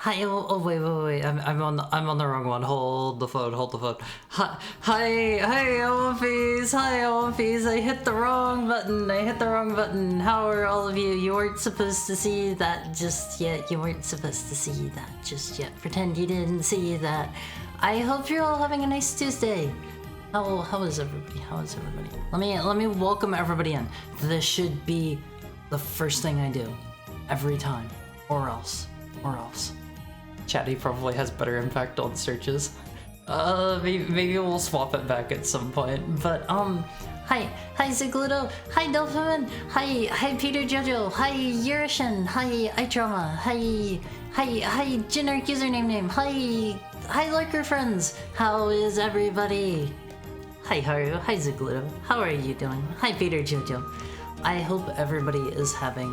Hi, wait. I'm on the wrong one. Hold the phone. Hi, Omphis. Hi, Omphis. I hit the wrong button. How are all of you? You weren't supposed to see that just yet. Pretend you didn't see that. I hope you're all having a nice Tuesday. How is everybody? Let me welcome everybody in. This should be the first thing I do every time, or else. Chatty probably has better impact on searches. Maybe we'll swap it back at some point. But hi Zigludo, hi Dolphin, hi Peter Jojo, hi Yurishin, hi iTrauma, hi generic username name, hi lurker friends. How is everybody? Hi Haru, hi Zigludo, how are you doing? Hi Peter Jojo. I hope everybody is having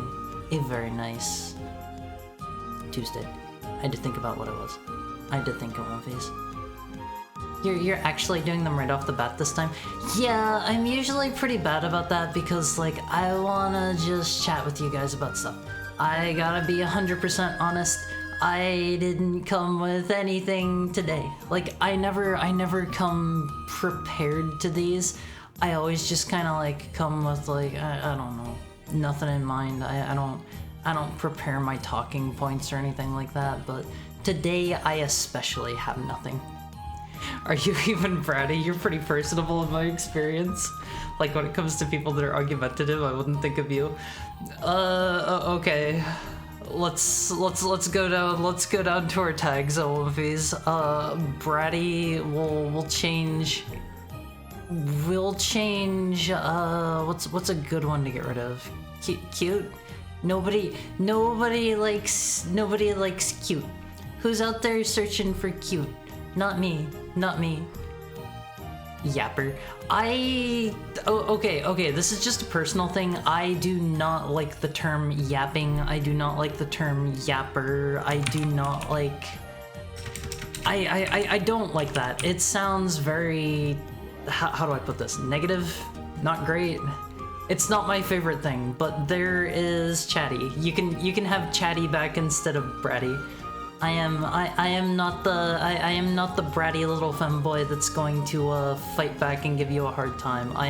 a very nice Tuesday. I had to think about what it was. I had to think of one of these. You're actually doing them right off the bat this time? Yeah, I'm usually pretty bad about that because, like, I wanna just chat with you guys about stuff. I gotta be 100% honest. I didn't come with anything today. Like, I never come prepared to these. I always just kind of like come with like, I don't know, nothing in mind. I don't prepare my talking points or anything like that, but today I especially have nothing. Are you even bratty? You're pretty personable in my experience. Like when it comes to people that are argumentative, I wouldn't think of you. Okay. Let's go down to our tags, Olympies. Bratty, we'll change. We'll change, what's a good one to get rid of? Cute? Nobody likes cute. Who's out there searching for cute? Not me. Yapper. Okay, this is just a personal thing. I do not like the term yapping. I do not like the term yapper. I do not like... I don't like that. It sounds very... How do I put this? Negative? Not great? It's not my favorite thing, but there is Chatty. You can have Chatty back instead of Bratty. I am not the bratty little femboy that's going to fight back and give you a hard time. I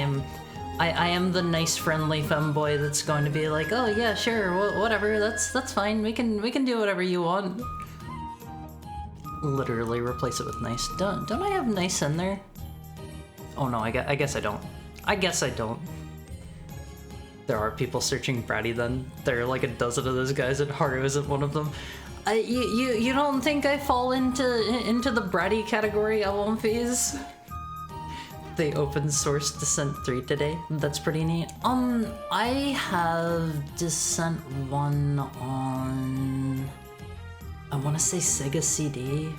am the nice friendly femboy that's going to be like, oh yeah, sure, whatever, that's fine. We can do whatever you want. Literally replace it with nice. Don't I have nice in there? Oh no, I guess I don't. There are people searching bratty then. There are like a dozen of those guys and Haru isn't one of them. You don't think I fall into the bratty category, Alumphys? They open source Descent 3 today. That's pretty neat. I have Descent 1 on... I want to say Sega CD.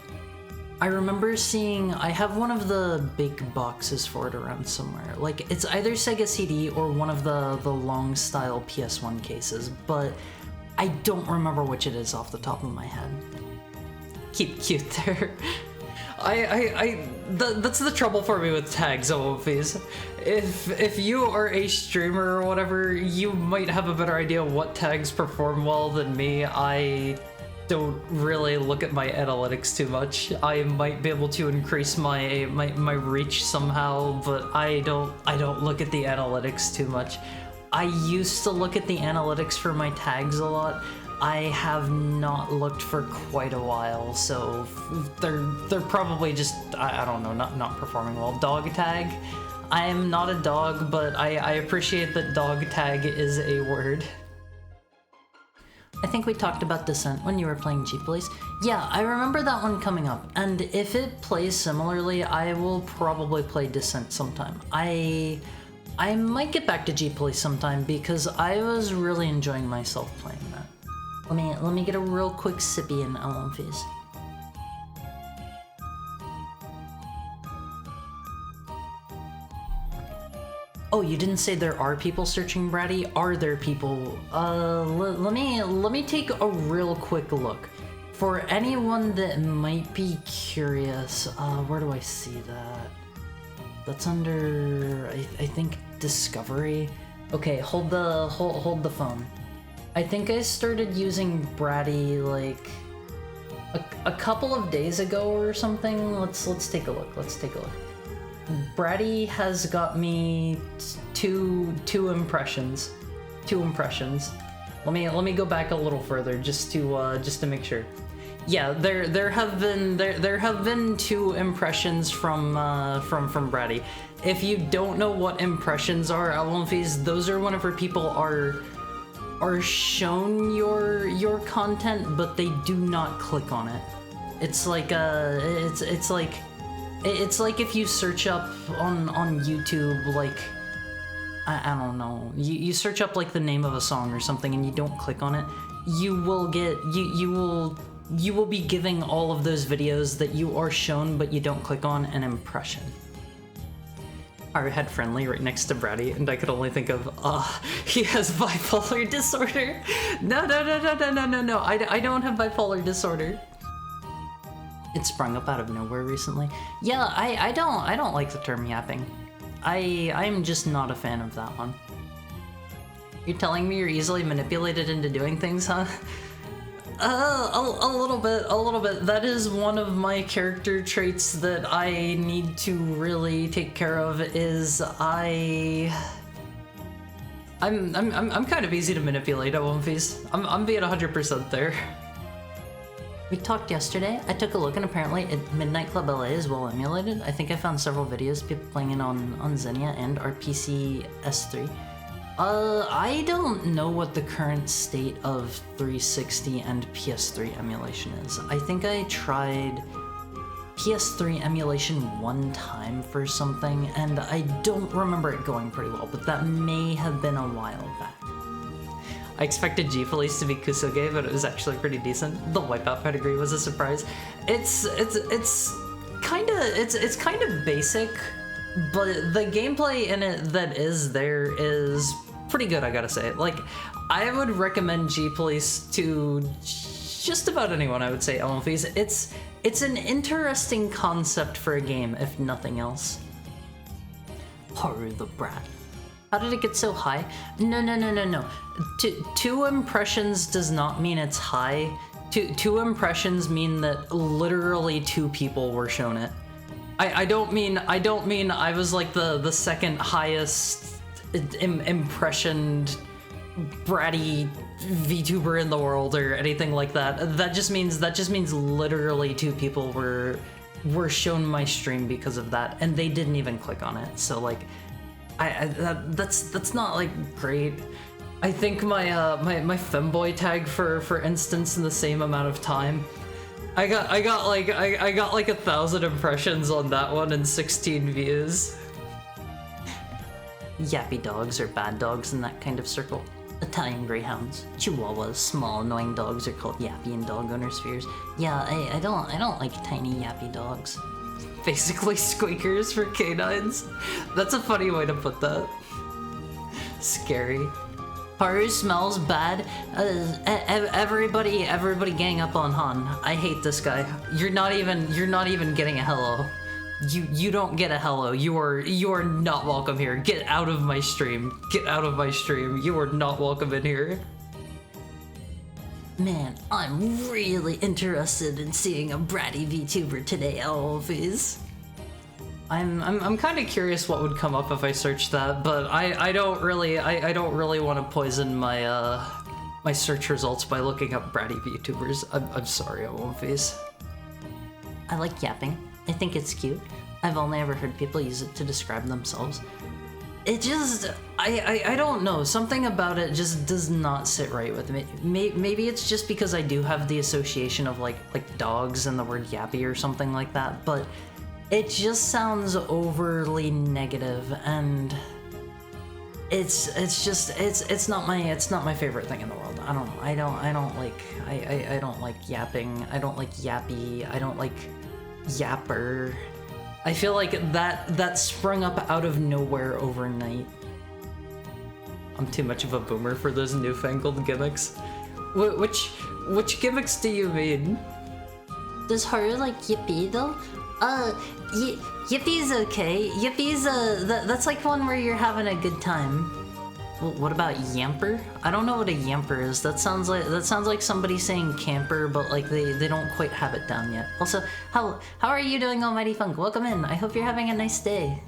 I remember seeing, I have one of the big boxes for it around somewhere. Like, it's either Sega CD or one of the long style PS1 cases, but I don't remember which it is off the top of my head. Keep cute there. That's the trouble for me with tags, Olympies. If you are a streamer or whatever, you might have a better idea what tags perform well than me. I don't really look at my analytics too much. I might be able to increase my reach somehow, but I don't look at the analytics too much. I used to look at the analytics for my tags a lot. I have not looked for quite a while, so they're probably just, I don't know, not performing well. Dog tag. I am not a dog, but I appreciate that dog tag is a word. I think we talked about Descent when you were playing G Police. Yeah, I remember that one coming up, and if it plays similarly, I will probably play Descent sometime. I might get back to G Police sometime because I was really enjoying myself playing that. Let me get a real quick sippy in Olympies. Oh, you didn't say there are people searching bratty? Are there people? Let me take a real quick look. For anyone that might be curious, where do I see that? That's under, I think, Discovery. Okay, hold the phone. I think I started using bratty like a couple of days ago or something. Let's take a look. Let's take a look. Bratty has got me two impressions. Two impressions. Let me go back a little further just to make sure. Yeah, there have been 2 impressions from Bratty. If you don't know what impressions are, Alundra, those are whenever people are shown your content, but they do not click on it. It's like it's like if you search up on YouTube, like I don't know, you search up like the name of a song or something and you don't click on it, you will get you will be giving all of those videos that you are shown but you don't click on an impression. I had Friendly right next to Bratty, and I could only think of, he has bipolar disorder. No, I don't have bipolar disorder. It sprung up out of nowhere recently. Yeah, I don't like the term yapping. I'm just not a fan of that one. You're telling me you're easily manipulated into doing things, huh? A little bit. That is one of my character traits that I need to really take care of. Is I'm kind of easy to manipulate at One Piece. I'm being 100% there. We talked yesterday. I took a look, and apparently Midnight Club LA is well emulated. I think I found several videos people playing it on Xenia and RPC S3. I don't know what the current state of 360 and PS3 emulation is. I think I tried PS3 emulation one time for something, and I don't remember it going pretty well, but that may have been a while back. I expected G-Police to be Kusuge, but it was actually pretty decent. The Wipeout pedigree was a surprise. It's kind of basic, but the gameplay in it that is there is pretty good, I gotta say. Like, I would recommend G-Police to just about anyone, I would say, Alundra. It's an interesting concept for a game, if nothing else. Haru the Brat. How did it get so high? No. Two impressions does not mean it's high. Two impressions mean that literally 2 people were shown it. I don't mean I was like the second highest impressioned bratty VTuber in the world or anything like that. That just means literally 2 people were shown my stream because of that, and they didn't even click on it. So like, that's not like great. I think my femboy tag for instance, in the same amount of time, I got like 1,000 impressions on that one and 16 views. Yappy dogs are bad dogs in that kind of circle. Italian greyhounds, chihuahuas, small annoying dogs are called yappy in dog owner spheres. Yeah, I don't like tiny yappy dogs. Basically squeakers for canines. That's a funny way to put that. Scary. Haru smells bad. Everybody gang up on Han. I hate this guy. You're not even getting a hello. You don't get a hello. You are not welcome here. Get out of my stream. Get out of my stream. You are not welcome in here. Man, I'm really interested in seeing a bratty VTuber today, Alundra. I'm kind of curious what would come up if I searched that, but I don't really want to poison my my search results by looking up bratty VTubers. I'm sorry, Alundra. I like yapping. I think it's cute. I've only ever heard people use it to describe themselves. It just, I don't know, something about it just does not sit right with me. Maybe it's just because I do have the association of like dogs and the word yappy or something like that, but it just sounds overly negative, and it's not my favorite thing in the world. I don't know. I don't like yapping. I don't like yappy. I don't like yapper. I feel like that sprung up out of nowhere overnight. I'm too much of a boomer for those newfangled gimmicks. Which gimmicks do you mean? Does Haru like Yippee though? Yippee's okay. Yippee's that's like one where you're having a good time. What about yamper? I don't know what a yamper is. That sounds like somebody saying camper, but like they don't quite have it down yet. Also, how are you doing, Almighty Funk? Welcome in. I hope you're having a nice day.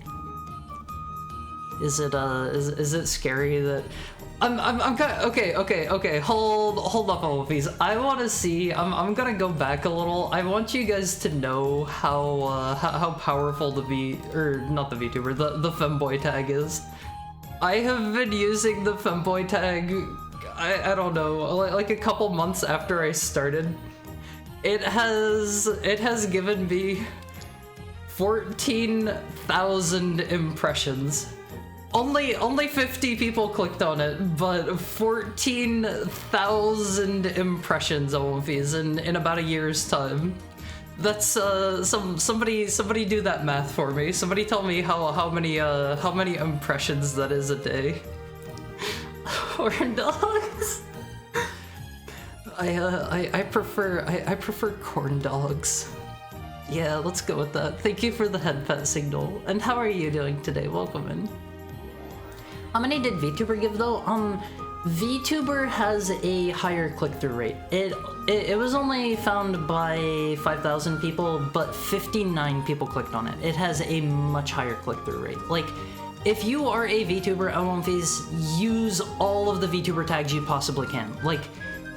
Is it scary that I'm kind of, okay. Hold up, Wolfies. I want to see. I'm gonna go back a little. I want you guys to know how powerful the vtuber, the femboy tag is. I have been using the femboy tag. I don't know, like a couple months after I started. It has given me 14,000 impressions. Only 50 people clicked on it, but 14,000 impressions of these in about a year's time. That's somebody do that math for me. Somebody tell me how many impressions that is a day. Horn dogs. I prefer corn dogs. Yeah, let's go with that. Thank you for the head pet signal. And how are you doing today? Welcome in. How many did VTuber give though? VTuber has a higher click-through rate. It was only found by 5,000 people, but 59 people clicked on it. It has a much higher click-through rate. Like, if you are a VTuber, use all of the VTuber tags you possibly can. Like,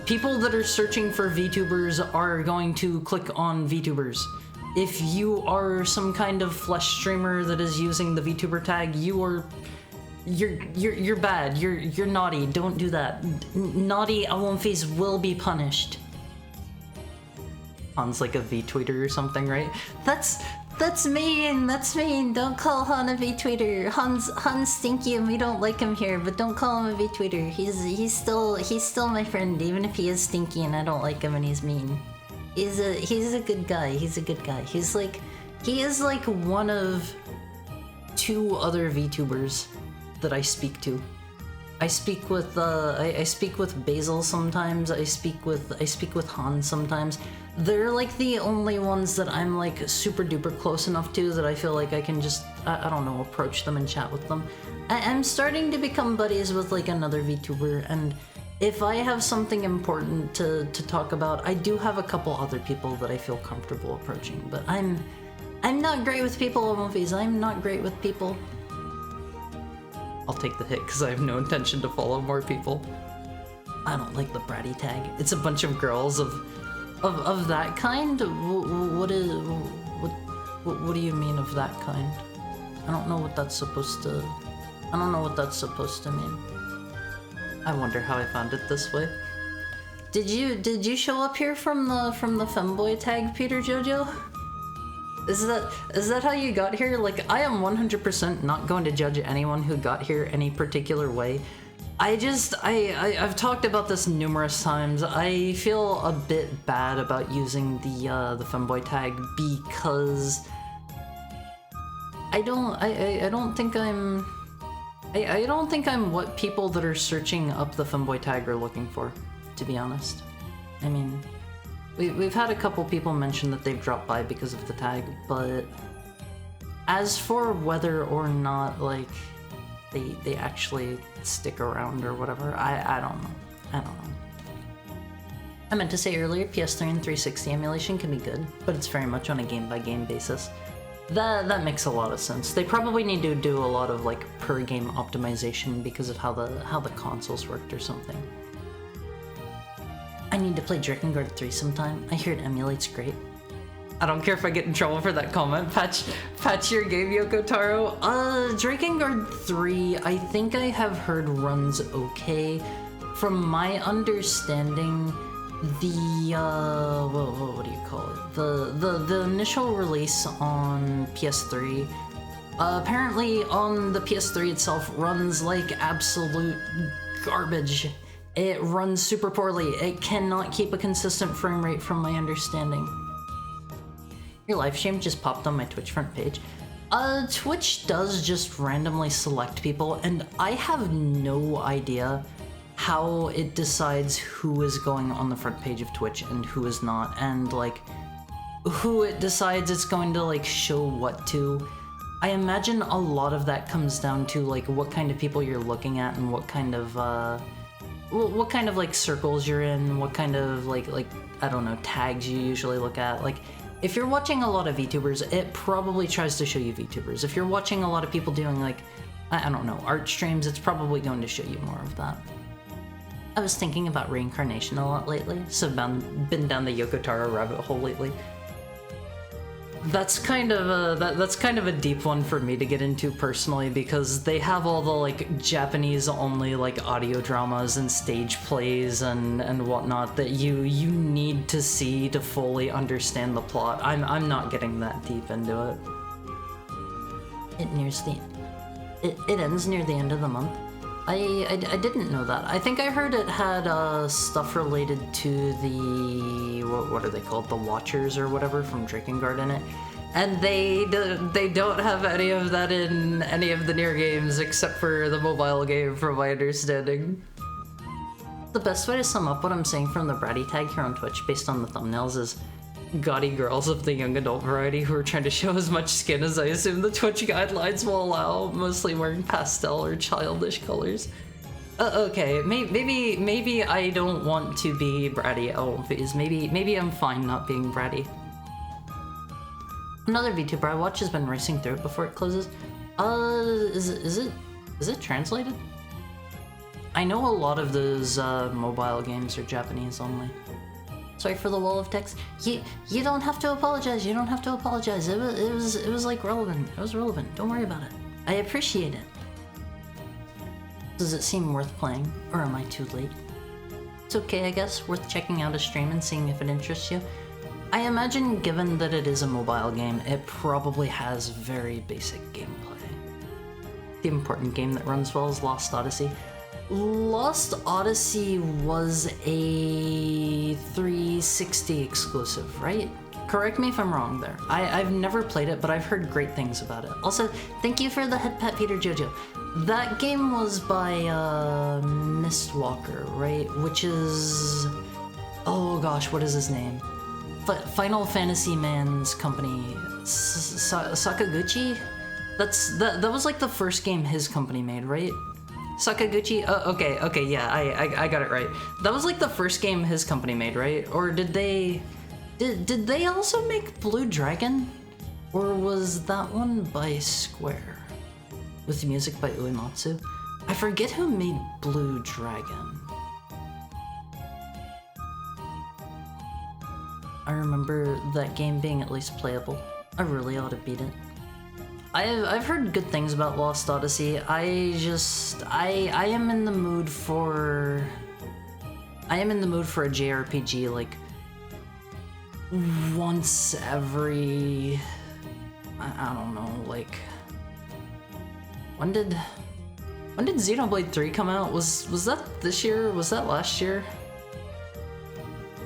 people that are searching for VTubers are going to click on VTubers. If you are some kind of flesh streamer that is using the VTuber tag, you're bad. You're naughty. Don't do that. Naughty Alumphys will be punished. Han's like a V-tweeter or something, right? That's mean. That's mean. Don't call Han a V-tweeter. Han's stinky and we don't like him here. But don't call him a V-tweeter. He's still my friend, even if he is stinky and I don't like him and he's mean. He's a good guy. He's a good guy. He is like one of 2 other VTubers that I speak to. I speak with Basil sometimes. I speak with Han sometimes. They're like the only ones that I'm like super duper close enough to that I feel like I can just I don't know, approach them and chat with them. I'm starting to become buddies with like another VTuber, and if I have something important to talk about, I do have a couple other people that I feel comfortable approaching. But I'm not great with people on movies. I'm not great with people. I'll take the hit because I have no intention to follow more people. I don't like the bratty tag. It's a bunch of girls of that kind. What do you mean of that kind? I don't know what that's supposed to. I don't know what that's supposed to mean. I wonder how I found it this way. Did you show up here from the femboy tag, Peter Jojo? Is that how you got here? Like, I am 100% not going to judge anyone who got here any particular way. I've talked about this numerous times. I feel a bit bad about using the femboy tag because I don't think I'm what people that are searching up the femboy tag are looking for, to be honest. I mean, we've had a couple people mention that they've dropped by because of the tag, but as for whether or not like they actually stick around or whatever, I don't know. I meant to say earlier, PS3 and 360 emulation can be good, but it's very much on a game-by-game basis. That makes a lot of sense. They probably need to do a lot of like per-game optimization because of how the consoles worked or something. I need to play Drakengard 3 sometime. I hear it emulates great. I don't care if I get in trouble for that comment. Patch your game, Yoko Taro. Drakengard 3, I think I have heard runs okay. From my understanding, the what do you call it? The initial release on PS3 apparently on the PS3 itself runs like absolute garbage. It runs super poorly. It cannot keep a consistent frame rate from my understanding. Your live stream just popped on my Twitch front page. Twitch does just randomly select people, and I have no idea how it decides who is going on the front page of Twitch and who is not, and like who it decides it's going to like show what to. I imagine a lot of that comes down to like what kind of people you're looking at and what kind of like circles you're in, what kind of like I don't know, tags you usually look at. Like if you're watching a lot of VTubers, it probably tries to show you VTubers. If you're watching a lot of people doing like, I don't know, art streams, it's probably going to show you more of that. I was thinking about reincarnation a lot lately, so been down the Yoko Taro rabbit hole lately. That's kind of a deep one for me to get into personally, because they have all the like Japanese only like audio dramas and stage plays and whatnot that you need to see to fully understand the plot. I'm not getting that deep into it. It ends near the end of the month. I didn't know that. I think I heard it had stuff related to the what are they called, the Watchers or whatever from Drakengard in it, and they don't have any of that in any of the near games except for the mobile game, from my understanding. The best way to sum up what I'm saying from the bratty tag here on Twitch based on the thumbnails is gaudy girls of the young adult variety who are trying to show as much skin as I assume the Twitch guidelines will allow, mostly wearing pastel or childish colors. Okay, maybe I don't want to be bratty. Oh, please, maybe I'm fine not being bratty. Another VTuber I watch has been racing through it before it closes. Is it translated? I know a lot of those mobile games are Japanese only. Sorry for the wall of text. You don't have to apologize. You don't have to apologize. It was like relevant. It was relevant. Don't worry about it. I appreciate it. Does it seem worth playing, or am I too late? It's okay, I guess. Worth checking out a stream and seeing if it interests you. I imagine, given that it is a mobile game, it probably has very basic gameplay. The important game that runs well is Lost Odyssey. Lost Odyssey was a 360 exclusive, right? Correct me if I'm wrong there. I've never played it, but I've heard great things about it. Also, thank you for the head pat, Peter Jojo. That game was by Mistwalker, right? Which is... oh gosh, what is his name? Final Fantasy Man's company. Sakaguchi? That was like the first game his company made, right? Sakaguchi? Okay, yeah, I got it right. That was like the first game his company made, right? Or did they also make Blue Dragon? Or was that one by Square? With music by Uematsu? I forget who made Blue Dragon. I remember that game being at least playable. I really ought to beat it. I've heard good things about Lost Odyssey. I am in the mood for... I am in the mood for a JRPG, like, once every... I don't know, like... When did Xenoblade 3 come out? Was that this year? Was that last year?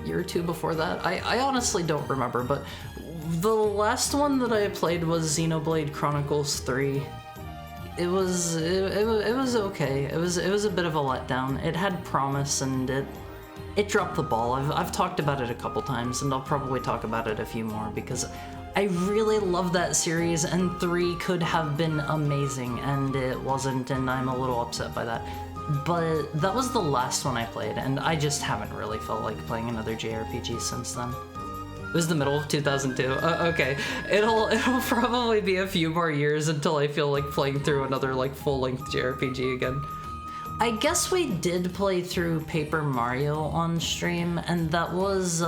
Year or two before that? I honestly don't remember, but the last one that I played was Xenoblade Chronicles 3. It was okay. It was a bit of a letdown. It had promise and it dropped the ball. I've talked about it a couple times, and I'll probably talk about it a few more because I really love that series, and 3 could have been amazing, and it wasn't, and I'm a little upset by that. But that was the last one I played, and I just haven't really felt like playing another JRPG since then. It was the middle of 2002. Okay, it'll probably be a few more years until I feel like playing through another like full-length JRPG again. I guess we did play through Paper Mario on stream, and that was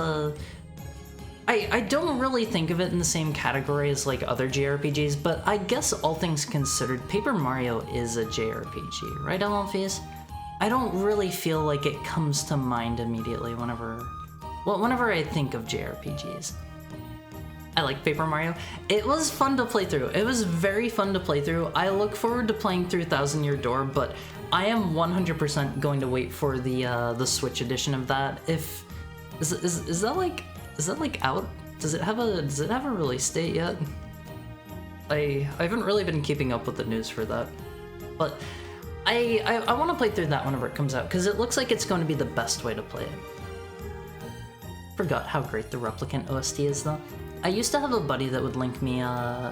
I don't really think of it in the same category as like other JRPGs, but I guess all things considered, Paper Mario is a JRPG, right, Alonfius? I don't really feel like it comes to mind immediately whenever I think of JRPGs. I like Paper Mario. It was fun to play through. It was very fun to play through. I look forward to playing through Thousand Year Door, but I am 100% going to wait for the Switch edition of that. Is that like out? Does it have a release date yet? I haven't really been keeping up with the news for that, but I want to play through that whenever it comes out because it looks like it's going to be the best way to play it. Forgot how great the Replicant OST is though. I used to have a buddy that would link me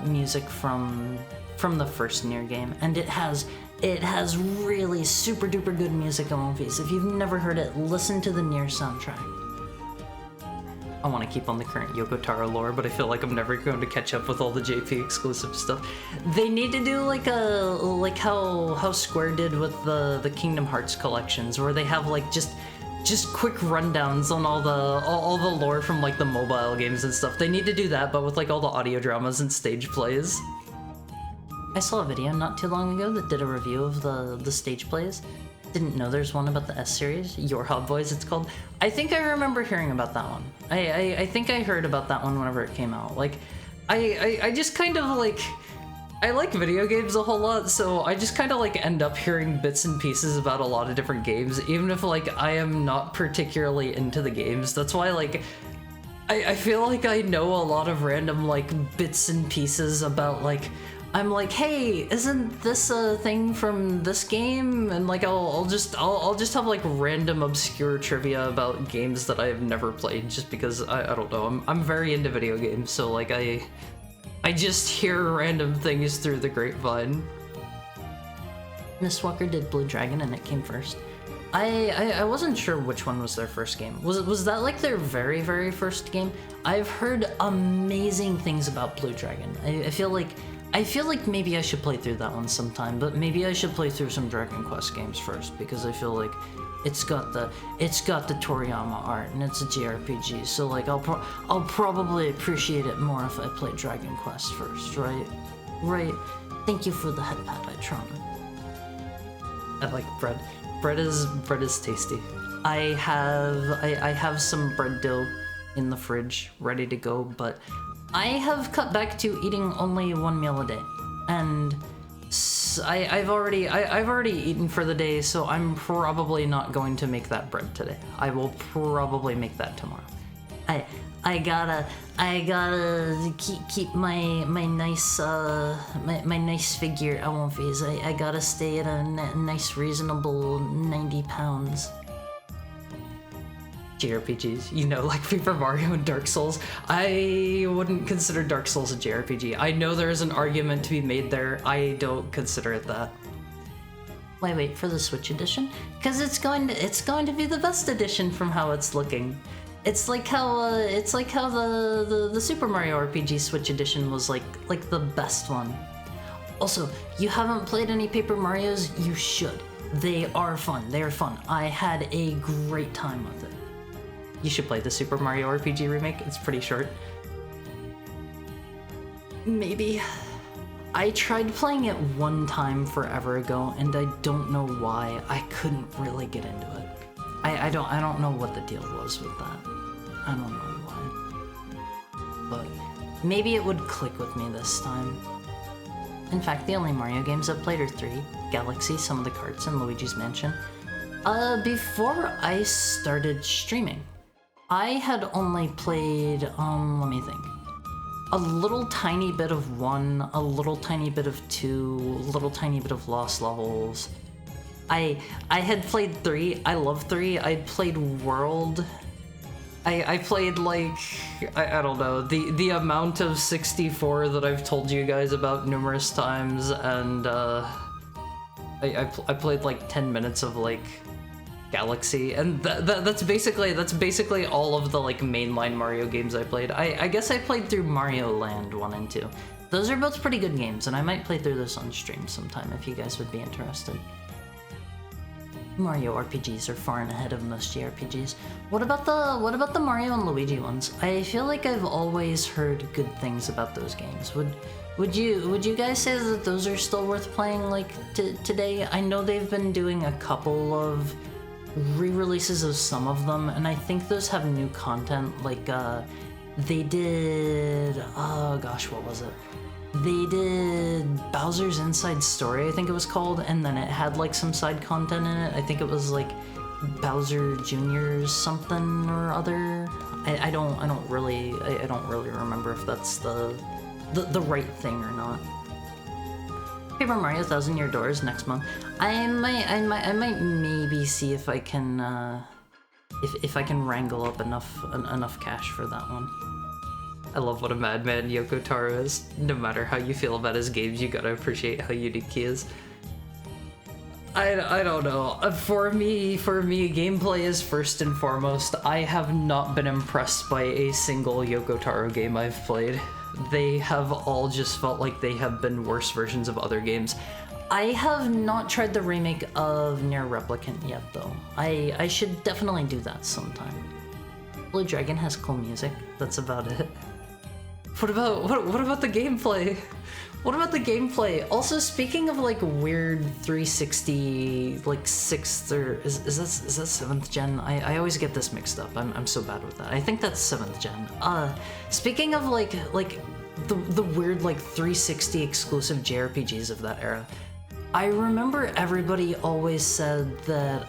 music from the first Nier game, and it has really super duper good music on movies. If you've never heard it, listen to the Nier soundtrack. I want to keep on the current Yoko Taro lore, but I feel like I'm never going to catch up with all the JP exclusive stuff. They need to do like how Square did with the Kingdom Hearts collections, where they have like just quick rundowns on all the lore from like the mobile games and stuff. They need to do that, but with like all the audio dramas and stage plays. I saw a video not too long ago that did a review of the stage plays. Didn't know there's one about the S series, Your Hob Boys it's called. I think I remember hearing about that one. I think I heard about that one whenever it came out. Like, I just kind of like, I like video games a whole lot, so I just kind of like end up hearing bits and pieces about a lot of different games, even if like I am not particularly into the games. That's why like, I feel like I know a lot of random like bits and pieces about like, I'm like, hey, isn't this a thing from this game? And like, I'll just have like random obscure trivia about games that I have never played, just because I don't know. I'm very into video games, so like I just hear random things through the grapevine. Miss Walker did Blue Dragon, and it came first. I wasn't sure which one was their first game. Was that like their very first game? I've heard amazing things about Blue Dragon. I feel like maybe I should play through that one sometime, but maybe I should play through some Dragon Quest games first, because I feel like it's got the Toriyama art and it's a JRPG, so like I'll probably appreciate it more if I play Dragon Quest first, right? Right. Thank you for the head pat, Tron. I like bread. Bread is tasty. I have some bread dough in the fridge ready to go, but I have cut back to eating only one meal a day, and I've already eaten for the day, so I'm probably not going to make that bread today. I will probably make that tomorrow. I gotta keep my nice my nice figure on face. I gotta stay at a nice reasonable 90 pounds. JRPGs, you know, like Paper Mario and Dark Souls. I wouldn't consider Dark Souls a JRPG. I know there's an argument to be made there. I don't consider it that. Why wait for the Switch edition? Because it's going to be the best edition from how it's looking. It's like how the Super Mario RPG Switch edition was like the best one. Also, you haven't played any Paper Marios? You should. They are fun. They are fun. I had a great time with it. You should play the Super Mario RPG remake. It's pretty short. Maybe. I tried playing it one time forever ago, and I don't know why. I couldn't really get into it. I don't know what the deal was with that. I don't know why. But maybe it would click with me this time. In fact, the only Mario games I've played are 3. Galaxy, some of the carts, and Luigi's Mansion. Before I started streaming, I had only played, let me think, a little tiny bit of 1, a little tiny bit of 2, a little tiny bit of Lost Levels. I had played 3, I love 3, I played World. I played like, I don't know, the amount of 64 that I've told you guys about numerous times, and I played like 10 minutes of like Galaxy, and that's basically all of the like mainline Mario games I played. I guess I played through Mario Land 1 and 2. Those are both pretty good games, and I might play through this on stream sometime if you guys would be interested. Mario RPGs are far and ahead of most JRPGs. What about the Mario and Luigi ones? I feel like I've always heard good things about those games. Would you guys say that those are still worth playing like today? I know they've been doing a couple of re-releases of some of them, and I think those have new content. Like they did, oh gosh, what was it? They did Bowser's Inside Story, I think it was called, and then it had like some side content in it. I think it was like Bowser Jr.'s something or other. I don't really remember if that's the right thing or not. Paper Mario 1000 Year Doors next month. I might maybe see if I can if I can wrangle up enough cash for that one. I love what a madman Yoko Taro is. No matter how you feel about his games, you gotta appreciate how unique he is. I don't know. For me, gameplay is first and foremost. I have not been impressed by a single Yoko Taro game I've played. They have all just felt like they have been worse versions of other games. I have not tried the remake of Nier Replicant yet, though. I should definitely do that sometime. Blue Dragon has cool music. That's about it. What about the gameplay? What about the gameplay? Also, speaking of like weird 360, like 6th or is that 7th gen? I always get this mixed up. I'm so bad with that. I think that's 7th gen. Speaking of like the weird like 360 exclusive JRPGs of that era, I remember everybody always said that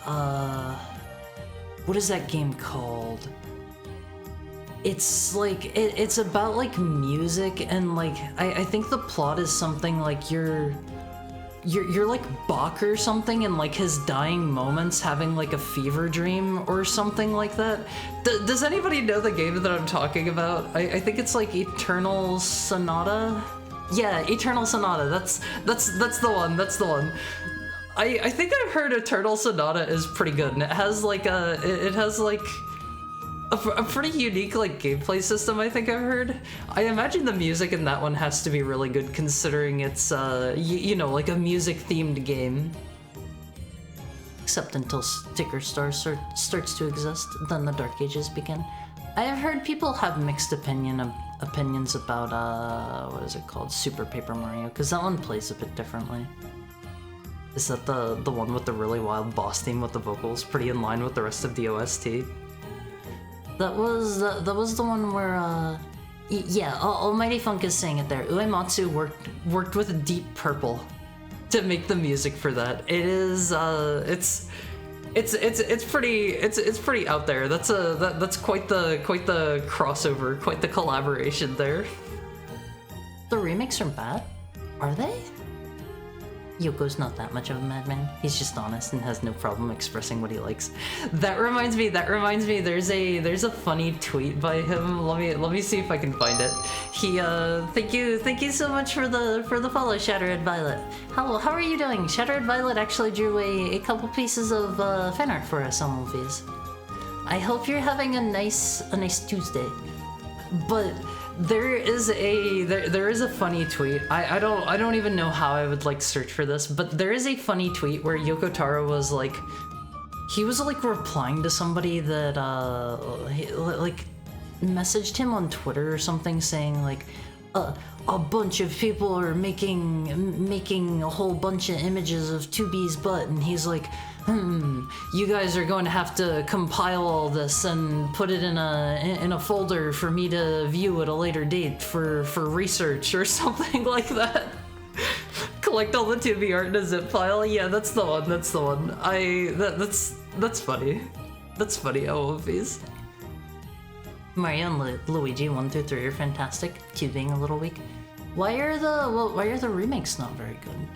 what is that game called? It's like it's about like music and like I think the plot is something like you're like Bach or something and like his dying moments having like a fever dream or something like that. Does anybody know the game that I'm talking about? I think it's like Eternal Sonata. Yeah, Eternal Sonata. That's the one. That's the one. I think I've heard Eternal Sonata is pretty good and it has like a pretty unique like gameplay system. I think I've heard. I imagine the music in that one has to be really good considering it's you know, like a music themed game. Except until Sticker Star starts to exist, then the Dark Ages begin. I have heard people have mixed opinions about what is it called, Super Paper Mario, because that one plays a bit differently. Is that the one with the really wild boss theme with the vocals, pretty in line with the rest of the OST? That was the one where yeah, Almighty Funk is saying it there. Uematsu worked with Deep Purple to make the music for that. It is it's pretty out there. That's quite the crossover, quite the collaboration there. The remakes are bad, are they? Yoko's not that much of a madman. He's just honest and has no problem expressing what he likes. That reminds me. There's a funny tweet by him. Let me see if I can find it. He thank you so much for the follow, Shattered Violet. How are you doing? Shattered Violet actually drew a couple pieces of fan art for us on Movies. I hope you're having a nice Tuesday. But there is a funny tweet. I don't even know how I would like search for this, but there is a funny tweet where Yoko Taro was like, he was like replying to somebody that like messaged him on Twitter or something saying like, a bunch of people are making a whole bunch of images of 2B's butt, and he's like, you guys are going to have to compile all this and put it in a folder for me to view at a later date for research or something like that. Collect all the 2B art in a zip file. Yeah, that's the one. That's the one. That's funny. That's funny. I love these. Mario and Luigi 1 through 3 are fantastic. 2 being a little weak. Why are the remakes not very good?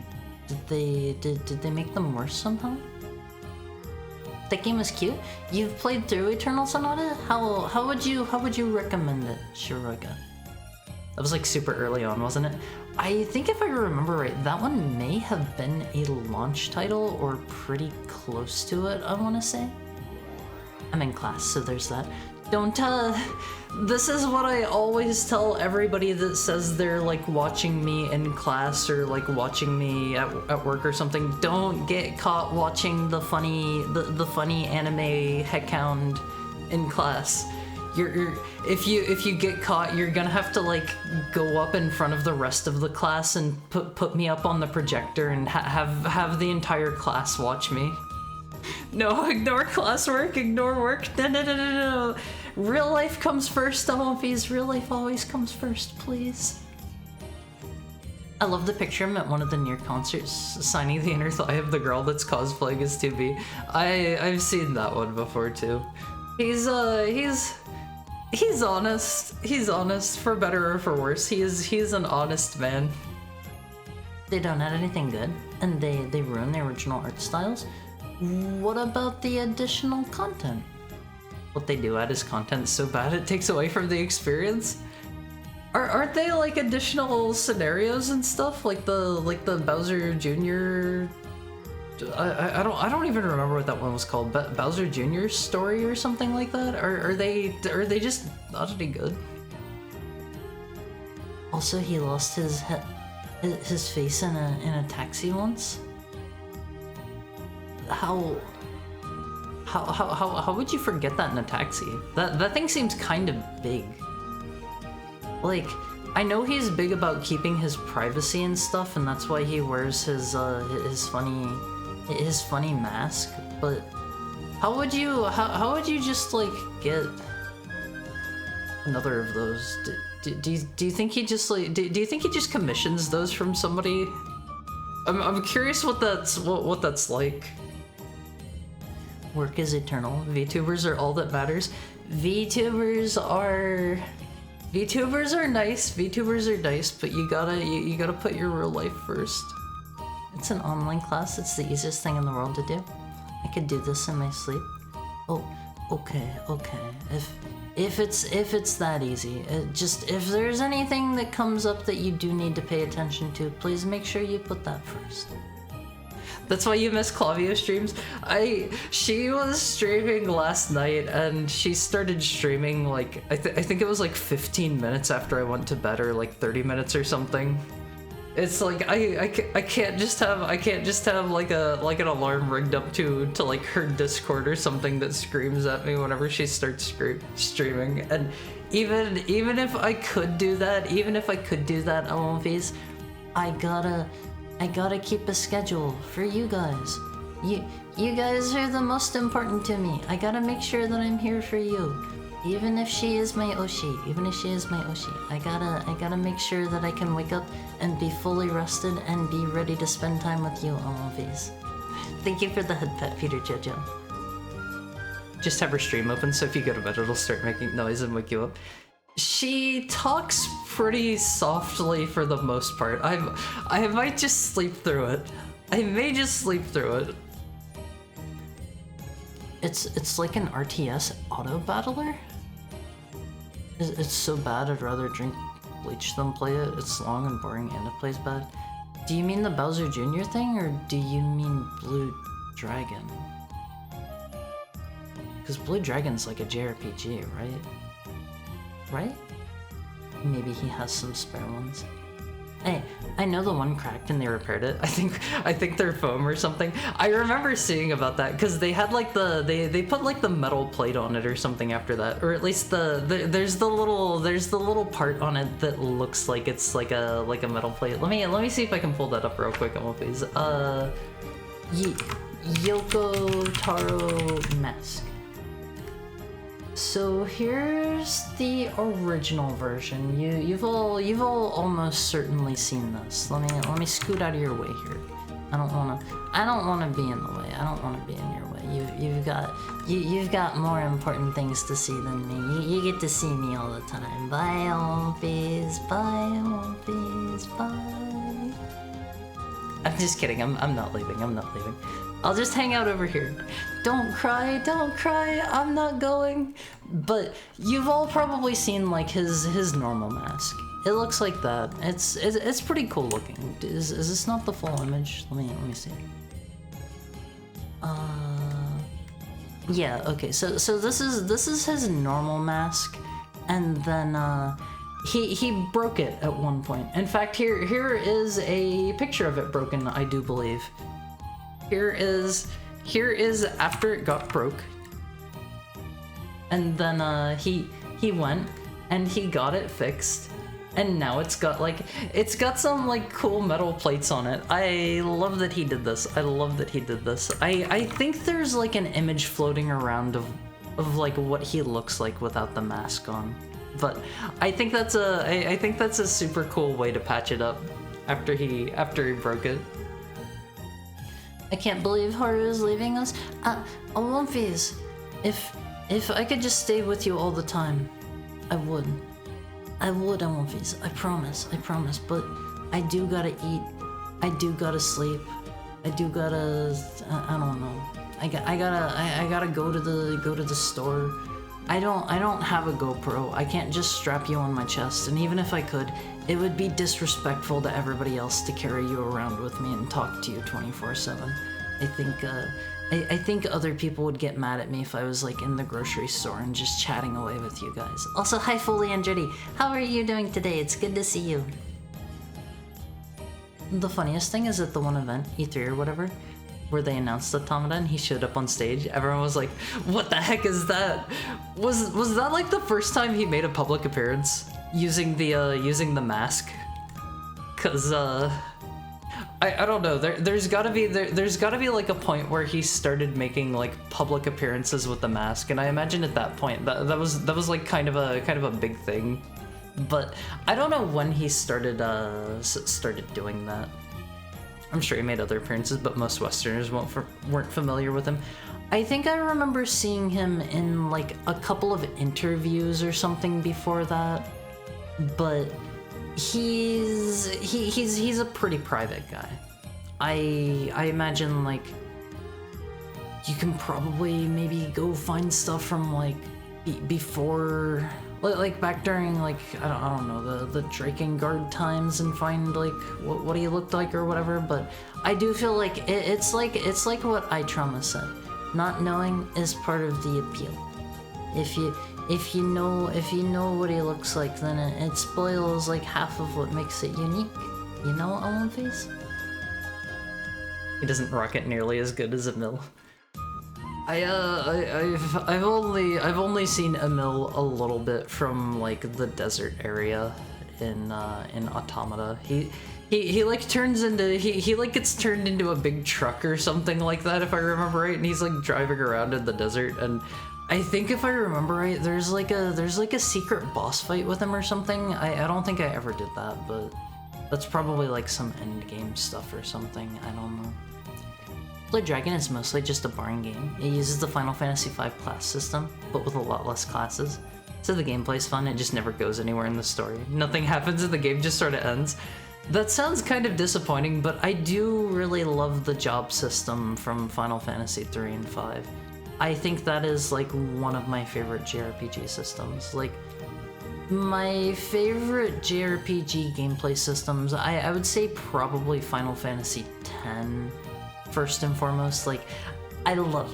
Did they make them worse somehow? That game was cute. You've played through Eternal Sonata? How would you recommend it, Shiroga? That was like super early on, wasn't it? I think if I remember right, that one may have been a launch title or pretty close to it, I want to say. I'm in class, so there's that. Don't this is what I always tell everybody that says they're like watching me in class or like watching me at work or something. Don't get caught watching the funny anime heckhound in class. If you get caught, you're gonna have to like go up in front of the rest of the class and put me up on the projector and have the entire class watch me. No, ignore classwork, ignore work. No. Real life comes first, Alphys. Real life always comes first, please. I love the picture I'm at one of the Nier concerts, signing the inner thigh of the girl that's cosplaying as 2B. I've seen that one before too. He's honest. He's honest, for better or for worse. He's an honest man. They don't add anything good, and they ruin the original art styles. What about the additional content? What they do add is content so bad it takes away from the experience? Aren't they like additional scenarios and stuff? Like the Bowser Jr. I don't even remember what that one was called. Bowser Jr.'s story or something like that? Are they just not any good? Also, he lost his face in a taxi once. How would you forget that in a taxi? That thing seems kind of big. Like, I know he's big about keeping his privacy and stuff, and that's why he wears his funny mask. But how would you just like get another of those? Do you think he just like do you think he just commissions those from somebody? I'm curious what that's like. Work is eternal. VTubers are all that matters. VTubers are nice. VTubers are nice, but you gotta put your real life first. It's an online class. It's the easiest thing in the world to do. I could do this in my sleep. Oh, okay. If it's that easy, just if there's anything that comes up that you do need to pay attention to, please make sure you put that first. That's why you miss Clavio streams. She was streaming last night, and she started streaming like I think it was like 15 minutes after I went to bed, or like 30 minutes or something. It's like I can't just have like an alarm rigged up to like her Discord or something that screams at me whenever she starts streaming. And even if I could do that, OMVs, I gotta keep a schedule for you guys. You guys are the most important to me. I gotta make sure that I'm here for you. Even if she is my Oshi, I gotta make sure that I can wake up and be fully rested and be ready to spend time with you, OMVs. Thank you for the head pet, Peter Jojo. Just have her stream open, so if you go to bed, it'll start making noise and wake you up. She talks pretty softly for the most part. I might just sleep through it. I may just sleep through it. It's like an RTS auto battler. It's so bad I'd rather drink bleach than play it. It's long and boring and it plays bad. Do you mean the Bowser Jr. thing, or do you mean Blue Dragon? Because Blue Dragon's like a JRPG, right? Right? Maybe he has some spare ones. Hey, I know the one cracked and they repaired it. I think they're foam or something. I remember seeing about that because they had like they put like the metal plate on it or something after that, or at least there's the little part on it that looks like it's like a metal plate. Let me see if I can pull that up real quick. I'm please. Yoko Taro mask. So here's the original version. You've all almost certainly seen this. Let me scoot out of your way here. I don't wanna be in the way. I don't wanna be in your way. You've got more important things to see than me. You get to see me all the time. Bye, Olympies. Bye, Olympies. Bye. I'm just kidding. I'm not leaving. I'll just hang out over here. Don't cry, I'm not going. But you've all probably seen like his normal mask. It looks like that. It's pretty cool looking. Is this not the full image? Let me see. Yeah, okay. So this is his normal mask, and then he broke it at one point. In fact, here is a picture of it broken, I do believe. Here is after it got broke, and then he went and he got it fixed, and now it's got some like cool metal plates on it. I love that he did this. I think there's like an image floating around of like what he looks like without the mask on, but I think that's a super cool way to patch it up after he broke it. I can't believe Haru is leaving us. Olympies, if I could just stay with you all the time, I would, Olympies. I promise. But I do gotta eat. I do gotta sleep. I do gotta. I don't know. I gotta go to the store. I don't have a GoPro. I can't just strap you on my chest, and even if I could, it would be disrespectful to everybody else to carry you around with me and talk to you 24/7. I think other people would get mad at me if I was like in the grocery store and just chatting away with you guys. Also, hi Foley and Judy. How are you doing today? It's good to see you. The funniest thing is at the one event, E3 or whatever, where they announced Automata and he showed up on stage, everyone was like, what the heck is that? Was that like the first time he made a public appearance using the mask? Cause I don't know, there's gotta be like a point where he started making like public appearances with the mask, and I imagine at that point that was like kind of a big thing. But I don't know when he started doing that. I'm sure he made other appearances, but most Westerners weren't familiar with him. I think I remember seeing him in like a couple of interviews or something before that, but he's a pretty private guy. I imagine like you can probably maybe go find stuff from like before, like back during like I don't know the Drakengard times and find like what he looked like or whatever. But I do feel like it's like what iTrauma said. Not knowing is part of the appeal. If you know what he looks like, then it spoils like half of what makes it unique. You know, Owen Face? He doesn't rock it nearly as good as Emil. I've only seen Emil a little bit from like the desert area in Automata. He like turns into he like gets turned into a big truck or something like that, if I remember right, and he's like driving around in the desert. And I think if I remember right, there's like a secret boss fight with him or something. I don't think I ever did that, but that's probably like some end game stuff or something. I don't know. Blood Dragon is mostly just a boring game. It uses the Final Fantasy V class system, but with a lot less classes. So the gameplay's fun, it just never goes anywhere in the story. Nothing happens and the game just sort of ends. That sounds kind of disappointing, but I do really love the job system from Final Fantasy 3 and 5. I think that is like one of my favorite JRPG systems. Like, my favorite JRPG gameplay systems, I would say probably Final Fantasy X. First and foremost, like, I love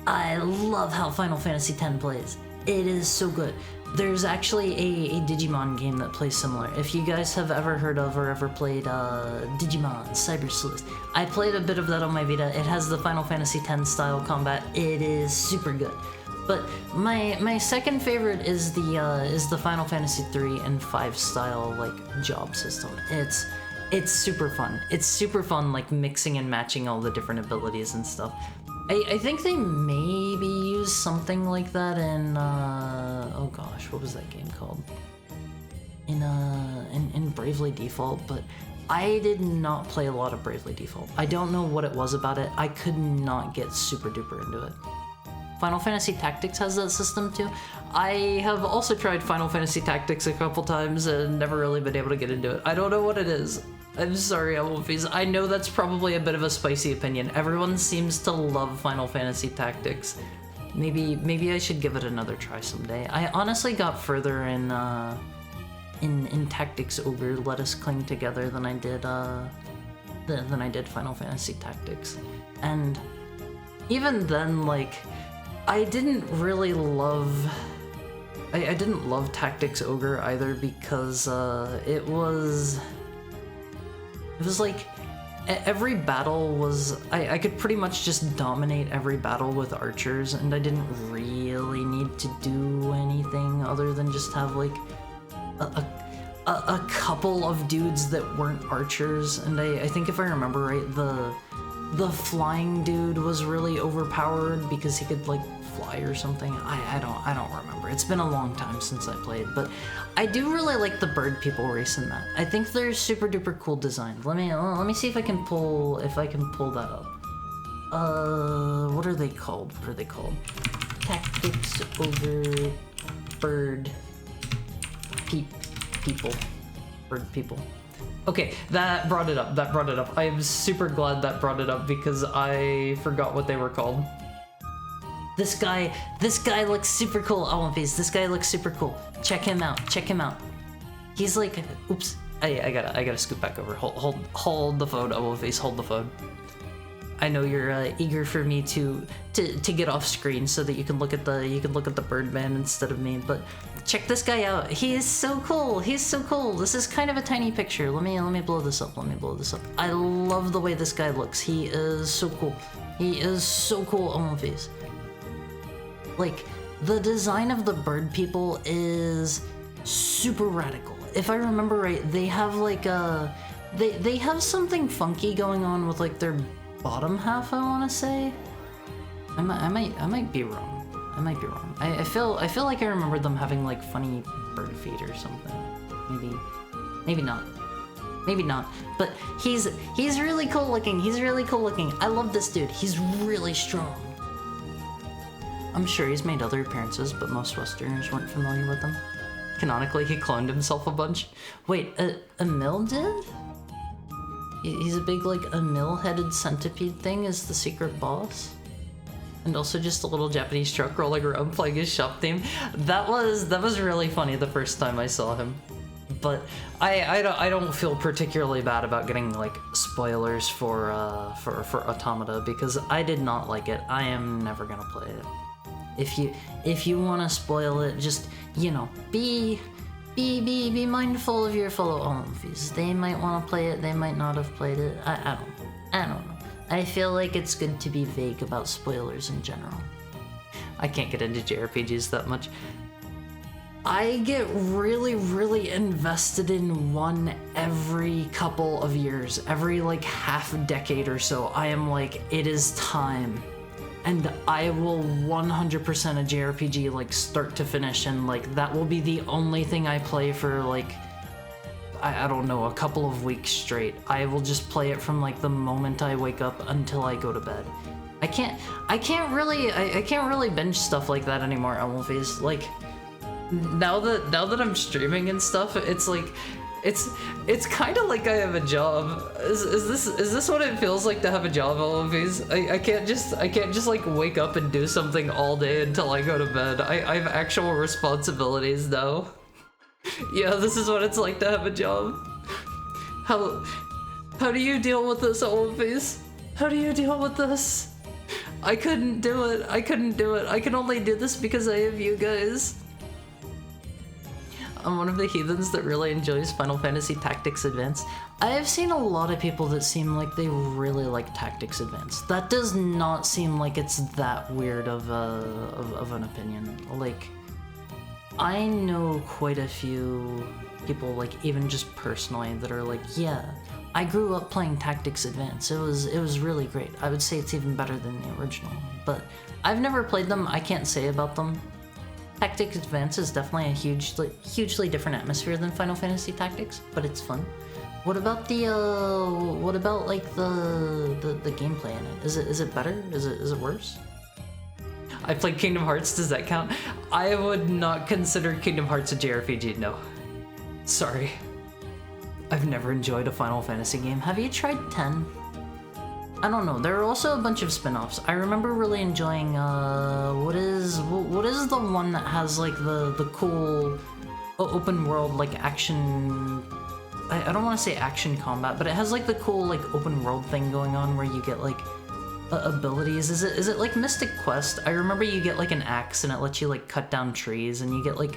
how Final Fantasy X plays. It is so good. There's actually a Digimon game that plays similar. If you guys have ever heard of or ever played Digimon Cyber Sleuth, I played a bit of that on my Vita. It has the Final Fantasy X style combat. It is super good. But my second favorite is the Final Fantasy 3 and 5 style like job system. It's super fun. It's super fun, like mixing and matching all the different abilities and stuff. I think they maybe use something like that in oh gosh, what was that game called? In Bravely Default, but I did not play a lot of Bravely Default. I don't know what it was about it. I could not get super duper into it. Final Fantasy Tactics has that system too. I have also tried Final Fantasy Tactics a couple times and never really been able to get into it. I don't know what it is. I'm sorry, Wolfies. I know that's probably a bit of a spicy opinion. Everyone seems to love Final Fantasy Tactics. Maybe I should give it another try someday. I honestly got further in Tactics Ogre Let Us Cling Together than I did Final Fantasy Tactics. And even then, like, I didn't really love I didn't love Tactics Ogre either, because it was like every battle was I could pretty much just dominate every battle with archers, and I didn't really need to do anything other than just have like a couple of dudes that weren't archers. And I think if I remember right, the flying dude was really overpowered because he could like fly or something. I don't remember. It's been a long time since I played, but I do really like the bird people race in that. I think they're super duper cool design. Let me see if I can pull that up. What are they called? Tactics Ogre bird people. Bird people. Okay, that brought it up. I'm super glad that brought it up because I forgot what they were called. This guy looks super cool. Oh, One Piece, this guy looks super cool. Check him out. He's like, oops, I gotta scoot back over. Hold the phone, One Piece, hold the phone. I know you're eager for me to get off screen so that you can look at the Birdman instead of me, but check this guy out. He is so cool. He's so cool. This is kind of a tiny picture. Let me blow this up. I love the way this guy looks. He is so cool. He is so cool on One Piece. Like, the design of the bird people is super radical. If I remember right, they have like they have something funky going on with like their bottom half, I want to say. I might be wrong. I feel like I remember them having like funny bird feet or something. Maybe not. But he's really cool looking. I love this dude. He's really strong. I'm sure he's made other appearances, but most Westerners weren't familiar with him. Canonically, he cloned himself a bunch. Wait, Emil did? He's a big, like, Emil-headed centipede thing as the secret boss? And also just a little Japanese truck rolling around playing his shop theme. That was really funny the first time I saw him. But I don't feel particularly bad about getting, like, spoilers for Automata, because I did not like it. I am never gonna play it. If you want to spoil it, just, you know, be mindful of your fellow Olympians. They might want to play it, they might not have played it. I don't know. I feel like it's good to be vague about spoilers in general. I can't get into JRPGs that much. I get really invested in one every couple of years. Every like half decade or so, I am like, it is time. And I will 100% a JRPG, like, start to finish, and, like, that will be the only thing I play for, like, I don't know, a couple of weeks straight. I will just play it from, like, the moment I wake up until I go to bed. I can't really binge stuff like that anymore on movies. Like, now that I'm streaming and stuff, it's like, it's kind of like I have a job. Is this what it feels like to have a job, LMVs? I can't just like wake up and do something all day until I go to bed. I have actual responsibilities now. Yeah, this is what it's like to have a job. How do you deal with this, LMVs? How do you deal with this? I couldn't do it. I can only do this because I have you guys. I'm one of the heathens that really enjoys Final Fantasy Tactics Advance. I have seen a lot of people that seem like they really like Tactics Advance. That does not seem like it's that weird of an opinion. Like, I know quite a few people, like, even just personally, that are like, yeah, I grew up playing Tactics Advance. It was really great. I would say it's even better than the original, but I've never played them. I can't say about them. Tactics Advance is definitely a hugely different atmosphere than Final Fantasy Tactics, but it's fun. What about the like the gameplay in it? Is it better? Is it worse? I played Kingdom Hearts. Does that count? I would not consider Kingdom Hearts a JRPG. No, sorry. I've never enjoyed a Final Fantasy game. Have you tried 10? I don't know. There are also a bunch of spin-offs. I remember really enjoying what is the one that has like the cool open world like action. I don't want to say action combat, but it has like the cool like open world thing going on where you get like abilities. Is it like Mystic Quest? I remember you get like an axe and it lets you like cut down trees, and you get like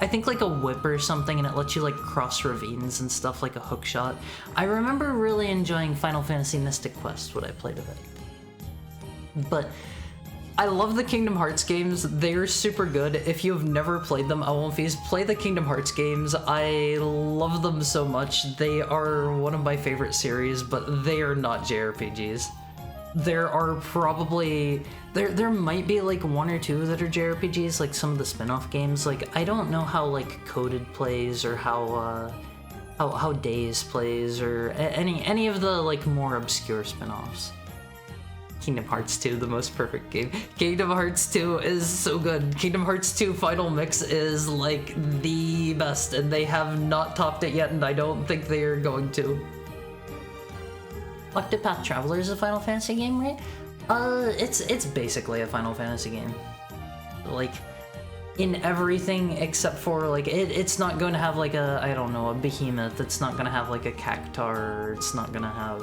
I think like a whip or something, and it lets you like cross ravines and stuff, like a hook shot. I remember really enjoying Final Fantasy Mystic Quest when I played of it. But I love the Kingdom Hearts games. They're super good. If you've never played them, Alundra, play the Kingdom Hearts games. I love them so much. They are one of my favorite series, but they are not JRPGs. There are probably there might be like one or two that are JRPGs, like some of the spin-off games. Like, I don't know how like Coded plays, or how Days plays, or any of the like more obscure spin-offs. Kingdom Hearts 2, the most perfect game. Kingdom Hearts 2 is so good. Kingdom Hearts 2 Final Mix is like the best, and they have not topped it yet, and I don't think they are going to. Octopath Traveler is a Final Fantasy game, right? It's basically a Final Fantasy game. Like, in everything except for, like, it's not going to have, like, I don't know, a behemoth. It's not going to have, like, a cactuar. It's not going to have,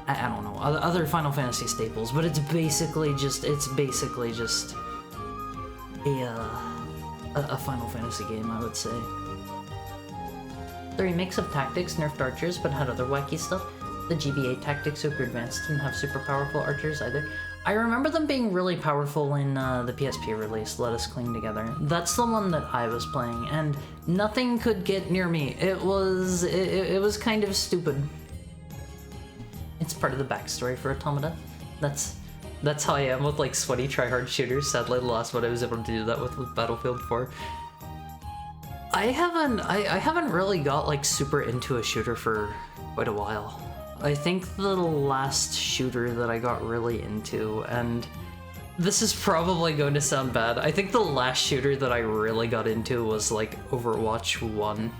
I don't know, other Final Fantasy staples. But it's basically just a Final Fantasy game, I would say. The remakes of Tactics nerfed archers, but had other wacky stuff. The GBA Tactics Super Advanced didn't have super powerful archers either. I remember them being really powerful in the PSP release, Let Us Cling Together. That's the one that I was playing, and nothing could get near me. It was kind of stupid. It's part of the backstory for Automata. That's how I am with, like, sweaty tryhard shooters. Sadly, the last one I was able to do that with was Battlefield 4. I haven't really got, like, super into a shooter for quite a while. I think the last shooter that I got really into, and this is probably going to sound bad, I think the last shooter that I really got into was, like, Overwatch 1.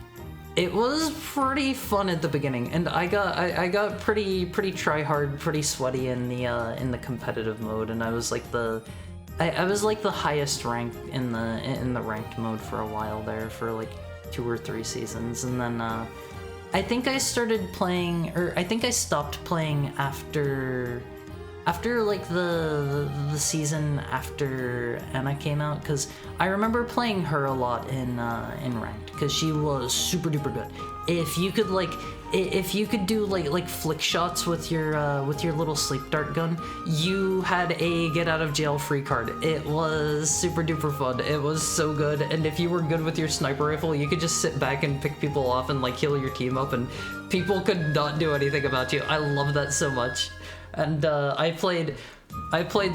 It was pretty fun at the beginning, and I got pretty try-hard, pretty sweaty in the competitive mode, and I was like the highest rank in the ranked mode for a while there, for like 2 or 3 seasons, and then I think I started playing, or I think I stopped playing after like the season after Anna came out, because I remember playing her a lot in ranked, because she was super duper good. If you could do like flick shots with your little sleep dart gun, you had a get out of jail free card. It was super duper fun. It was so good. And if you were good with your sniper rifle, you could just sit back and pick people off and like heal your team up, and people could not do anything about you. I love that so much. And I played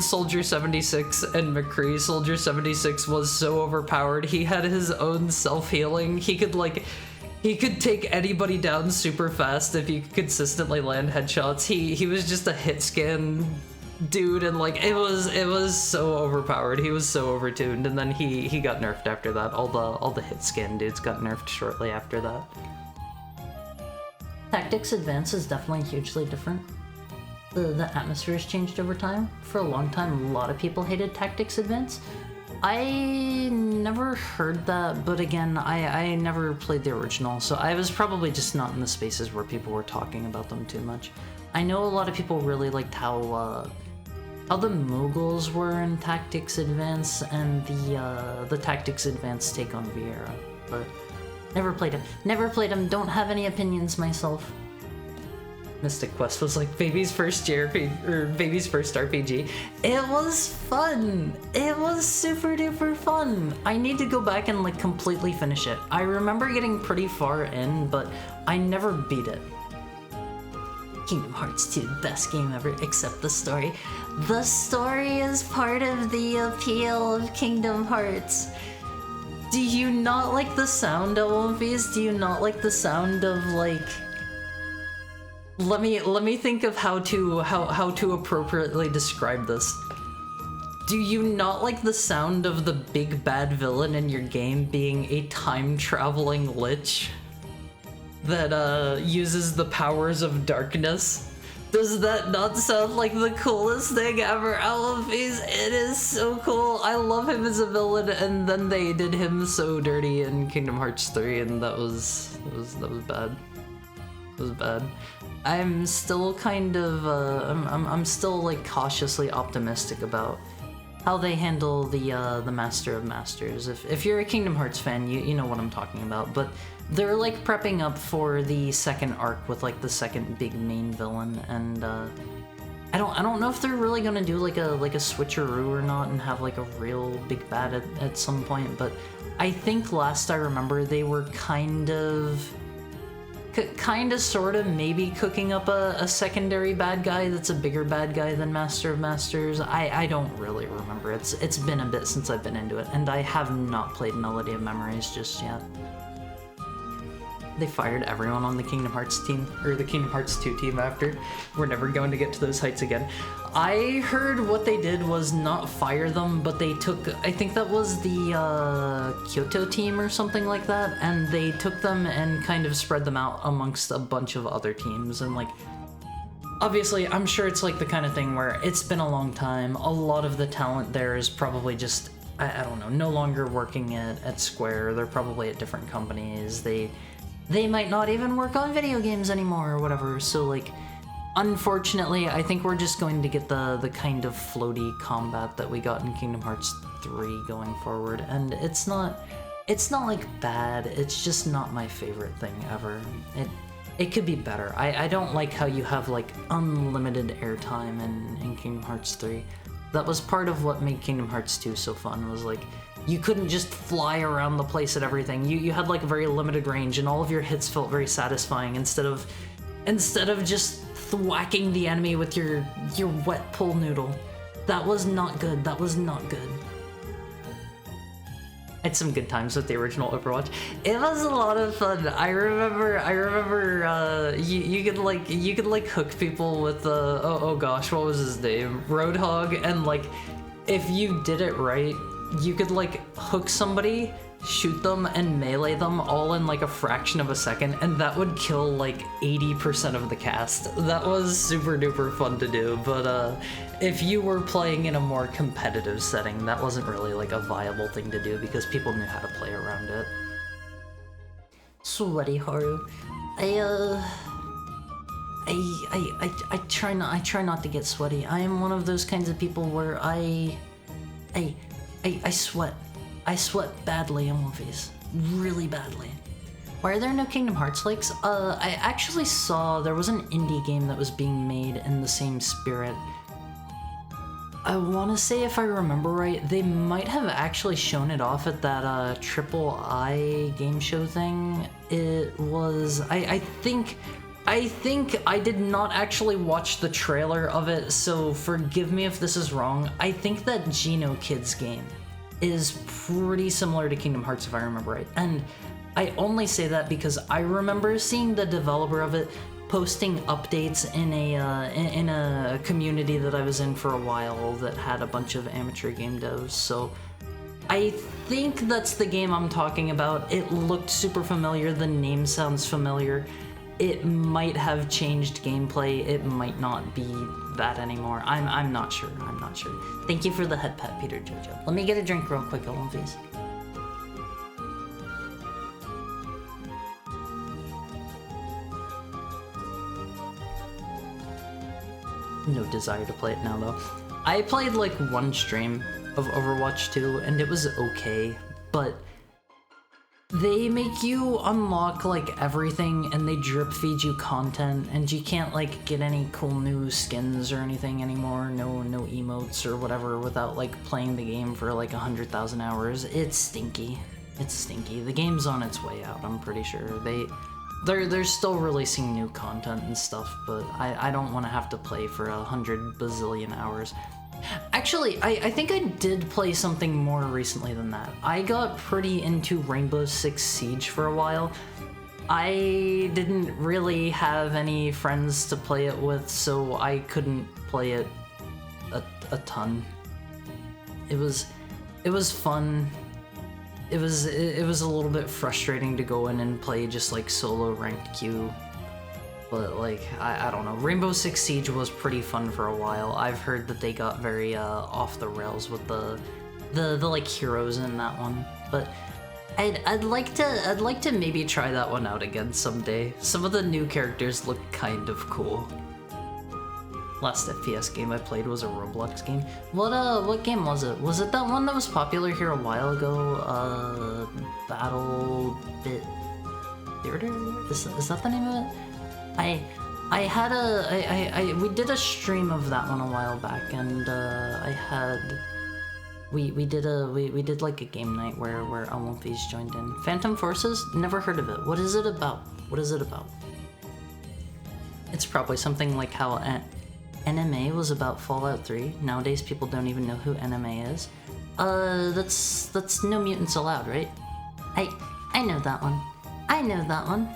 Soldier 76 and McCree. Soldier 76 was so overpowered. He had his own self-healing. He could take anybody down super fast if he could consistently land headshots. He was just a hit scan dude, and like it was so overpowered. He was so overtuned, and then he got nerfed after that. All the hit scan dudes got nerfed shortly after that. Tactics Advance is definitely hugely different. The atmosphere has changed over time. For a long time, a lot of people hated Tactics Advance. I never heard that, but again, I never played the original, so I was probably just not in the spaces where people were talking about them too much. I know a lot of people really liked how the Moogles were in Tactics Advance and the Tactics Advance take on Vieira, but never played them. Never played them, don't have any opinions myself. Mystic Quest was like baby's first JRPG, or baby's first RPG. It was fun. It was super duper fun. I need to go back and like completely finish it. I remember getting pretty far in, but I never beat it. Kingdom Hearts 2, best game ever, except the story. The story is part of the appeal of Kingdom Hearts. Do you not like the sound of One Piece? Do you not like the sound of like... Let me think of how to appropriately describe this. Do you not like the sound of the big bad villain in your game being a time-traveling lich that uses the powers of darkness? Does that not sound like the coolest thing ever? Alundra, it is so cool. I love him as a villain, and then they did him so dirty in Kingdom Hearts 3, and that was bad. It was bad. I'm still kind of I'm still like cautiously optimistic about how they handle the Master of Masters. If you're a Kingdom Hearts fan, you know what I'm talking about. But they're like prepping up for the second arc with like the second big main villain, and I don't know if they're really gonna do like a switcheroo or not and have like a real big bad at some point. But I think last I remember they were kind of sort of maybe cooking up a secondary bad guy that's a bigger bad guy than Master of Masters. I don't really remember. It's been a bit since I've been into it, and I have not played Melody of Memories just yet. They fired everyone on the Kingdom Hearts team, or the Kingdom Hearts 2 team after. We're never going to get to those heights again. I heard what they did was not fire them, but they took, I think that was the Kyoto team or something like that, and they took them and kind of spread them out amongst a bunch of other teams, and like, obviously, I'm sure it's like the kind of thing where it's been a long time. A lot of the talent there is probably just, I don't know, no longer working at Square. They're probably at different companies. They might not even work on video games anymore or whatever. So like, unfortunately, I think we're just going to get the kind of floaty combat that we got in Kingdom Hearts 3 going forward. And it's not like bad, it's just not my favorite thing ever. It could be better. I don't like how you have like unlimited airtime in Kingdom Hearts 3. That was part of what made Kingdom Hearts 2 so fun, was like, you couldn't just fly around the place at everything. You had like very limited range, and all of your hits felt very satisfying instead of just thwacking the enemy with your wet pool noodle. That was not good. That was not good. I had some good times with the original Overwatch. It was a lot of fun. I remember you could like hook people with oh gosh, what was his name? Roadhog, and like if you did it right, you could like hook somebody, shoot them, and melee them all in like a fraction of a second, and that would kill like 80% of the cast. That was super duper fun to do, but if you were playing in a more competitive setting, that wasn't really like a viable thing to do because people knew how to play around it. Sweaty Haru. I try not to get sweaty. I am one of those kinds of people where I sweat. I sweat badly in movies. Really badly. Why are there no Kingdom Hearts likes? I actually saw there was an indie game that was being made in the same spirit. I want to say, if I remember right, they might have actually shown it off at that Triple I game show thing. It was, I think I did not actually watch the trailer of it, so forgive me if this is wrong. I think that Geno Kid's game is pretty similar to Kingdom Hearts, if I remember right. And I only say that because I remember seeing the developer of it posting updates in a community that I was in for a while that had a bunch of amateur game devs. So I think that's the game I'm talking about. It looked super familiar. The name sounds familiar. It might have changed gameplay. It might not be that anymore. I'm not sure. I'm not sure. Thank you for the head pat, Peter Jojo. Let me get a drink real quick, Alundra. No desire to play it now though. I played like one stream of Overwatch 2 and it was okay, but they make you unlock like everything and they drip feed you content and you can't like get any cool new skins or anything anymore, no emotes or whatever without like playing the game for like 100,000 hours. It's stinky. It's stinky. The game's on its way out, I'm pretty sure. They're still releasing new content and stuff, but I don't want to have to play for 100 bazillion hours. Actually, I think I did play something more recently than that. I got pretty into Rainbow Six Siege for a while. I didn't really have any friends to play it with, so I couldn't play it a ton. It was fun. It was a little bit frustrating to go in and play just like solo ranked queue, but like I don't know. Rainbow Six Siege was pretty fun for a while. I've heard that they got very off the rails with the like heroes in that one, but I'd like to maybe try that one out again someday. Some of the new characters look kind of cool. Last FPS game I played was a Roblox game. What game was it? Was it that one that was popular here a while ago? Battle Bit Theater? Is that the name of it? I had we did a stream of that one a while back, and we did like a game night where Alundra joined in. Phantom Forces? Never heard of it. What is it about? What is it about? It's probably something like how NMA was about Fallout 3. Nowadays people don't even know who NMA is. That's No Mutants Allowed, right? I know that one. I know that one.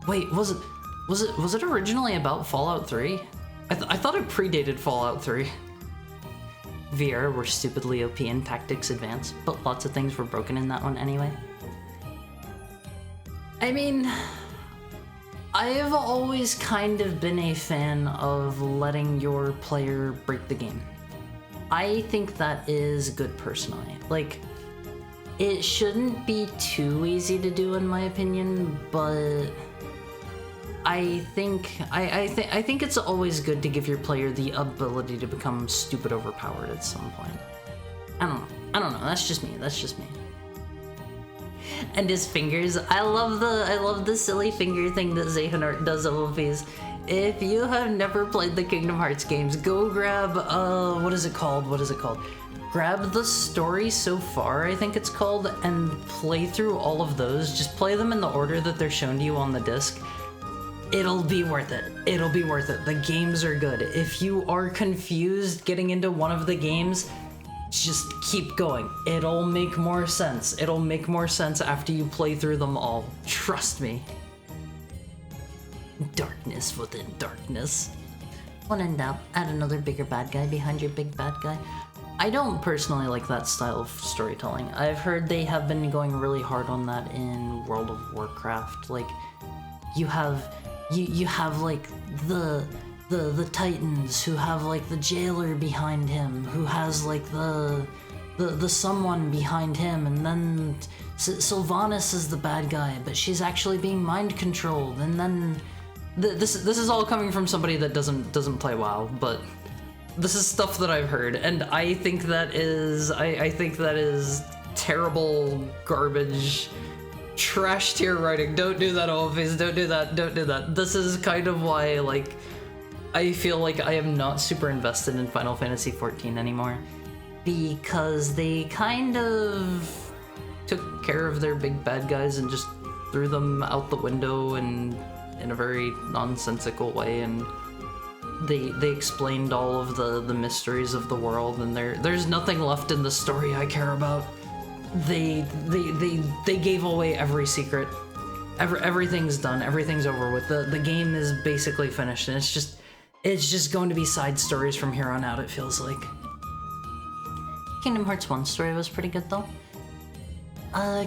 Wait, was it originally about Fallout 3? I thought it predated Fallout 3. VR were stupidly OP and tactics advanced, but lots of things were broken in that one anyway. I mean, I've always kind of been a fan of letting your player break the game. I think that is good personally. Like, it shouldn't be too easy to do in my opinion, but I think it's always good to give your player the ability to become stupid overpowered at some point. I don't know. That's just me. And his fingers. I love the silly finger thing that Zehanart does always. If you have never played the Kingdom Hearts games, go grab what is it called? Grab the story so far, I think it's called, and play through all of those. Just play them in the order that they're shown to you on the disc. It'll be worth it. It'll be worth it. The games are good. If you are confused getting into one of the games, just keep going. It'll make more sense. It'll make more sense after you play through them all. Trust me. Darkness within darkness. When in doubt, add another bigger bad guy behind your big bad guy. I don't personally like that style of storytelling. I've heard they have been going really hard on that in World of Warcraft. Like, you have like the Titans who have like the jailer behind him, who has like the someone behind him, and then Sylvanas is the bad guy, but she's actually being mind controlled, and then this is all coming from somebody that doesn't play WoW, but this is stuff that I've heard, and I think that is I think that is terrible garbage. Trash tier writing. Don't do that, Alphys. Don't do that. This is kind of why, like, I feel like I am not super invested in Final Fantasy XIV anymore. Because they kind of took care of their big bad guys and just threw them out the window and in a very nonsensical way, and they explained all of the mysteries of the world, and there's nothing left in the story I care about. They gave away every secret. Everything's done. Everything's over with. The game is basically finished, and it's just going to be side stories from here on out, it feels like. Kingdom Hearts 1 story was pretty good though.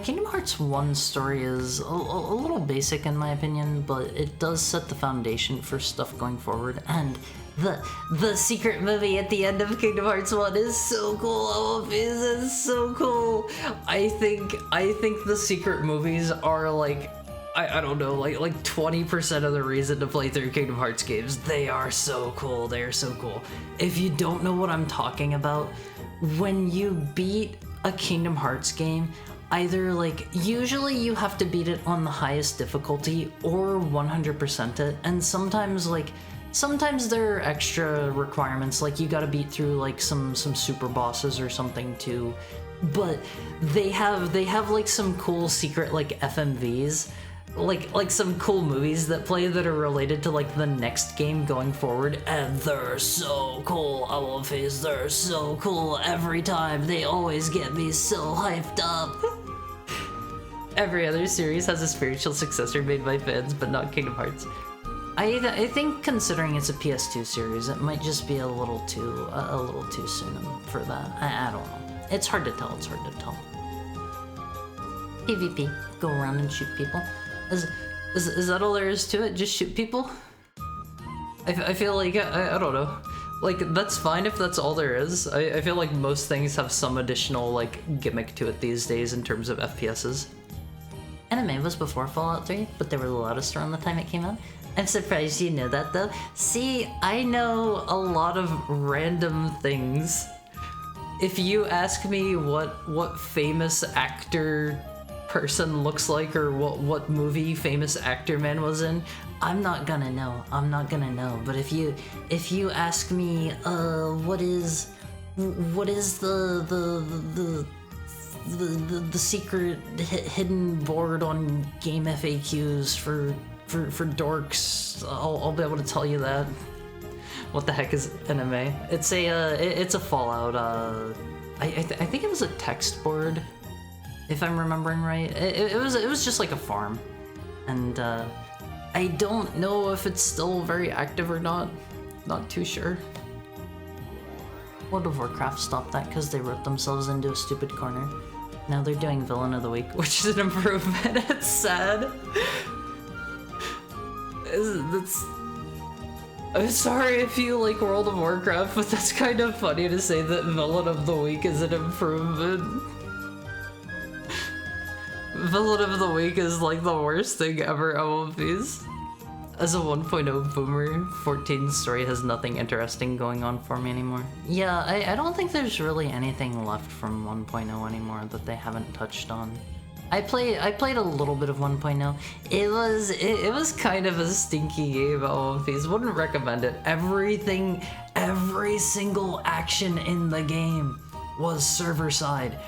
Kingdom Hearts 1 story is a little basic in my opinion, but it does set the foundation for stuff going forward, and the secret movie at the end of Kingdom Hearts 1 is so cool. Oh, it's so cool. I think the secret movies are like, I don't know, like 20% of the reason to play through Kingdom Hearts games. They are so cool. They are so cool. If you don't know what I'm talking about, when you beat a Kingdom Hearts game, either like, usually you have to beat it on the highest difficulty or 100% it, and sometimes there are extra requirements, like you gotta beat through like some super bosses or something too, but they have like some cool secret like FMVs, like some cool movies that play that are related to like the next game going forward, and they're so cool. Alphys, they're so cool every time. They always get me so hyped up. Every other series has a spiritual successor made by fans, but not Kingdom Hearts. I think considering it's a PS2 series, it might just be a little too soon for that. I don't know. It's hard to tell. PvP, go around and shoot people. Is that all there is to it? Just shoot people? I feel like I don't know. Like, that's fine if that's all there is. I feel like most things have some additional like gimmick to it these days in terms of FPSs. Anime was before Fallout 3, but they were the loudest around the time it came out. I'm surprised you know that though. See, I know a lot of random things. If you ask me what famous actor person looks like, or what movie famous actor man was in, I'm not gonna know. But if you ask me what is the secret hidden board on game FAQs for dorks, I'll be able to tell you that. What the heck is anime? It's a Fallout. I think it was a text board, if I'm remembering right. It was just like a farm, and I don't know if it's still very active or not. Not too sure. World of Warcraft stopped that because they wrote themselves into a stupid corner. Now they're doing Villain of the Week, which is an improvement. It's sad. That's... I'm sorry if you like World of Warcraft, but that's kind of funny to say that Villain of the Week is an improvement. Villain of the Week is like the worst thing ever out of these. As a 1.0 boomer, 14's story has nothing interesting going on for me anymore. Yeah, I don't think there's really anything left from 1.0 anymore that they haven't touched on. I played a little bit of 1.0. It was kind of a stinky game, OMPs. Wouldn't recommend it. Every single action in the game was server side.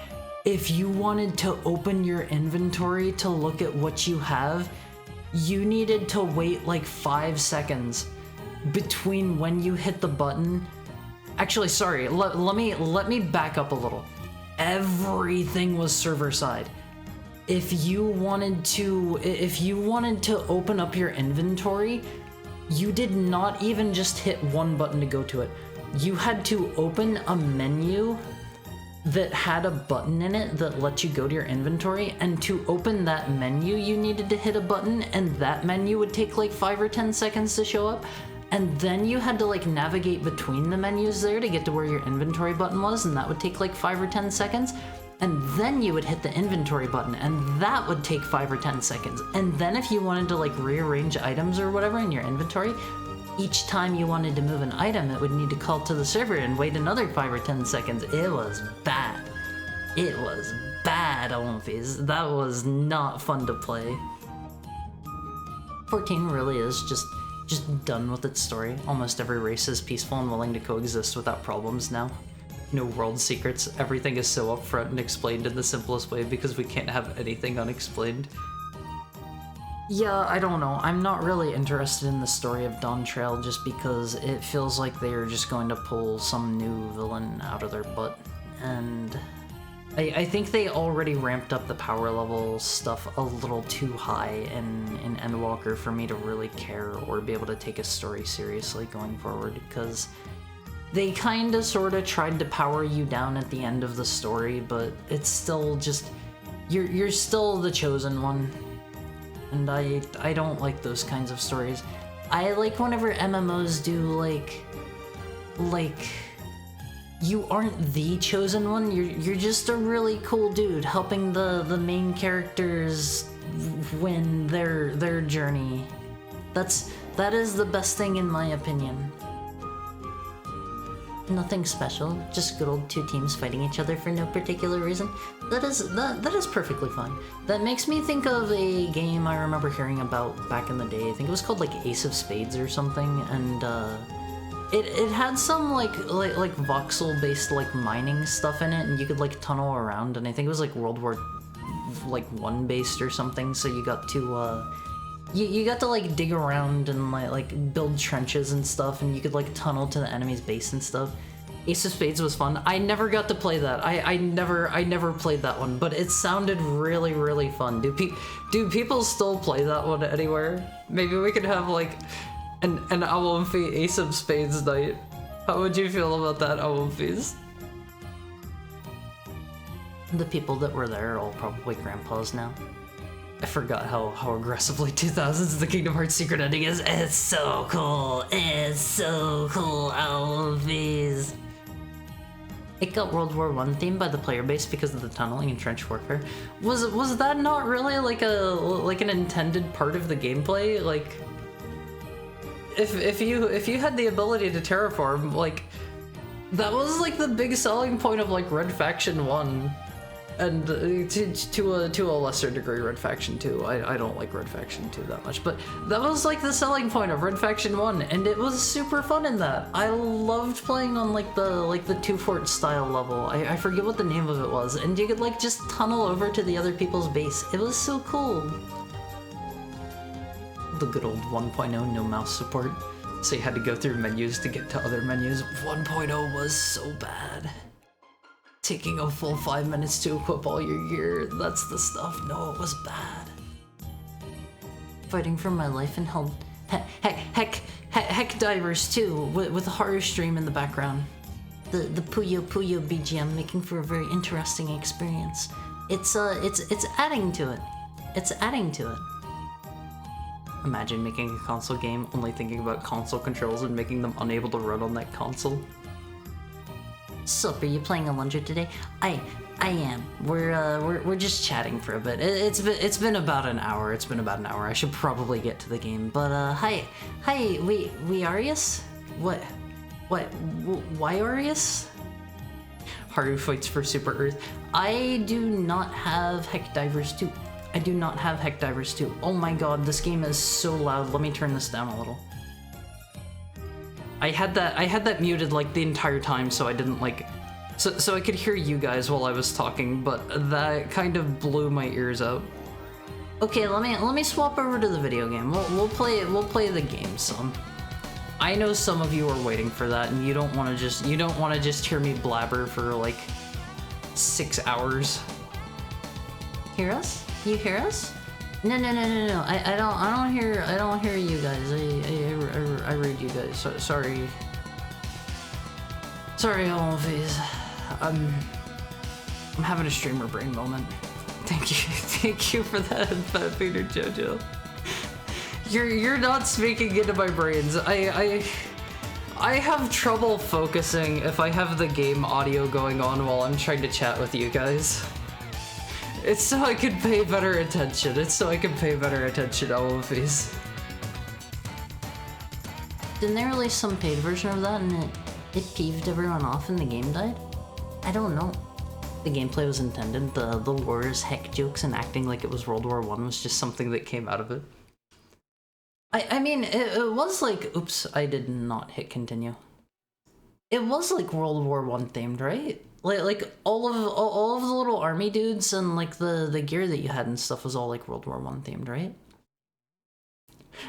If you wanted to open your inventory to look at what you have, you needed to wait like 5 seconds between when you hit the button. Actually, sorry, let me back up a little. Everything was server side. If you wanted to open up your inventory, you did not even just hit one button to go to it. You had to open a menu that had a button in it that let you go to your inventory, and to open that menu you needed to hit a button, and that menu would take like 5 or 10 seconds to show up, and then you had to like navigate between the menus there to get to where your inventory button was, and that would take like 5 or 10 seconds, and then you would hit the inventory button, and that would take 5 or 10 seconds, and then if you wanted to like rearrange items or whatever in your inventory, each time you wanted to move an item, it would need to call to the server and wait another 5 or 10 seconds. It was bad. It was bad, Olympies. That was not fun to play. 14 really is just done with its story. Almost every race is peaceful and willing to coexist without problems now. No world secrets. Everything is so upfront and explained in the simplest way because we can't have anything unexplained. Yeah, I don't know. I'm not really interested in the story of Dawn Trail just because it feels like they're just going to pull some new villain out of their butt. And I think they already ramped up the power level stuff a little too high in Endwalker for me to really care or be able to take a story seriously going forward, because they kinda sorta tried to power you down at the end of the story, but it's still just... You're still the chosen one. And I don't like those kinds of stories. I like whenever MMOs do like you aren't the chosen one, you're just a really cool dude helping the main characters win their journey. That is the best thing in my opinion. Nothing special, just good old two teams fighting each other for no particular reason. That is perfectly fine. That makes me think of a game I remember hearing about back in the day. I think it was called like Ace of Spades or something, and it had some like voxel based like mining stuff in it, and you could like tunnel around, and I think it was like World War I based or something, so you got to you got to like dig around and like build trenches and stuff, and you could like tunnel to the enemy's base and stuff. Ace of Spades was fun. I never got to play that. I never played that one, but it sounded really fun. Do people still play that one anywhere? Maybe we could have like an Awomfi Ace of Spades night. How would you feel about that, Awomfis? The people that were there are all probably grandpas now. I forgot how aggressively 2000s the Kingdom Hearts secret ending is. It's so cool. It's so cool. All of these. It got World War I themed by the player base because of the tunneling and trench warfare. Was that not really like an intended part of the gameplay? Like, if you had the ability to terraform, like, that was like the big selling point of like Red Faction 1. And to a lesser degree, Red Faction 2. I don't like Red Faction 2 that much, but that was like the selling point of Red Faction 1, and it was super fun in that. I loved playing on like the Two Fort style level. I forget what the name of it was, and you could like just tunnel over to the other people's base. It was so cool. The good old 1.0 no mouse support, so you had to go through menus to get to other menus. 1.0 was so bad. Taking a full 5 minutes to equip all your gear, that's the stuff. No, it was bad. Fighting for my life and held heck divers too, with a horror stream in the background. The Puyo Puyo BGM making for a very interesting experience. It's adding to it. It's adding to it. Imagine making a console game only thinking about console controls and making them unable to run on that console. Sup, are you playing Alundra today? I am. We're just chatting for a bit. It's been about an hour. It's been about an hour. I should probably get to the game. But hi, we Arius? What? Why Arius? Haru fights for Super Earth. I do not have Heckdivers 2. I do not have Heckdivers 2. Oh my god, this game is so loud. Let me turn this down a little. I had that muted like the entire time, so I didn't like, so I could hear you guys while I was talking, but that kind of blew my ears out. Okay, let me swap over to the video game. We'll play the game some. I know some of you are waiting for that, and you don't want to just hear me blabber for like 6 hours. Hear us? You hear us? No. I don't hear you guys. I read you guys. Sorry. Sorry, Alphys. I'm having a streamer brain moment. Thank you for that, Peter Jojo. You're not speaking into my brains. I have trouble focusing if I have the game audio going on while I'm trying to chat with you guys. It's so I can pay better attention. All of these. Didn't they release some paid version of that and it peeved everyone off and the game died? I don't know. The gameplay was intended. The war is heck jokes and acting like it was World War I was just something that came out of it. I mean, it was like, oops, I did not hit continue. It was like World War I themed, right? Like all of the little army dudes and like the gear that you had and stuff was all like World War I themed, right?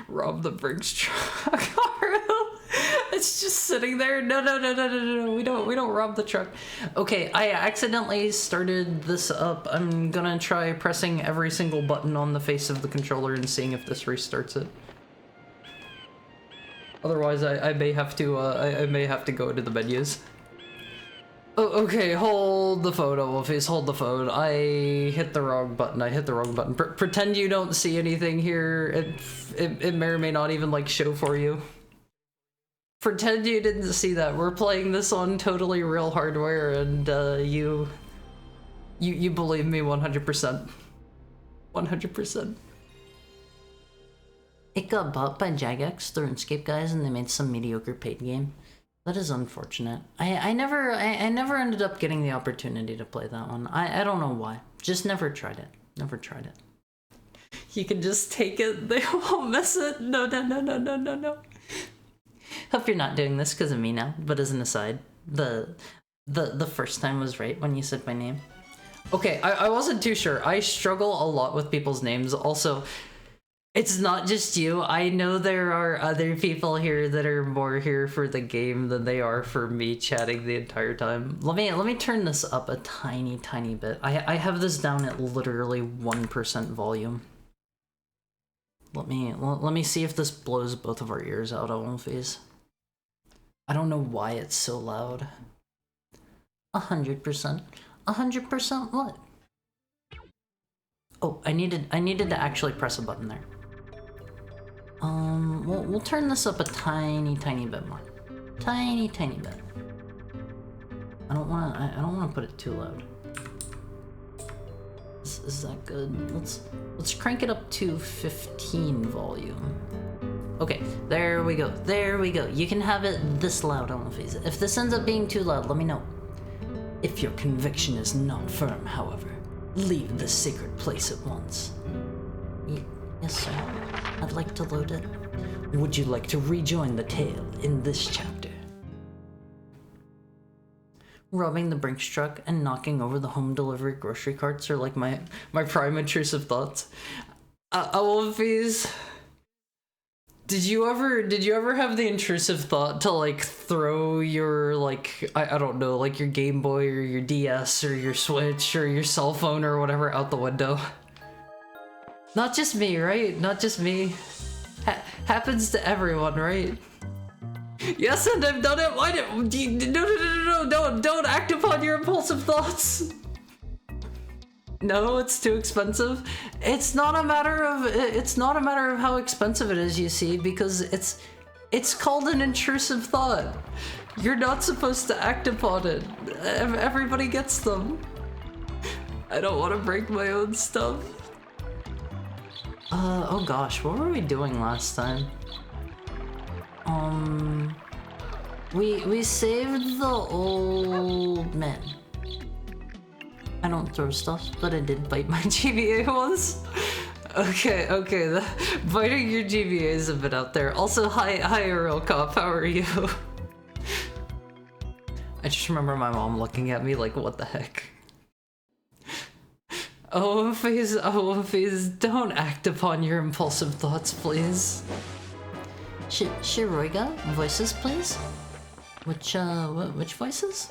Rob the Brinks truck. It's just sitting there. No. We don't rob the truck. Okay, I accidentally started this up. I'm gonna try pressing every single button on the face of the controller and seeing if this restarts it. Otherwise, I may have to go into the menus. Oh, okay, hold the phone, Wolfies, hold the phone. I hit the wrong button. Pretend you don't see anything here. It may or may not even like show for you. Pretend you didn't see that. We're playing this on totally real hardware, and you believe me 100%. 100%. It got bought by Jagex, the RuneScape guys, and they made some mediocre paid game. That is unfortunate. I never ended up getting the opportunity to play that one. I don't know why. Just never tried it. You can just take it. They won't miss it. No. Hope you're not doing this because of me now. But as an aside, the first time was right when you said my name. Okay, I wasn't too sure. I struggle a lot with people's names. Also, it's not just you. I know there are other people here that are more here for the game than they are for me chatting the entire time. Let me turn this up a tiny bit. I have this down at literally 1% volume. Let me see if this blows both of our ears out, Olympies. I don't know why it's so loud. 100%. 100% what? Oh, I needed to actually press a button there. We'll turn this up a tiny bit more. Tiny bit. I don't wanna put it too loud. Is that good? Let's crank it up to 15 volume. Okay, there we go. You can have it this loud on the face. If this ends up being too loud, let me know. If your conviction is not firm, however, leave this sacred place at once. Yes, sir. I'd like to load it. Would you like to rejoin the tale in this chapter? Robbing the Brinks truck and knocking over the home delivery grocery carts are like my prime intrusive thoughts. Wolfies, did you ever have the intrusive thought to like throw your like I don't know, like your Game Boy or your DS or your Switch or your cell phone or whatever out the window? Not just me, right? Not just me. Happens to everyone, right? Yes, and I've done it. Why no, don't act upon your impulsive thoughts. No, it's too expensive. It's not a matter of how expensive it is, you see, because it's called an intrusive thought. You're not supposed to act upon it. Everybody gets them. I don't want to break my own stuff. Oh gosh, what were we doing last time? We saved the old man. I don't throw stuff, but I did bite my GBA once. Okay, biting your GBA is a bit out there. Also, hi Earl Cop, how are you? I just remember my mom looking at me like, what the heck? Oh, Phase, don't act upon your impulsive thoughts, please. Shiroiga, voices, please? Which voices?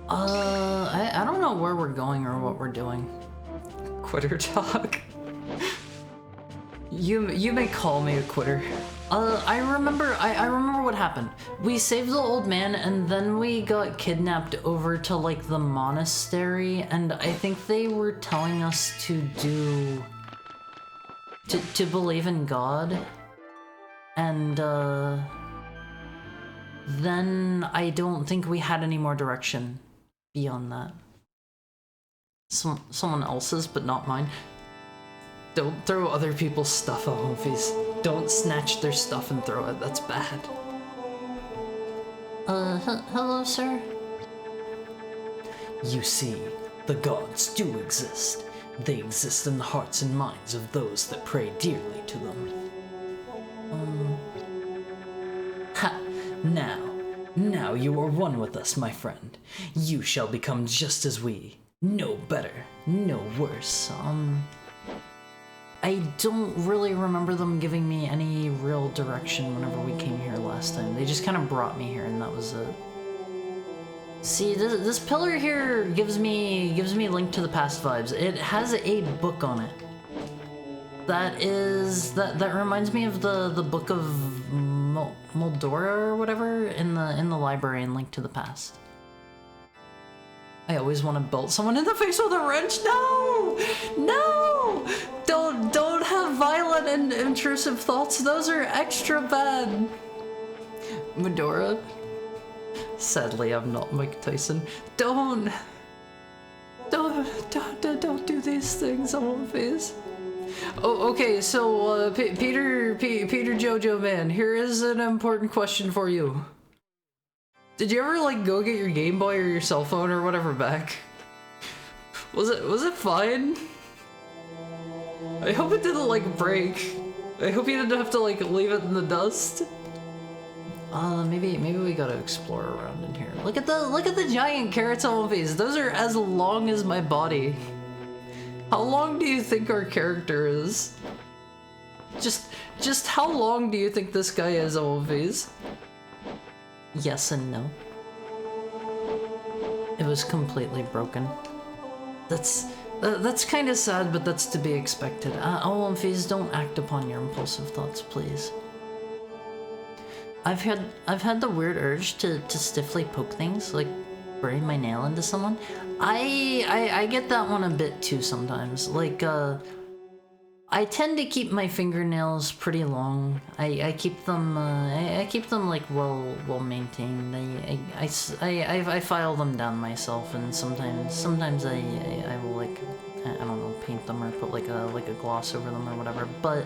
I don't know where we're going or what we're doing. Quitter talk. You may call me a quitter. I remember what happened. We saved the old man and then we got kidnapped over to like the monastery, and I think they were telling us to believe in God. And then I don't think we had any more direction beyond that. Someone else's, but not mine. Don't throw other people's stuff at Homfies. Don't snatch their stuff and throw it, that's bad. Hello, sir? You see, the gods do exist. They exist in the hearts and minds of those that pray dearly to them. Ha! Now you are one with us, my friend. You shall become just as we. No better, no worse. I don't really remember them giving me any real direction whenever we came here last time. They just kind of brought me here and that was it. See, this pillar here gives me Link to the Past vibes. It has a book on it. That reminds me of the book of Moldora or whatever in the library in Link to the Past. I always want to belt someone in the face with a wrench. No! No! Don't have violent and intrusive thoughts. Those are extra bad. Medora. Sadly, I'm not Mike Tyson. Don't do these things on my face. Oh, okay. So, Peter Jojo man, here is an important question for you. Did you ever like go get your Game Boy or your cell phone or whatever back? Was it fine? I hope it didn't like break. I hope you didn't have to like leave it in the dust. Maybe we gotta explore around in here. Look at the giant carrots on my face. Those are as long as my body. How long do you think our character is? Just how long do you think this guy is on my face? Yes and no. It was completely broken. That's kind of sad, but that's to be expected. Olymphys, don't act upon your impulsive thoughts, please. I've had the weird urge to stiffly poke things, like bury my nail into someone. I get that one a bit too sometimes. Like I tend to keep my fingernails pretty long. I keep them like well maintained. I file them down myself, and sometimes I will like I don't know, paint them or put like a gloss over them or whatever. But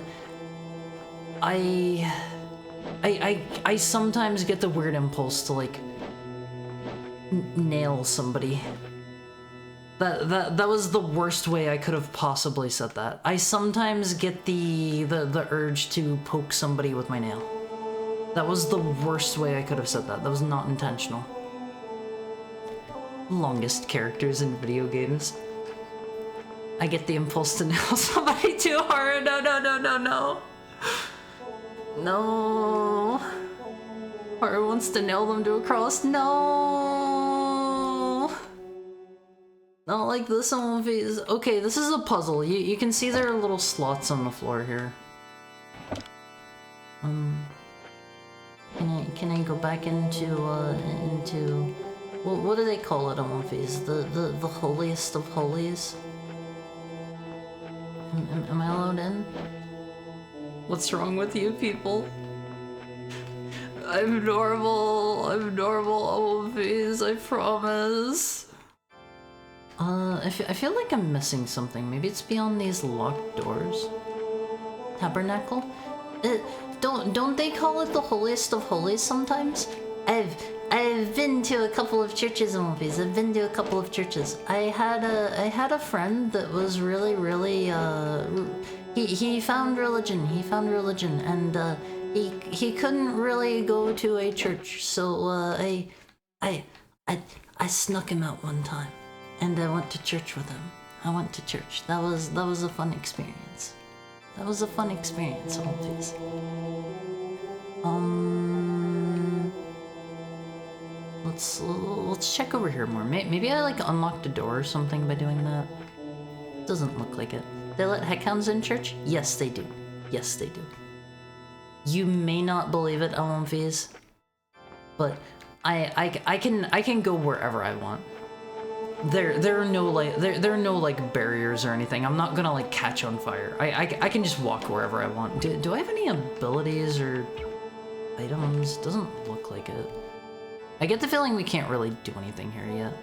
I sometimes get the weird impulse to like nail somebody. That was the worst way I could have possibly said that. I sometimes get the urge to poke somebody with my nail. That was the worst way I could have said that. That was not intentional. Longest characters in video games. I get the impulse to nail somebody too hard. No. No. Haru wants to nail them to a cross. No. Not like this on face. Okay, this is a puzzle. You can see there are little slots on the floor here. Can I go back into what do they call it on One Piece? The holiest of holies? Am I allowed in? What's wrong with you people? I'm normal on One Piece, I promise. I feel like I'm missing something. Maybe it's beyond these locked doors. Tabernacle? Don't they call it the holiest of holies sometimes? I've been to a couple of churches in One Piece. I've been to a couple of churches. I had a friend that was really he found religion. He found religion, and he couldn't really go to a church. So I snuck him out one time, and I went to church with him. I went to church. That was a fun experience. That was a fun experience, One Piece. Let's check over here more. Maybe I like unlocked a door or something by doing that. Doesn't look like it. They let heckhounds in church? Yes, they do. Yes, they do. You may not believe it, Alundra, but I can go wherever I want. There are no like barriers or anything. I'm not gonna like catch on fire. I can just walk wherever I want. Do I have any abilities or items? Doesn't look like it. I get the feeling we can't really do anything here yet.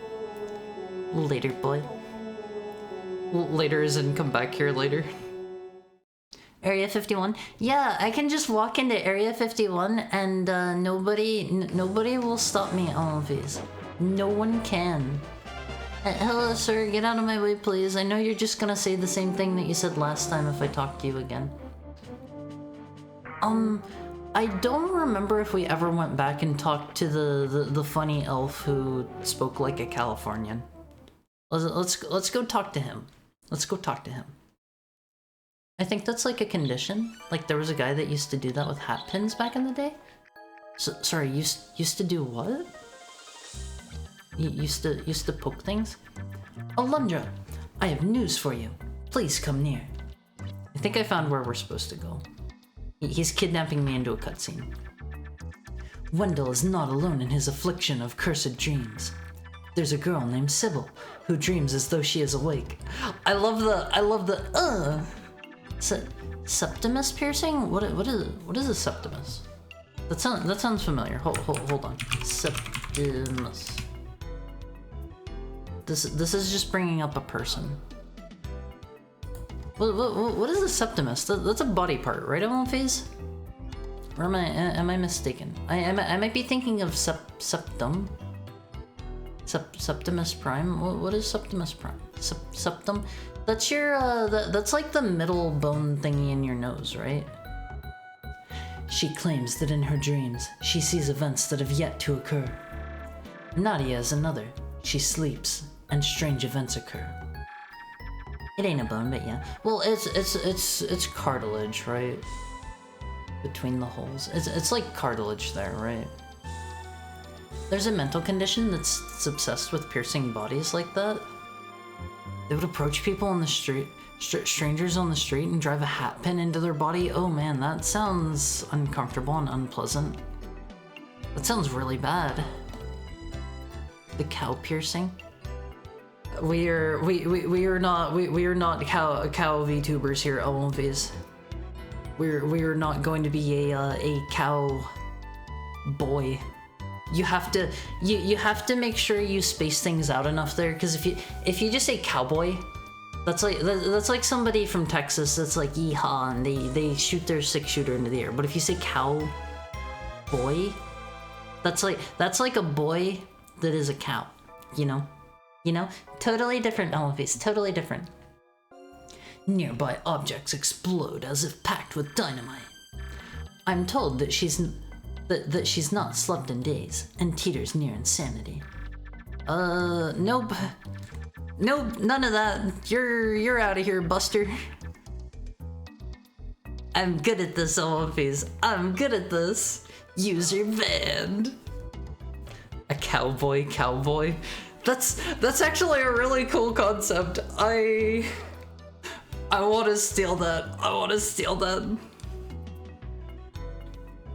Later, boy. Later as in come back here later. Area 51? Yeah, I can just walk into Area 51 and nobody will stop me on these. No one can. Hello, sir. Get out of my way, please. I know you're just gonna say the same thing that you said last time if I talk to you again. I don't remember if we ever went back and talked to the funny elf who spoke like a Californian. Let's go talk to him. Let's go talk to him. I think that's like a condition. Like there was a guy that used to do that with hat pins back in the day. Sorry, used to do what? You used to poke things? Alundra, I have news for you. Please come near. I think I found where we're supposed to go. He's kidnapping me into a cutscene. Wendell is not alone in his affliction of cursed dreams. There's a girl named Sybil who dreams as though she is awake. I love the Septimus piercing? What is a septimus? That sounds familiar. Hold on. Septimus. This is just bringing up a person. What is a septimus? That's a body part, right, Phase? Or am I mistaken? I might be thinking of Septum. Septimus Prime? What is Septimus Prime? Septum? That's your, that's like the middle bone thingy in your nose, right? She claims that in her dreams, she sees events that have yet to occur. Nadia is another. She sleeps, and strange events occur. It ain't a bone, but yeah. Well, it's cartilage, right? Between the holes. It's like cartilage there, right? There's a mental condition that's obsessed with piercing bodies like that. They would approach people on the street, strangers on the street, and drive a hat pin into their body. Oh man, that sounds uncomfortable and unpleasant. That sounds really bad. The cow piercing. We are not cow VTubers here, OMVs. We are not going to be a cow boy. You have to make sure you space things out enough there, because if you just say cowboy, that's like somebody from Texas that's like yeehaw and they shoot their 6-shooter into the air. But if you say cow boy, that's like a boy that is a cow, you know? Totally different, Elephants, totally different. Nearby objects explode as if packed with dynamite. I'm told that she's not slept in days and teeters near insanity. Nope, none of that. You're out of here, Buster. I'm good at this, Elephants. I'm good at this. User banned. A cowboy. That's actually a really cool concept. I want to steal that.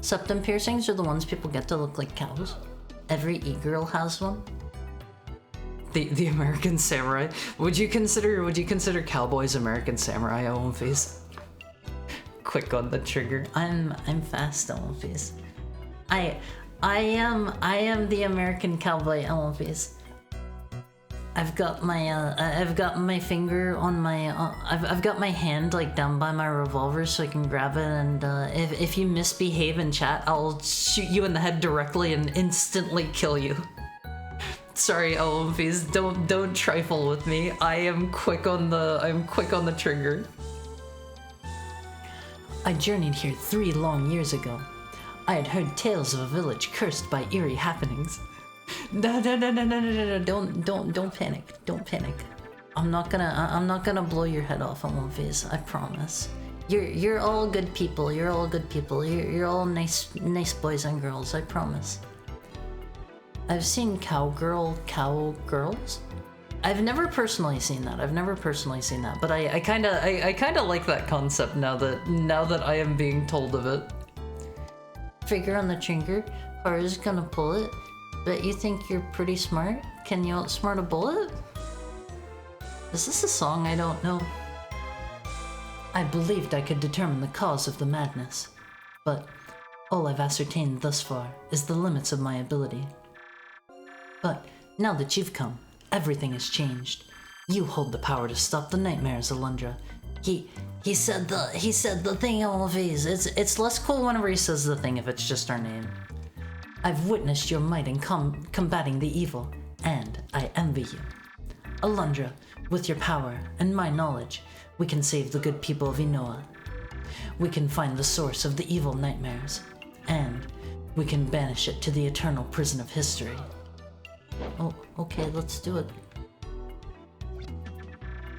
Septum piercings are the ones people get to look like cows. Every e-girl has one. The American Samurai. Would you consider cowboys American Samurai, Owenface? Quick on the trigger. I'm fast, Owenface. I am the American cowboy, Owenface. I've got my finger on my I've got my hand like down by my revolver so I can grab it, and if you misbehave in chat, I'll shoot you in the head directly and instantly kill you. Sorry, Owenface, don't trifle with me. I'm quick on the trigger. I journeyed here 3 long years ago. I had heard tales of a village cursed by eerie happenings. No, don't panic. Don't panic. I'm not gonna blow your head off on one face, I promise. You're all good people. You're all good people. You're all nice boys and girls, I promise. I've seen cowgirls. I've never personally seen that. But I kinda like that concept now that I am being told of it. Finger on the trigger. Haru's gonna pull it. Bet you think you're pretty smart? Can you outsmart a bullet? Is this a song I don't know? I believed I could determine the cause of the madness, but all I've ascertained thus far is the limits of my ability. But now that you've come, everything has changed. You hold the power to stop the nightmares, Alundra. He said the thing always. It's less cool whenever he says the thing if it's just our name. I've witnessed your might in combating the evil, and I envy you. Alundra, with your power and my knowledge, we can save the good people of Inoa. We can find the source of the evil nightmares, and we can banish it to the eternal prison of history. Oh, okay, let's do it.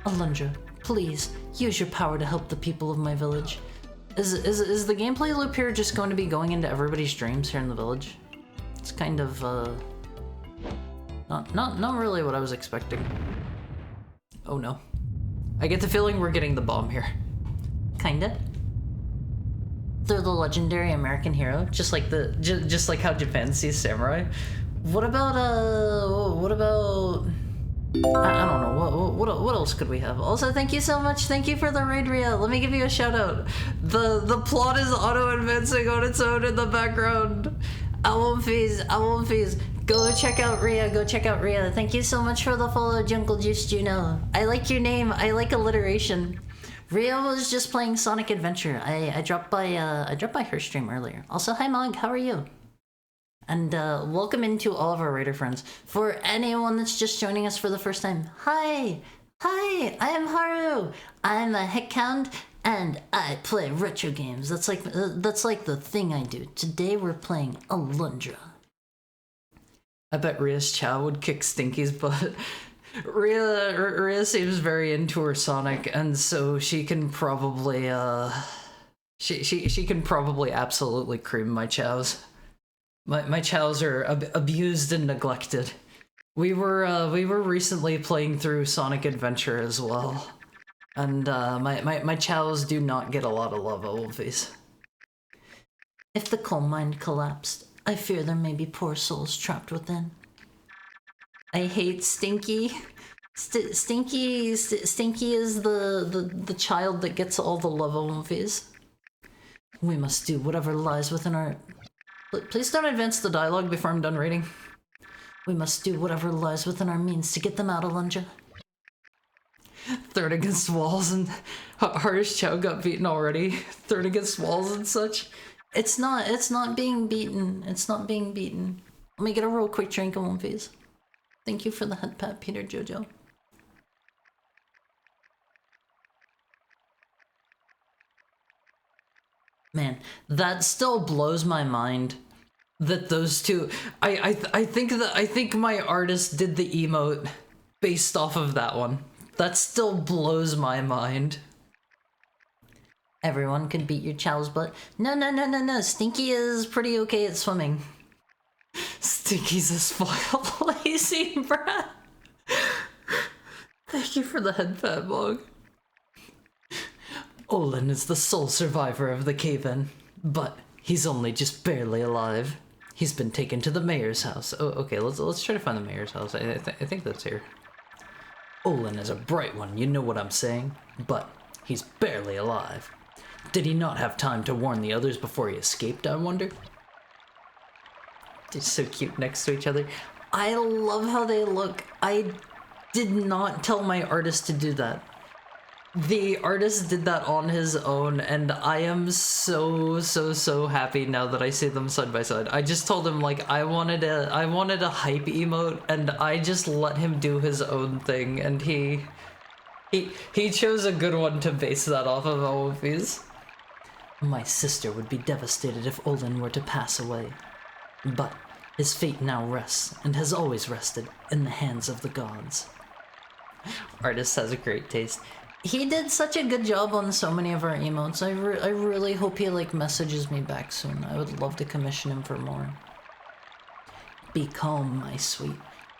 Alundra, please, use your power to help the people of my village. Is the gameplay loop here just going to be going into everybody's dreams here in the village? It's kind of, not really what I was expecting. Oh no. I get the feeling we're getting the bomb here. Kinda. They're the legendary American hero, just like how Japan sees samurai. What about, I don't know, what else could we have? Also, thank you so much, thank you for the raid, Ria. Let me give you a shout out. The plot is auto-advancing on its own in the background. I won't fees. Go check out Ria, Thank you so much for the follow, Jungle Juice Juno. I like your name, I like alliteration. Ria was just playing Sonic Adventure. I dropped by her stream earlier. Also, hi Mog, how are you? And welcome into all of our Raider friends. For anyone that's just joining us for the first time, hi, I am Haru. I'm a heckhound, and I play retro games. That's like the thing I do. Today we're playing Alundra. I bet Ria's Chow would kick Stinky's butt. Ria seems very into her Sonic, and so she can probably she can probably absolutely cream my chows. My chows are abused and neglected. We were recently playing through Sonic Adventure as well, and my chows do not get a lot of love, Oldface. If the coal mine collapsed, I fear there may be poor souls trapped within. I hate Stinky. Stinky is the child that gets all the love, Oldface. We must do whatever lies within our. Please don't advance the dialogue before I'm done reading. We must do whatever lies within our means to get them out, Alundra. Third against walls, and Hardest Chow got beaten already. Third against walls and such. It's not being beaten. It's not being beaten. Let me get a real quick drink of one piece. Thank you for the head pat, Peter Jojo. Man, that still blows my mind that those two. I think my artist did the emote based off of that one. That still blows my mind. Everyone can beat your chow's butt. No. Stinky is pretty okay at swimming. Stinky's a spoiled lazy brat. Thank you for the head pat, Mog. Olin is the sole survivor of the cave-in, but he's only just barely alive. He's been taken to the mayor's house. Oh, okay, let's try to find the mayor's house. I think that's here. Olin is a bright one, you know what I'm saying? But he's barely alive. Did he not have time to warn the others before he escaped, I wonder? They're so cute next to each other. I love how they look. I did not tell my artist to do that. The artist did that on his own, and I am so happy now that I see them side by side. I just told him, like, I wanted a hype emote, and I just let him do his own thing, and he chose a good one to base that off of all of these. My sister would be devastated if Olin were to pass away. But his fate now rests, and has always rested, in the hands of the gods. Artist has a great taste. He did such a good job on so many of our emotes. I really hope he, like, messages me back soon. I would love to commission him for more. Be calm, my sweet.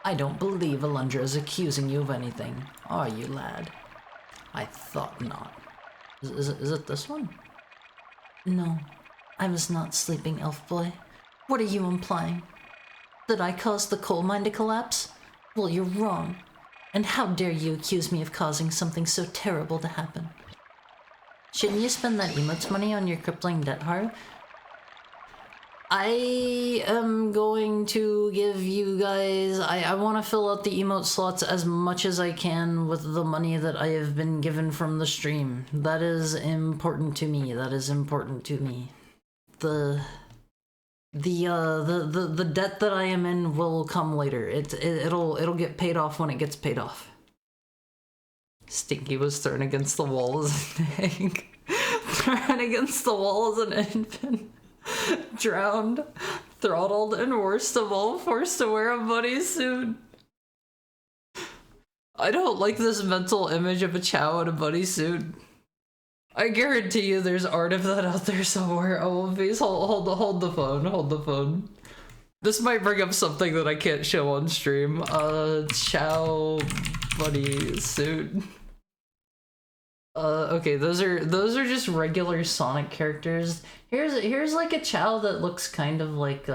I don't believe Alundra is accusing you of anything. Are you, lad? I thought not. Is it this one? No, I was not sleeping, elf boy. What are you implying? That I caused the coal mine to collapse? Well, you're wrong. And how dare you accuse me of causing something so terrible to happen? Shouldn't you spend that emotes money on your crippling debt, Haru? I am going to give you guys... I want to fill out the emote slots as much as I can with the money that I have been given from the stream. That is important to me. That is important to me. The debt that I am in will come later. It'll get paid off when it gets paid off. Stinky was thrown against the wall as an egg. Thrown against the wall as an infant. Drowned, throttled, and worst of all, forced to wear a bodysuit. I don't like this mental image of a Chow in a bodysuit. I guarantee you there's art of that out there somewhere. Oh, please hold the phone. This might bring up something that I can't show on stream. Chow bodysuit. Okay, those are just regular Sonic characters. Here's like a Chow that looks kind of like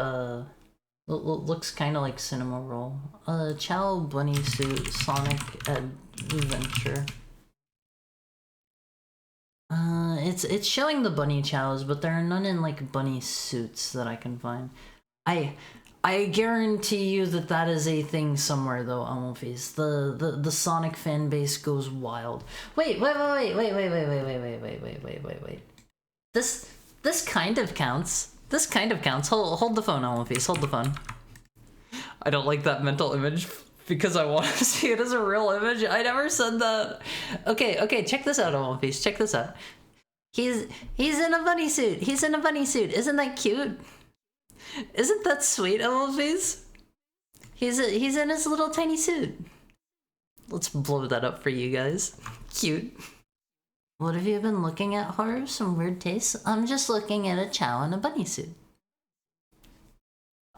looks kind of like Cinema Roll. Chow bunny suit Sonic Adventure. It's showing the bunny chows, but there are none in like bunny suits that I can find. I guarantee you that is a thing somewhere though, Amalfis. The Sonic fan base goes wild. Wait. This kind of counts. This kind of counts. Hold the phone, Amalfis. Hold the phone. I don't like that mental image because I want to see it as a real image. I never said that. Okay, check this out, Amalfis. Check this out. He's in a bunny suit. He's in a bunny suit. Isn't that cute? Isn't that sweet, Amalfis? He's in his little tiny suit. Let's blow that up for you guys. Cute. What have you been looking at, Haru? Some weird tastes? I'm just looking at a Chow in a bunny suit.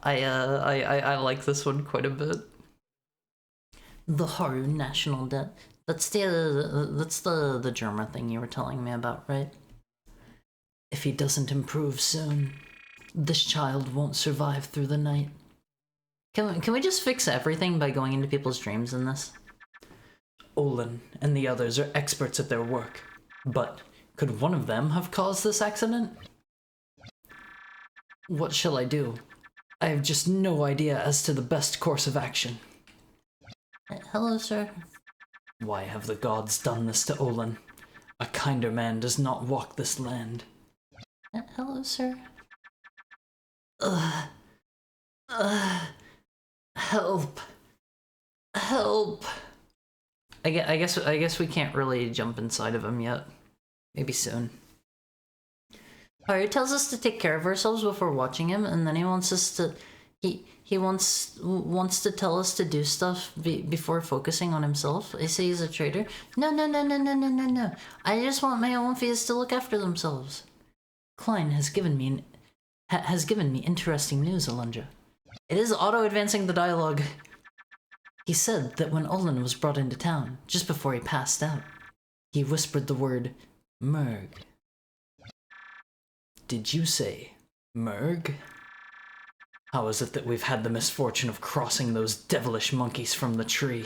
I like this one quite a bit. The Haru National Debt. That's the German thing you were telling me about, right? If he doesn't improve soon, this child won't survive through the night. Can we just fix everything by going into people's dreams in this? Olin and the others are experts at their work, but could one of them have caused this accident? What shall I do? I have just no idea as to the best course of action. Hello, sir. Why have the gods done this to Olin? A kinder man does not walk this land. Hello, sir. Help. Help. I guess we can't really jump inside of him yet. Maybe soon. Alright, he tells us to take care of ourselves before watching him, and then he wants us to... He wants to tell us to do stuff before focusing on himself. I say he's a traitor. No. I just want my own fees to look after themselves. Klein has given me interesting news, Alundra. It is auto-advancing the dialogue. He said that when Olin was brought into town, just before he passed out, he whispered the word, Merg. Did you say, Merg? How is it that we've had the misfortune of crossing those devilish monkeys from the tree?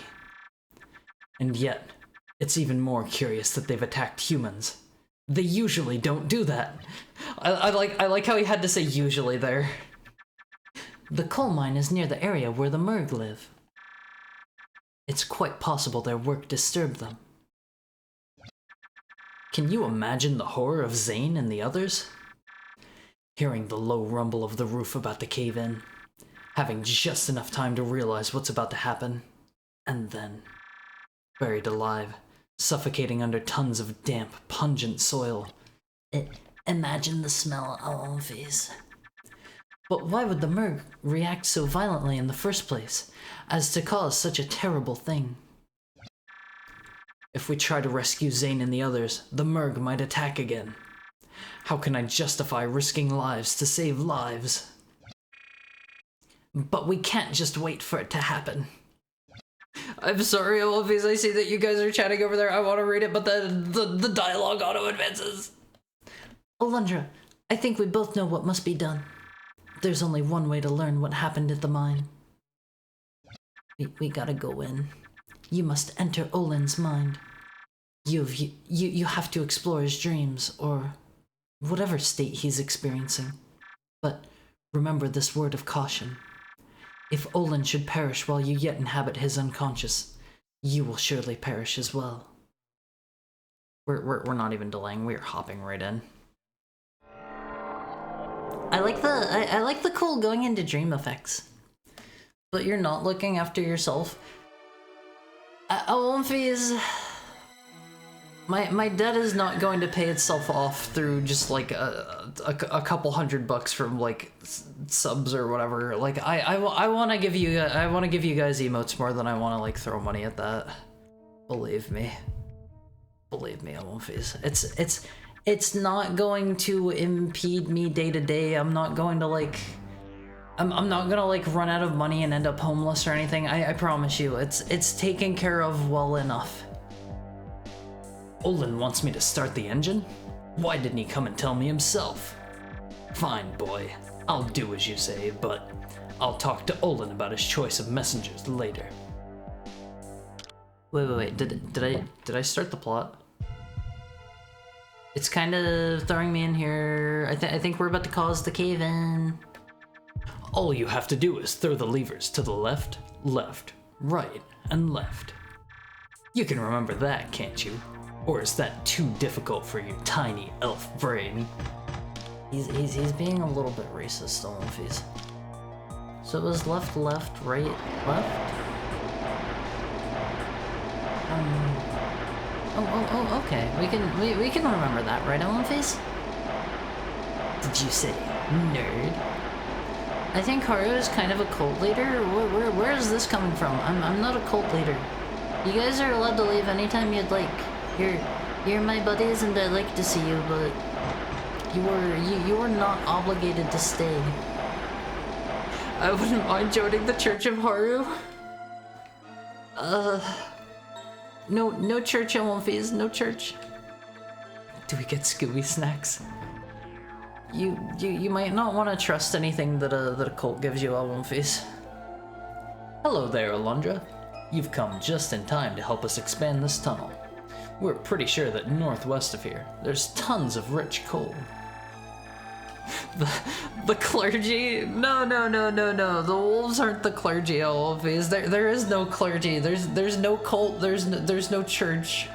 And yet, it's even more curious that they've attacked humans. They usually don't do that. I like how he had to say usually there. The coal mine is near the area where the Merg live. It's quite possible their work disturbed them. Can you imagine the horror of Zane and the others? Hearing the low rumble of the roof about to cave in, having just enough time to realize what's about to happen, and then, buried alive, suffocating under tons of damp, pungent soil. Imagine the smell on face. But why would the Merg react so violently in the first place, as to cause such a terrible thing? If we try to rescue Zane and the others, the Merg might attack again. How can I justify risking lives to save lives? But we can't just wait for it to happen. I'm sorry, Olafis, I see that you guys are chatting over there. I want to read it, but the dialogue auto-advances. Alundra, I think we both know what must be done. There's only one way to learn what happened at the mine. We gotta go in. You must enter Olin's mind. You have to explore his dreams, or whatever state he's experiencing. But remember this word of caution. If Olin should perish while you yet inhabit his unconscious, you will surely perish as well. We're not even delaying, we're hopping right in. I like the cool going into dream effects. But you're not looking after yourself. Olymphis, my debt is not going to pay itself off through just like a couple $100 from like subs or whatever. Like I want to give you guys emotes more than I want to like throw money at that. Believe me, Olymphis. It's not going to impede me day to day. I'm not going to like. I'm not gonna like run out of money and end up homeless or anything. I promise you, it's taken care of well enough. Olin wants me to start the engine? Why didn't he come and tell me himself? Fine, boy. I'll do as you say, but I'll talk to Olin about his choice of messengers later. Wait. Did I start the plot? It's kind of throwing me in here. I think we're about to cause the cave in. All you have to do is throw the levers to the left, left, right, and left. You can remember that, can't you? Or is that too difficult for your tiny elf brain? He's being a little bit racist, Olymphis. So it was left, left, right, left? Okay. We can remember that, right, Olymphis? Did you say nerd? I think Haru is kind of a cult leader. Where is this coming from? I'm not a cult leader. You guys are allowed to leave anytime you'd like. You're my buddies and I'd like to see you, but you are not obligated to stay. I wouldn't mind joining the Church of Haru. No church, Olymphis, no church. Do we get Scooby snacks? You might not want to trust anything that a cult gives you, Olymphis. Hello there, Alundra. You've come just in time to help us expand this tunnel. We're pretty sure that northwest of here, there's tons of rich coal. The clergy? No. The wolves aren't the clergy, Olymphis. There is no clergy. There's no cult. There's no church.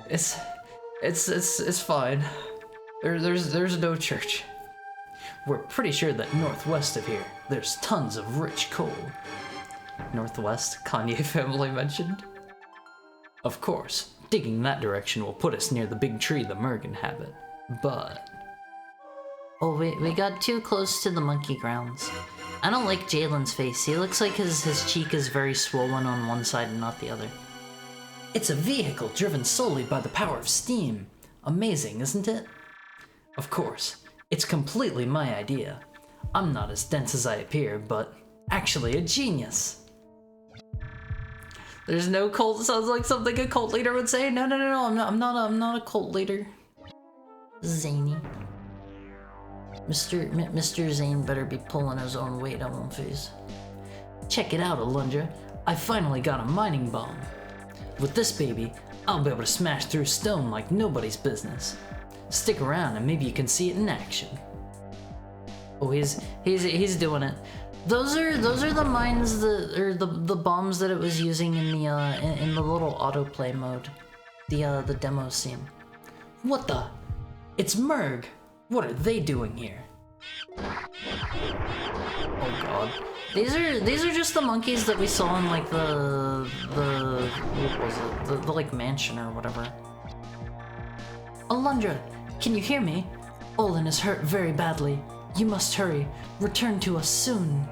It's fine. There's no church. We're pretty sure that northwest of here, there's tons of rich coal. Northwest, Kanye family mentioned. Of course, digging that direction will put us near the big tree the Merg inhabit, but... Oh, we got too close to the monkey grounds. I don't like Jalen's face. He looks like his cheek is very swollen on one side and not the other. It's a vehicle driven solely by the power of steam. Amazing, isn't it? Of course, it's completely my idea. I'm not as dense as I appear, but actually a genius. There's no cult. Sounds like something a cult leader would say. No. I'm not a cult leader. Zany. Mr. Zane better be pulling his own weight, I won't face. Check it out, Alundra. I finally got a mining bomb. With this baby, I'll be able to smash through stone like nobody's business. Stick around and maybe you can see it in action. Oh, he's doing it. Those are the mines that, or the bombs that it was using in the little autoplay mode, the demo scene. What the? It's Merg. What are they doing here? Oh god. These are just the monkeys that we saw in like the what was it? The like mansion or whatever. Alundra, can you hear me? Olin is hurt very badly. You must hurry. Return to us soon.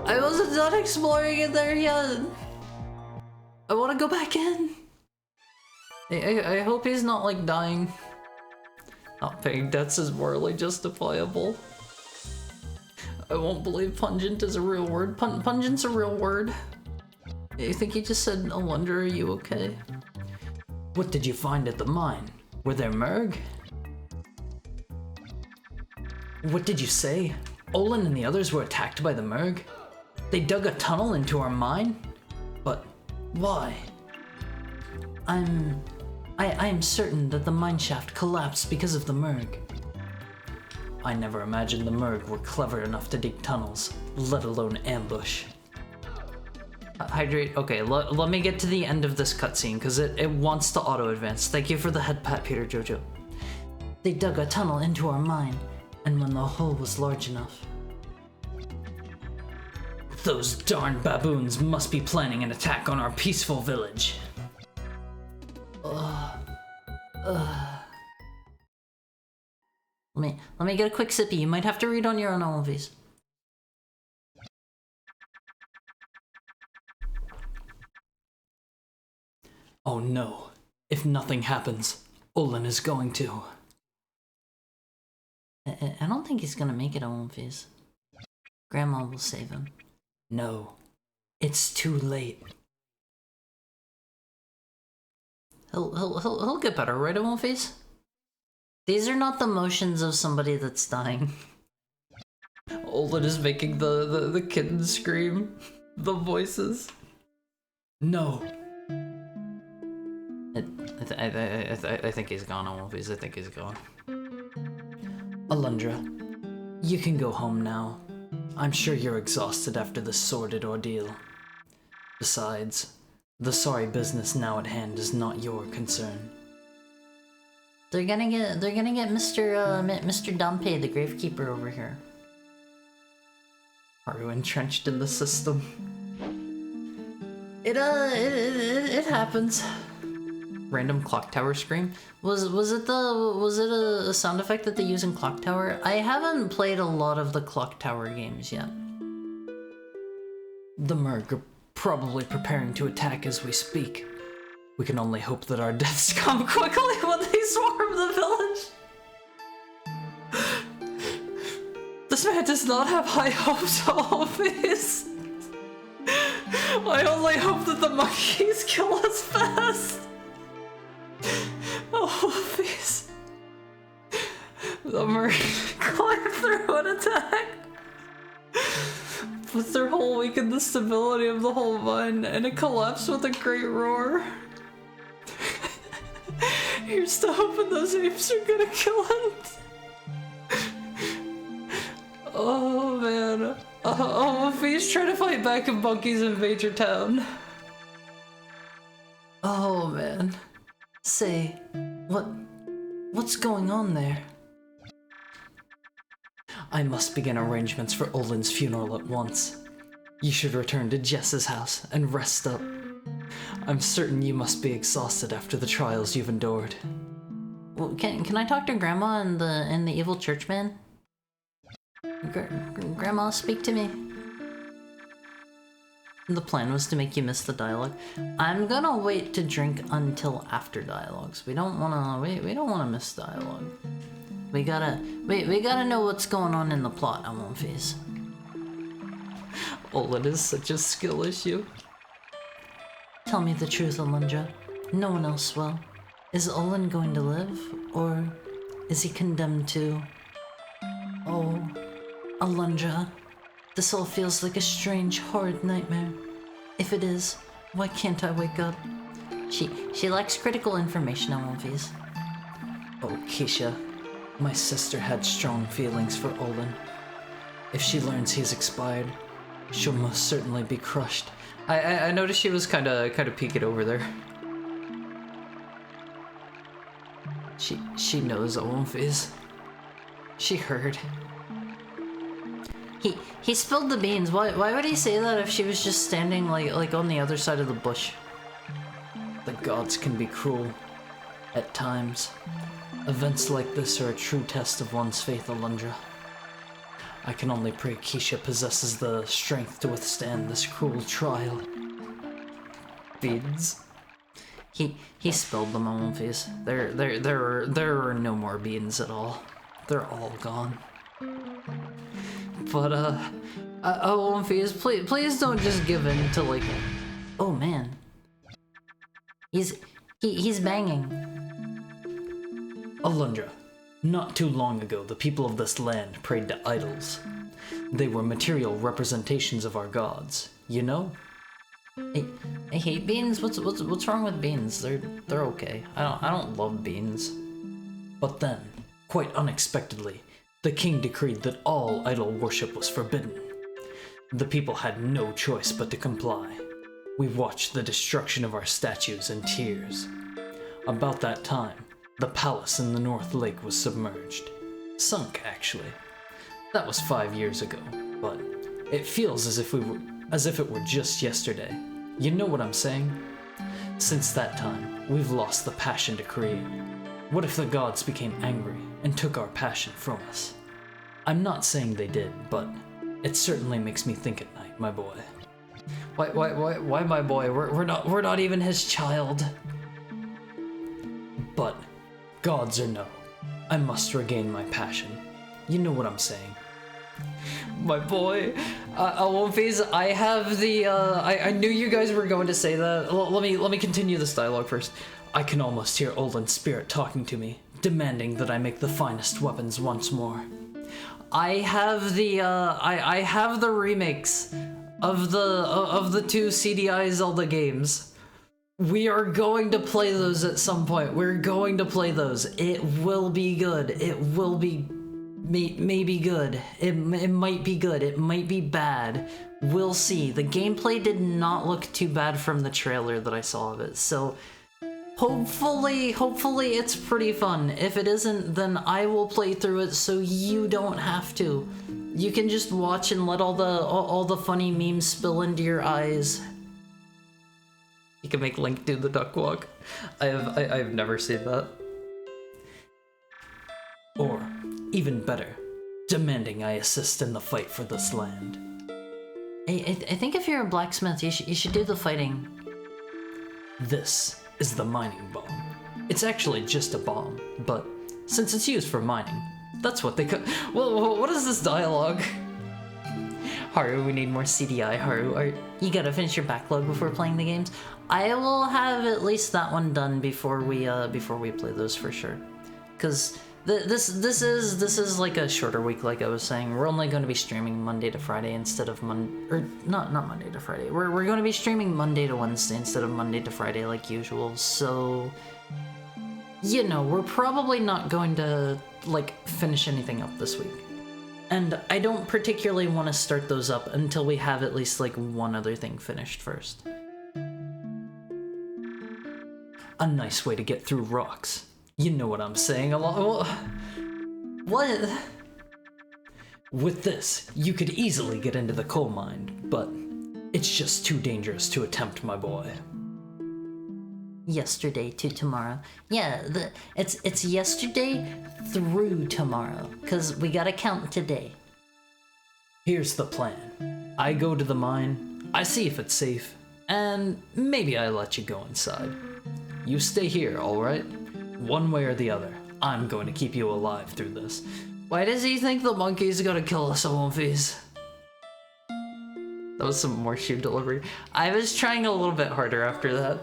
I wasn't done exploring in there yet. I want to go back in. I hope he's not like dying. Not paying debts is morally justifiable. I won't believe pungent is a real word. Pungent's a real word. I think he just said, Alundra, are you okay? What did you find at the mine? Were there Merg? What did you say? Olin and the others were attacked by the Merg? They dug a tunnel into our mine? But why? I am certain that the mineshaft collapsed because of the Merg. I never imagined the Merg were clever enough to dig tunnels, let alone ambush. Hydrate. Okay, let me get to the end of this cutscene because it wants to auto-advance. Thank you for the head pat, Peter Jojo. They dug a tunnel into our mine, and when the hole was large enough. Those darn baboons must be planning an attack on our peaceful village. Let me get a quick sippy. You might have to read on your own, all of these. Oh no. If nothing happens, Olin is going to. I don't think he's gonna make it, Olympies. Grandma will save him. No. It's too late. He'll get better, right, Olympies? These are not the motions of somebody that's dying. Olin is making the kitten scream. The voices. No. I think he's gone, Olympies. I think he's gone. Alundra, you can go home now. I'm sure you're exhausted after this sordid ordeal. Besides, the sorry business now at hand is not your concern. They're gonna get Mr. Dompe, the gravekeeper, over here. Are you entrenched in the system? It happens. Random clock tower scream. Was it a sound effect that they use in Clock Tower? I haven't played a lot of the Clock Tower games yet. The Merg are probably preparing to attack as we speak. We can only hope that our deaths come quickly when they swarm the village. This man does not have high hopes always. I only hope that the monkeys kill us fast. Oh, please. The Merg climb through an attack. But their whole weakened the stability of the whole mine, and it collapsed with a great roar. Here's to hoping those apes are gonna kill it. Oh man. Oh, if he's trying to fight back if monkeys invade your town. Oh man. Say, what's going on there? I must begin arrangements for Olin's funeral at once. You should return to Jess's house and rest up. I'm certain you must be exhausted after the trials you've endured. Well, can I talk to Grandma and the evil churchman? Grandma, speak to me. The plan was to make you miss the dialogue. I'm gonna wait to drink until after dialogues. We don't wanna miss dialogue. We gotta know what's going on in the plot, Amonfis. Olin is such a skill issue. Tell me the truth, Alundra. No one else will. Is Olin going to live, or Is he condemned too? Oh, Alundra. This all feels like a strange, horrid nightmare. If it is, why can't I wake up? She lacks critical information, Elmfies. Oh, Keisha. My sister had strong feelings for Olin. If she learns he's expired, she'll most certainly be crushed. I noticed she was kind of peeking over there. She knows Elmfies. She heard. He spilled the beans. Why would he say that if she was just standing like on the other side of the bush? The gods can be cruel at times. Events like this are a true test of one's faith, Alundra. I can only pray Keisha possesses the strength to withstand this cruel trial. Beans. He spilled them on face. There are no more beans at all. They're all gone. But oh, please don't just give in to like. Oh man. He's banging. Alundra, not too long ago, the people of this land prayed to idols. They were material representations of our gods, you know? I hate beans. What's wrong with beans? They're okay. I don't love beans. But then, quite unexpectedly, the king decreed that all idol worship was forbidden. The people had no choice but to comply. We watched the destruction of our statues in tears. About that time, the palace in the North Lake was submerged. Sunk, actually. That was 5 years ago, but it feels as if it were just yesterday. You know what I'm saying? Since that time, we've lost the passion to create. What if the gods became angry and took our passion from us? I'm not saying they did, but it certainly makes me think at night, my boy. Why my boy? We're not even his child. But gods or no, I must regain my passion. You know what I'm saying. My boy, Wolfies, I have the, I knew you guys were going to say that. Let me continue this dialogue first. I can almost hear Olin's spirit talking to me, demanding that I make the finest weapons once more. I have the, I have the remakes of the two CDI Zelda games. We are going to play those at some point. We're going to play those. It will be good. It will be maybe good. It might be good. It might be bad. We'll see. The gameplay did not look too bad from the trailer that I saw of it. So hopefully it's pretty fun. If it isn't, then I will play through it so you don't have to. You can just watch and let all the funny memes spill into your eyes. You can make Link do the duck walk. I've never seen that. Or, even better, demanding I assist in the fight for this land. I think if you're a blacksmith, you should do the fighting. This is the mining bomb. It's actually just a bomb, but since it's used for mining, that's what they could. Well, what is this dialogue? Haru, we need more CDI. Haru, you gotta finish your backlog before playing the games. I will have at least that one done before we play those for sure. Cause this is like a shorter week, like I was saying. We're only going to be streaming Monday to Friday instead of not Monday to Friday. We're going to be streaming Monday to Wednesday instead of Monday to Friday like usual. So, you know, we're probably not going to like finish anything up this week. And I don't particularly want to start those up until we have at least like one other thing finished first. A nice way to get through rocks. You know what I'm saying, a lot. What? With this, you could easily get into the coal mine, but it's just too dangerous to attempt, my boy. Yesterday to tomorrow. Yeah, it's yesterday through tomorrow, because we gotta count today. Here's the plan. I go to the mine, I see if it's safe, and maybe I let you go inside. You stay here, alright? One way or the other, I'm going to keep you alive through this. Why does he think the monkey's gonna kill us, Olympies? That was some more shoe delivery. I was trying a little bit harder after that.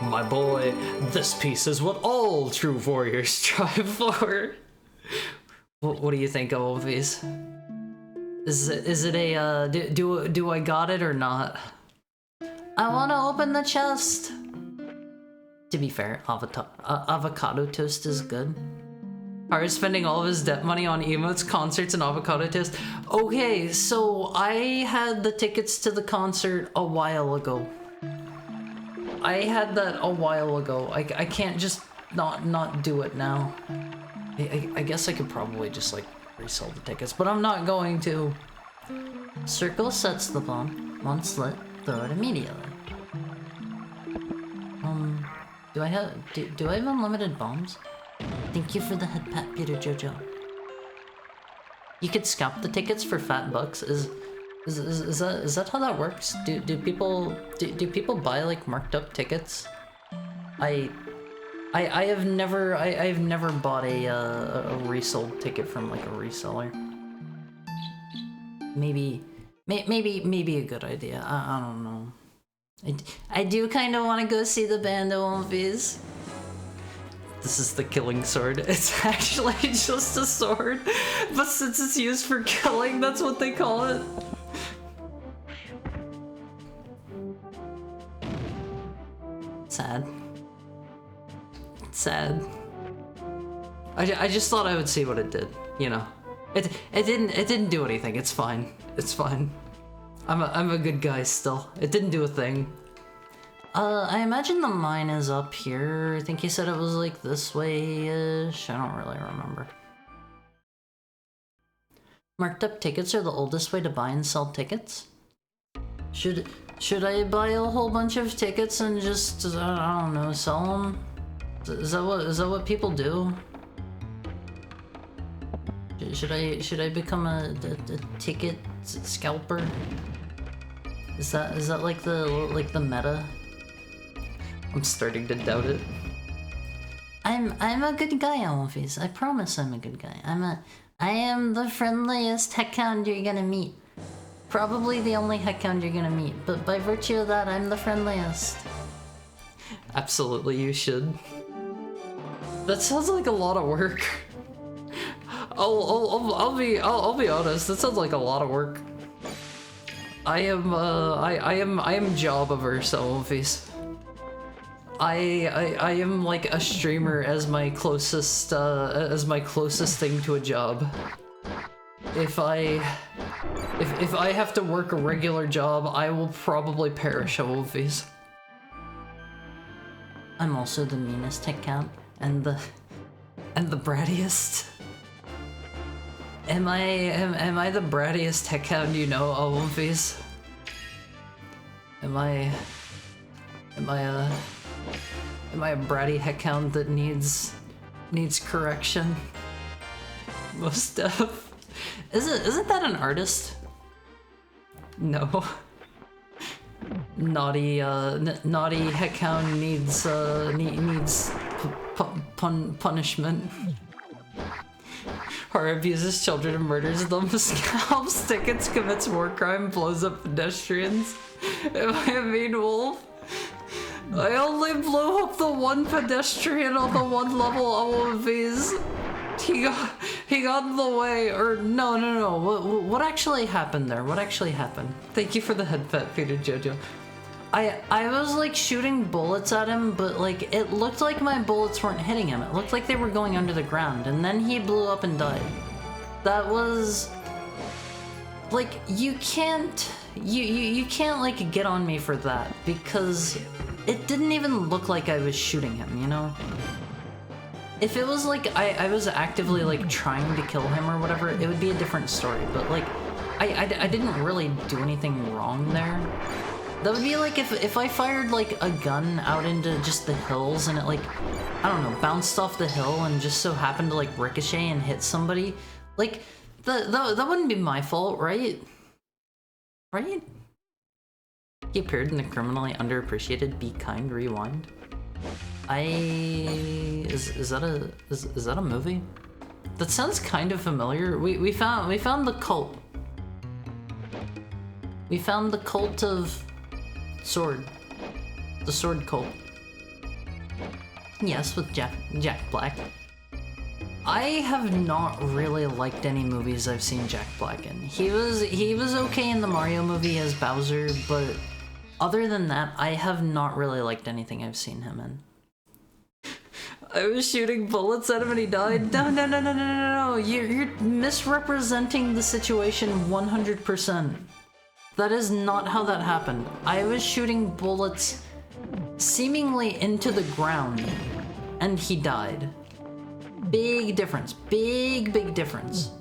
My boy, this piece is what all true warriors strive for. What do you think, Olvies? Is it a, do I got it or not? I wanna open the chest! To be fair, avocado toast is good. Are spending all of his debt money on emotes, concerts, and avocado toast? Okay, so I had the tickets to the concert a while ago. I had that a while ago. I can't just not do it now. I guess I could probably just like resell the tickets, but I'm not going to. Circle sets the bomb. Once lit, throw it immediately. Do I have unlimited bombs? Thank you for the head pat, Peter Jojo. You could scalp the tickets for fat bucks. Is that how that works? Do people buy like marked up tickets? I've never bought a resold ticket from like a reseller. Maybe a good idea. I don't know. I do kind of want to go see the band Olympies. This is the killing sword. It's actually just a sword, but since it's used for killing, that's what they call it. Sad. Sad. I just thought I would see what it did, you know. It didn't do anything. It's fine. It's fine. I'm a good guy still. It didn't do a thing. I imagine the mine is up here. I think he said it was like this way-ish. I don't really remember. Marked up tickets are the oldest way to buy and sell tickets? Should I buy a whole bunch of tickets and just, I don't know, sell them? Is that what people do? Should I become a ticket scalper? Is that like the meta? I'm starting to doubt it. I'm a good guy, Alphys. I promise I'm a good guy. I am the friendliest heckhound you're gonna meet. Probably the only heckhound you're gonna meet, but by virtue of that, I'm the friendliest. Absolutely, you should. That sounds like a lot of work. I'll be honest. That sounds like a lot of work. I am job averse, Alphys. I am like a streamer as my closest thing to a job. If I have to work a regular job, I will probably perish, Alphys. I'm also the meanest heckhound and the brattiest. Am I the brattiest heckhound you know, Alphys? Am I a bratty heckhound that needs correction? Most def. Isn't that an artist? No. Naughty heckhound needs punishment. Or abuses children and murders them, scalps tickets, commits war crime, blows up pedestrians. Am I a mean wolf? I only blew up the one pedestrian on the one level of these. He got in the way, or no. What actually happened there? What actually happened? Thank you for the head pet, Peter Jojo. I was like shooting bullets at him, but like it looked like my bullets weren't hitting him. It looked like they were going under the ground, and then he blew up and died. That was like you can't like get on me for that, because it didn't even look like I was shooting him, you know? If it was like I was actively like trying to kill him or whatever, it would be a different story, but like I didn't really do anything wrong there. That would be like if I fired like a gun out into just the hills and it like, I don't know, bounced off the hill and just so happened to like ricochet and hit somebody. Like, that wouldn't be my fault, right? Right? He appeared in the criminally underappreciated Be Kind Rewind. Is that a movie? That sounds kind of familiar. We found the cult. We found the cult of Sword. The Sword cult. Yes, with Jack Black. I have not really liked any movies I've seen Jack Black in. He was okay in the Mario movie as Bowser, but other than that, I have not really liked anything I've seen him in. I was shooting bullets at him and he died. No. You're misrepresenting the situation 100%. That is not how that happened. I was shooting bullets seemingly into the ground and he died. Big difference. Big difference.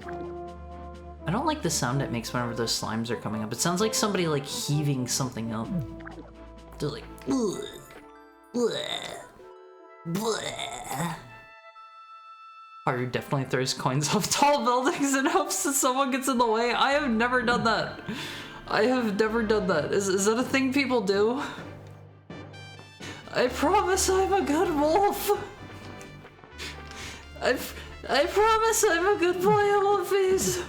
I don't like the sound it makes whenever those slimes are coming up. It sounds like somebody like heaving something up. They're like, bleh, bleh, bleh. Haru definitely throws coins off tall buildings and hopes that someone gets in the way. I have never done that. I have never done that. Is that a thing people do? I promise I'm a good wolf. I promise I'm a good boy, Wolfies.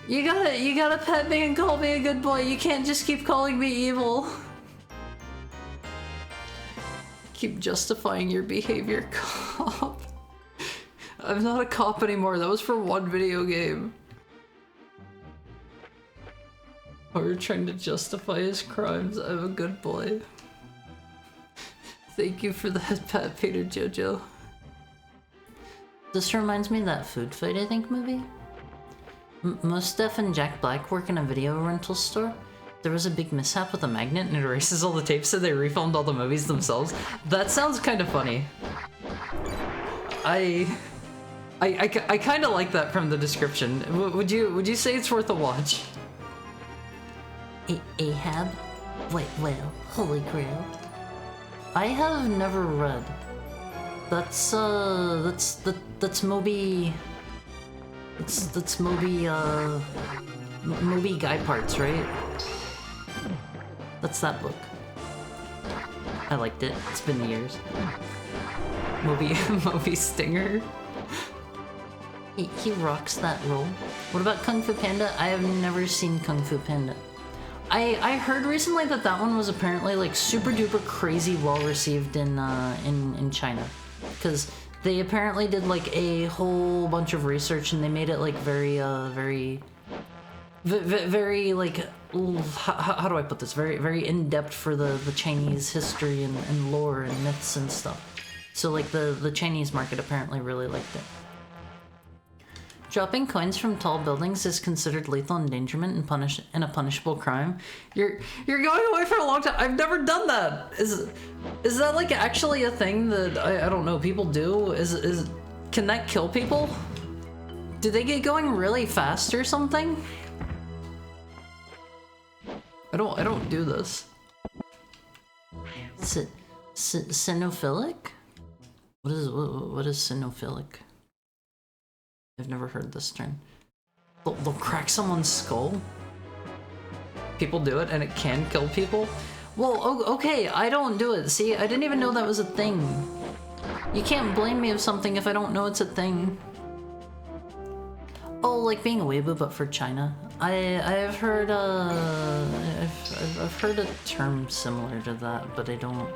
You gotta pet me and call me a good boy. You can't just keep calling me evil. Keep justifying your behavior, cop. I'm not a cop anymore. That was for one video game. We're trying to justify his crimes. I'm a good boy. Thank you for that, Pat Peter Jojo. This reminds me of that Food Fight, I think, movie. Mostef and Jack Black work in a video rental store. There was a big mishap with a magnet and it erases all the tapes, so they refilmed all the movies themselves. That sounds kind of funny. I kind of like that from the description. Would you say it's worth a watch? Ahab? Wait, well, holy grail. I have never read. That's Moby. That's Moby, Moby Guy Parts, right? That's that book. I liked it. It's been years. Moby Stinger. He rocks that role. What about Kung Fu Panda? I have never seen Kung Fu Panda. I heard recently that that one was apparently like super duper crazy well received in China, because they apparently did like a whole bunch of research and they made it like very like how do I put this, very in depth for the Chinese history and lore and myths and stuff. So like the Chinese market apparently really liked it. Dropping coins from tall buildings is considered lethal endangerment and a punishable crime. You're going away for a long time. I've never done that. Is that like actually a thing that I don't know people do? Can that kill people? Do they get going really fast or something? I don't do this. Cynophilic? What is cynophilic? I've never heard this term. They'll crack someone's skull? People do it and it can kill people? Well, okay, I don't do it. See, I didn't even know that was a thing. You can't blame me of something if I don't know it's a thing. Oh, like being a weeaboo, but for China. I've heard I've heard a term similar to that, but I don't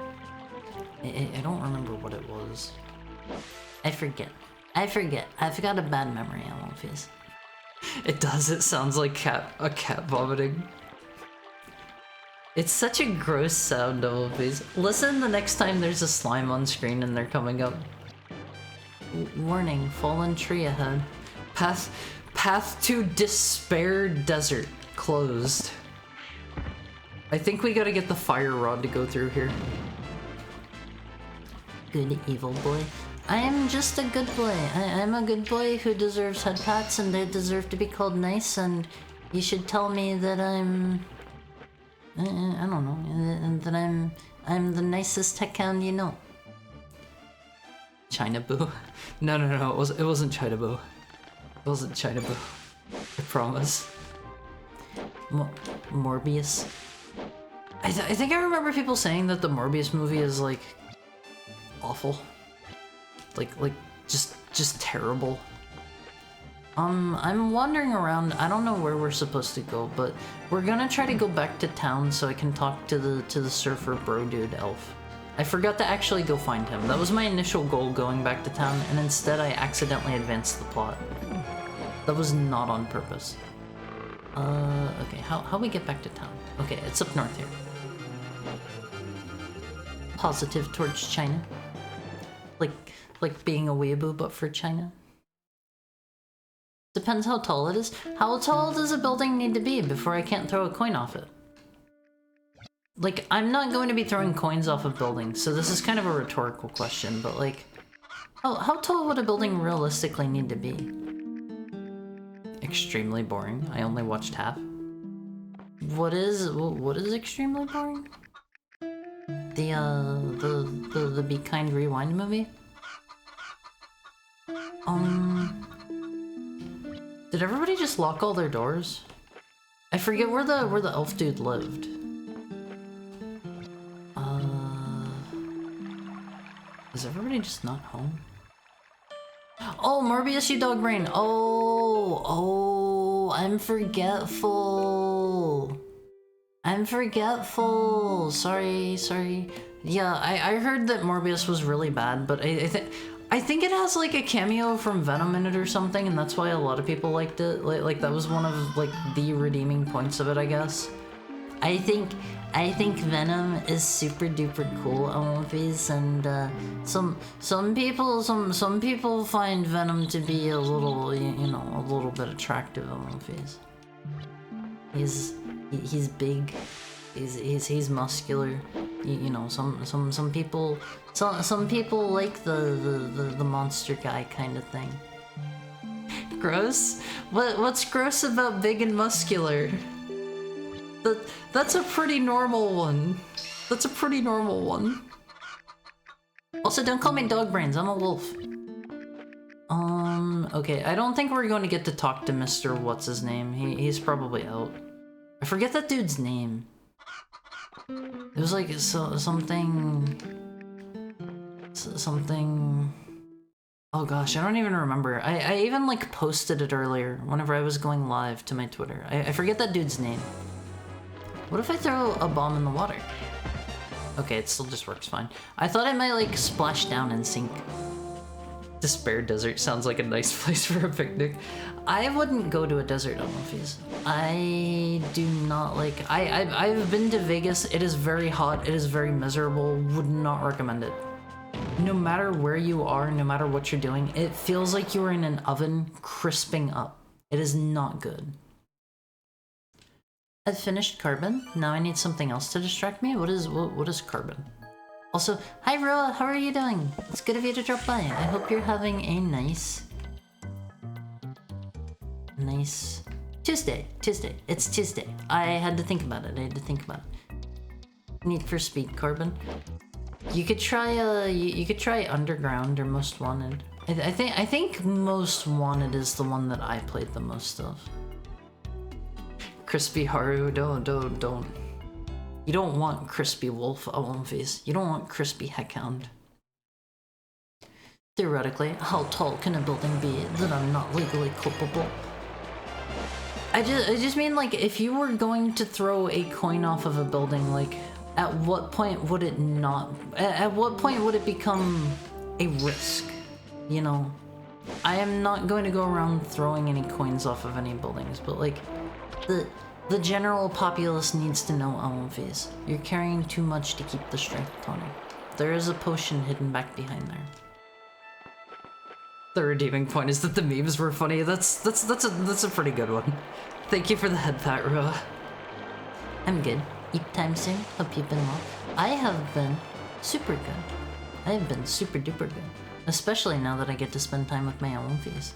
remember what it was. I forget. I've got a bad memory, Alundra. It does, it sounds like a cat vomiting. It's such a gross sound, Alundra. Listen the next time there's a slime on screen and they're coming up. Warning, fallen tree ahead. Path to Despair Desert closed. I think we gotta get the fire rod to go through here. Good evil boy. I am just a good boy. I'm a good boy who deserves head pats and they deserve to be called nice, and you should tell me that I'm... I don't know, that I'm the nicest heckhound you know. China Boo? No, it wasn't China Boo. It wasn't China Boo. I promise. Morbius? I think I remember people saying that the Morbius movie is like... awful. Like just terrible. I'm wandering around. I don't know where we're supposed to go, but we're gonna try to go back to town so I can talk to the surfer bro dude elf. I forgot to actually go find him. That was my initial goal going back to town, and instead I accidentally advanced the plot. That was not on purpose. Okay, how we get back to town? Okay, it's up north here. Positive towards China. Like being a weeaboo, but for China. Depends how tall it is. How tall does a building need to be before I can't throw a coin off it? Like, I'm not going to be throwing coins off of buildings, so this is kind of a rhetorical question, but like, how tall would a building realistically need to be? Extremely boring. I only watched half. What is extremely boring? The Be Kind Rewind movie? Did everybody just lock all their doors? I forget where the elf dude lived. Is everybody just not home? Oh, Morbius, you dog brain. Oh, I'm forgetful. Sorry. Yeah, I heard that Morbius was really bad, but I think it has like a cameo from Venom in it or something, and that's why a lot of people liked it. Like that was one of like the redeeming points of it, I guess. I think Venom is super duper cool on movies, and some people find Venom to be a little, a little bit attractive on movies. He's big, he's muscular. Some people like the monster guy kind of thing. Gross? What's gross about big and muscular? That's a pretty normal one. Also, don't call me dog brains, I'm a wolf. Okay, I don't think we're going to get to talk to Mr. What's his name. He's probably out. I forget that dude's name. It was like something. Oh gosh, I don't even remember. I even like posted it earlier whenever I was going live to my Twitter. I forget that dude's name. What if I throw a bomb in the water? Okay, it still just works fine. I thought I might like splash down and sink. Despair Desert sounds like a nice place for a picnic. I wouldn't go to a desert on movies. I do not like... I've been to Vegas. It is very hot. It is very miserable. Would not recommend it. No matter where you are, no matter what you're doing, it feels like you are in an oven crisping up. It is not good. I've finished carbon. Now I need something else to distract me. What is carbon? Also, hi Roa, how are you doing? It's good of you to drop by. I hope you're having a nice Tuesday. It's Tuesday. I had to think about it. Need for speed carbon. You could try Underground or Most Wanted. I think Most Wanted is the one that I played the most of. Crispy Haru, don't. You don't want Crispy Wolf Face. You don't want Crispy Heckhound. Theoretically, how tall can a building be that I'm not legally culpable? I just mean, like, if you were going to throw a coin off of a building, like, at what point would it not... At what point would it become a risk? You know? I am not going to go around throwing any coins off of any buildings, but, like, the general populace needs to know Alundra. You're carrying too much to keep the strength, Tony. There is a potion hidden back behind there. The redeeming point is that the memes were funny. That's a pretty good one. Thank you for the head pat, Roa. I'm good. Eat time soon. Hope you've been well. I have been super good. I have been super duper good. Especially now that I get to spend time with my own fees.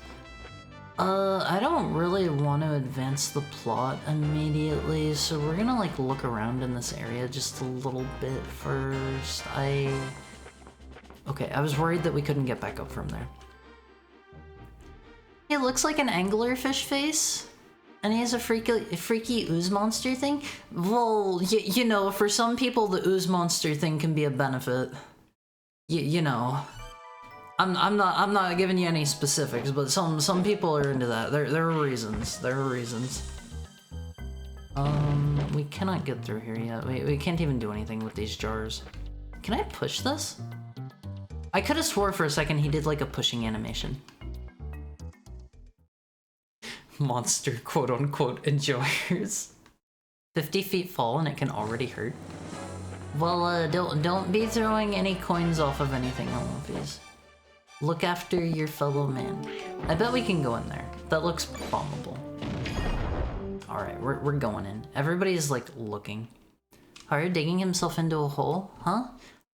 I don't really want to advance the plot immediately, so we're gonna like look around in this area just a little bit first. Okay, I was worried that we couldn't get back up from there. It looks like an anglerfish face, and he has a freaky ooze monster thing. Well, you know, for some people the ooze monster thing can be a benefit. You know. I'm not giving you any specifics, but some people are into that. There are reasons. We cannot get through here yet. We can't even do anything with these jars. Can I push this? I could have swore for a second he did like a pushing animation. Monster quote-unquote enjoyers. 50 feet fall and it can already hurt. Well, don't be throwing any coins off of anything, Olympies. Look after your fellow man. I bet we can go in there. That looks bombable. Alright, we're going in. Everybody's like looking. Haru digging himself into a hole? Huh?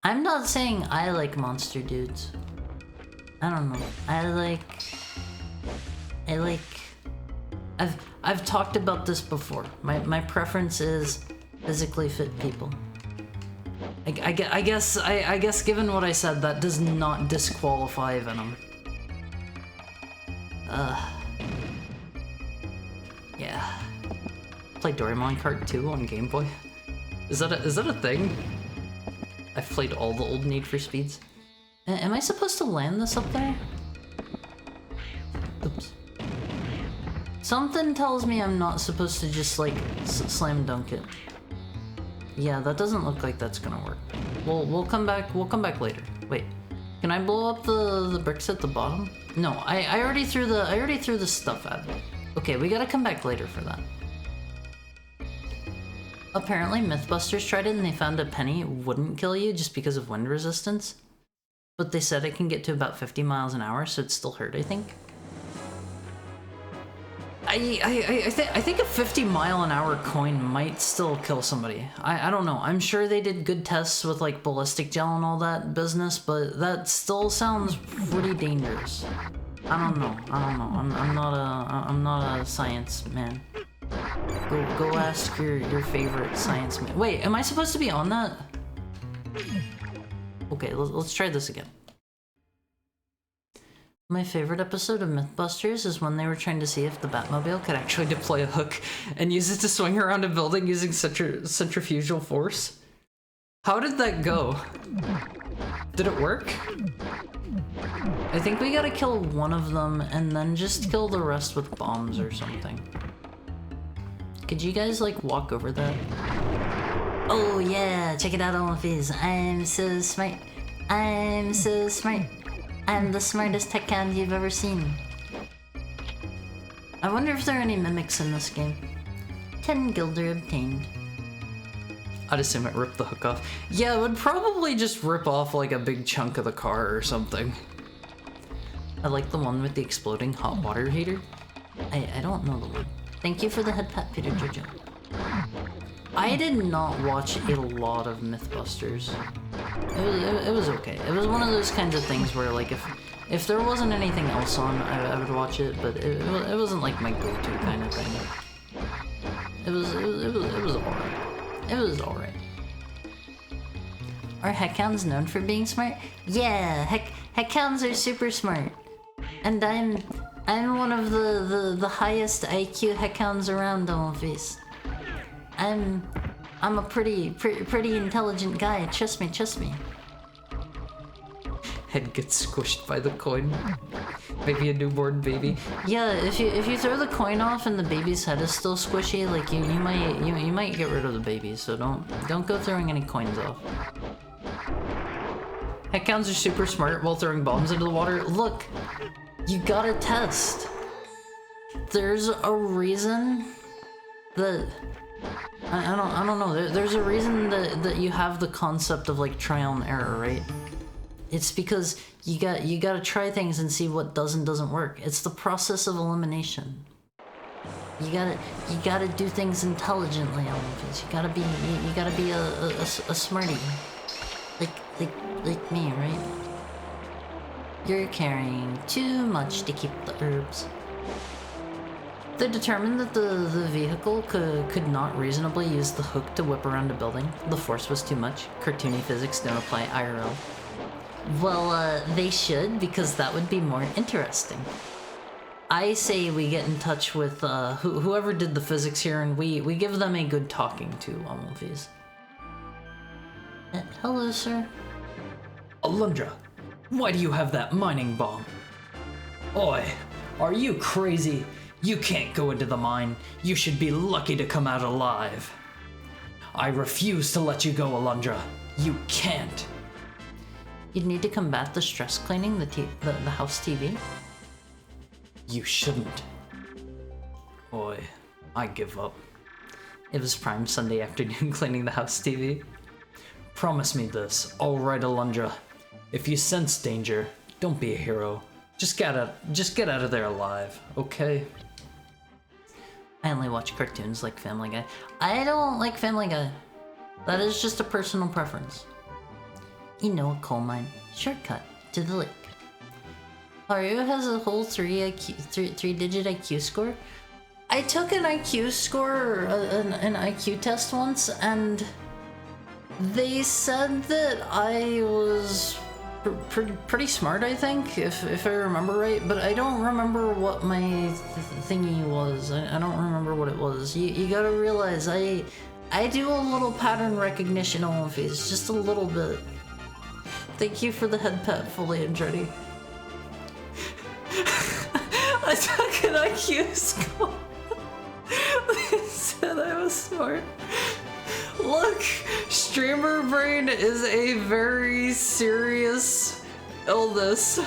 I'm not saying I like monster dudes. I don't know. I've talked about this before. My preference is physically fit people. I guess given what I said, that does not disqualify Venom. Yeah. Play Doraemon Kart 2 on Game Boy. Is that a thing? I've played all the old Need for Speeds. Am I supposed to land this up there? Oops. Something tells me I'm not supposed to just like slam dunk it. Yeah, that doesn't look like that's gonna work. We'll come back later. Wait, can I blow up the bricks at the bottom? No, I already threw the stuff at it. Okay, we gotta come back later for that. Apparently Mythbusters tried it and they found a penny wouldn't kill you just because of wind resistance. But they said it can get to about 50 miles an hour, so it still hurt, I think. I think a 50-mile-an-hour coin might still kill somebody. I don't know. I'm sure they did good tests with like ballistic gel and all that business, but that still sounds pretty dangerous. I don't know. I'm not a science man. Go ask your favorite science man. Wait, am I supposed to be on that? Okay, let's try this again. My favorite episode of Mythbusters is when they were trying to see if the Batmobile could actually deploy a hook and use it to swing around a building using centrifugal force. How did that go? Did it work? I think we gotta kill one of them and then just kill the rest with bombs or something. Could you guys like walk over that? Oh yeah, check it out, Olympies. I'm so smart. I'm so smart. I'm the smartest heckhound you've ever seen. I wonder if there are any mimics in this game. 10 Gilder obtained. I'd assume it ripped the hook off. Yeah, it would probably just rip off like a big chunk of the car or something. I like the one with the exploding hot water heater. I don't know the one. Thank you for the head pat, Peter Jojo. I did not watch a lot of Mythbusters. It was okay. It was one of those kinds of things where like if there wasn't anything else on, I would watch it, but it wasn't like my go-to kind of thing. It was alright. It was alright. Are heckhounds known for being smart? Yeah, heckhounds are super smart. And I'm one of the highest IQ heckhounds around, Dolphins. I'm a pretty intelligent guy. Trust me. Head gets squished by the coin. Maybe a newborn baby. Yeah, if you throw the coin off and the baby's head is still squishy, like you might get rid of the baby. So don't go throwing any coins off. Heckhounds are super smart while throwing bombs into the water. Look, you gotta test. There's a reason that. I don't know. There's a reason that you have the concept of like trial and error, right? It's because you gotta try things and see what does and doesn't work. It's the process of elimination. You gotta do things intelligently, Olympians. You gotta be a smarty, like me, right? You're carrying too much to keep the herbs. They determined that the vehicle could not reasonably use the hook to whip around a building. The force was too much. Cartoony physics don't apply IRL. Well, they should, because that would be more interesting. I say we get in touch with whoever did the physics here, and we give them a good talking to on movies. Hello, sir. Alundra, why do you have that mining bomb? Oi, are you crazy? You can't go into the mine. You should be lucky to come out alive. I refuse to let you go, Alundra. You can't. You'd need to combat the stress cleaning the house TV. You shouldn't. Boy, I give up. It was prime Sunday afternoon cleaning the house TV. Promise me this, alright Alundra. If you sense danger, don't be a hero. Just get out of there alive, okay? I only watch cartoons like Family Guy. I don't like Family Guy. That is just a personal preference. You know, a coal mine. Shortcut to the lake. Haru has a whole three-digit IQ score. I took an IQ score, an IQ test once, and they said that I was pretty smart, I think, if I remember right, but I don't remember what my thingy was. I don't remember what it was. You gotta realize, I do a little pattern recognition on face, just a little bit. Thank you for the head pat, fully and ready. I took an IQ score. They said I was smart. Look, streamer brain is a very serious illness.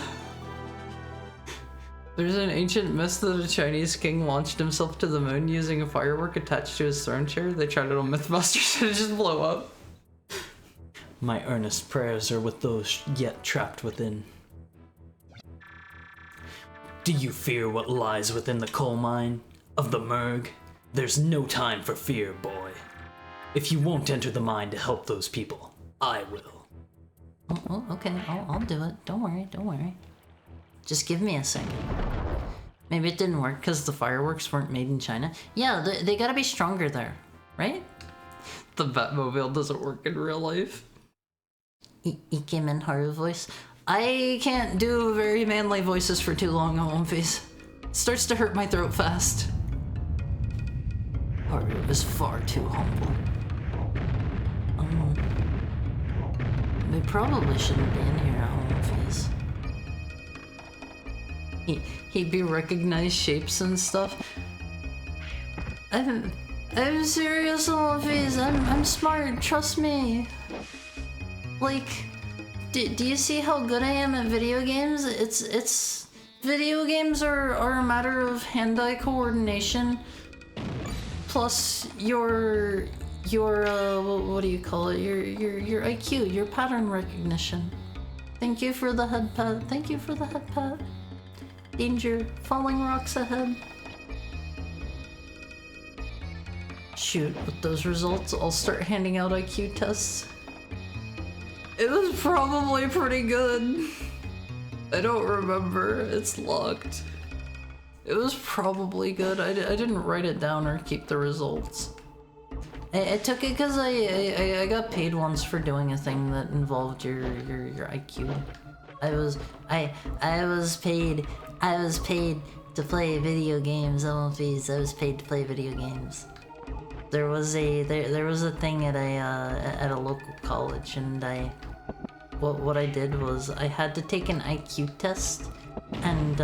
There's an ancient myth that a Chinese king launched himself to the moon using a firework attached to his throne chair. They tried it on Mythbusters and it just blew up. My earnest prayers are with those yet trapped within. Do you fear what lies within the coal mine of the Merg? There's no time for fear, boy. If you won't enter the mine to help those people, I will. Oh, okay, I'll do it. Don't worry. Just give me a second. Maybe it didn't work because the fireworks weren't made in China. Yeah, they gotta be stronger there, right? The Batmobile doesn't work in real life. Ikemen Haru voice. I can't do very manly voices for too long on One Piece. It starts to hurt my throat fast. Haru is far too humble. They probably shouldn't be in here at One Piece. He'd be recognized shapes and stuff. I'm serious on One Piece. I'm smart. Trust me. Like, do you see how good I am at video games? It's video games are a matter of hand-eye coordination, plus your what do you call it? Your IQ, your pattern recognition. Thank you for the head pat. Thank you for the head pat. Danger, falling rocks ahead. Shoot, with those results, I'll start handing out IQ tests. It was probably pretty good. I don't remember. It's locked. It was probably good. I didn't write it down or keep the results. I took it because I got paid once for doing a thing that involved your IQ. I was paid to play video games. I was paid to play video games. There was a thing at a local college, and what I did was I had to take an IQ test, and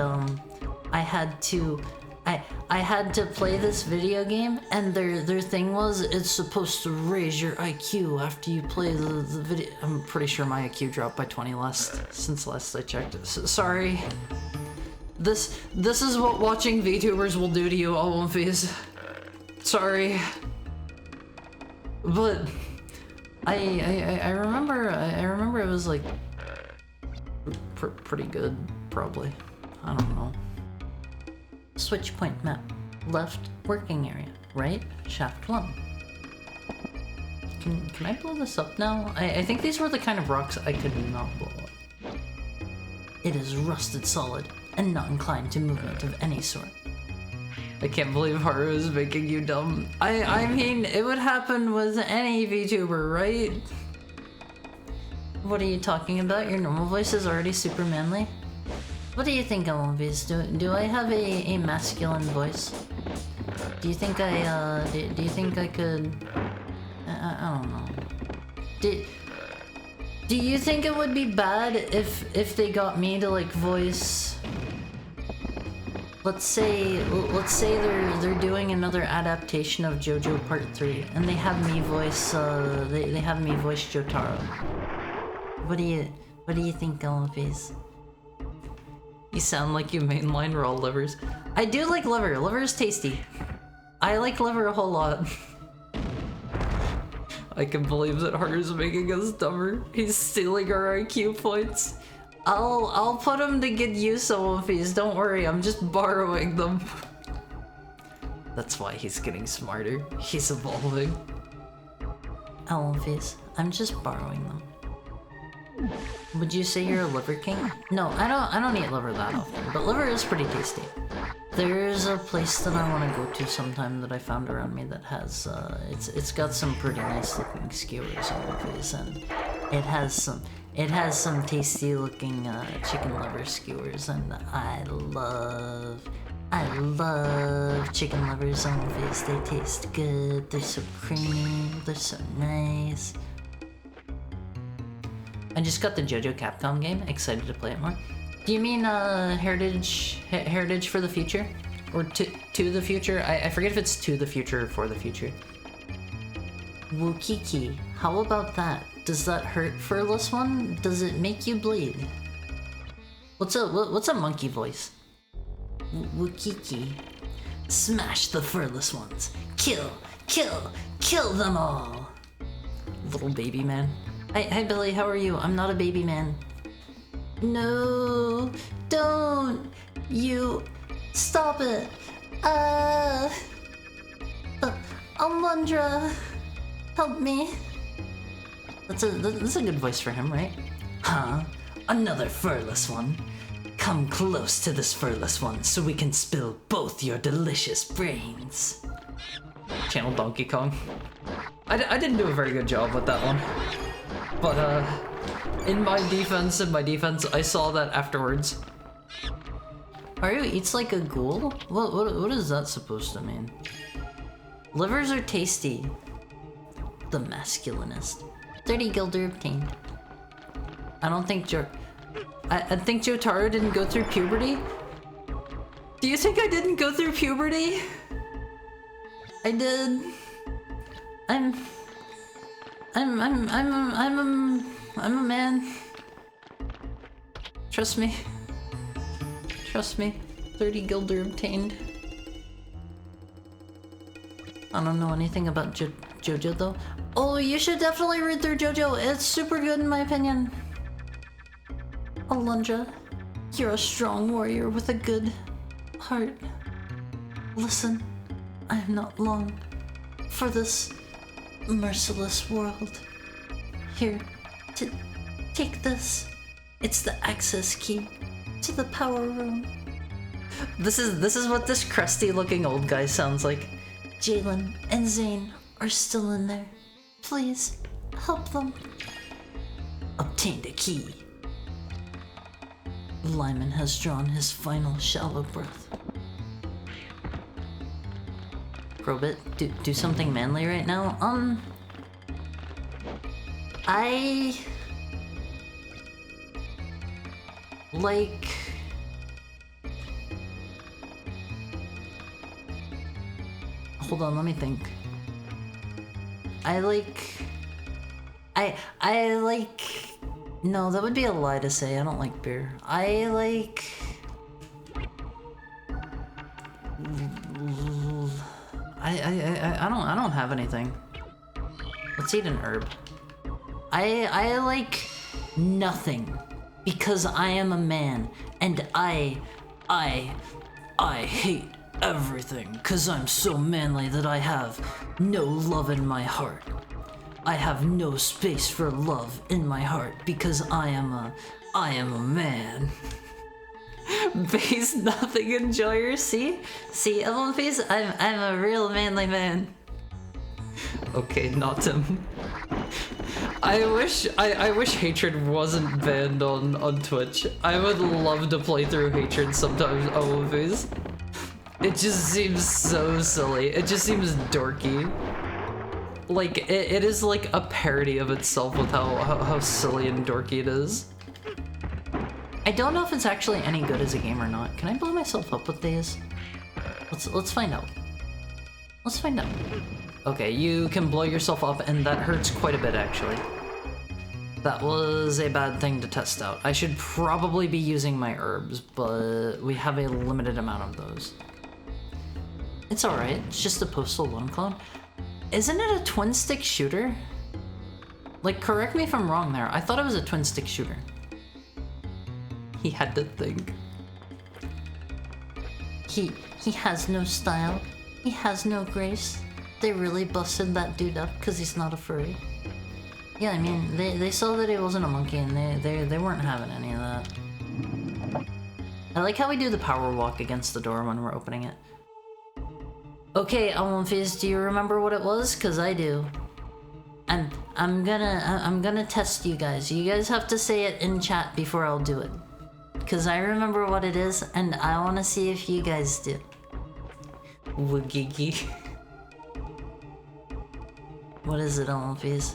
I had to play this video game, and their thing was it's supposed to raise your IQ after you play the video. I'm pretty sure my IQ dropped by 20 since last I checked. Sorry. This is what watching VTubers will do to you, all One Piece. Sorry. But I remember it was like pretty good, probably. I don't know. Switch point map. Left, working area. Right, shaft 1. Can I blow this up now? I think these were the kind of rocks I could not blow up. It is rusted solid and not inclined to movement of any sort. I can't believe Haru is making you dumb. I mean, it would happen with any VTuber, right? What are you talking about? Your normal voice is already super manly? What do you think, Alundra? Do I have a masculine voice? Do you think do you think I could... I don't know. Do you think it would be bad if they got me to like voice... Let's say they're doing another adaptation of JoJo Part 3, and they have me voice they have me voice Jotaro. What What do you think, Olympies? You sound like you mainline raw livers. I do like liver. Liver is tasty. I like liver a whole lot. I can believe that Hunter's making us dumber. He's stealing our IQ points. I'll put him to good use, Olympies. Don't worry, I'm just borrowing them. That's why he's getting smarter. He's evolving. Olympies, I'm just borrowing them. Would you say you're a liver king? No, I don't eat liver that often, but liver is pretty tasty. There's a place that I want to go to sometime that I found around me that has it's got some pretty nice looking skewers on the place, and it has some tasty looking chicken liver skewers, and I love chicken livers on the face. They taste good. They're so creamy. They're so nice. I just got the JoJo Capcom game. Excited to play it more. Do you mean Heritage for the Future? Or to the Future? I forget if it's to the future or for the future. Wukiki, how about that? Does that hurt, furless one? Does it make you bleed? What's a monkey voice? Wukiki. Smash the furless ones. Kill them all. Little baby man. Hi Billy, how are you? I'm not a baby man. No, don't you stop it. Alundra, help me. That's a good voice for him, right? Huh? Another furless one? Come close to this furless one so we can spill both your delicious brains. Channel Donkey Kong. I didn't do a very good job with that one. But, in my defense, I saw that afterwards. Mario eats like a ghoul? What is that supposed to mean? Livers are tasty. The masculinist. 30 Gilder obtained. I don't think I think Jotaro didn't go through puberty? Do you think I didn't go through puberty? I did. I'm a man. Trust me. 30 Gilder obtained. I don't know anything about JoJo though. Oh, you should definitely read through JoJo. It's super good in my opinion. Alundra, you're a strong warrior with a good heart. Listen, I am not long for this merciless world. Here, take this. It's the access key to the power room. This is what this crusty looking old guy sounds like. Jalen and Zane are still in there. Please, help them. Obtained a key. Lyman has drawn his final shallow breath. Probit, do something manly right now. I like hold on, let me think. I like no, that would be a lie to say. I don't like beer. I don't have anything. Let's eat an herb. I like nothing because I am a man and I hate everything because I'm so manly that I have no love in my heart. I have no space for love in my heart because I am a man. Face nothing enjoyer, see? See, Evelyn Face, I'm a real manly man. Okay, not him. I wish Hatred wasn't banned on Twitch. I would love to play through Hatred sometimes, Face. It just seems so silly. It just seems dorky. Like, it is like a parody of itself with how silly and dorky it is. I don't know if it's actually any good as a game or not. Can I blow myself up with these? Let's find out. Let's find out. Okay, you can blow yourself up and that hurts quite a bit actually. That was a bad thing to test out. I should probably be using my herbs, but we have a limited amount of those. It's alright, it's just a postal one clone. Isn't it a twin stick shooter? Like, correct me if I'm wrong there. I thought it was a twin stick shooter. He had to think. He has no style. He has no grace. They really busted that dude up because he's not a furry. Yeah, I mean, they saw that he wasn't a monkey and they weren't having any of that. I like how we do the power walk against the door when we're opening it. Okay, Alundra, do you remember what it was? Cause I do. And I'm gonna test you guys. You guys have to say it in chat before I'll do it. Cause I remember what it is and I wanna see if you guys do. Woogigi. What is it, Alundra?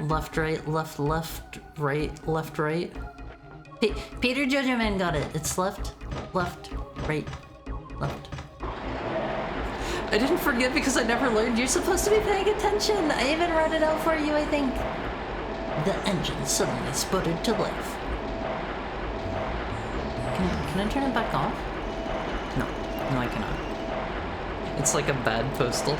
Left, right, left, left, right. Peter Jojo Man got it. It's left, right, left. I didn't forget because I never learned. You're supposed to be paying attention. I even read it out for you, I think. The engine suddenly sputtered to life. Can I turn it back off? No, I cannot. It's like a bad postal.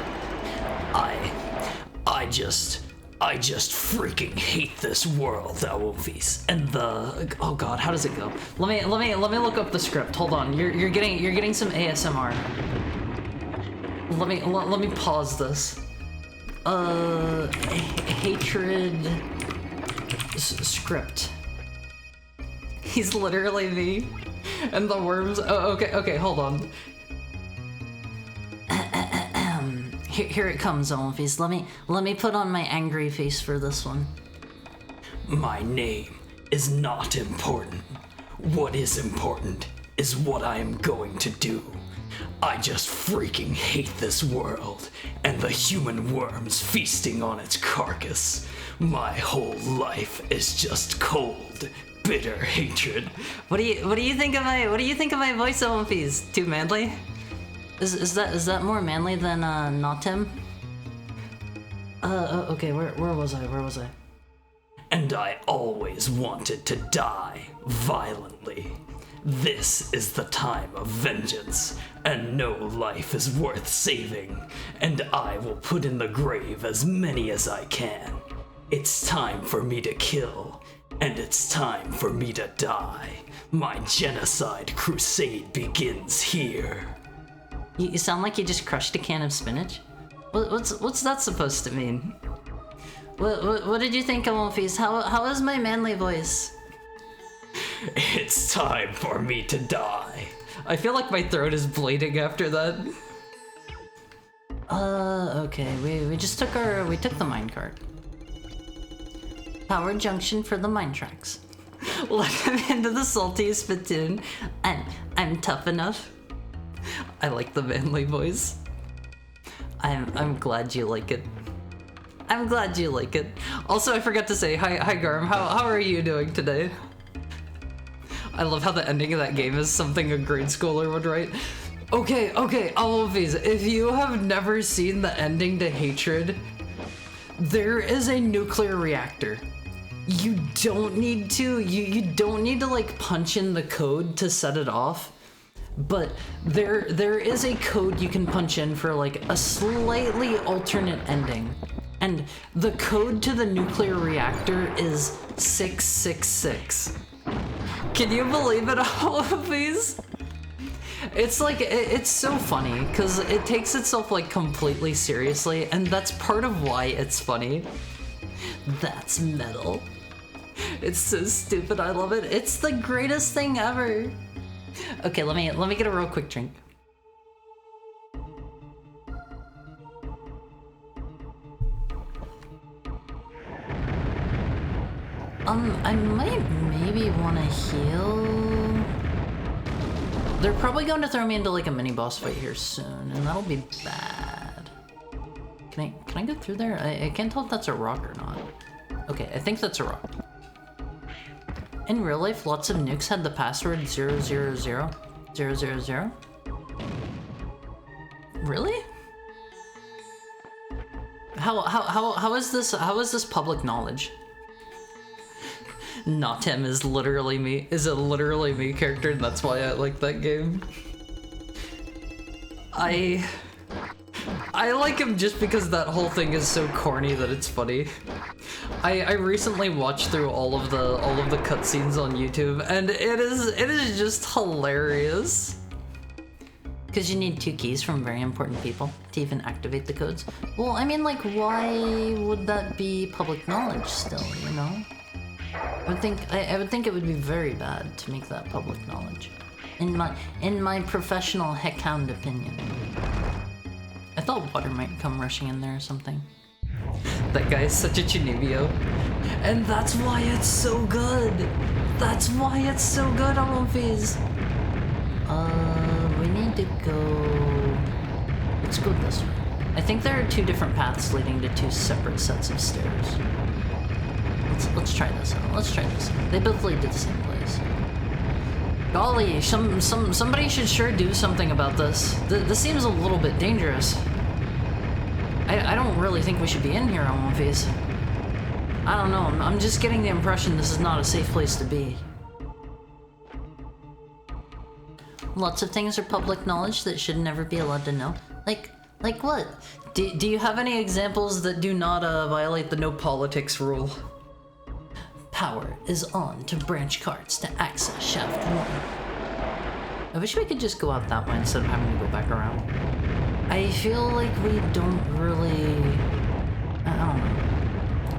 I just freaking hate this world, Alundra. And the oh god, how does it go? Let me look up the script. Hold on. You're getting some ASMR. Let me pause this. Hatred script. He's literally me. And the worms. Oh, okay, hold on. Here it comes, Alundra. Let me put on my angry face for this one. My name is not important. What is important is what I am going to do. I just freaking hate this world and the human worms feasting on its carcass. My whole life is just cold, bitter hatred. What do you think of my voice, Alundra? Too manly? Is that more manly than not him? Okay, where was I? And I always wanted to die violently. This is the time of vengeance, and no life is worth saving, and I will put in the grave as many as I can. It's time for me to kill, and it's time for me to die. My genocide crusade begins here. You sound like you just crushed a can of spinach. What's that supposed to mean? What did you think, Alundra? How is my manly voice? It's time for me to die. I feel like my throat is bleeding after that. Okay, we just took the minecart. Power junction for the mine tracks. Let him into the saltiest spittoon. I'm tough enough. I like the manly voice. I'm glad you like it. I'm glad you like it. Also, I forgot to say hi Garm. How are you doing today? I love how the ending of that game is something a grade schooler would write. Okay, Alundra, if you have never seen the ending to Hatred, there is a nuclear reactor. You don't need to like punch in the code to set it off. But there is a code you can punch in for like a slightly alternate ending. And the code to the nuclear reactor is 666. Can you believe it, all of these? It's like, it's so funny because it takes itself like completely seriously, and that's part of why it's funny. That's metal. It's so stupid, I love it. It's the greatest thing ever. Okay, let me get a real quick drink. I might maybe want to heal. They're probably going to throw me into like a mini boss fight here soon, and that'll be bad. Can I go through there? I can't tell if that's a rock or not. Okay, I think that's a rock. In real life, lots of nukes had the password 000 000. Really? How is this public knowledge? Not him is literally me. Is a literally me character, and that's why I like that game. I like him just because that whole thing is so corny that it's funny. I recently watched through all of the cutscenes on YouTube, and it is just hilarious. Because you need 2 keys from very important people to even activate the codes. Well, I mean, like, why would that be public knowledge still, you know? I would think it would be very bad to make that public knowledge. In my professional heckhound opinion. I thought water might come rushing in there or something. That guy is such a chinibio. And that's why it's so good! That's why it's so good, Alundra. We need to go... Let's go this way. I think there are 2 different paths leading to 2 separate sets of stairs. Let's try this out. Let's try this out. They both lead to the same place. Golly, somebody should sure do something about this. This seems a little bit dangerous. I don't really think we should be in here on one of these. I don't know, I'm just getting the impression this is not a safe place to be. Lots of things are public knowledge that should never be allowed to know. Like what? Do you have any examples that do not violate the no politics rule? Power is on to branch carts to access shaft 1. I wish we could just go out that way instead of having to go back around. I feel like we don't really... I don't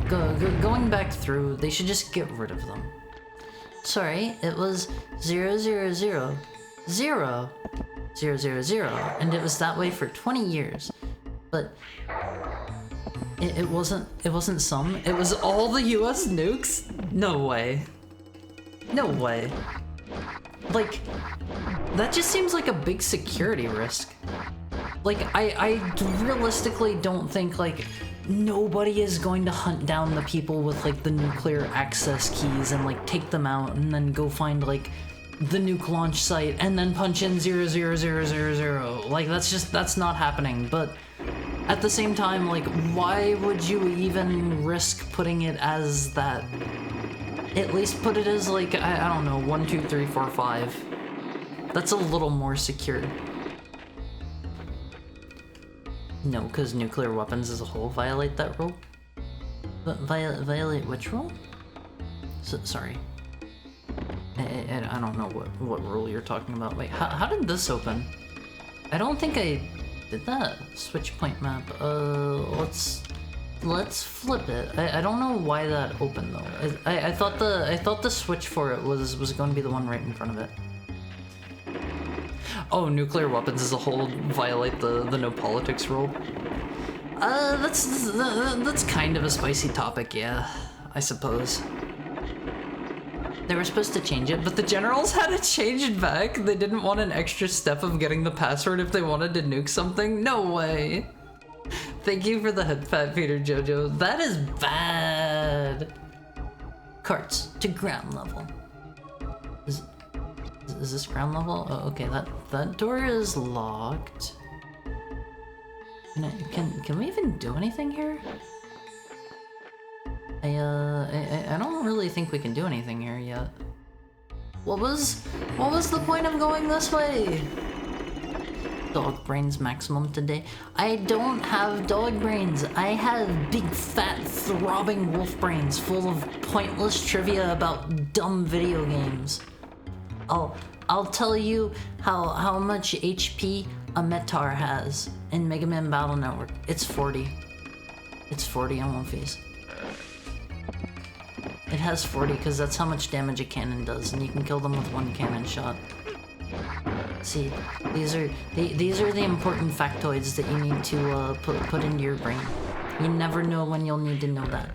know. Going back through, they should just get rid of them. Sorry, it was 0, 0, 0, 0, 0, 0, 0, and it was that way for 20 years. But it wasn't some, it was all the US nukes? No way. No way. Like, that just seems like a big security risk. Like, I realistically don't think, like, nobody is going to hunt down the people with, like, the nuclear access keys and, like, take them out and then go find, like, the nuke launch site and then punch in 00000. Like, that's not happening. But at the same time, like, why would you even risk putting it as that? At least put it as, like, I don't know, 1, 2, 3, 4, 5. That's a little more secure. No, because nuclear weapons as a whole violate that rule. But violate which rule? Sorry. I don't know what rule you're talking about. Wait, how did this open? I don't think I did that. Switch point map. Let's flip it. I don't know why that opened though. I thought the switch for it was going to be the one right in front of it. Oh, nuclear weapons as a whole violate the no politics rule. That's kind of a spicy topic, yeah, I suppose. They were supposed to change it, but the generals had it changed back. They didn't want an extra step of getting the password if they wanted to nuke something. No way. Thank you for the head pat, Peter Jojo. That is bad. Carts to ground level. Is this ground level? Oh, okay, that door is locked. Can we even do anything here? I don't really think we can do anything here yet. What was the point of going this way? Dog brains maximum today. I don't have dog brains. I have big fat throbbing wolf brains full of pointless trivia about dumb video games. I'll tell you how much HP a Metar has in Mega Man Battle Network. It's 40. It's 40 on one face. It has 40 because that's how much damage a cannon does, and you can kill them with one cannon shot. See, these are the important factoids that you need to put into your brain. You never know when you'll need to know that.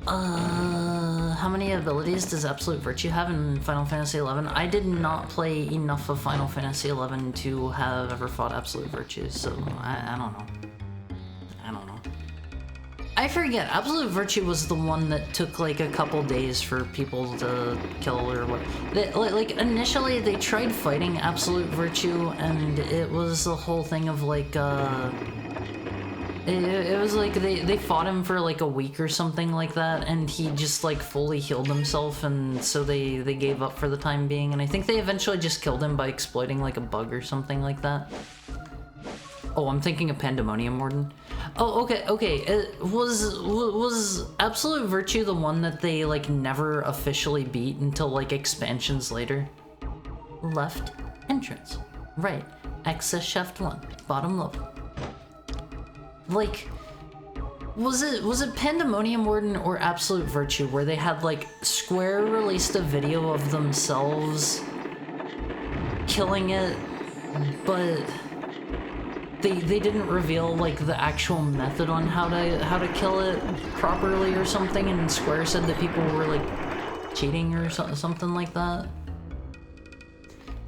How many abilities does Absolute Virtue have in Final Fantasy XI? I did not play enough of Final Fantasy XI to have ever fought Absolute Virtue, so I don't know. I don't know. I forget, Absolute Virtue was the one that took like a couple days for people to kill or what. Like initially they tried fighting Absolute Virtue and it was the whole thing of like, It was like they fought him for like a week or something like that, and he just like fully healed himself, and so they gave up for the time being, and I think they eventually just killed him by exploiting like a bug or something like that. Oh, I'm thinking of Pandemonium Warden. Oh, okay. Was Absolute Virtue the one that they like never officially beat until like expansions later? Left entrance, right, access shaft 1, bottom level. Like, was it Pandemonium Warden or Absolute Virtue where they had like Square released a video of themselves killing it, but they didn't reveal like the actual method on how to kill it properly or something, and Square said that people were like cheating or something like that.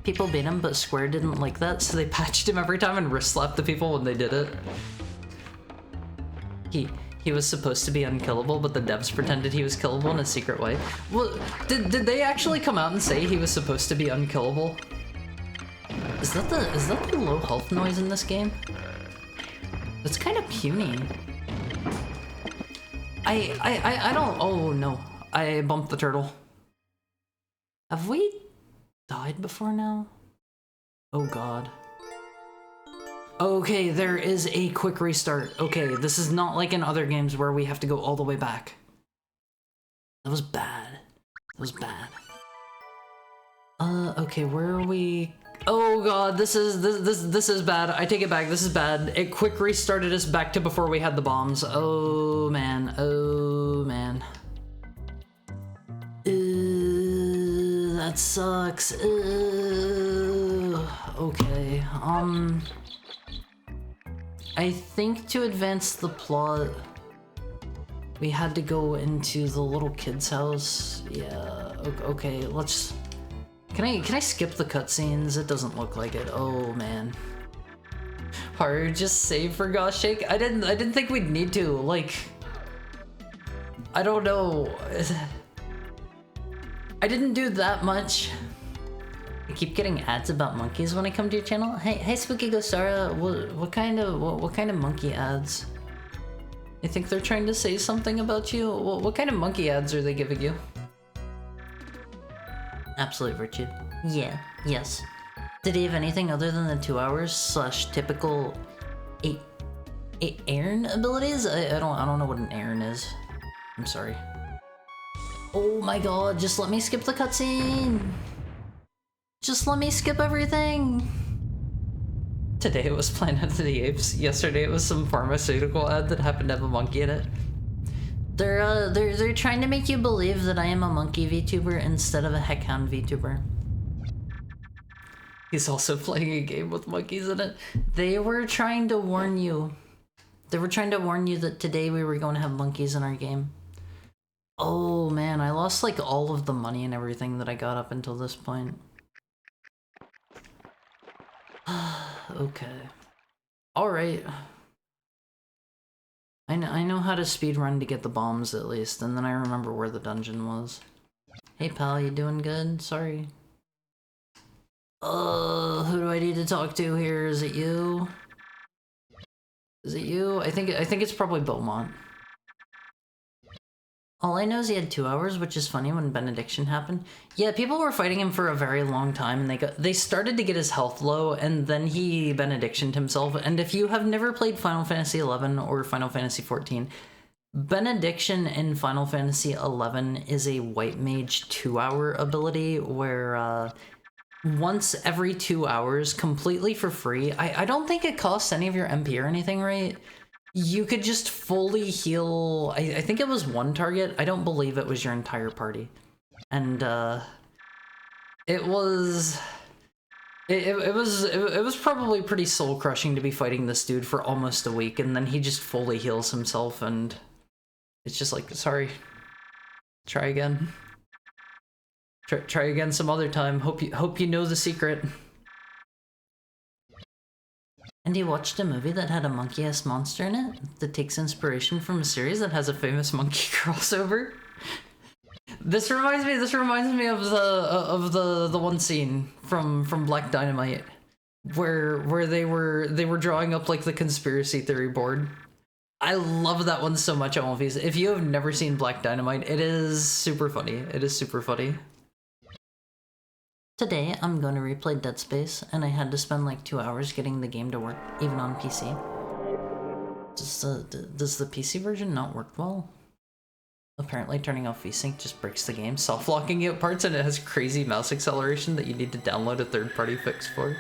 People beat him, but Square didn't like that, so they patched him every time and wrist slapped the people when they did it. He was supposed to be unkillable, but the devs pretended he was killable in a secret way. Well, did they actually come out and say he was supposed to be unkillable? Is that the low health noise in this game? It's kind of puny. I don't. Oh no! I bumped the turtle. Have we died before now? Oh god. Okay, there is a quick restart. Okay, this is not like in other games where we have to go all the way back. That was bad. That was bad. Okay, where are we? Oh god, this is bad. I take it back. This is bad. It quick restarted us back to before we had the bombs. Oh man. Oh man. That sucks. Okay. I think to advance the plot, we had to go into the little kid's house. Yeah. Okay. Let's. Can I skip the cutscenes? It doesn't look like it. Oh man. Haru just save for gosh shake. I didn't think we'd need to. Like, I don't know. I didn't do that much. I keep getting ads about monkeys when I come to your channel. Hey, Spooky Ghostara, what kind of monkey ads? You think they're trying to say something about you? What kind of monkey ads are they giving you? Absolute Virtue. Yeah. Yes. Did he have anything other than the 2 hours / typical 8 Aaron abilities? I don't know what an Aaron is. I'm sorry. Oh my god! Just let me skip the cutscene. Just let me skip everything! Today it was Planet of the Apes. Yesterday it was some pharmaceutical ad that happened to have a monkey in it. They're trying to make you believe that I am a monkey VTuber instead of a heckhound VTuber. He's also playing a game with monkeys in it. They were trying to warn you. They were trying to warn you that today we were going to have monkeys in our game. Oh man, I lost like all of the money and everything that I got up until this point. Okay. Alright. I know how to speedrun to get the bombs at least, and then I remember where the dungeon was. Hey pal, you doing good? Sorry. Who do I need to talk to here? Is it you? Is it you? I think it's probably Beaumont. All I know is he had 2 hours, which is funny when Benediction happened. Yeah, people were fighting him for a very long time, and they started to get his health low, and then he Benedictioned himself. And if you have never played Final Fantasy XI or Final Fantasy XIV, Benediction in Final Fantasy XI is a white mage 2-hour ability where once every 2 hours, completely for free. I don't think it costs any of your MP or anything, right? You could just fully heal, I think it was one target. I don't believe it was your entire party. And it was probably pretty soul crushing to be fighting this dude for almost a week, and then he just fully heals himself, and it's just like, sorry, try again. Try again some other time. Hope you know the secret. And you watched a movie that had a monkey-ass monster in it that takes inspiration from a series that has a famous monkey crossover. This reminds me of the one scene from Black Dynamite where they were drawing up like the conspiracy theory board, I love that one so much on One Piece. If you have never seen Black Dynamite, it is super funny. It is super funny. Today, I'm going to replay Dead Space, and I had to spend like 2 hours getting the game to work, even on PC. Does the PC version not work well? Apparently turning off VSync just breaks the game, soft-locking it parts, and it has crazy mouse acceleration that you need to download a third-party fix for.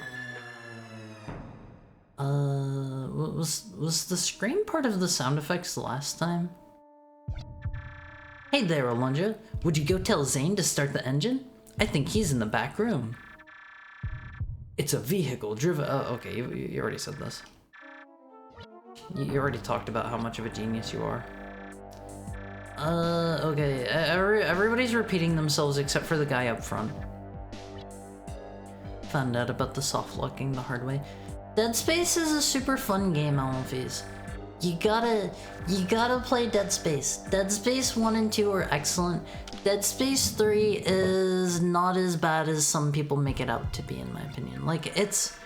Was the scream part of the sound effects last time? Hey there, Alundra. Would you go tell Zane to start the engine? I think he's in the back room. It's a vehicle driven... Oh, okay, you already said this. You already talked about how much of a genius you are. Okay. Everybody's repeating themselves except for the guy up front. Found out about the soft locking the hard way. Dead Space is a super fun game, Alphys. You gotta play Dead Space. Dead Space 1 and 2 are excellent. Dead Space 3 is not as bad as some people make it out to be, in my opinion. Like, it's...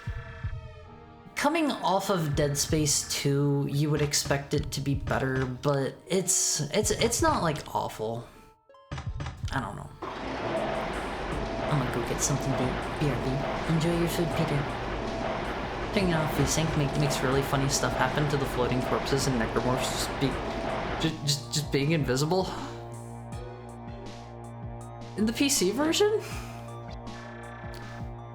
Coming off of Dead Space 2, you would expect it to be better, but it's not, like, awful. I don't know. I'm gonna go get something to BRB. Enjoy your food, Peter. Turning off VSync makes really funny stuff happen to the floating corpses and necromorphs just being invisible. In the PC version?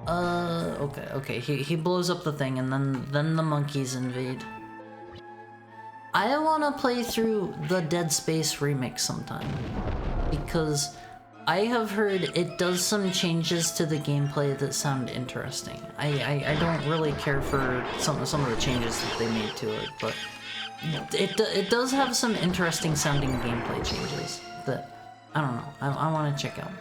Okay, he blows up the thing and then the monkeys invade. I wanna play through the Dead Space remake sometime, because I have heard it does some changes to the gameplay that sound interesting. I don't really care for some of the changes that they made to it, but it does have some interesting sounding gameplay changes that, I don't know, I want to check out.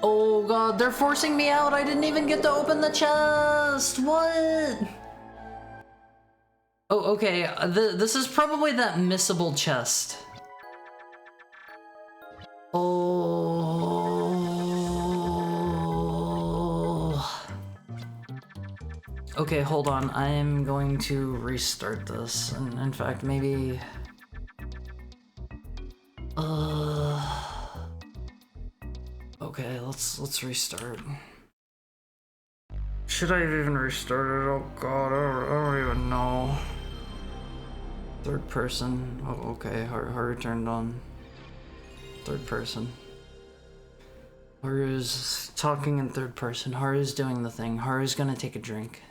Oh god, they're forcing me out! I didn't even get to open the chest! What? Oh, okay, this is probably that missable chest. Oh. Okay, hold on. I'm going to restart this. And in fact, maybe... Okay, let's restart. Should I have even restarted? Oh god, I don't even know. Third person. Oh, okay, Haru turned on. Third person. Haru's talking in third person. Haru's doing the thing. Haru's gonna take a drink.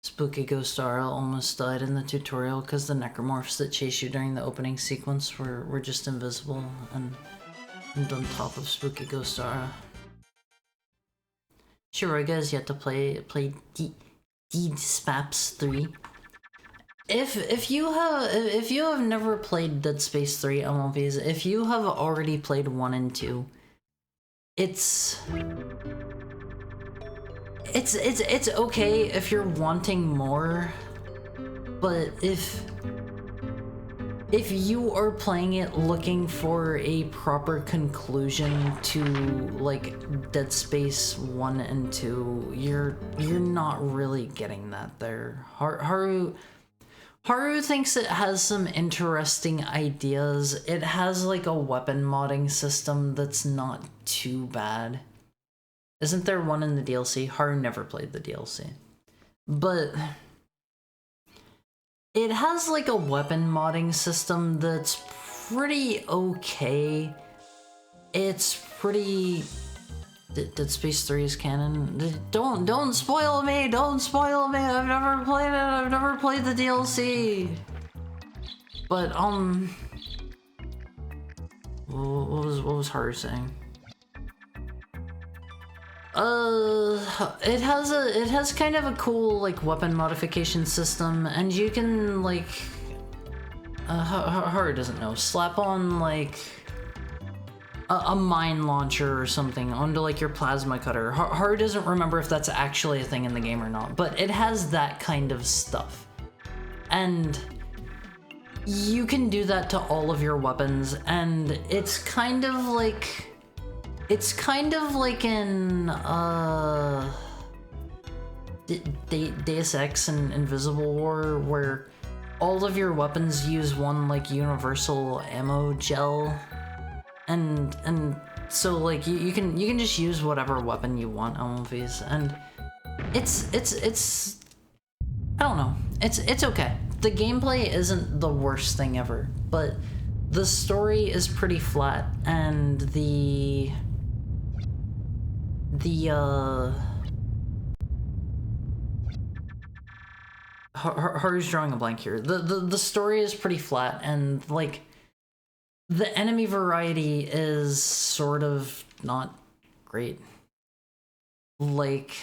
Spooky Ghost Ara almost died in the tutorial because the necromorphs that chase you during the opening sequence were just invisible and on top of Spooky Ghost Ara. Shiroga has yet to play Deed Spaps 3. If you have never played Dead Space 3 MLBs, if you have already played 1 and 2, it's okay if you're wanting more, but if you are playing it looking for a proper conclusion to like Dead Space 1 and 2, you're not really getting that there. Haru thinks it has some interesting ideas. It has like a weapon modding system that's not too bad. Isn't there one in the DLC? Haru never played the DLC. But it has like a weapon modding system that's pretty okay. It's pretty... Dead Space 3 is canon. Don't spoil me! Don't spoil me! I've never played it! I've never played the DLC! But, what was Haru saying? It has kind of a cool, like, weapon modification system, and you can, like, Haru doesn't know, slap on, like, a mine launcher or something onto, like, your plasma cutter. Haru doesn't remember if that's actually a thing in the game or not, but it has that kind of stuff. And you can do that to all of your weapons, and it's kind of like... It's kind of like in Deus Ex and Invisible War, where all of your weapons use one like universal ammo gel, and so like you can just use whatever weapon you want on one of these, and it's I don't know, it's okay. The gameplay isn't the worst thing ever, but the story is pretty flat, and Haru's drawing a blank here. The story is pretty flat, and like the enemy variety is sort of not great. Like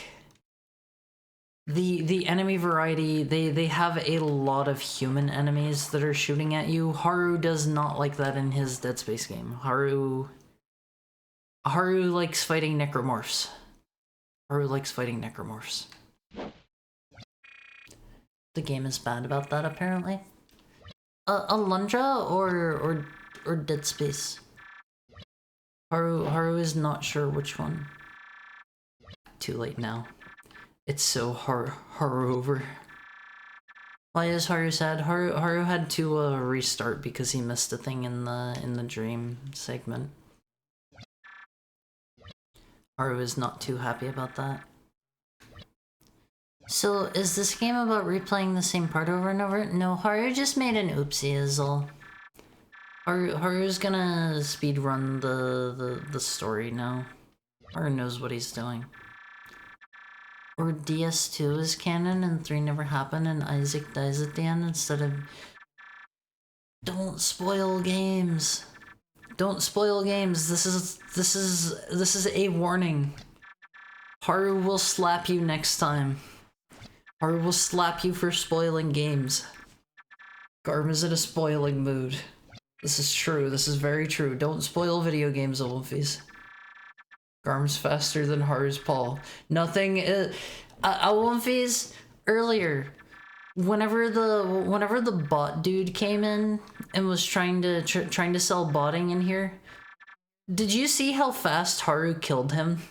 the enemy variety, they have a lot of human enemies that are shooting at you. Haru does not like that in his Dead Space game. Haru likes fighting necromorphs. Haru likes fighting necromorphs. The game is bad about that, apparently. Alundra or Dead Space? Haru is not sure which one. Too late now. It's so Haru over. Why is Haru sad? Haru had to restart because he missed a thing in the dream segment. Haru is not too happy about that. So, is this game about replaying the same part over and over? No, Haru just made an oopsie is all. Haru's gonna speedrun the story now. Haru knows what he's doing. Or DS2 is canon and 3 never happened and Isaac dies at the end instead of... Don't spoil games! Don't spoil games! This is a warning. Haru will slap you next time. Haru will slap you for spoiling games. Garm is in a spoiling mood. This is true. This is very true. Don't spoil video games, Olympies. Garm's faster than Haru's paw. Nothing is... Olympies, earlier, whenever the bot dude came in and was trying to sell botting in here, did you see how fast Haru killed him?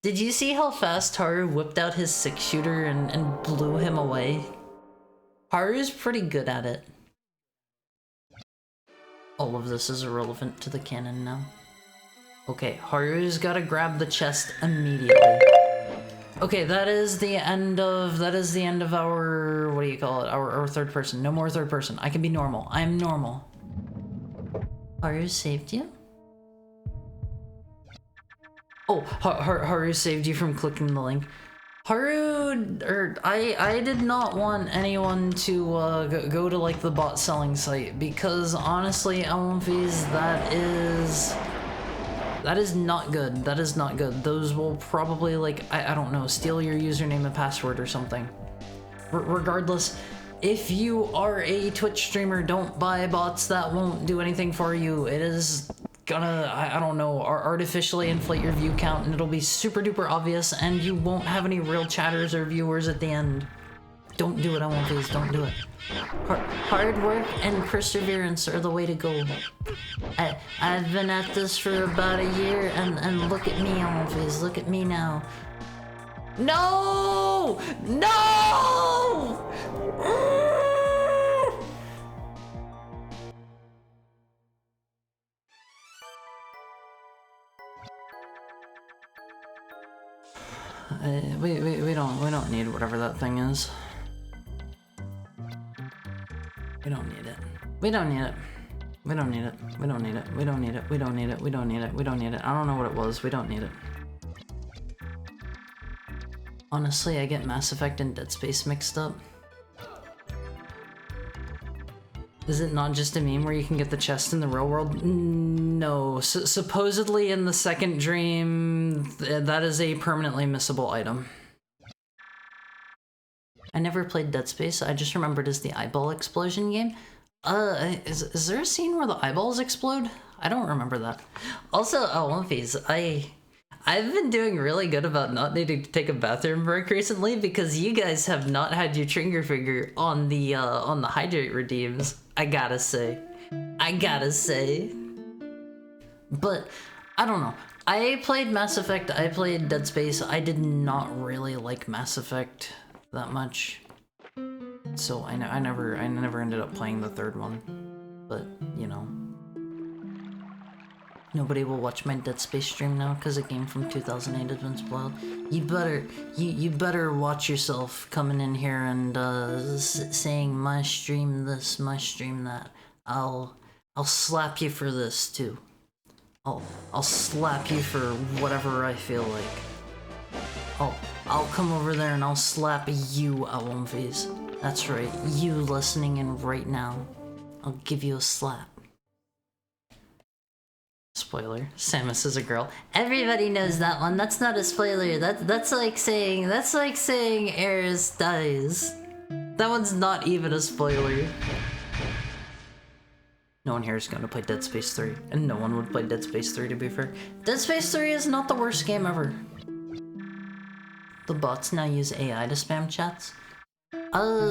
Did you see how fast Haru whipped out his 6-shooter and blew him away? Haru's pretty good at it. All of this is irrelevant to the canon now. Okay, Haru's gotta grab the chest immediately. Okay, that is the end of our, what do you call it? Our third person. No more third person. I can be normal. I'm normal. Haru saved you? Oh, Haru saved you from clicking the link. I did not want anyone to go to like the bot selling site, because honestly, Elmfies, that is not good. That is not good. Those will probably like, I don't know, steal your username and password or something. Regardless, if you are a Twitch streamer, don't buy bots that won't do anything for you. It is gonna, I don't know, artificially inflate your view count, and it'll be super duper obvious, and you won't have any real chatters or viewers at the end. Don't do it, Elmfies, don't do it. Hard work and perseverance are the way to go. I've been at this for about a year, and look at me, Elmfies, look at me now. No! No! We don't need whatever that thing is. We don't need it. We don't need it. We don't need it. We don't need it. We don't need it. We don't need it. We don't need it. We don't need it. I don't know what it was. We don't need it. Honestly, I get Mass Effect and Dead Space mixed up. Is it not just a meme where you can get the chest in the real world? No. Supposedly in the second dream, that is a permanently missable item. I never played Dead Space. I just remembered as the eyeball explosion game. Is there a scene where the eyeballs explode? I don't remember that. Also, One Piece, I've been doing really good about not needing to take a bathroom break recently, because you guys have not had your trigger finger on the hydrate redeems. I gotta say. But I don't know. I played Mass Effect, I played Dead Space. I did not really like Mass Effect that much. So I never ended up playing the third one. But, you know. Nobody will watch my Dead Space stream now because a game from 2008 has been spoiled. You better watch yourself coming in here and saying my stream this, my stream that. I'll slap you for this too. I'll slap you for whatever I feel like. I'll come over there and I'll slap you, Alundra. That's right, you listening in right now. I'll give you a slap. Spoiler, Samus is a girl. Everybody knows that one. That's not a spoiler. That's like saying Aerith dies. That one's not even a spoiler. No one here is going to play Dead Space 3, and no one would play Dead Space 3 to be fair. Dead Space 3 is not the worst game ever. The bots now use AI to spam chats.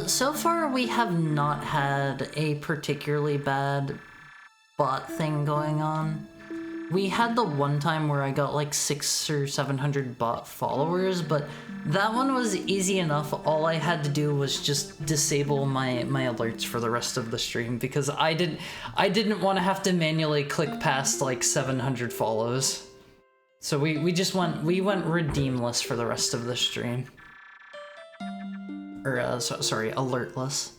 So far we have not had a particularly bad bot thing going on. We had the one time where I got like 600 or 700 bot followers, but that one was easy enough. All I had to do was just disable my alerts for the rest of the stream because I didn't want to have to manually click past like 700 follows. So we went redeemless for the rest of the stream. Or sorry, alertless.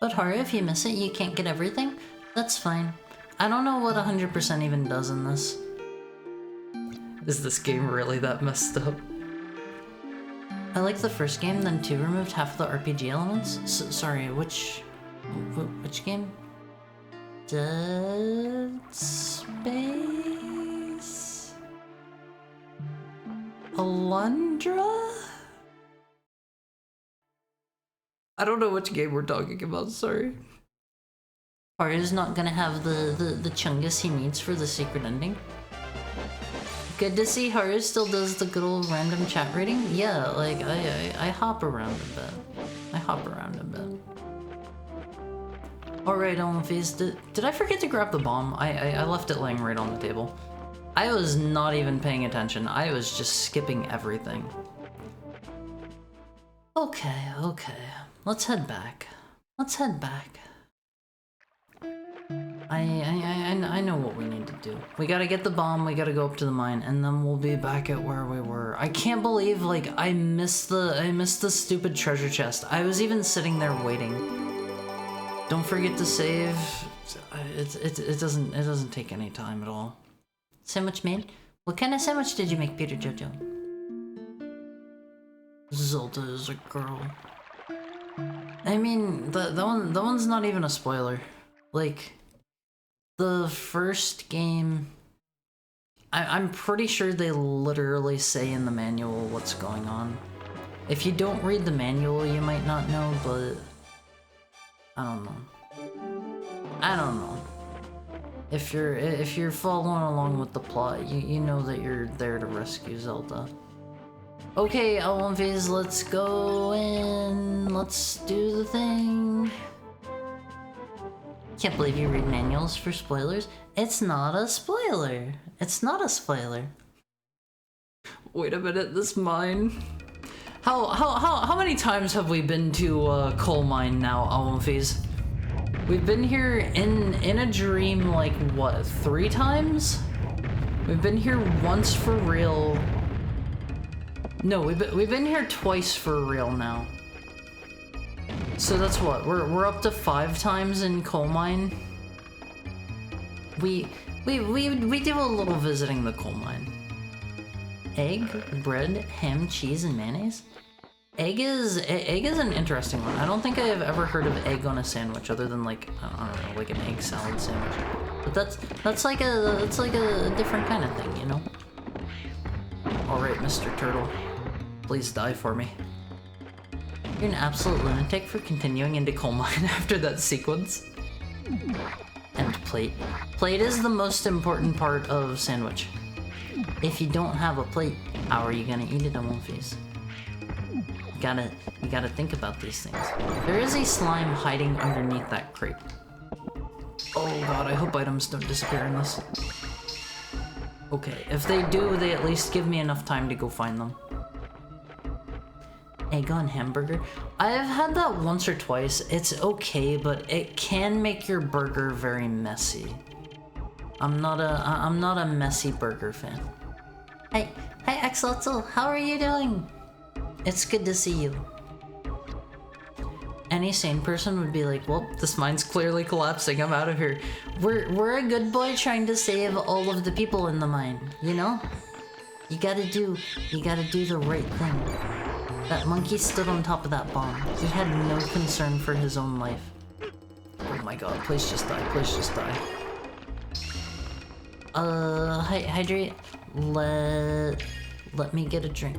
But Haru, if you miss it, you can't get everything. That's fine. I don't know what 100% even does in this. Is this game really that messed up? I like the first game, then 2 removed half of the RPG elements. Sorry, which game? Dead Space? Alundra? I don't know which game we're talking about, sorry. Haru's not gonna have the chungus he needs for the secret ending. Good to see Haru still does the good old random chat reading. Yeah, like I hop around a bit. Alright, Alundra, did I forget to grab the bomb? I left it laying right on the table. I was not even paying attention. I was just skipping everything. Okay. Let's head back. I know what we need to do. We gotta get the bomb, we gotta go up to the mine, and then we'll be back at where we were. I can't believe, like, I missed the stupid treasure chest. I was even sitting there waiting. Don't forget to save. It doesn't take any time at all. Sandwich made? What kind of sandwich did you make, Peter Jojo? Zelda is a girl. I mean, that one's not even a spoiler. Like, the first game, I'm pretty sure they literally say in the manual what's going on. If you don't read the manual, you might not know, but I don't know. If you're following along with the plot, you know that you're there to rescue Zelda. Okay, Alundra, let's go in. Let's do the thing. Can't believe you read manuals for spoilers. It's not a spoiler. Wait a minute, this mine. How many times have we been to coal mine now, Alundra? We've been here in a dream like what, 3 times? We've been here once for real. No, we've been here twice for real now. So that's what, we're up to 5 times in coal mine. We do a little visiting the coal mine. Egg, bread, ham, cheese, and mayonnaise. Egg is an interesting one. I don't think I have ever heard of egg on a sandwich other than like, I don't know, like an egg salad sandwich. But that's like a different kind of thing, you know. All right, Mr. Turtle, please die for me. You're an absolute lunatic for continuing into coal mine after that sequence. And plate. Plate is the most important part of sandwich. If you don't have a plate, how are you gonna eat it, Alundra? You gotta think about these things. There is a slime hiding underneath that crate. Oh god, I hope items don't disappear in this. Okay, if they do, they at least give me enough time to go find them. Egg on hamburger? I've had that once or twice. It's okay, but it can make your burger very messy. I'm not a messy burger fan. Hi Axelotl, how are you doing? It's good to see you. Any sane person would be like, well, this mine's clearly collapsing, I'm out of here. We're a good boy trying to save all of the people in the mine, you know? You gotta do the right thing. That monkey stood on top of that bomb. He had no concern for his own life. Oh my god, please just die, please just die. Hydrate, let me get a drink.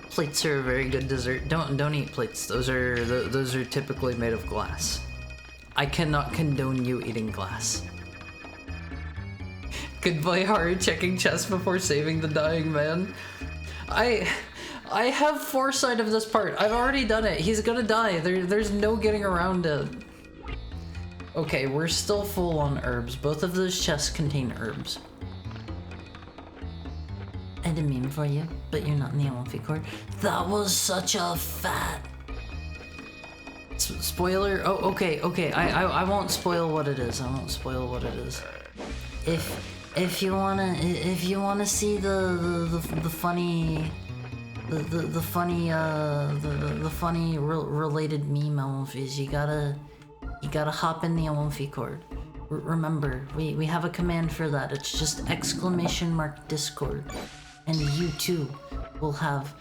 Plates are a very good dessert. Don't eat plates. Those are typically made of glass. I cannot condone you eating glass. Goodbye, Haru, checking chest before saving the dying man. I have foresight of this part. I've already done it. He's gonna die. There's no getting around it. Okay, we're still full on herbs. Both of those chests contain herbs. I had a meme for you, but you're not in the Amalfi Court. That was such a fat... Spoiler? Oh, okay. I won't spoil what it is. I won't spoil what it is. If you wanna see the funny related meme Amalfis, you gotta hop in the Amalfi Court. Remember, we have a command for that. It's just !Discord, and you too will have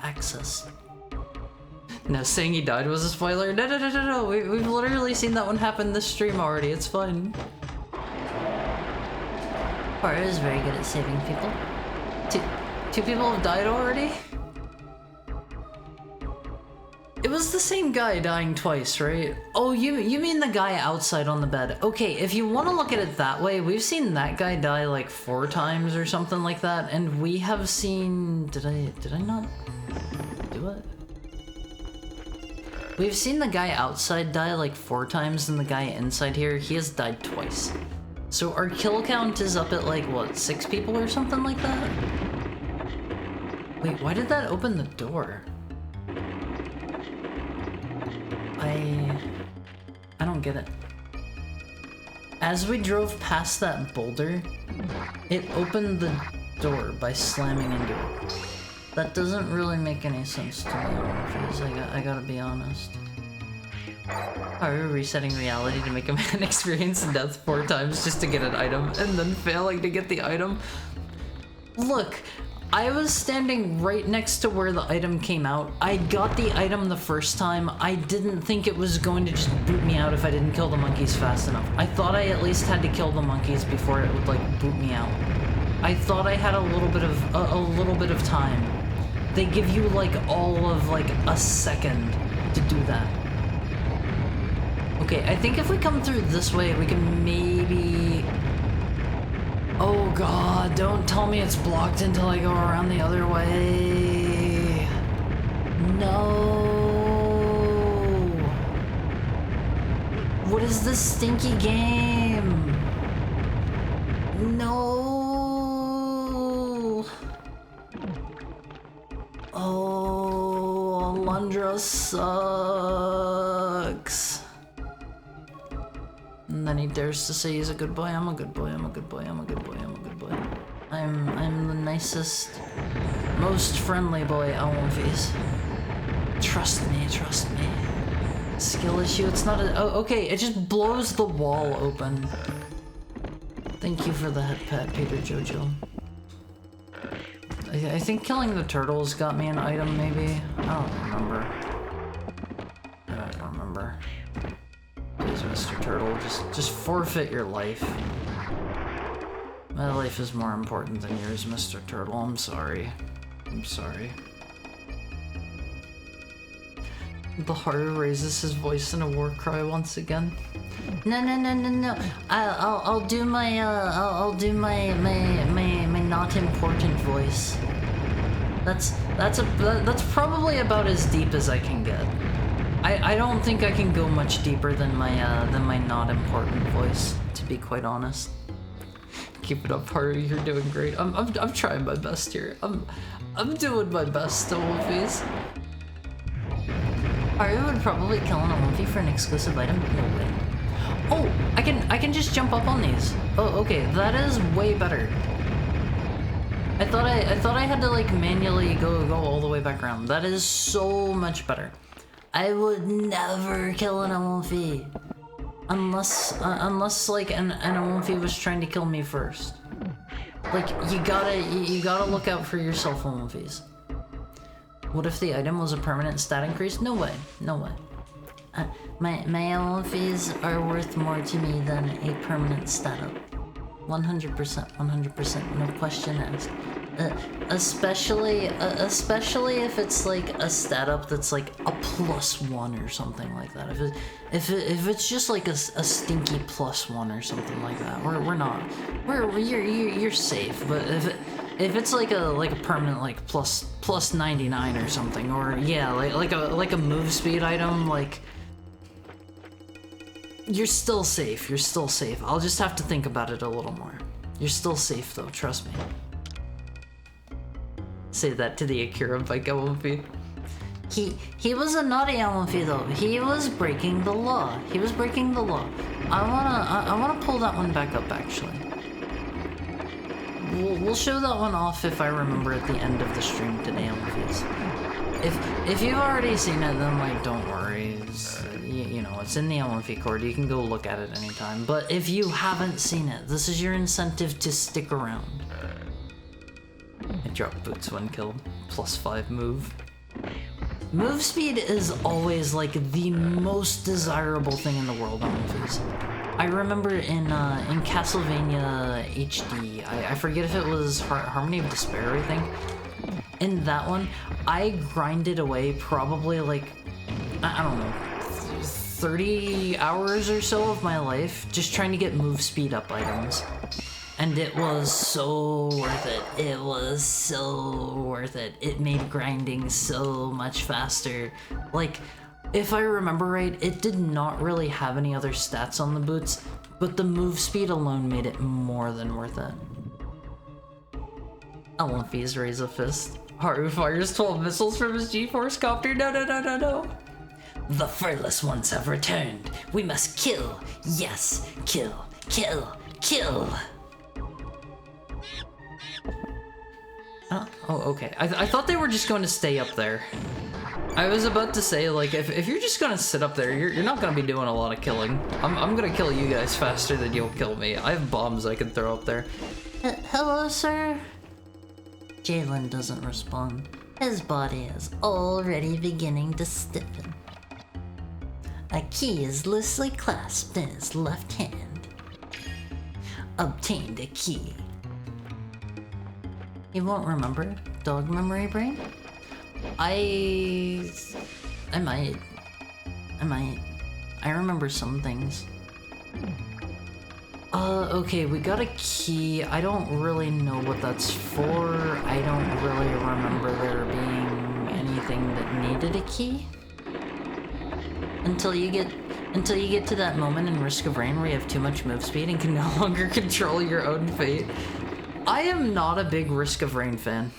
access. No, saying he died was a spoiler. No. We've literally seen that one happen this stream already. It's fine. Haru is very good at saving people. Two people have died already? It was the same guy dying twice, right? Oh, you mean the guy outside on the bed. Okay, if you want to look at it that way, we've seen that guy die like 4 times or something like that, and we have seen... Did I not do it? We've seen the guy outside die like 4 times, and the guy inside here, he has died twice. So our kill count is up at like, what, 6 people or something like that? Wait, why did that open the door? I don't get it. As we drove past that boulder, it opened the door by slamming into it. That doesn't really make any sense to me, I gotta be honest. Are we resetting reality to make a man experience death 4 times just to get an item, and then failing to get the item? Look, I was standing right next to where the item came out. I got the item the first time. I didn't think it was going to just boot me out if I didn't kill the monkeys fast enough. I thought I at least had to kill the monkeys before it would like boot me out. I thought I had a little bit of time. They give you like all of like a second to do that. Okay, I think if we come through this way, we can maybe... Oh god, don't tell me it's blocked until I go around the other way. No. What is this stinky game? No. Oh, Alundra sucks. And then he dares to say he's a good boy. I'm a good boy, I'm a good boy, I'm a good boy, I'm a good boy. I'm the nicest, most friendly boy Alundra. Trust me, trust me. Skill issue, it's not a... Oh, okay, it just blows the wall open. Thank you for the head pat, Peter Jojo. I think killing the turtles got me an item, maybe? I don't remember. Please, Mr. Turtle, just forfeit your life. My life is more important than yours, Mr. Turtle. I'm sorry. I'm sorry. The Haru raises his voice in a war cry once again. No. I'll do my not important voice. That's probably about as deep as I can get. I don't think I can go much deeper than my not important voice, to be quite honest. Keep it up, Haru. You're doing great. I'm trying my best here. I'm doing my best, Wolfies. Haru would probably kill an Wolfie for an exclusive item. No way. Oh, I can just jump up on these. Oh, okay, that is way better. I thought I had to like manually go all the way back around. That is so much better. I would never kill an Wolfie unless like an Wolfie was trying to kill me first. Like you gotta look out for yourself, Wolfies. What if the item was a permanent stat increase? No way, no way. My Wolfies are worth more to me than a permanent stat up. 100%, no question asked. Especially if it's like a stat up that's like a +1 or something like that. If it's just like a stinky +1 or something like that, you're safe. But if it's like a permanent like plus 99 or something, or yeah, like a move speed item, like. You're still safe, you're still safe. I'll just have to think about it a little more. You're still safe though, trust me. Say that to the Akira bike Wolfie. He was a naughty Wolfie though. He was breaking the law. He was breaking the law. I wanna pull that one back up actually. We'll show that one off if I remember at the end of the stream today, Wolfies. If you've already seen it, then like don't worry. You know, it's in the LMV cord. You can go look at it anytime. But if you haven't seen it, this is your incentive to stick around. I dropped boots when killed. +5 move. Move speed is always like the most desirable thing in the world on movies. I remember in Castlevania HD, I forget if it was Harmony of Despair, I think. In that one, I grinded away probably like, I don't know, 30 hours or so of my life just trying to get move speed up items. And it was so worth it. It was so worth it. It made grinding so much faster. Like, if I remember right, it did not really have any other stats on the boots, but the move speed alone made it more than worth it. Olympies raise a fist. Haru fires 12 missiles from his G-Force copter. No. The furless ones have returned. We must kill. Yes, kill. Oh, okay. I thought they were just going to stay up there. I was about to say, like, if you're just gonna sit up there, you're not gonna be doing a lot of killing. I'm gonna kill you guys faster than you'll kill me. I have bombs I can throw up there. Hello, sir? Jalen doesn't respond. His body is already beginning to stiffen. A key is loosely clasped in his left hand. Obtained a key. He won't remember. Dog memory brain? I might. I remember some things. Okay, we got a key. I don't really know what that's for. I don't really remember there being anything that needed a key. Until you get to that moment in Risk of Rain where you have too much move speed and can no longer control your own fate. I am not a big Risk of Rain fan.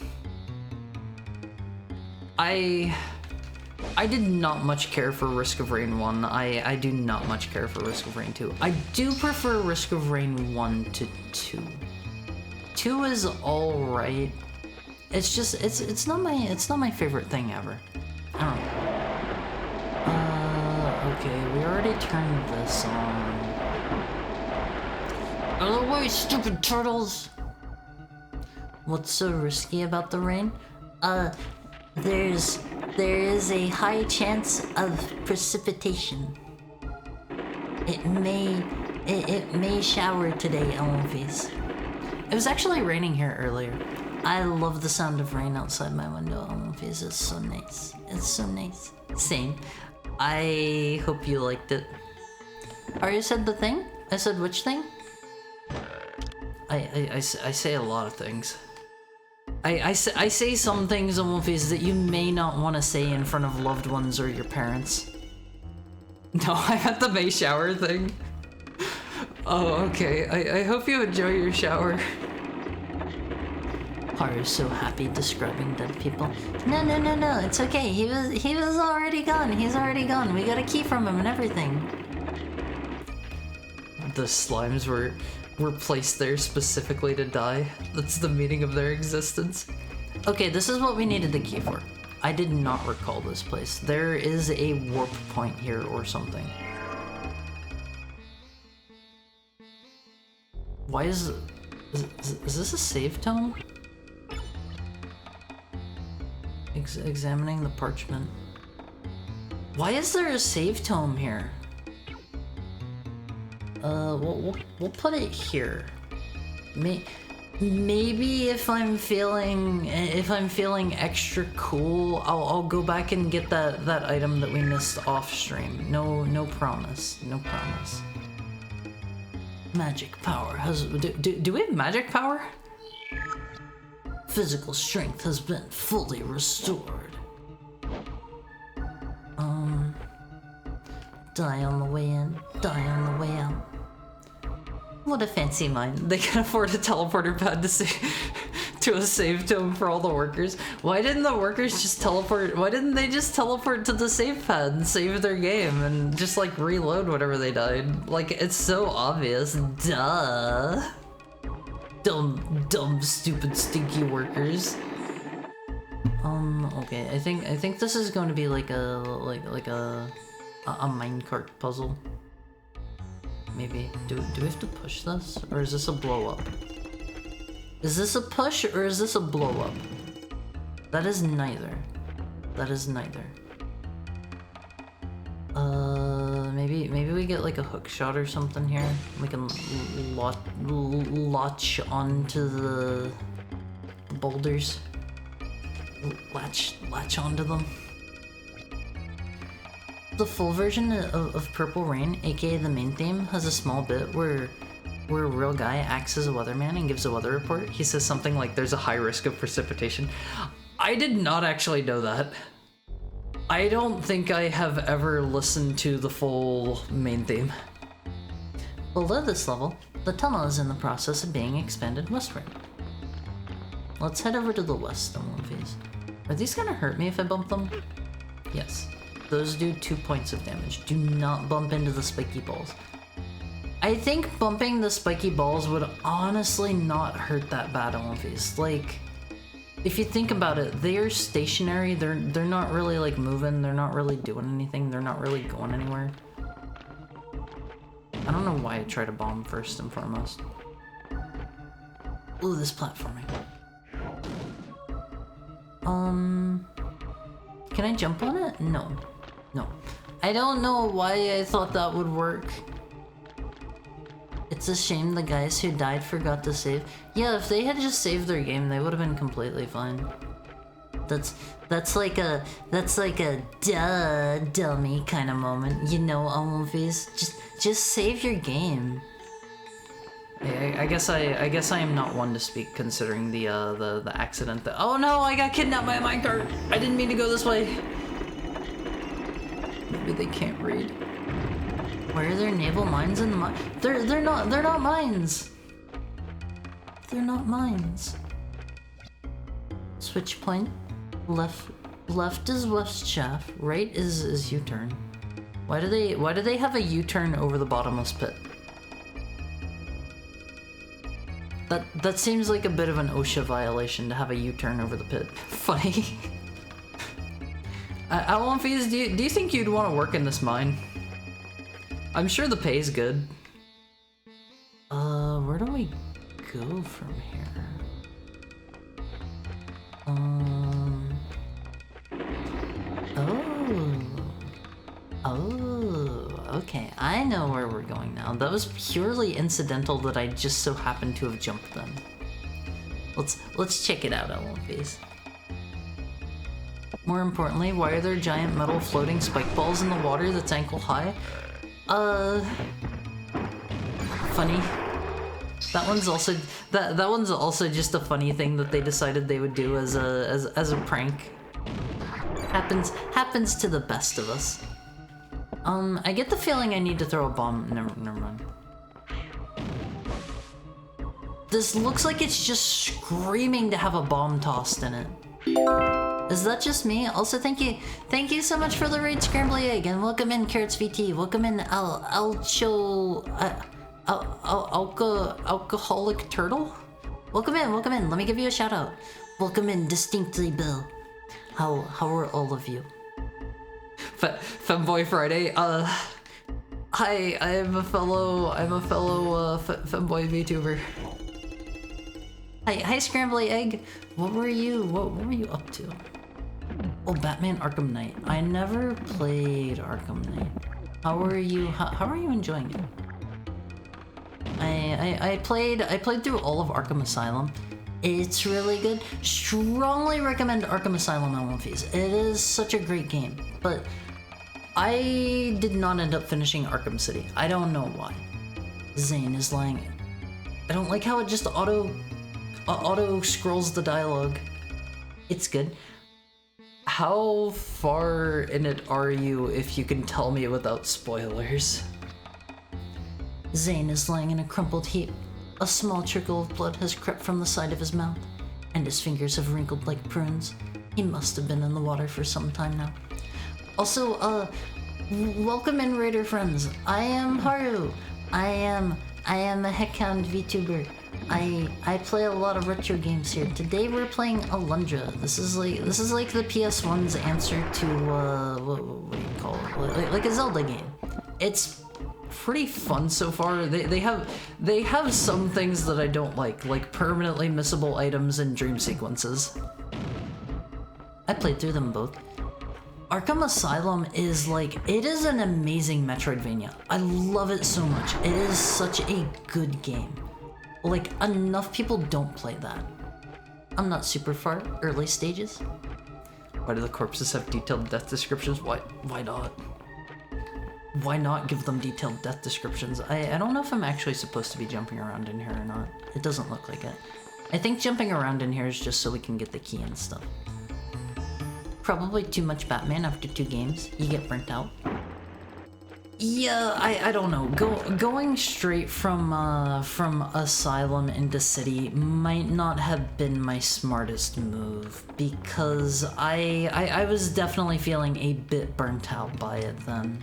I did not much care for Risk of Rain 1. I do not much care for Risk of Rain 2. I do prefer Risk of Rain 1 to 2. 2 is alright. It's just it's not my favorite thing ever. I don't know. Okay, we already turned this on. Out of the way, stupid turtles! What's so risky about the rain? There is a high chance of precipitation. It may shower today, Elmfies. It was actually raining here earlier. I love the sound of rain outside my window, Elmfies. It's so nice. It's so nice. Same. I hope you liked it. Arya said the thing? I said which thing? I say a lot of things. I say some things, Elmfies, that you may not want to say in front of loved ones or your parents. No, I had the May shower thing. Oh, okay. I hope you enjoy your shower. Haru's so happy describing dead people. No, no, no, no, it's okay. He was already gone. He's already gone. We got a key from him and everything. The slimes were placed there specifically to die. That's the meaning of their existence. Okay, this is what we needed the key for. I did not recall this place. There is a warp point here or something. Why is this a save tome? Examining the parchment. Why is there a save tome here? We'll put it here. Maybe if I'm feeling extra cool, I'll go back and get that item that we missed off stream. No promise. No promise. Magic power has do we have magic power? Physical strength has been fully restored. Die on the way in, die on the way out. What a fancy mind. They can afford a teleporter pad to a save tome for all the workers. Why didn't the workers just teleport? Why didn't they just teleport to the save pad and save their game and just like reload whatever they died? Like, it's so obvious. Duh. Dumb, stupid, stinky workers. Okay, I think this is going to be like a minecart puzzle. Maybe. Do we have to push this? Or is this a blow up? Is this a push or is this a blow up? That is neither. That is neither. Maybe we get like a hook shot or something here. We can latch onto the boulders. Latch onto them. The full version of Purple Rain, aka the main theme, has a small bit where a real guy acts as a weatherman and gives a weather report. He says something like there's a high risk of precipitation. I did not actually know that. I don't think I have ever listened to the full main theme. Below this level, the tunnel is in the process of being expanded westward. Let's head over to the west stone phase. Are these gonna hurt me if I bump them? Yes. Those do 2 points of damage. Do not bump into the spiky balls. I think bumping the spiky balls would honestly not hurt that bad on these. Like, if you think about it, they are stationary. They're not really like moving. They're not really doing anything. They're not really going anywhere. I don't know why I try to bomb first and foremost. Ooh, this platforming. Can I jump on it? No. No. I don't know why I thought that would work. It's a shame the guys who died forgot to save. Yeah, if they had just saved their game, they would have been completely fine. That's like a duh dummy kind of moment, you know, movies. Just save your game. I guess I am not one to speak considering the accident that— oh no, I got kidnapped by a minecart. I didn't mean to go this way. Maybe they can't read. Why are there naval mines in the mine? They're not mines. They're not mines. Switch point. Left is west shaft. Right is U-turn. Why do they have a U-turn over the bottomless pit? That seems like a bit of an OSHA violation to have a U-turn over the pit. Funny. Alunfiz, do you think you'd want to work in this mine? I'm sure the pay's good. Where do we go from here? Oh, okay. I know where we're going now. That was purely incidental that I just so happened to have jumped them. Let's check it out, Alunfiz. More importantly, why are there giant metal floating spike balls in the water that's ankle high? Funny. That one's also just a funny thing that they decided they would do as a prank. Happens to the best of us. I get the feeling I need to throw a bomb. Never mind. This looks like it's just screaming to have a bomb tossed in it. Is that just me? Also, thank you so much for the raid, Scrambly Egg, and welcome in Carrots VT. Welcome in Alcoholic Turtle. Welcome in. Let me give you a shout out. Welcome in Distinctly Bill. How are all of you? Femboy Friday. Hi, I'm a fellow femboy VTuber. Hi, Scrambly Egg. What were you up to? Oh, Batman Arkham Knight. I never played Arkham Knight. How are you enjoying it? I played through all of Arkham Asylum. It's really good. Strongly recommend Arkham Asylum LMVs. It is such a great game. But I did not end up finishing Arkham City. I don't know why. Zane is lying. I don't like how it just auto scrolls the dialogue. It's good. How far in it are you, if you can tell me without spoilers? Zane is lying in a crumpled heap. A small trickle of blood has crept from the side of his mouth, and his fingers have wrinkled like prunes. He must have been in the water for some time now. Also, welcome in, Raider friends. I am Haru. I am a heckhound VTuber. I play a lot of retro games here. Today we're playing Alundra. This is like the PS1's answer to what do you call it? Like a Zelda game. It's pretty fun so far. They have some things that I don't like permanently missable items and dream sequences. I played through them both. Arkham Asylum is it is an amazing Metroidvania. I love it so much. It is such a good game. Enough people don't play that. I'm not super far, early stages. Why do the corpses have detailed death descriptions? Why not? Why not give them detailed death descriptions? I don't know if I'm actually supposed to be jumping around in here or not. It doesn't look like it. I think jumping around in here is just so we can get the key and stuff. Probably too much Batman after 2 games. You get burnt out. Yeah, I don't know. Going straight from Asylum into City might not have been my smartest move, because I was definitely feeling a bit burnt out by it then.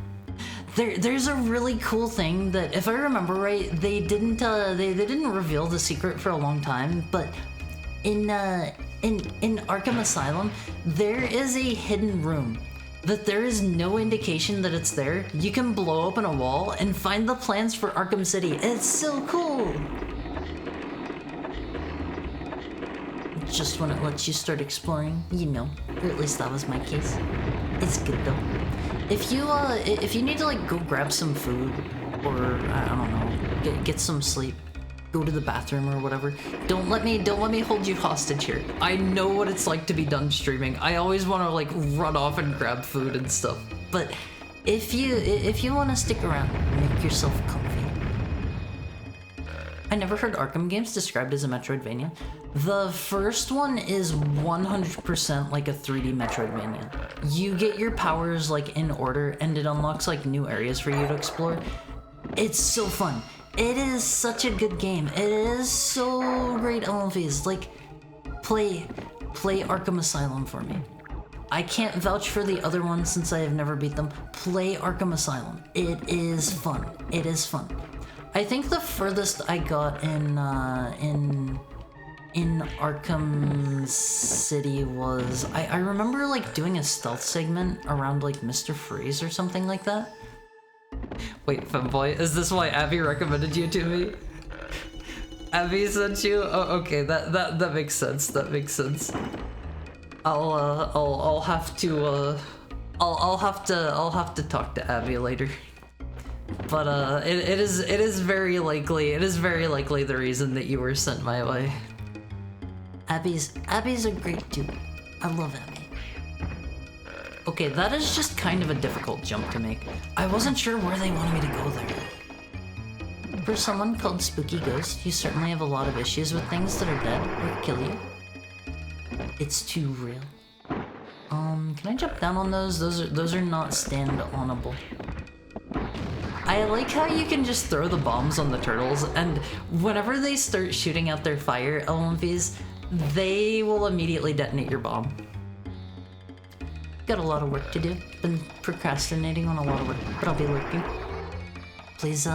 There's a really cool thing that, if I remember right, they didn't reveal the secret for a long time, but in Arkham Asylum, there is a hidden room that there is no indication that it's there. You can blow open a wall and find the plans for Arkham City. It's so cool! Just when it lets you start exploring, you know, or at least that was my case. It's good though. If you need to go grab some food, or I don't know, get some sleep, go to the bathroom or whatever, don't let me hold you hostage here. I know what it's like to be done streaming. I always want to run off and grab food and stuff. But if you want to stick around, make yourself comfy. I never heard Arkham games described as a Metroidvania. The first one is 100% like a 3D Metroidvania. You get your powers in order, and it unlocks new areas for you to explore. It's so fun. It is such a good game. It is so great, LMVs. Play Arkham Asylum for me. I can't vouch for the other ones since I have never beat them. Play Arkham Asylum. It is fun. It is fun. I think the furthest I got in Arkham City was I remember doing a stealth segment around Mr. Freeze or something like that. Wait, Femboy, is this why Abby recommended you to me? Abby sent you? Oh, okay, that makes sense. That makes sense. I'll have to talk to Abby later. But it is very likely the reason that you were sent my way. Abby's a great dude. I love Abby. Okay, that is just kind of a difficult jump to make. I wasn't sure where they wanted me to go there. For someone called Spooky Ghost, you certainly have a lot of issues with things that are dead or kill you. It's too real. Can I jump down on those? Those are not stand-onable. I like how you can just throw the bombs on the turtles, and whenever they start shooting out their fire LMVs, they will immediately detonate your bomb. Got a lot of work to do. Been procrastinating on a lot of work, but I'll be lurking. Please,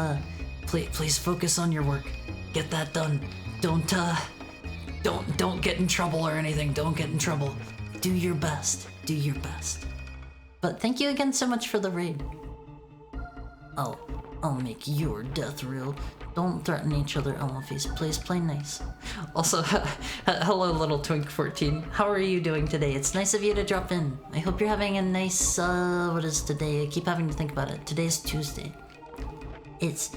please focus on your work. Get that done. Don't get in trouble or anything. Don't get in trouble. Do your best. Do your best. But thank you again so much for the raid. I'll make your death real. Don't threaten each other, LMFs. Please play nice. Also, hello, little Twink14. How are you doing today? It's nice of you to drop in. I hope you're having a nice, what is today? I keep having to think about it. Today's Tuesday. It's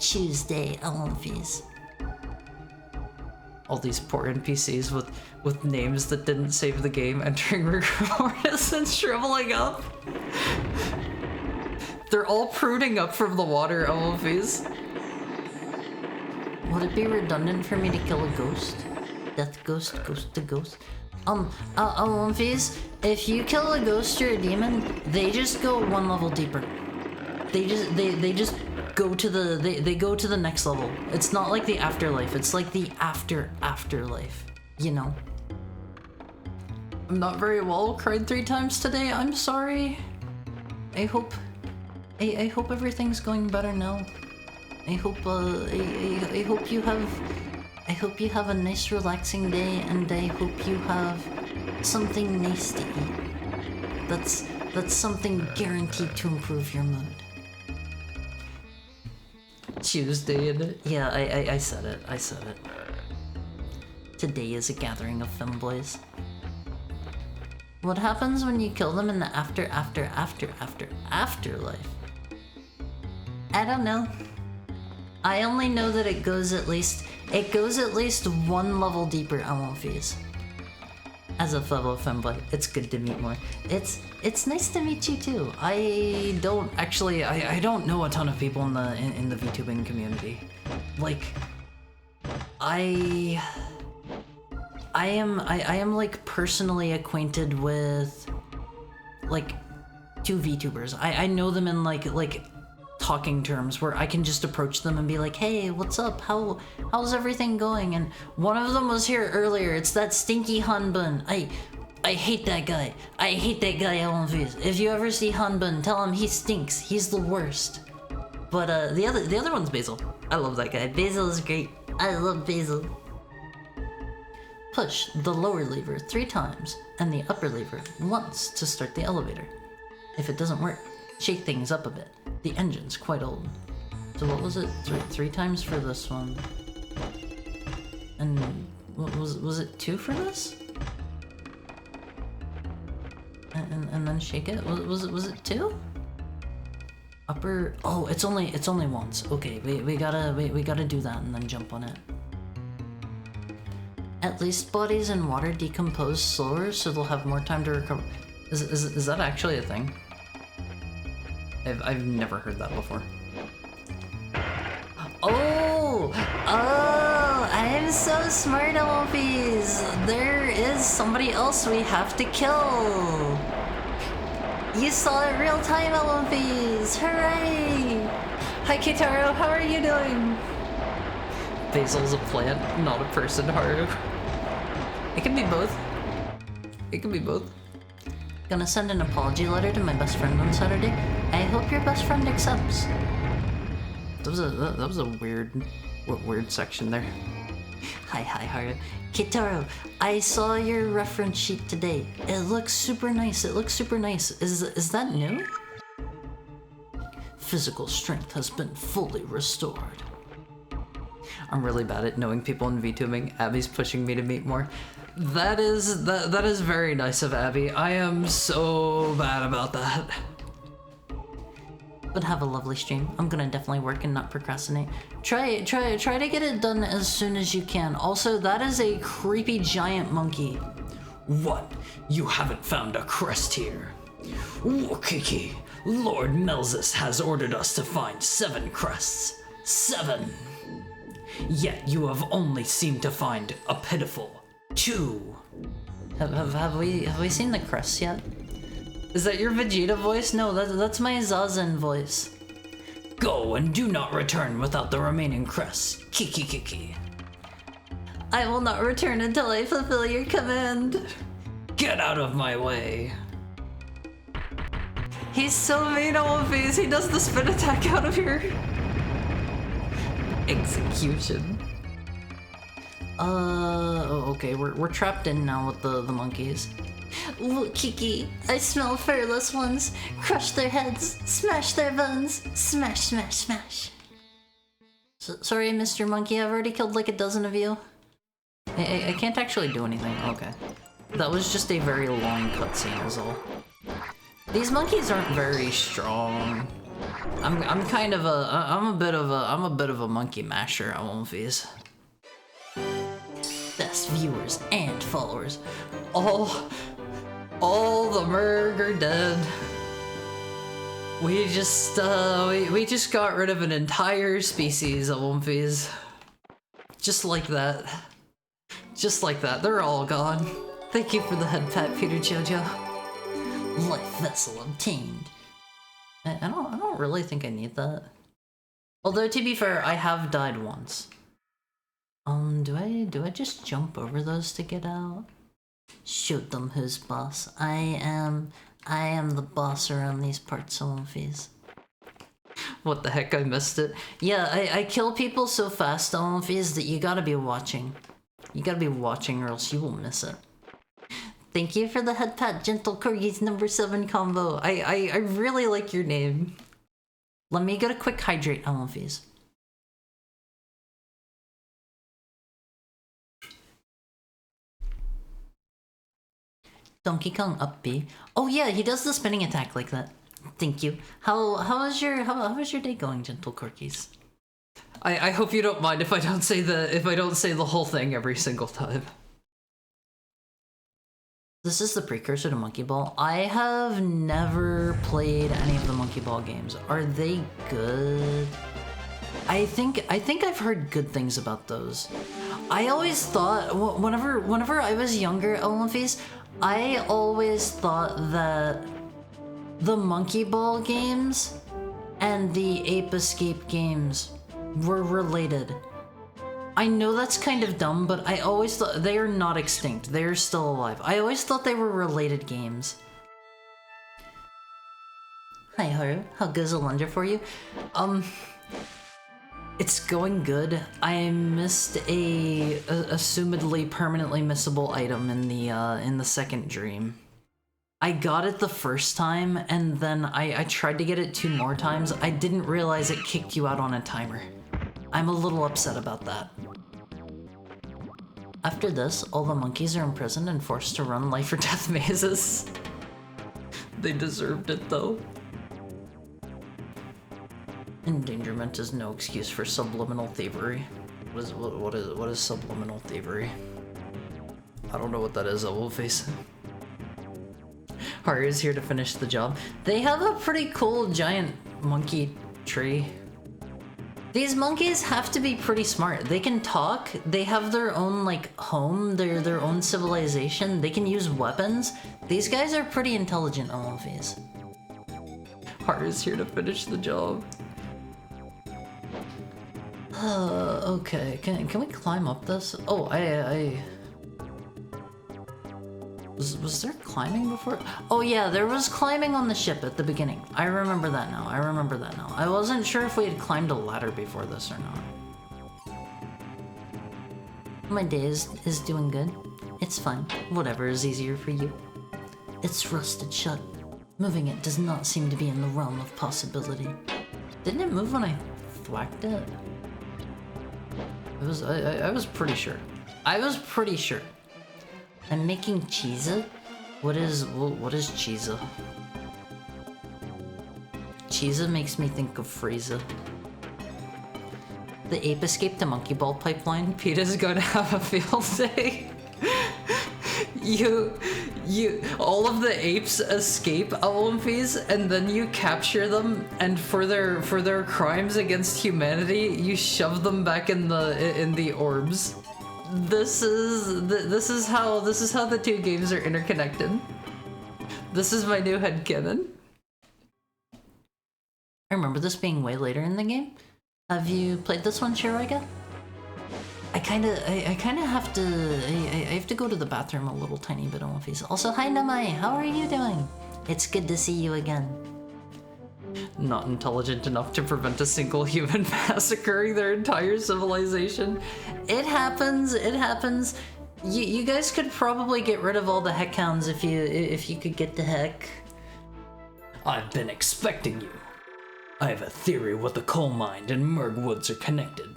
Tuesday, LMFs. All these poor NPCs with names that didn't save the game entering recorders and shriveling up. They're all pruning up from the water, LMFs. Would it be redundant for me to kill a ghost? Death ghost, ghost to ghost? LMFs, if you kill a ghost or a demon, they just go one level deeper. They just go to the they go to the next level. It's not like the afterlife, it's like the afterlife, you know. I'm not very well, cried 3 times today, I'm sorry. I hope everything's going better now. I hope you have a nice relaxing day, and I hope you have something nice to eat. That's something guaranteed to improve your mood. Tuesday, yeah, I said it. Today is a gathering of femboys. What happens when you kill them in the afterlife? I don't know. I only know that it goes at least 1 level deeper, LMFs. As a fellow femboy, it's good to meet more. It's nice to meet you too. I don't know a ton of people in the VTubing community. Like, I am like personally acquainted with like 2 VTubers. I know them in like talking terms where I can just approach them and be like, hey, what's up? How's everything going? And one of them was here earlier. It's that stinky Hanbun. I hate that guy. I hate that guy, LMVs. If you ever see Hanbun, tell him he stinks. He's the worst. But the other one's Basil. I love that guy. Basil is great. I love Basil. Push the lower lever 3 times and the upper lever once to start the elevator. If it doesn't work, shake things up a bit. The engine's quite old. So what was it? 3 times for this one. And what was it 2 for this? And then shake it? Was it 2? Upper, oh, it's only once. Okay, we gotta do that and then jump on it. At least bodies in water decompose slower, so they'll have more time to recover. Is that actually a thing? I've never heard that before. Oh, I'm so smart, LMPs. There is somebody else we have to kill. You saw it real time, LMPs. Hooray! Hi, Kitaro. How are you doing? Basil's a plant, not a person, Haru. It can be both. It can be both. Gonna send an apology letter to my best friend on Saturday. I hope your best friend accepts. That was a weird section there. Hi, Haru. Kitaro, I saw your reference sheet today. It looks super nice. Is that new? Physical strength has been fully restored. I'm really bad at knowing people in VTubing. Abby's pushing me to meet more. That is very nice of Abby. I am so bad about that. But have a lovely stream. I'm gonna definitely work and not procrastinate. Try to get it done as soon as you can. Also, that is a creepy giant monkey. What? You haven't found a crest here? Kiki, Lord Melzus has ordered us to find 7 crests. 7! Yet you have only seemed to find a pitiful 2. Have we seen the crests yet? Is that your Vegeta voice? No, that's my Zazen voice. Go and do not return without the remaining crests. Kiki. I will not return until I fulfill your command. Get out of my way. He's so mean, Olympies. He does the spin attack out of here. Execution. Okay, we're trapped in now with the monkeys. Look, Kiki, I smell fearless ones. Crush their heads, smash their bones, smash, smash, smash. Sorry, Mr. Monkey, I've already killed like a dozen of you. I can't actually do anything. Okay. That was just a very long cutscene is all. These monkeys aren't very strong. I'm a bit of a monkey masher on One Piece. Best viewers and followers. All the Merg are dead. We just got rid of an entire species of One Piece. Just like that. Just like that. They're all gone. Thank you for the head pat, Peter Jojo. Life vessel obtained. I don't really think I need that. Although to be fair, I have died once. Do I just jump over those to get out? Show them who's boss. I am the boss around these parts of One Piece. What the heck, I missed it. Yeah, I kill people so fast on One Piece that you gotta be watching. You gotta be watching or else you will miss it. Thank you for the head pat, Gentle Corgis number 7 combo. I really like your name. Let me get a quick hydrate on One Piece. Donkey Kong up B. Oh yeah, he does the spinning attack like that. Thank you. How was your day going, Gentle Corgis? I hope you don't mind if I don't say the whole thing every single time. This is the precursor to Monkey Ball. I have never played any of the Monkey Ball games. Are they good? I think I've heard good things about those. I always thought whenever I was younger at One Piece, I always thought that the Monkey Ball games and the Ape Escape games were related. I know that's kind of dumb, but I always thought they are not extinct. They're still alive. I always thought they were related games. Hi Haru, how goes Alundra for you? It's going good. I missed a assumedly permanently missable item in the second dream. I got it the first time, and then I tried to get it 2 more times. I didn't realize it kicked you out on a timer. I'm a little upset about that. After this, all the monkeys are imprisoned and forced to run life or death mazes. They deserved it though. Endangerment is no excuse for subliminal thievery. What is subliminal thievery? I don't know what that is, I will face. Haru is here to finish the job. They have a pretty cool giant monkey tree. These monkeys have to be pretty smart. They can talk, they have their own like home, their own civilization, they can use weapons. These guys are pretty intelligent monkeys. Haru's here to finish the job. Okay, can we climb up this? Oh, Was there climbing before? Oh yeah, there was climbing on the ship at the beginning. I remember that now. I wasn't sure if we had climbed a ladder before this or not. My day is doing good. It's fine. Whatever is easier for you. It's rusted shut. Moving it does not seem to be in the realm of possibility. Didn't it move when I thwacked it? I was pretty sure. I'm making cheese. What is cheese? Cheese makes me think of Frieza. The ape escaped the monkey ball pipeline. Peter's gonna have a field day. All of the apes escape One Piece, and then you capture them, and for their crimes against humanity, you shove them back in the orbs. This is how the 2 games are interconnected. This is my new headcanon. I remember this being way later in the game. Have you played this one, Shiraiga? I kinda have to, I have to go to the bathroom a little tiny bit on face. Also, hi Namai, how are you doing? It's good to see you again. Not intelligent enough to prevent a single human massacring their entire civilization. It happens, it happens. You guys could probably get rid of all the heckhounds if you could get the heck. I've been expecting you. I have a theory what the coal mine and Merg Woods are connected.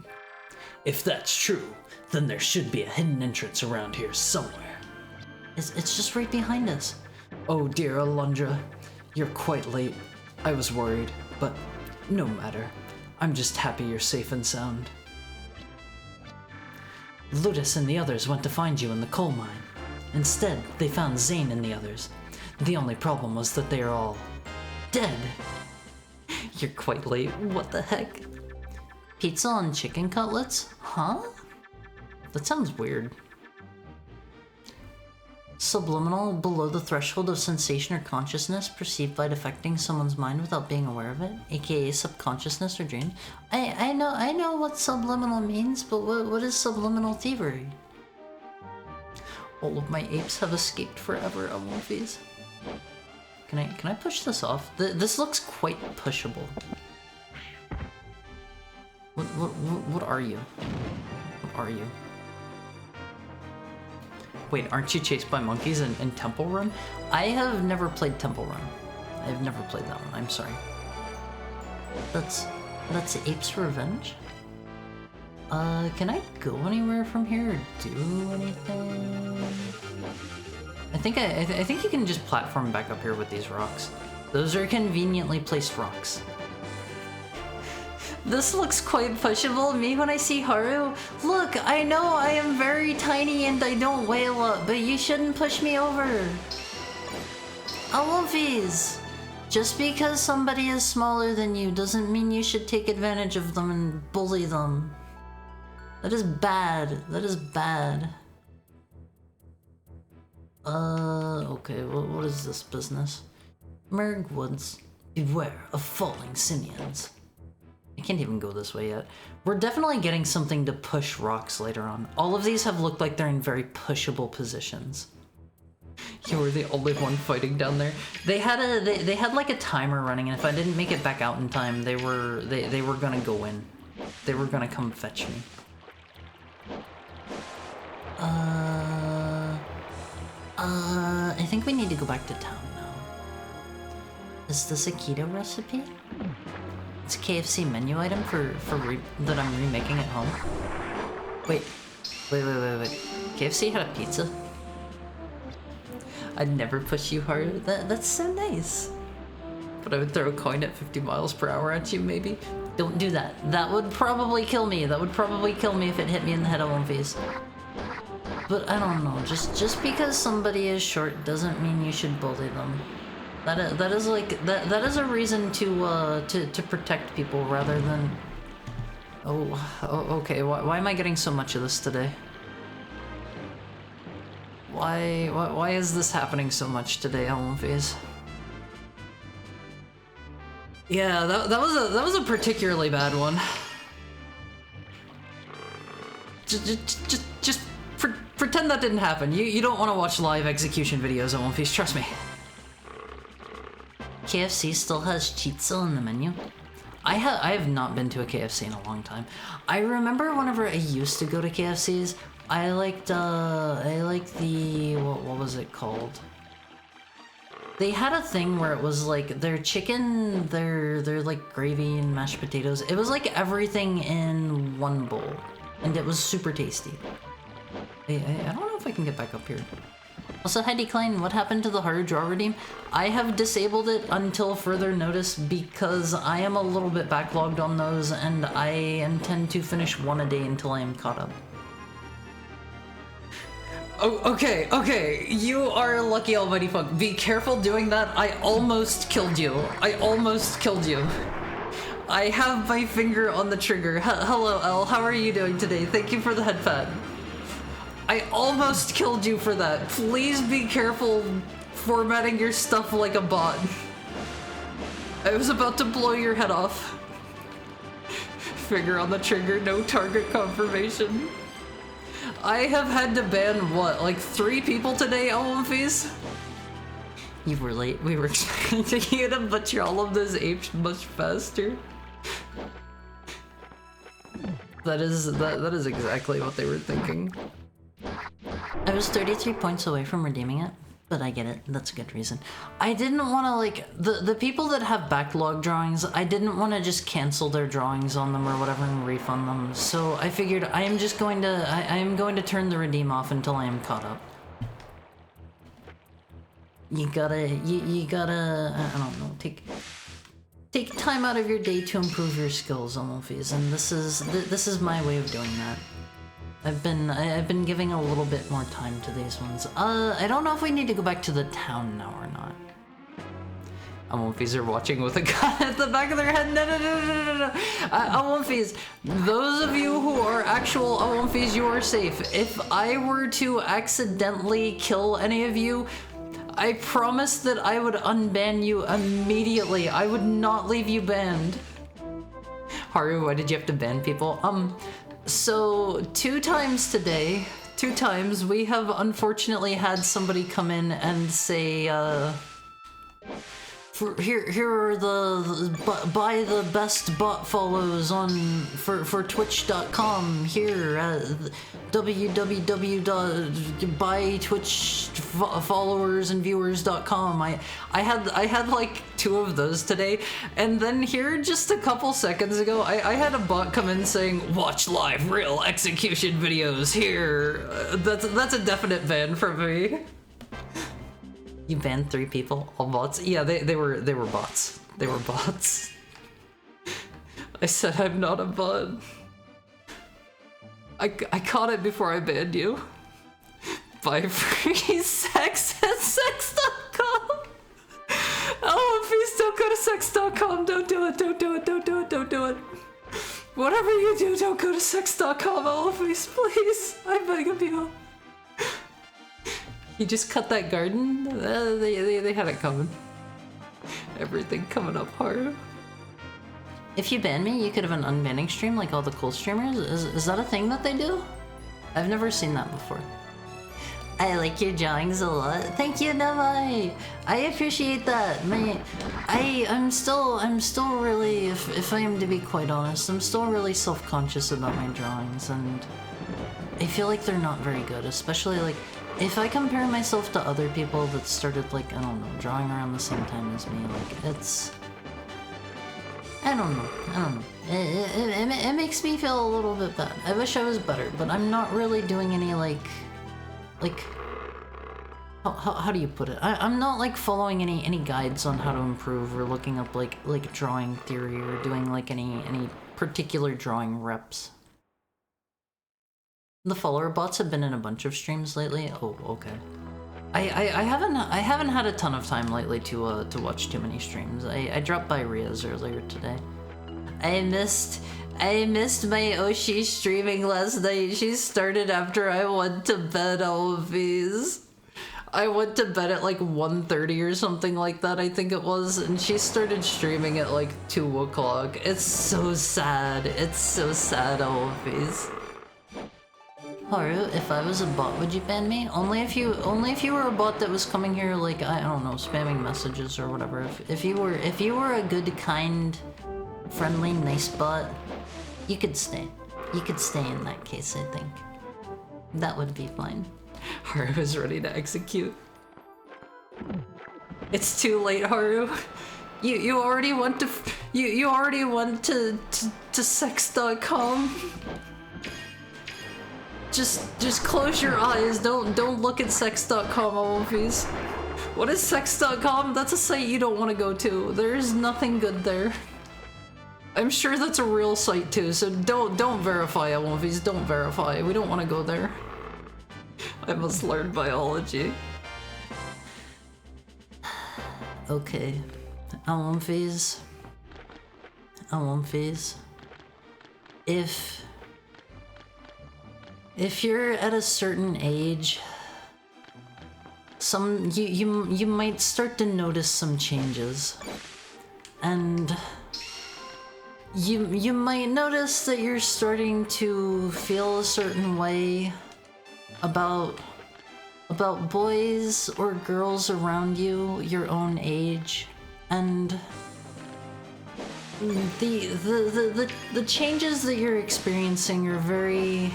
If that's true, then there should be a hidden entrance around here somewhere. It's just right behind us. Oh dear Alundra, you're quite late. I was worried, but no matter. I'm just happy you're safe and sound. Ludus and the others went to find you in the coal mine. Instead, they found Zane and the others. The only problem was that they are all dead. You're quite late. What the heck? Pizza and chicken cutlets? Huh? That sounds weird. Subliminal, below the threshold of sensation or consciousness perceived by affecting someone's mind without being aware of it, aka subconsciousness or dream. I know what subliminal means, but what is subliminal thievery? All of my apes have escaped forever, Amorphes. Can I push this off? This looks quite pushable. What are you? What are you? Wait, aren't you chased by monkeys in Temple Run? I have never played Temple Run. I've never played that one, I'm sorry. That's Ape's Revenge? Can I go anywhere from here or do anything? I think you can just platform back up here with these rocks. Those are conveniently placed rocks. This looks quite pushable. Me when I see Haru. Look, I know I am very tiny and I don't weigh a lot, but you shouldn't push me over. Alufis! Just because somebody is smaller than you doesn't mean you should take advantage of them and bully them. That is bad. That is bad. Okay, what is this business? Merg Woods. Beware of falling simians. I can't even go this way yet. We're definitely getting something to push rocks later on. All of these have looked like they're in very pushable positions. You were the only one fighting down there. They had like a timer running, and if I didn't make it back out in time, they were gonna go in. They were gonna come fetch me. I think we need to go back to town now. Is this a keto recipe? It's a KFC menu item that I'm remaking at home. Wait. KFC had a pizza? I'd never push you hard. That's so nice. But I would throw a coin at 50 miles per hour at you, maybe? Don't do that. That would probably kill me. That would probably kill me if it hit me in the head on face. But I don't know. Just because somebody is short doesn't mean you should bully them. That is a reason to protect people rather than. Oh, okay. Why am I getting so much of this today? Why is this happening so much today, Alumphase? Yeah, that was a particularly bad one. Just pretend that didn't happen. You don't want to watch live execution videos, Alumphase. Trust me. KFC still has chitzel in the menu. I have not been to a KFC in a long time. I remember whenever I used to go to KFCs, I liked the what was it called? They had a thing where it was like their chicken, their like gravy and mashed potatoes. It was like everything in one bowl, and it was super tasty. I don't know if I can get back up here. Also, Heidi Klein, what happened to the Haru Draw Redeem? I have disabled it until further notice because I am a little bit backlogged on those, and I intend to finish one a day until I am caught up. Oh, okay, you are a lucky almighty fuck. Be careful doing that. I almost killed you. I have my finger on the trigger. Hello, Elle, how are you doing today? Thank you for the head pat. I almost killed you for that. Please be careful formatting your stuff like a bot. I was about to blow your head off. Finger on the trigger, no target confirmation. I have had to ban, what, like 3 people today, Olympies? You were late. We were expecting you to butcher all of those apes much faster. That is exactly what they were thinking. I was 33 points away from redeeming it, but I get it. That's a good reason. I didn't want to, like, the people that have backlog drawings, I didn't want to just cancel their drawings on them or whatever and refund them. So I figured I am just going to, I am going to turn the redeem off until I am caught up. You gotta, I don't know, take time out of your day to improve your skills, Omofis, and this is my way of doing that. I've been giving a little bit more time to these ones. I don't know if we need to go back to the town now or not. Omofis are watching with a gun at the back of their head. No. Omofis, those of you who are actual Omofis, you are safe. If I were to accidentally kill any of you, I promise that I would unban you immediately. I would not leave you banned. Haru, why did you have to ban people? So 2 times today, 2 times, we have unfortunately had somebody come in and say, here are buy the best bot follows on for twitch.com here at www.buytwitchfollowersandviewers.com. I had like 2 of those today, and then here just a couple seconds ago I had a bot come in saying watch live real execution videos here. That's a definite ban for me. You banned 3 people, all bots? Yeah, they were bots. They were bots. I said I'm not a bot. I caught it before I banned you. Buy free sex at sex.com. Oh, please don't go to sex.com. Don't do it. Don't do it. Don't do it. Don't do it. Whatever you do, don't go to sex.com. Oh, please. I beg of you. You just cut that garden? They had it coming. Everything coming up hard. If you ban me, you could have an unbanning stream like all the cool streamers. Is that a thing that they do? I've never seen that before. I like your drawings a lot. Thank you, Navai. I appreciate that. I'm still really, if I am to be quite honest, I'm still really self-conscious about my drawings, and I feel like they're not very good, especially like if I compare myself to other people that started, like, I don't know, drawing around the same time as me, like, it's... I don't know. It makes me feel a little bit bad. I wish I was better, but I'm not really doing any, like... How do you put it? I'm not, like, following any guides on how to improve or looking up, like drawing theory or doing, like, any particular drawing reps. The follower bots have been in a bunch of streams lately. Oh, okay. I haven't had a ton of time lately to watch too many streams. I dropped by Ria's earlier today. I missed my Oshi streaming last night. She started after I went to bed, all of these. I went to bed at like 1:30 or something like that, I think it was, and she started streaming at like 2 o'clock. It's so sad. It's so sad, all of these. Haru, if I was a bot, would you ban me? Only if you were a bot that was coming here, like, I don't know, spamming messages or whatever. If you were a good, kind, friendly, nice bot, you could stay. You could stay in that case, I think. That would be fine. Haru is ready to execute. It's too late, Haru. You already went to you already went to sex.com. Just close your eyes. Don't look at sex.com, Olympies. What is sex.com? That's a site you don't want to go to. There's nothing good there. I'm sure that's a real site too, so don't verify, Olympies. Don't verify. We don't want to go there. I must learn biology. Okay. Olympies. If you're at a certain age, you might start to notice some changes. and you might notice that you're starting to feel a certain way about boys or girls around you your own age, and the changes that you're experiencing are very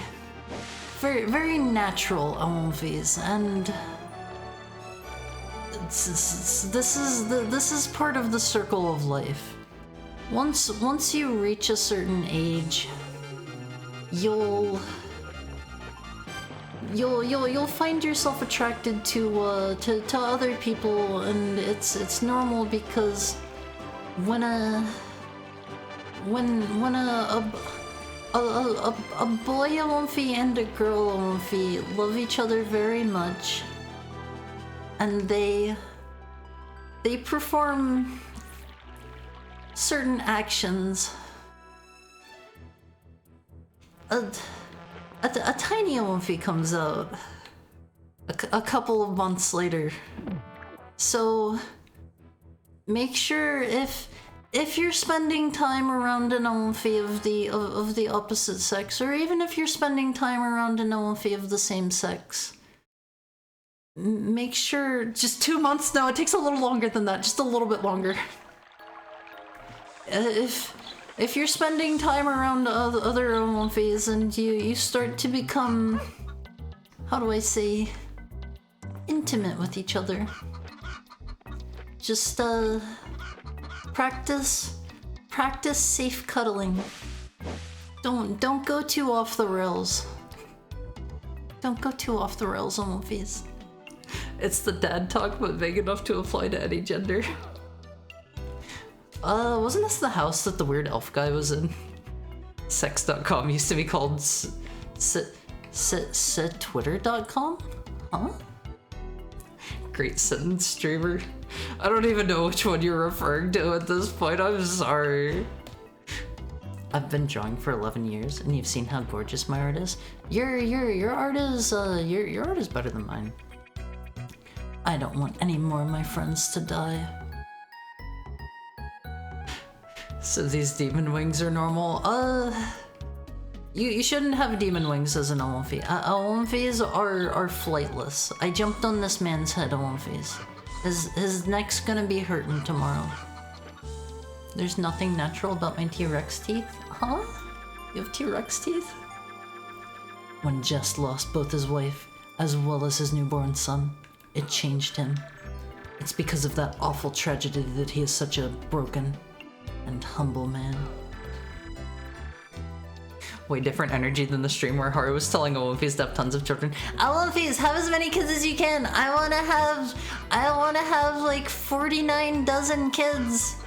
natural, Alundra, and this is part of the circle of life. Once you reach a certain age, you'll find yourself attracted to other people, and it's normal because when a boy Alundra and a girl Alundra love each other very much, and they perform certain actions. A tiny Alundra comes out a couple of months later. So make sure if you're spending time around an Alundra of the opposite sex, or even if you're spending time around an Alundra of the same sex, make sure, just 2 months? No, it takes a little longer than that, just a little bit longer. If you're spending time around other Alundras and you start to become, how do I say, intimate with each other, just practice safe cuddling. Don't go too off the rails. Don't go too off the rails, Alundra. It's the dad talk, but vague enough to apply to any gender. Wasn't this the house that the weird elf guy was in? Sex.com used to be called Twitter.com? Huh? Great sentence, streamer. I don't even know which one you're referring to at this point, I'm sorry. I've been drawing for 11 years, and you've seen how gorgeous my art is. Your art is, your art is better than mine. I don't want any more of my friends to die. So these demon wings are normal? You shouldn't have demon wings as an Alundra. Alundras are flightless. I jumped on this man's head, Alundras. His neck's gonna be hurting tomorrow. There's nothing natural about my T-Rex teeth? Huh? You have T-Rex teeth? When Jess lost both his wife, as well as his newborn son, it changed him. It's because of that awful tragedy that he is such a broken and humble man. Way different energy than the stream where Haru was telling Alundra to have tons of children. Alundra, have as many kids as you can. I wanna have like 49 dozen kids.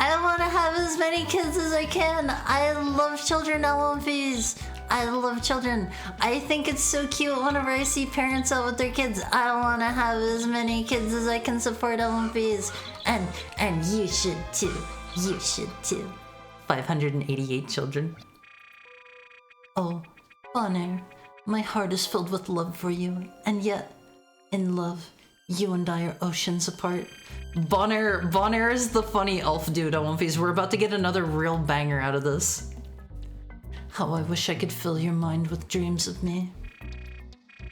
I wanna have as many kids as I can. I love children, Alundra. I love children. I think it's so cute whenever I see parents out with their kids. I wanna have as many kids as I can support, Alundra. And you should too. You should too. 588 children. Oh, Bonner, my heart is filled with love for you, and yet, in love, you and I are oceans apart. Bonner is the funny elf dude, Alundra. We're about to get another real banger out of this. How I wish I could fill your mind with dreams of me,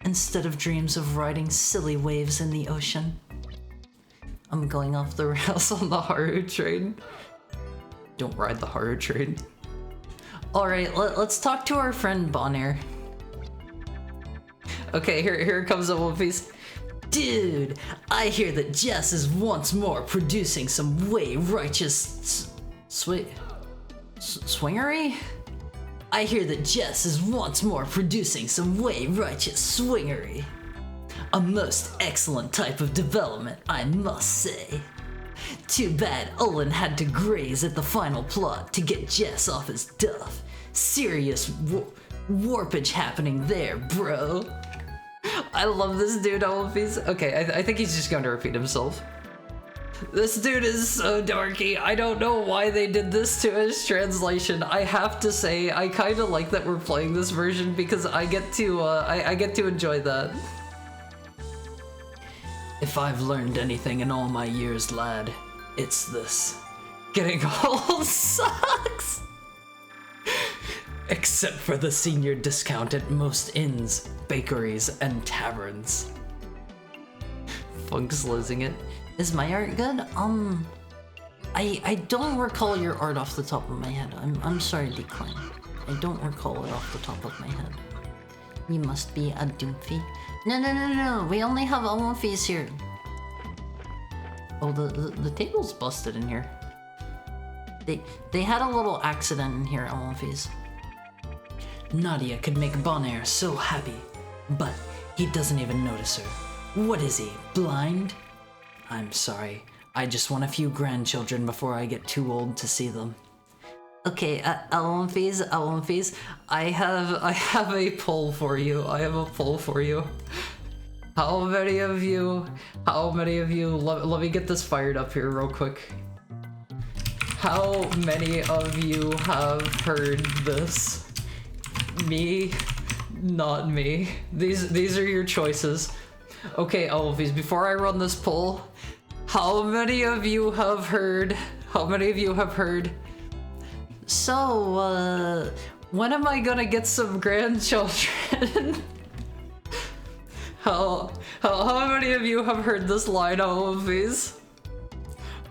instead of dreams of riding silly waves in the ocean. I'm going off the rails on the Haru train. Don't ride the Haru train. Alright, let's talk to our friend Bonner. Okay, here comes a one piece. Dude, I hear that Jess is once more producing some way righteous swingery? I hear that Jess is once more producing some way righteous swingery. A most excellent type of development, I must say. Too bad Olin had to graze at the final plot to get Jess off his duff. Serious warpage happening there, bro. I love this dude, Alundra. Okay, I think he's just going to repeat himself. This dude is so dorky. I don't know why they did this to his translation. I have to say, I kind of like that we're playing this version because I get to enjoy that. If I've learned anything in all my years, lad, it's this. Getting old sucks! Except for the senior discount at most inns, bakeries, and taverns. Funk's losing it. Is my art good? I don't recall your art off the top of my head. I'm sorry, Decline. I don't recall it off the top of my head. You must be a doomfie. No. We only have Alundras here. Oh, the table's busted in here. They had a little accident in here, Alundras. Nadia could make Bonaire so happy, but he doesn't even notice her. What is he, blind? I'm sorry. I just want a few grandchildren before I get too old to see them. Okay, Alundras, I have a poll for you. How many of you, let me get this fired up here real quick. How many of you have heard this? Me, not me. These are your choices. Okay, Alundras, before I run this poll, how many of you have heard? So, when am I gonna get some grandchildren? How many of you have heard this line, Alundras?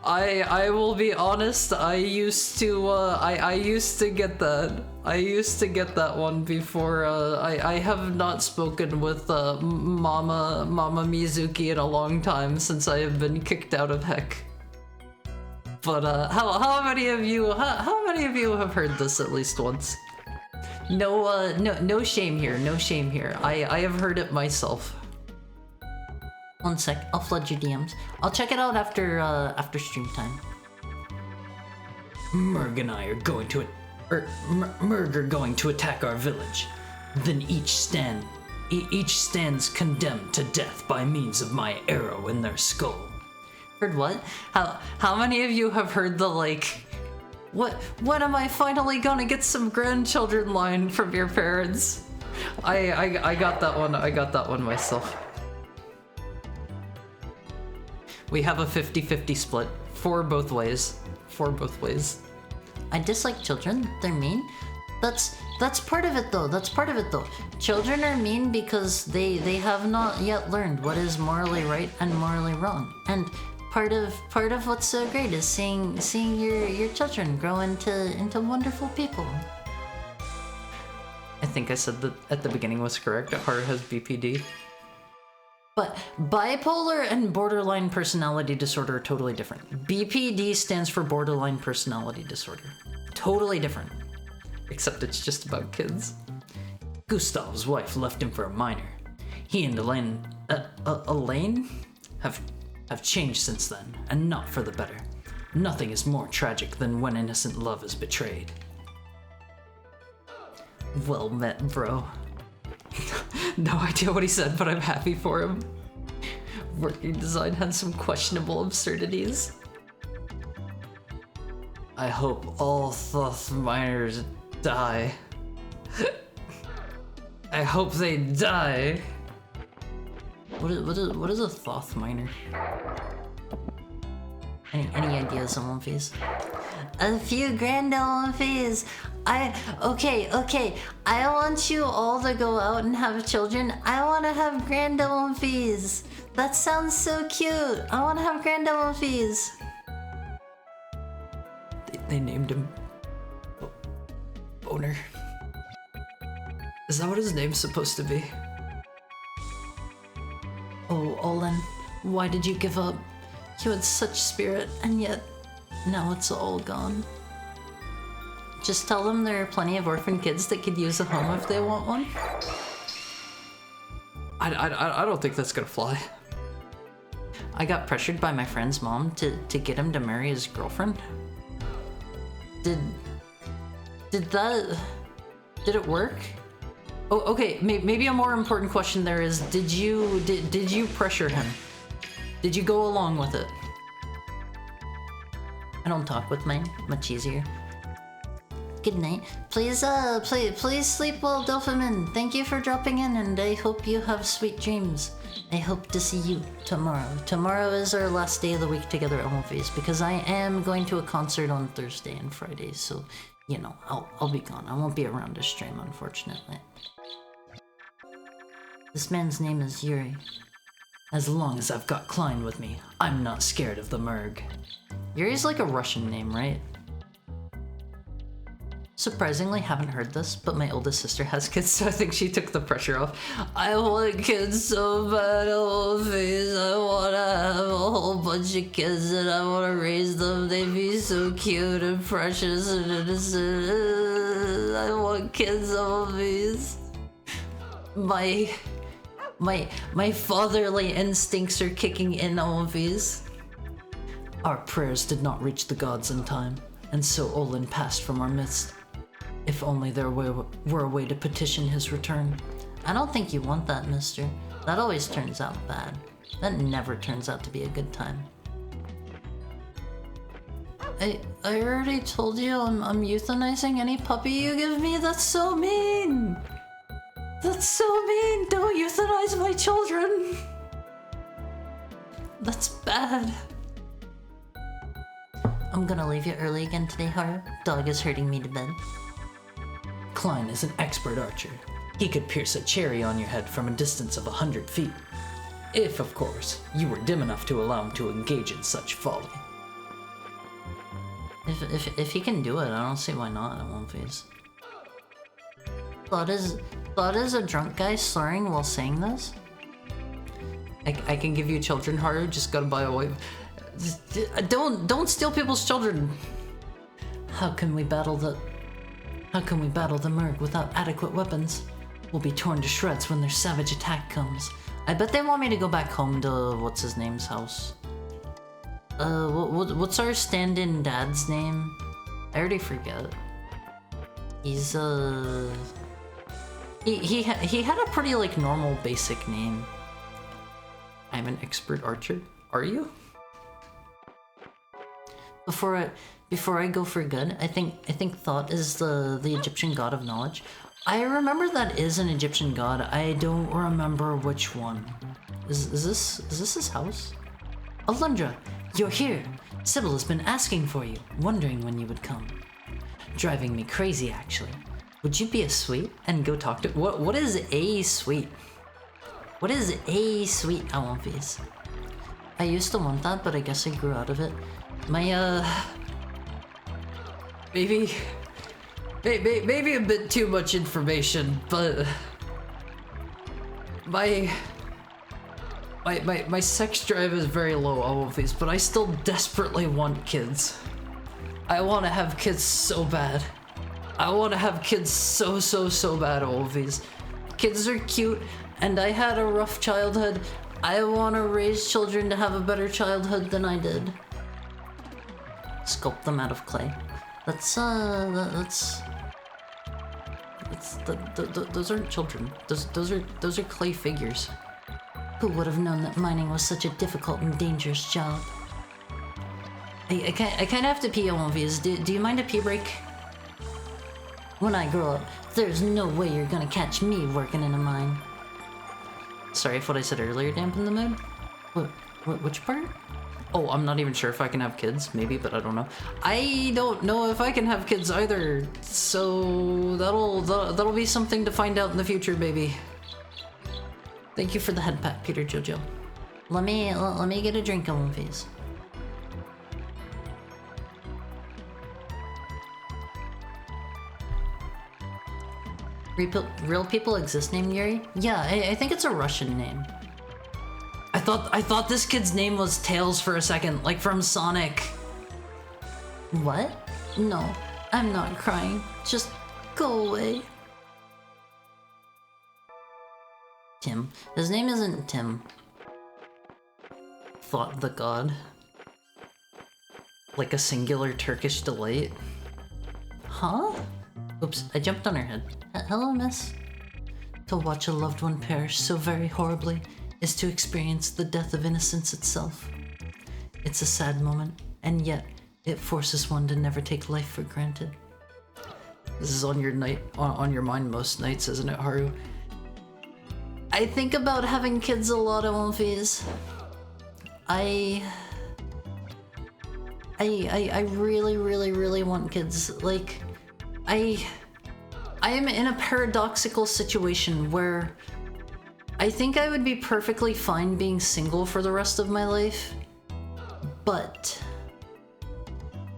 I will be honest, I used to get that. I used to get that one before. I have not spoken with Mama Mizuki in a long time since I have been kicked out of Heck. But how many of you have heard this at least once? No shame here. No shame here. I have heard it myself. One sec, I'll flood your DMs. I'll check it out after stream time. Merg and I are going to Merg are going to attack our village. Then each stands condemned to death by means of my arrow in their skull. Heard what? How many of you have heard the when am I finally gonna get some grandchildren line from your parents? I got that one myself. We have a 50-50 split for both ways. I dislike children. They're mean. That's part of it though. Children are mean because they have not yet learned what is morally right and morally wrong. And part of what's so great is seeing your children grow into wonderful people. I think I said that at the beginning was correct. Haru has BPD. But bipolar and borderline personality disorder are totally different. BPD stands for borderline personality disorder. Totally different. Except it's just about kids. Gustav's wife left him for a minor. He and Elaine have changed since then, and not for the better. Nothing is more tragic than when innocent love is betrayed. Well met, bro. No idea what he said, but I'm happy for him. Working design had some questionable absurdities. I hope all Thoth miners die. I hope they die. What is a Thoth miner? Any ideas on Alundras? A few grand Alundras. Okay. I want you all to go out and have children. I want to have grand Alundras. That sounds so cute. I want to have grand Alundras. They named him Boner. Is that what his name's supposed to be? Oh, Olin, why did you give up? You had such spirit, and yet now it's all gone. Just tell them there are plenty of orphan kids that could use a home if they want one. I don't think that's gonna fly. I got pressured by my friend's mom to get him to marry his girlfriend. Did it work? Oh, okay. Maybe a more important question there is: did you pressure him? Did you go along with it? I don't talk with mine. Much easier. Good night. Please sleep well, Delphimin. Thank you for dropping in, and I hope you have sweet dreams. I hope to see you tomorrow. Tomorrow is our last day of the week together at Homeface, because I am going to a concert on Thursday and Friday, so, you know, I'll be gone. I won't be around to stream, unfortunately. This man's name is Yuri. As long as I've got Klein with me, I'm not scared of the Merg. Yuri's like a Russian name, right? Surprisingly, haven't heard this, but my oldest sister has kids, so I think she took the pressure off. I want kids so bad, Homeface. I wanna have a whole bunch of kids and I wanna raise them. They'd be so cute and precious and innocent. I want kids, Homeface. My fatherly instincts are kicking in, Homeface. Our prayers did not reach the gods in time, and so Olin passed from our midst. If only there were a way to petition his return. I don't think you want that, mister. That always turns out bad. That never turns out to be a good time. I already told you I'm euthanizing any puppy you give me. That's so mean! That's so mean! Don't euthanize my children! That's bad. I'm gonna leave you early again today, Haru. Dog is hurting me to bed. Klein is an expert archer. He could pierce a cherry on your head from a distance of 100 feet. If, of course, you were dim enough to allow him to engage in such folly. If he can do it, I don't see why not in Homeface. Thought is a drunk guy slurring while saying this? I can give you children, Haru, just gotta buy a wife. Don't steal people's children! How can we battle the Merg without adequate weapons? We'll be torn to shreds when their savage attack comes. I bet they want me to go back home to what's his name's house. What's our stand-in dad's name? I already forget. He's he had a pretty like normal basic name. I'm an expert archer. Are you? Before I go for good, I think Thought is the Egyptian god of knowledge. I remember that is an Egyptian god. I don't remember which one. Is this his house? Alundra, you're here. Sybil has been asking for you, wondering when you would come. Driving me crazy, actually. Would you be a sweet and go talk to what is a sweet? What is a sweet Homeface? I used to want that, but I guess I grew out of it. My maybe a bit too much information, but my sex drive is very low, Homeface, but I still desperately want kids. I want to have kids so bad. I want to have kids so bad, Homeface. Kids are cute, and I had a rough childhood. I want to raise children to have a better childhood than I did. Sculpt them out of clay. Those aren't children. Those are clay figures. Who would have known that mining was such a difficult and dangerous job? I kind of have to pee, Homeface. Do you mind a pee break? When I grow up, there's no way you're gonna catch me working in a mine. Sorry if what I said earlier dampened the mood. Which part? Oh, I'm not even sure if I can have kids. Maybe, but I don't know. I don't know if I can have kids either. So that'll be something to find out in the future, baby. Thank you for the head pat, Peter Jojo. Let me get a drink, Homeface. Real people exist named Yuri? Yeah, I think it's a Russian name. I thought this kid's name was Tails for a second, like from Sonic. What? No, I'm not crying. Just go away. Tim. His name isn't Tim. Thought the god. Like a singular Turkish delight. Huh? Oops, I jumped on her head. Hello, miss. To watch a loved one perish so very horribly is to experience the death of innocence itself. It's a sad moment, and yet it forces one to never take life for granted. This is on your on your mind most nights, isn't it, Haru? I think about having kids a lot of phase. I really, really, really want kids. Like, I am in a paradoxical situation where I think I would be perfectly fine being single for the rest of my life, but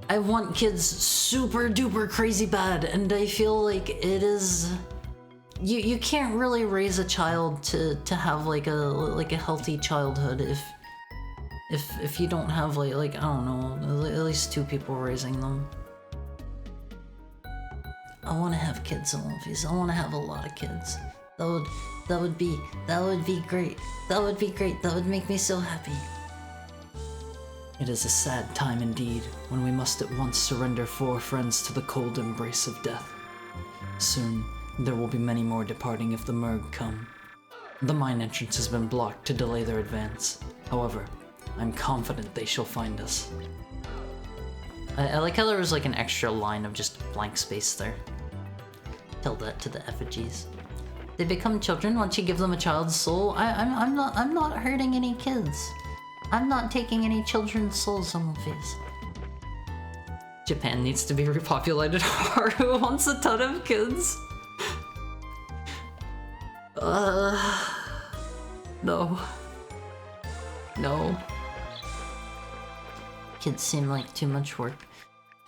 I want kids super duper crazy bad, and I feel like it is... You can't really raise a child to have like a healthy childhood if you don't have like I don't know, at least 2 people raising them. I want to have kids in movies. I want to have a lot of kids. That would be great. That would be great. That would make me so happy. It is a sad time indeed when we must at once surrender 4 friends to the cold embrace of death. Soon there will be many more departing if the Merg come. The mine entrance has been blocked to delay their advance. However, I'm confident they shall find us. I like how there was like an extra line of just blank space there. Tell that to the effigies. They become children once you give them a child's soul. I'm not hurting any kids. I'm not taking any children's souls on my face. Japan needs to be repopulated. Haru wants a ton of kids. No. No. Kids seem like too much work.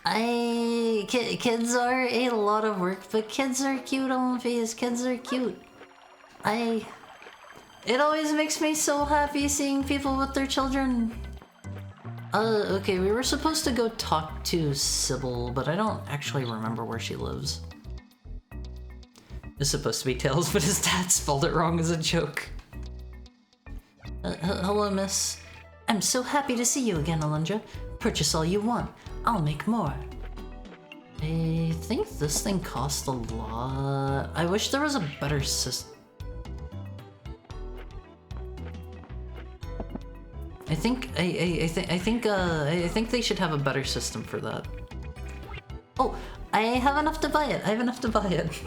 Kids are a lot of work, but kids are cute on my face. Kids are cute. It always makes me so happy seeing people with their children. Okay, we were supposed to go talk to Sybil, but I don't actually remember where she lives. It's supposed to be Tails, but his dad spelled it wrong as a joke. Hello, miss. I'm so happy to see you again, Alundra. Purchase all you want. I'll make more. I think this thing costs a lot. I wish there was a better system. I think they should have a better system for that. Oh, I have enough to buy it. I have enough to buy it.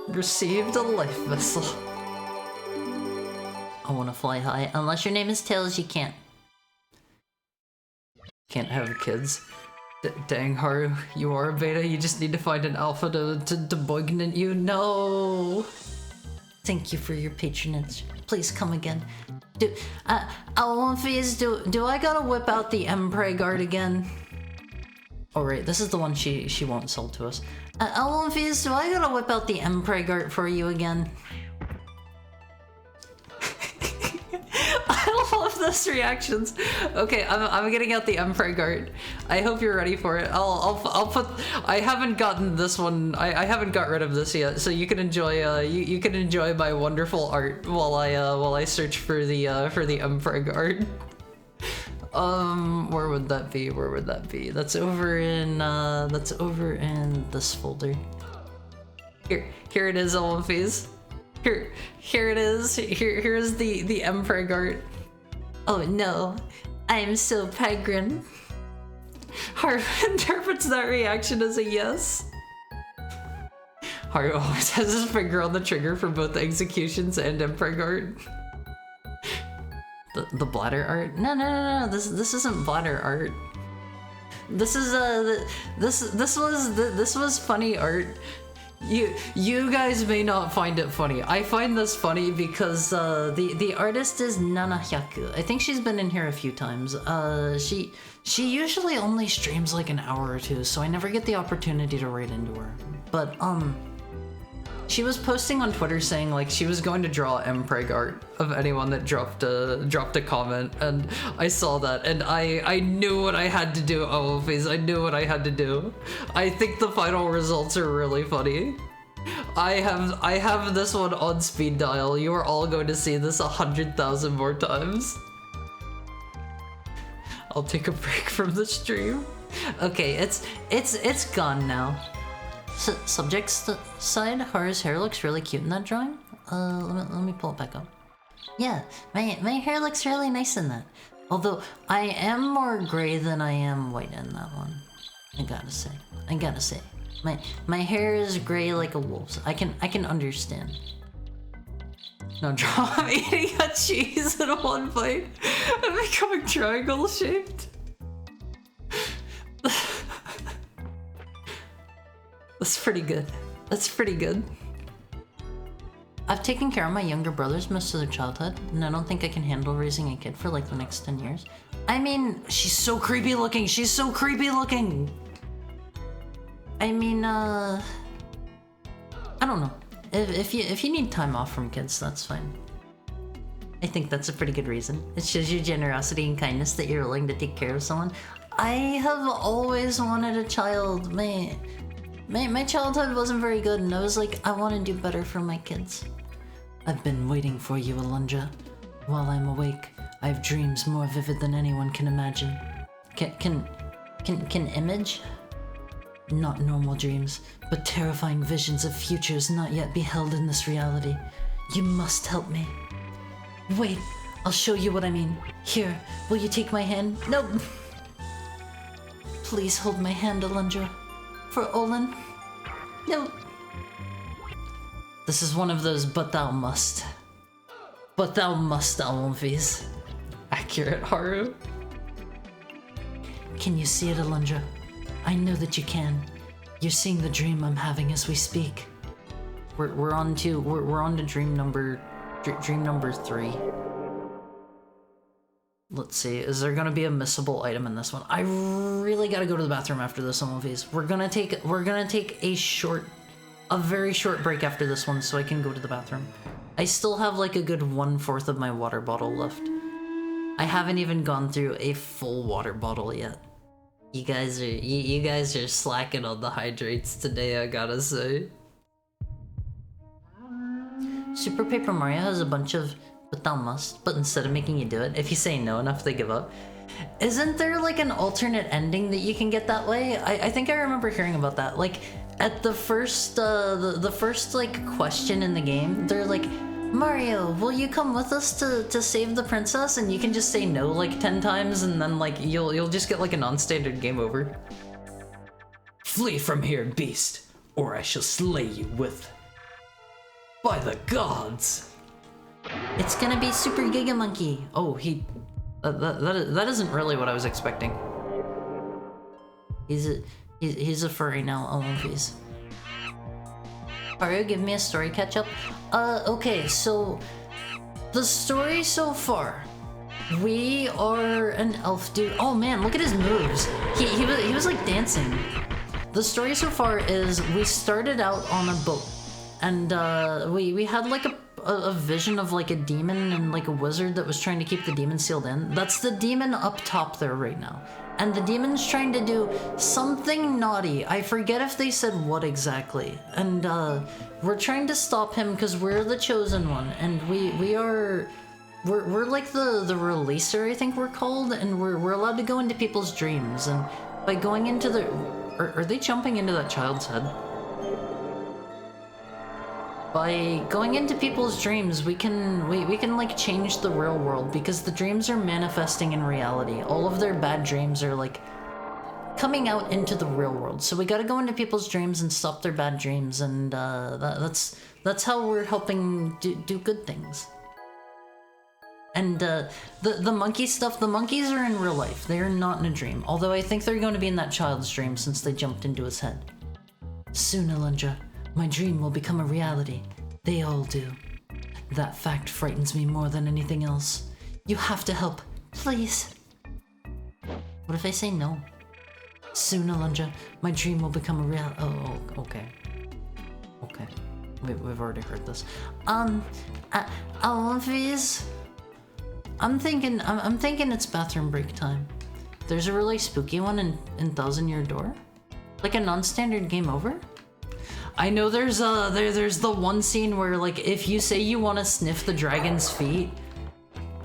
Received a life vessel. I want to fly high. Unless your name is Tails, you can't. Can't have kids. Dang, Haru, you are a beta. You just need to find an alpha to boignant you. No. Thank you for your patronage. Please come again. Do I gotta whip out the Emprey guard again? Oh right, this is the one she won't sell to us. Do I gotta whip out the Emprey guard for you again? I love those reactions. Okay, I'm getting out the Emperor Guard. I hope you're ready for it. I'll put. I haven't gotten this one. I haven't got rid of this yet, so you can enjoy. You can enjoy my wonderful art while I search for the Emperor Guard. Where would that be? Where would that be? That's over in this folder. Here it is, Olympies. Here it is. Here's the Emperor Guard. Oh no, I'm so pregnant. Haru interprets that reaction as a yes. Haru always has his finger on the trigger for both executions and Emperor Guard. The bladder art? No. This isn't bladder art. This is this was funny art. You guys may not find it funny. I find this funny because the artist is Nanahyaku. I think she's been in here a few times. She usually only streams like an hour or two, so I never get the opportunity to write into her. But she was posting on Twitter saying like she was going to draw Empreg art of anyone that dropped a comment, and I saw that and I knew what I had to do. Oh, phase! I knew what I had to do. I think the final results are really funny. I have this one on speed dial. You are all going to see this 100,000 more times. I'll take a break from the stream. Okay, it's gone now. Subject side, Haru's hair looks really cute in that drawing. Let me pull it back up. Yeah, my hair looks really nice in that. Although I am more gray than I am white in that one. I gotta say. My hair is gray like a wolf's. I can understand. No, I'm eating a cheese in one bite and becoming triangle shaped. That's pretty good. That's pretty good. I've taken care of my younger brothers most of their childhood, and I don't think I can handle raising a kid for like the next 10 years. I mean, she's so creepy looking. She's so creepy looking. I mean, I don't know. If you need time off from kids, that's fine. I think that's a pretty good reason. It shows your generosity and kindness that you're willing to take care of someone. I have always wanted a child. My childhood wasn't very good, and I was like, I want to do better for my kids. I've been waiting for you, Alundra. While I'm awake, I have dreams more vivid than anyone can imagine. Can image? Not normal dreams, but terrifying visions of futures not yet beheld in this reality. You must help me. Wait, I'll show you what I mean. Here, will you take my hand? No! Please hold my hand, Alundra. For Olin. No. This is one of those but thou must. But thou must, Alunvis. Accurate, Haru. Can you see it, Alundra? I know that you can. You're seeing the dream I'm having as we speak. We're on to dream number 3. Let's see. Is there gonna be a missable item in this one? I really gotta go to the bathroom after this one, Alunvis. We're gonna take a very short break after this one, so I can go to the bathroom. I still have like a good 1/4 of my water bottle left. I haven't even gone through a full water bottle yet. You guys are slacking on the hydrates today, I gotta say. Super Paper Mario has a bunch of but thou must, but instead of making you do it, if you say no enough, they give up. Isn't there like an alternate ending that you can get that way? I think I remember hearing about that. Like at the first the first like question in the game, they're like, Mario, will you come with us to save the princess? And you can just say no like 10 times, and then like you'll just get like a non-standard game over. Flee from here, beast, or I shall slay you with... By the gods! It's gonna be Super Giga Monkey. Oh, that isn't really what I was expecting. He's a furry now, Olympies. Mario, give me a story catch-up. Okay, so... The story so far. We are an elf dude. Oh man, look at his moves. He was like dancing. The story so far is we started out on a boat. And we had like a vision of like a demon and like a wizard that was trying to keep the demon sealed in. That's the demon up top there right now. And the demon's trying to do something naughty. I forget if they said what exactly. And we're trying to stop him because we're the chosen one. And we're like the releaser, I think we're called. And we're allowed to go into people's dreams. And by going into the... Are they jumping into that child's head? By going into people's dreams, we can like change the real world because the dreams are manifesting in reality. All of their bad dreams are like coming out into the real world. So we got to go into people's dreams and stop their bad dreams, and that's how we're helping do good things. And the monkey stuff, the monkeys are in real life. They are not in a dream. Although I think they're going to be in that child's dream since they jumped into his head. Soon, Alundra. My dream will become a reality. They all do. That fact frightens me more than anything else. You have to help, please. What if I say no? Soon, Alundra, my dream will become a reality. Oh, okay. Okay. We've already heard this. Alunvis, I'm thinking it's bathroom break time. There's a really spooky one in Thousand Year Door? Like a non-standard game over? I know there's the one scene where like if you say you want to sniff the dragon's feet,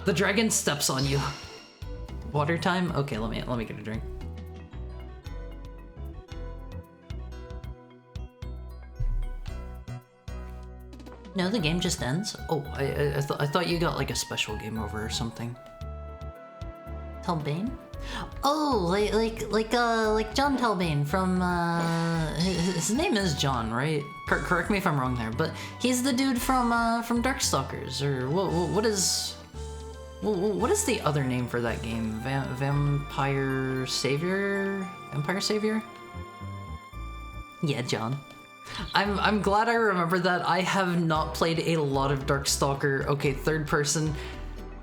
the dragon steps on you. Water time? Okay, let me get a drink. No, the game just ends. Oh, I thought you got like a special game over or something. Talbane? Oh, like John Talbane from, his name is John, right? Correct me if I'm wrong there, but he's the dude from Darkstalkers, or what is the other name for that game? Vampire Savior? Empire Savior? Yeah, John. I'm glad I remember that. I have not played a lot of Darkstalker. Okay, third person.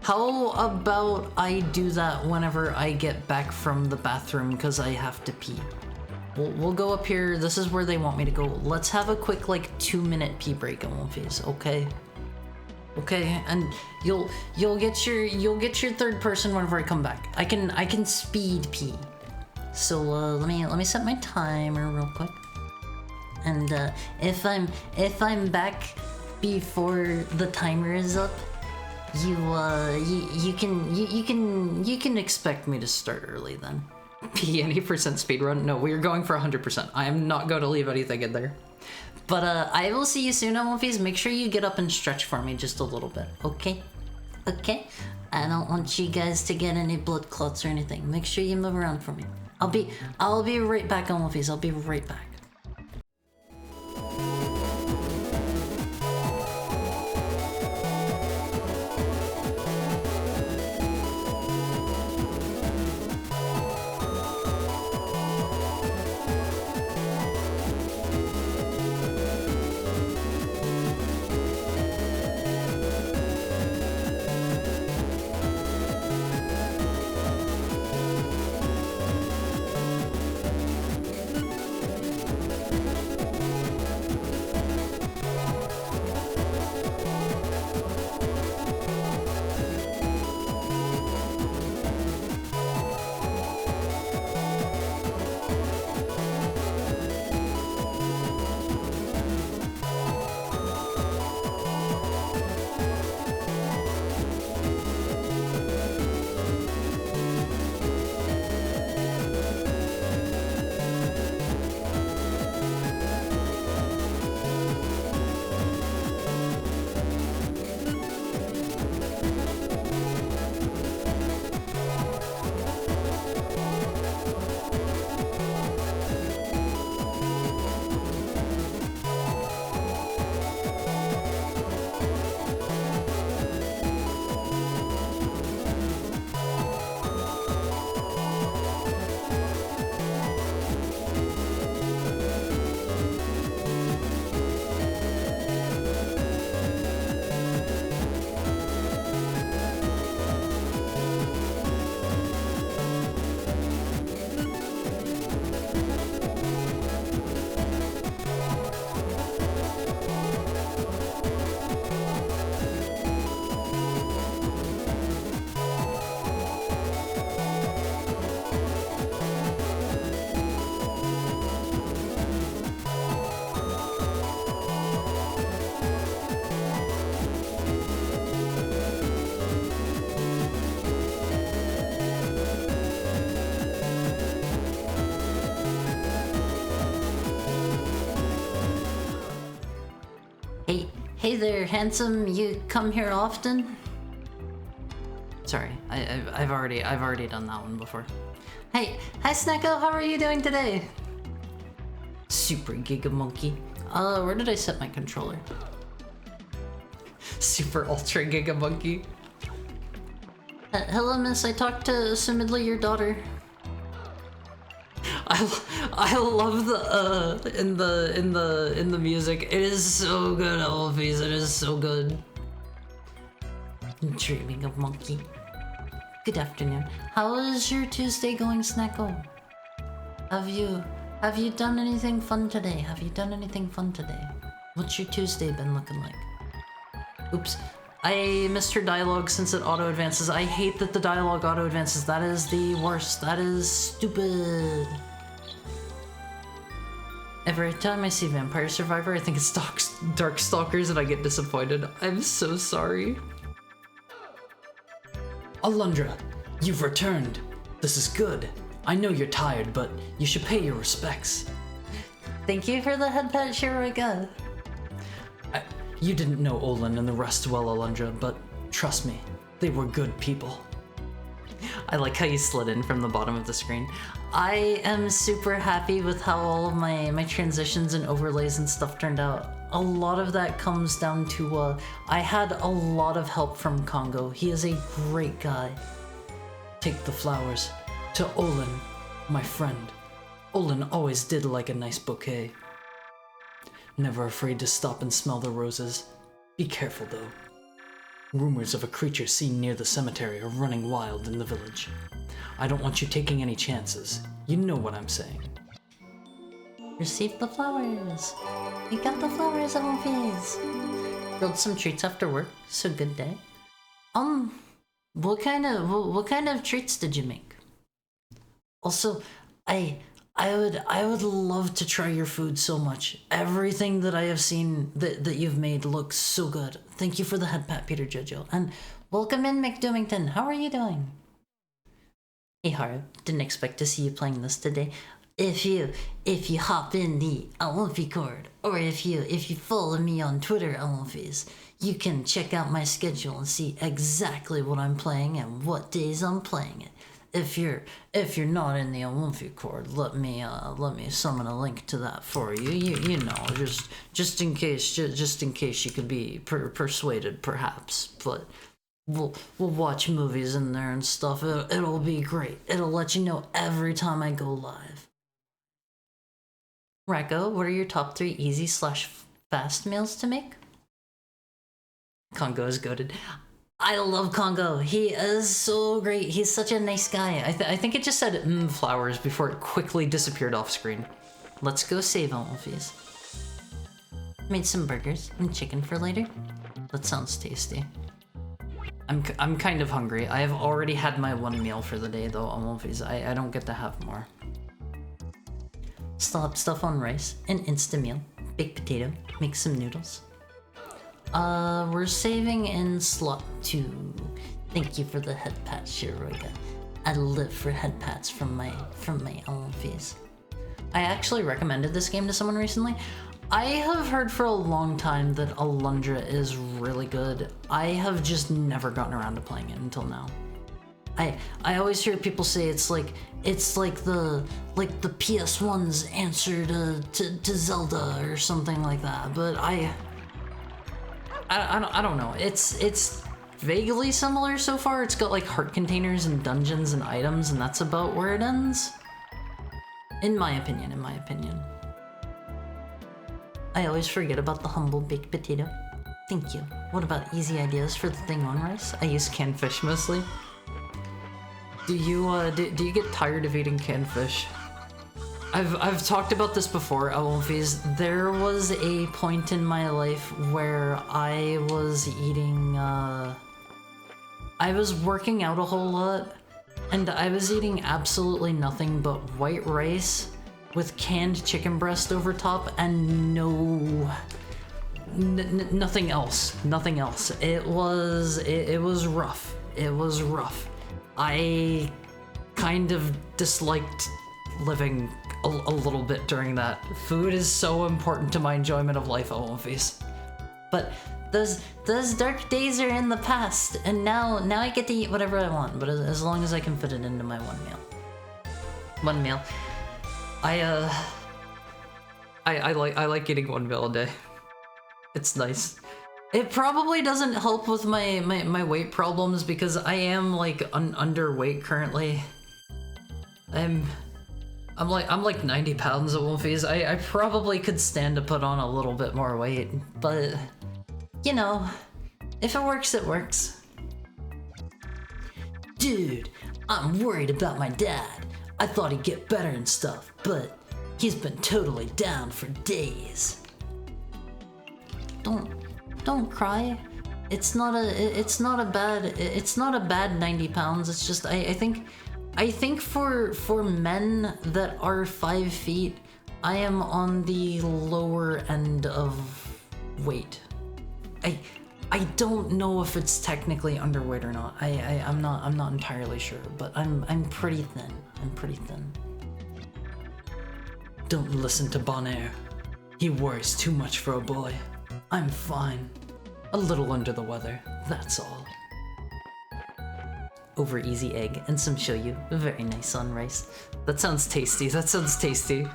How about I do that whenever I get back from the bathroom because I have to pee? We'll go up here. This is where they want me to go. Let's have a quick like 2-minute pee break in one phase, okay? Okay, and you'll get your third person whenever I come back. I can speed pee. So let me set my timer real quick. And if I'm back before the timer is up, you can expect me to start early then. P any percent speed run? No, we are going for 100%. I am not going to leave anything in there. But I will see you soon on One Piece. Make sure you get up and stretch for me just a little bit, okay? Okay? I don't want you guys to get any blood clots or anything. Make sure you move around for me. I'll be right back on One Piece. I'll be right back. Hey there, handsome. You come here often? Sorry, I've already done that one before. Hi Snacko, how are you doing today? Super Giga Monkey. Where did I set my controller? Super Ultra Giga Monkey. Hello, miss. I talked to Sumidly, your daughter. I love the in the music. It is so good, Elfies. It is so good. Dreaming of monkey. Good afternoon. How is your Tuesday going, Snacko? Have you done anything fun today? What's your Tuesday been looking like? Oops. I missed her dialogue since it auto advances. I hate that the dialogue auto advances. That is the worst. That is stupid. Every time I see Vampire Survivor, I think it's Darkstalkers and I get disappointed. I'm so sorry. Alundra, you've returned. This is good. I know you're tired, but you should pay your respects. Thank you for the head pat, Shiroi-ga. You didn't know Olin and the rest well, Alundra, but trust me, they were good people. I like how you slid in from the bottom of the screen. I am super happy with how all of my transitions and overlays and stuff turned out. A lot of that comes down to, I had a lot of help from Congo. He is a great guy. Take the flowers to Olin, my friend. Olin always did like a nice bouquet. Never afraid to stop and smell the roses. Be careful though. Rumors of a creature seen near the cemetery are running wild in the village. I don't want you taking any chances. You know what I'm saying. Receive the flowers. You got the flowers, Alundra. Grilled some treats after work, so good day. What kind of treats did you make? Also, I would love to try your food so much. Everything that I have seen that you've made looks so good. Thank you for the head pat, Peter Jojo. And welcome in, McDoomington. How are you doing? Hey Haru, didn't expect to see you playing this today. If you hop in the Alundra, or if you follow me on Twitter, Alundra, you can check out my schedule and see exactly what I'm playing and what days I'm playing it. If you're not in the Alundra, let me summon a link to that for you. You know, just in case you could be persuaded, perhaps. But we'll watch movies in there and stuff. It'll be great. It'll let you know every time I go live. Racco, what are your top 3 easy/fast meals to make? Congo is goated. I love Congo. He is so great. He's such a nice guy. I think it just said flowers before it quickly disappeared off screen. Let's go save Alundra. Made some burgers and chicken for later. That sounds tasty. I'm kind of hungry. I have already had my 1 meal for the day though, Alundra. I don't get to have more. Slop stuff on rice, an insta meal, baked potato, make some noodles. We're saving in slot 2. Thank you for the head pat, Shiroga. I live for head pats from my Alundra. I actually recommended this game to someone recently. I have heard for a long time that Alundra is really good. I have just never gotten around to playing it until now. I always hear people say it's like the PS1's answer to Zelda or something like that, but I don't know. It's vaguely similar so far. It's got like heart containers and dungeons and items, and that's about where it ends. In my opinion. I always forget about the humble baked potato. Thank you. What about easy ideas for the thing on rice? I use canned fish mostly. Do you get tired of eating canned fish? I've talked about this before, Alundra. There was a point in my life where I was eating, I was working out a whole lot, and I was eating absolutely nothing but white rice with canned chicken breast over top and nothing else. It was rough. I kind of disliked living a little bit during that. Food is so important to my enjoyment of life, Alundra. But those dark days are in the past, and now I get to eat whatever I want, but as long as I can fit it into my 1 meal. 1 meal. I like eating 1 meal a day. It's nice. It probably doesn't help with my weight problems because I am like underweight currently. I'm like 90 pounds at Alundra. I probably could stand to put on a little bit more weight, but you know, if it works, it works. Dude, I'm worried about my dad. I thought he'd get better and stuff, but he's been totally down for days. Don't cry. It's not a bad 90 pounds. It's just I think for men that are 5 feet, I am on the lower end of weight. I don't know if it's technically underweight or not. I'm not entirely sure, but I'm pretty thin. Don't listen to Bonaire. He worries too much for a boy. I'm fine. A little under the weather, that's all. over easy egg and some shoyu. Very nice on rice. That sounds tasty. That sounds tasty.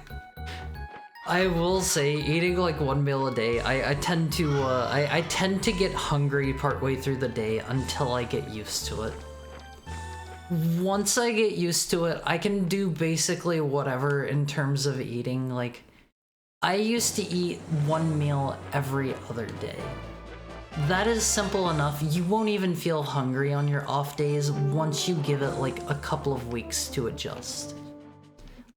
I will say, eating like one meal a day, I tend to get hungry partway through the day until I get used to it. Once I get used to it, I can do basically whatever in terms of eating. Like, I used to eat one meal every other day. That is simple enough. You won't even feel hungry on your off days once you give it like a couple of weeks to adjust.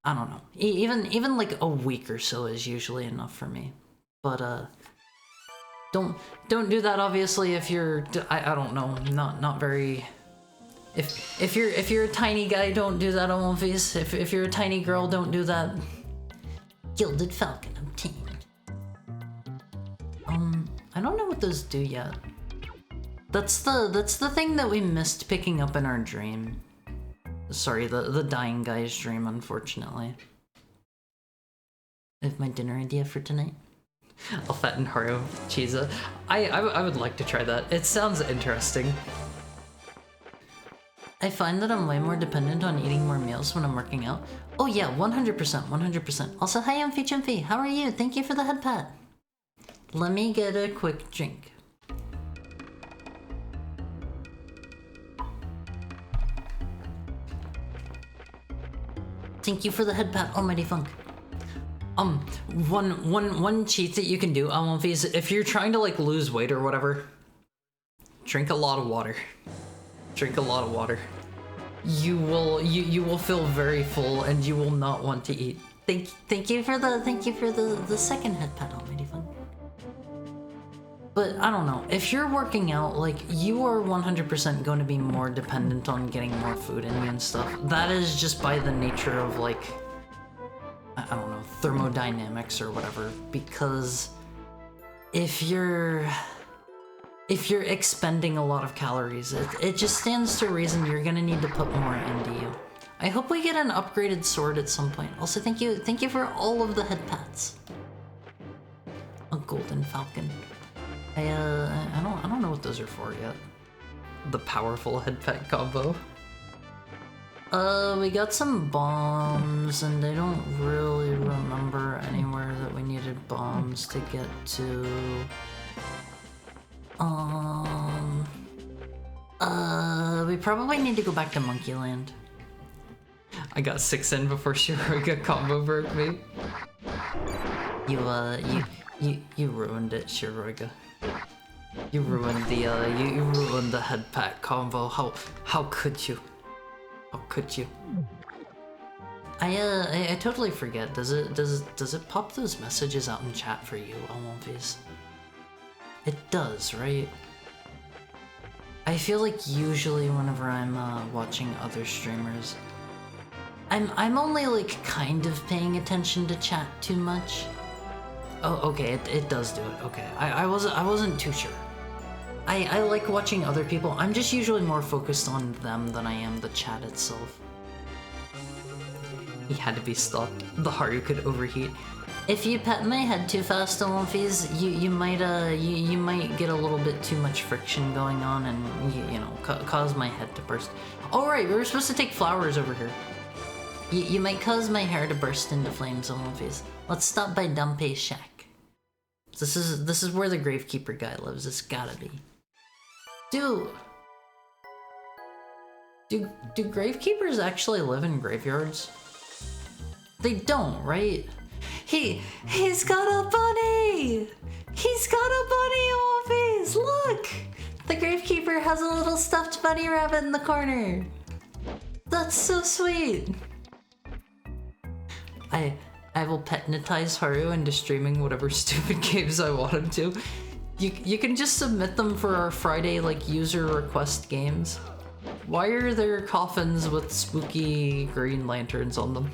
I don't know. Even like a week or so is usually enough for me. But don't do that obviously if you're I don't know, not very. If you're a tiny guy, don't do that on Face. If you're a tiny girl, don't do that. Gilded Falcon obtained. I don't know what those do yet. That's the thing that we missed picking up in our dream. Sorry, the dying guy's dream, unfortunately. I have my dinner idea for tonight. I'll fatten Haru Chiza. I would like to try that. It sounds interesting. I find that I'm way more dependent on eating more meals when I'm working out. Oh yeah, 100%, 100%. Also, hi, I'm Fichumpy. How are you? Thank you for the head pat. Let me get a quick drink. Thank you for the head pat, Almighty Funk. One cheat that you can do, if you're trying to like lose weight or whatever, drink a lot of water. Drink a lot of water. You will feel very full and you will not want to eat. Thank you for the second head pat, Almighty Funk. But I don't know, if you're working out, like, you are 100% going to be more dependent on getting more food in you and stuff. That is just by the nature of, like, I don't know, thermodynamics or whatever. Because if you're expending a lot of calories, it just stands to reason you're gonna need to put more into you. I hope we get an upgraded sword at some point. Also, thank you for all of the head pats. A golden falcon. I don't know what those are for yet. The powerful head pet combo. We got some bombs, and I don't really remember anywhere that we needed bombs to get to. We probably need to go back to Monkey Land. I got 6 in before Shiroga combo broke me. You ruined it, Shiroga. You ruined the you ruined the head pat combo. How could you? How could you? I totally forget. Does it pop those messages out in chat for you, Almonfis? It does, right? I feel like usually whenever I'm watching other streamers, I'm only like kind of paying attention to chat too much. Oh, okay, it does do it. Okay, I wasn't too sure. I like watching other people. I'm just usually more focused on them than I am the chat itself. He had to be stopped. The Haru could overheat. If you pet my head too fast, Olympies, you might get a little bit too much friction going on, and you know, cause my head to burst. All right, we were supposed to take flowers over here. You might cause my hair to burst into flames, Olympies. Let's stop by Dumpei's shack. This is where the Gravekeeper guy lives. It's gotta be. Do Gravekeepers actually live in graveyards? They don't, right? He's got a bunny! He's got a bunny, Olympies! Look! The Gravekeeper has a little stuffed bunny rabbit in the corner. That's so sweet. I will petnetize Haru into streaming whatever stupid games I want him to. You can just submit them for our Friday like user request games. Why are there coffins with spooky green lanterns on them?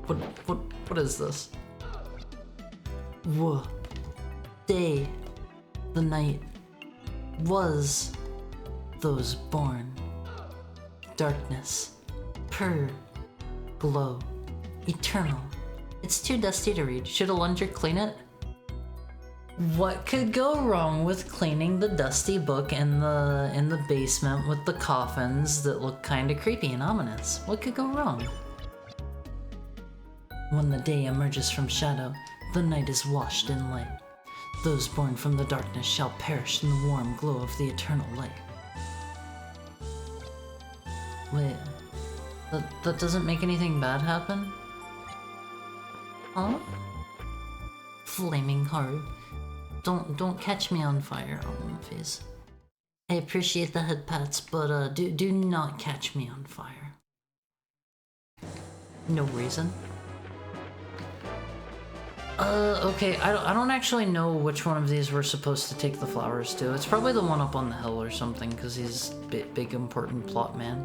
What is this? Whoa. Day, the night, was those born. Darkness, purr, glow, eternal. It's too dusty to read. Should Alundra clean it? What could go wrong with cleaning the dusty book in the basement with the coffins that look kind of creepy and ominous? What could go wrong? When the day emerges from shadow, the night is washed in light. Those born from the darkness shall perish in the warm glow of the eternal light. Wait, that doesn't make anything bad happen? Huh? Flaming hard. Don't catch me on fire, Alundra. I appreciate the head pats, but do not catch me on fire. No reason. Okay, I don't actually know which one of these we're supposed to take the flowers to. It's probably the one up on the hill or something, because he's big important plot man.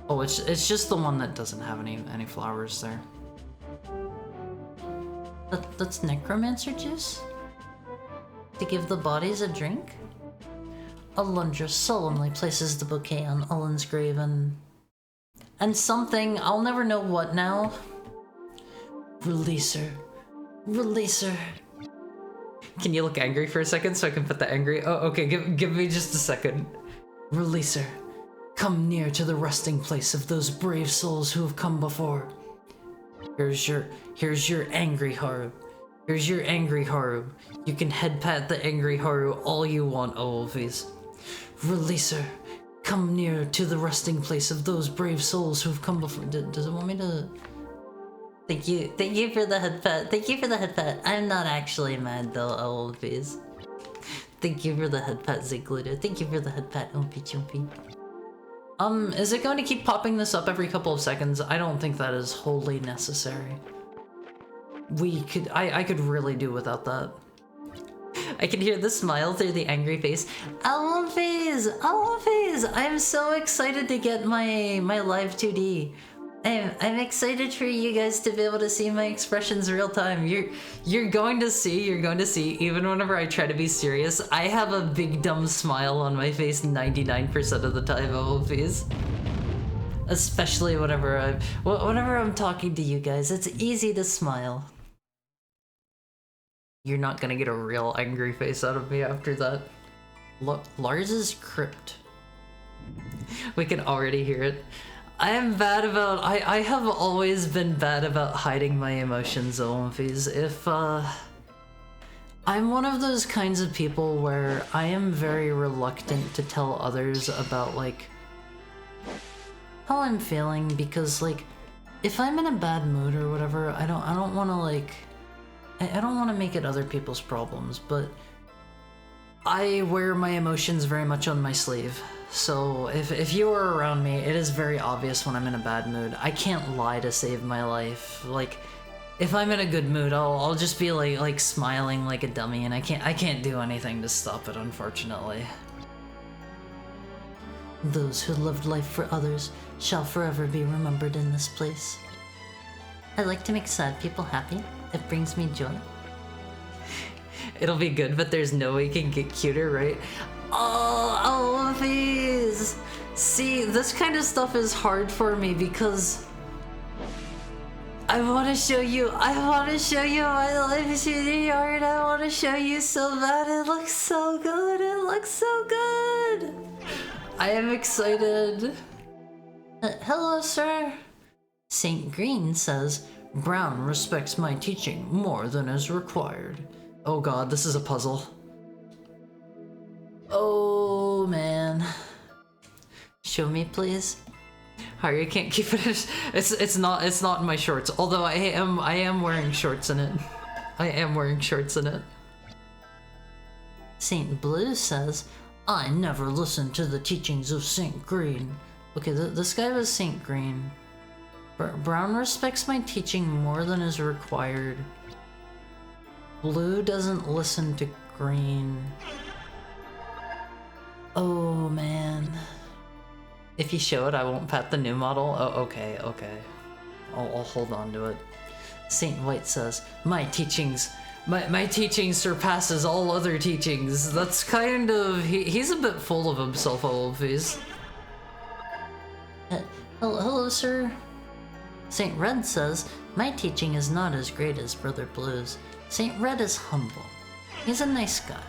Oh, it's just the one that doesn't have any flowers there. That's necromancer juice? To give the bodies a drink? Alundra solemnly places the bouquet on Ullen's grave and something, I'll never know what now. Release her. Release her. Can you look angry for a second so I can put the angry? Oh, okay, give me just a second. Release her. Come near to the resting place of those brave souls who have come before. Here's your angry Haru. Here's your angry Haru. You can head pat the angry Haru all you want, Olvies. Release her. Come near to the resting place of those brave souls who have come before. Does it want me to? Thank you for the head pat. Thank you for the head pat. I'm not actually mad though, Olvies. Thank you for the head pat, Zigludo. Thank you for the head pat, Ompy Chompy. Is it going to keep popping this up every couple of seconds? I don't think that is wholly necessary. I could really do without that. I can hear the smile through the angry face. Alundra! I'm so excited to get my live 2D. I'm excited for you guys to be able to see my expressions real time. You're going to see, even whenever I try to be serious, I have a big dumb smile on my face 99% of the time, Olvies. Especially whenever I'm talking to you guys, it's easy to smile. You're not gonna get a real angry face out of me after that. Lars's crypt. We can already hear it. I am bad about- I have always been bad about hiding my emotions, Olympies. I'm one of those kinds of people where I am very reluctant to tell others about, like, how I'm feeling, because, like, if I'm in a bad mood or whatever, I don't want to, like, I don't want to make it other people's problems, but I wear my emotions very much on my sleeve. So if you are around me, it is very obvious when I'm in a bad mood. I can't lie to save my life. Like, if I'm in a good mood, I'll just be like smiling like a dummy, and I can't do anything to stop it, unfortunately. Those who lived life for others shall forever be remembered in this place. I like to make sad people happy. It brings me joy. It'll be good, but there's no way it can get cuter, right? Oh, please! See, this kind of stuff is hard for me because I want to show you my live 2D art. I want to show you so bad. It looks so good. It looks so good. I am excited. Hello, sir. St. Green says, Brown respects my teaching more than is required. Oh god, this is a puzzle. Oh man. Show me, please. Harry, I can't keep it. It's not in my shorts. Although I am wearing shorts in it. I am wearing shorts in it. Saint Blue says, I never listened to the teachings of Saint Green. Okay, this guy was Saint Green. Brown respects my teaching more than is required. Blue doesn't listen to Green. Oh man. If you show it, I won't pat the new model. Oh, okay. I'll hold on to it. Saint White says, my teaching surpasses all other teachings. That's kind of... He's a bit full of himself, Olvies. Hello, sir. Saint Red says, my teaching is not as great as Brother Blue's. Saint Red is humble. He's a nice guy.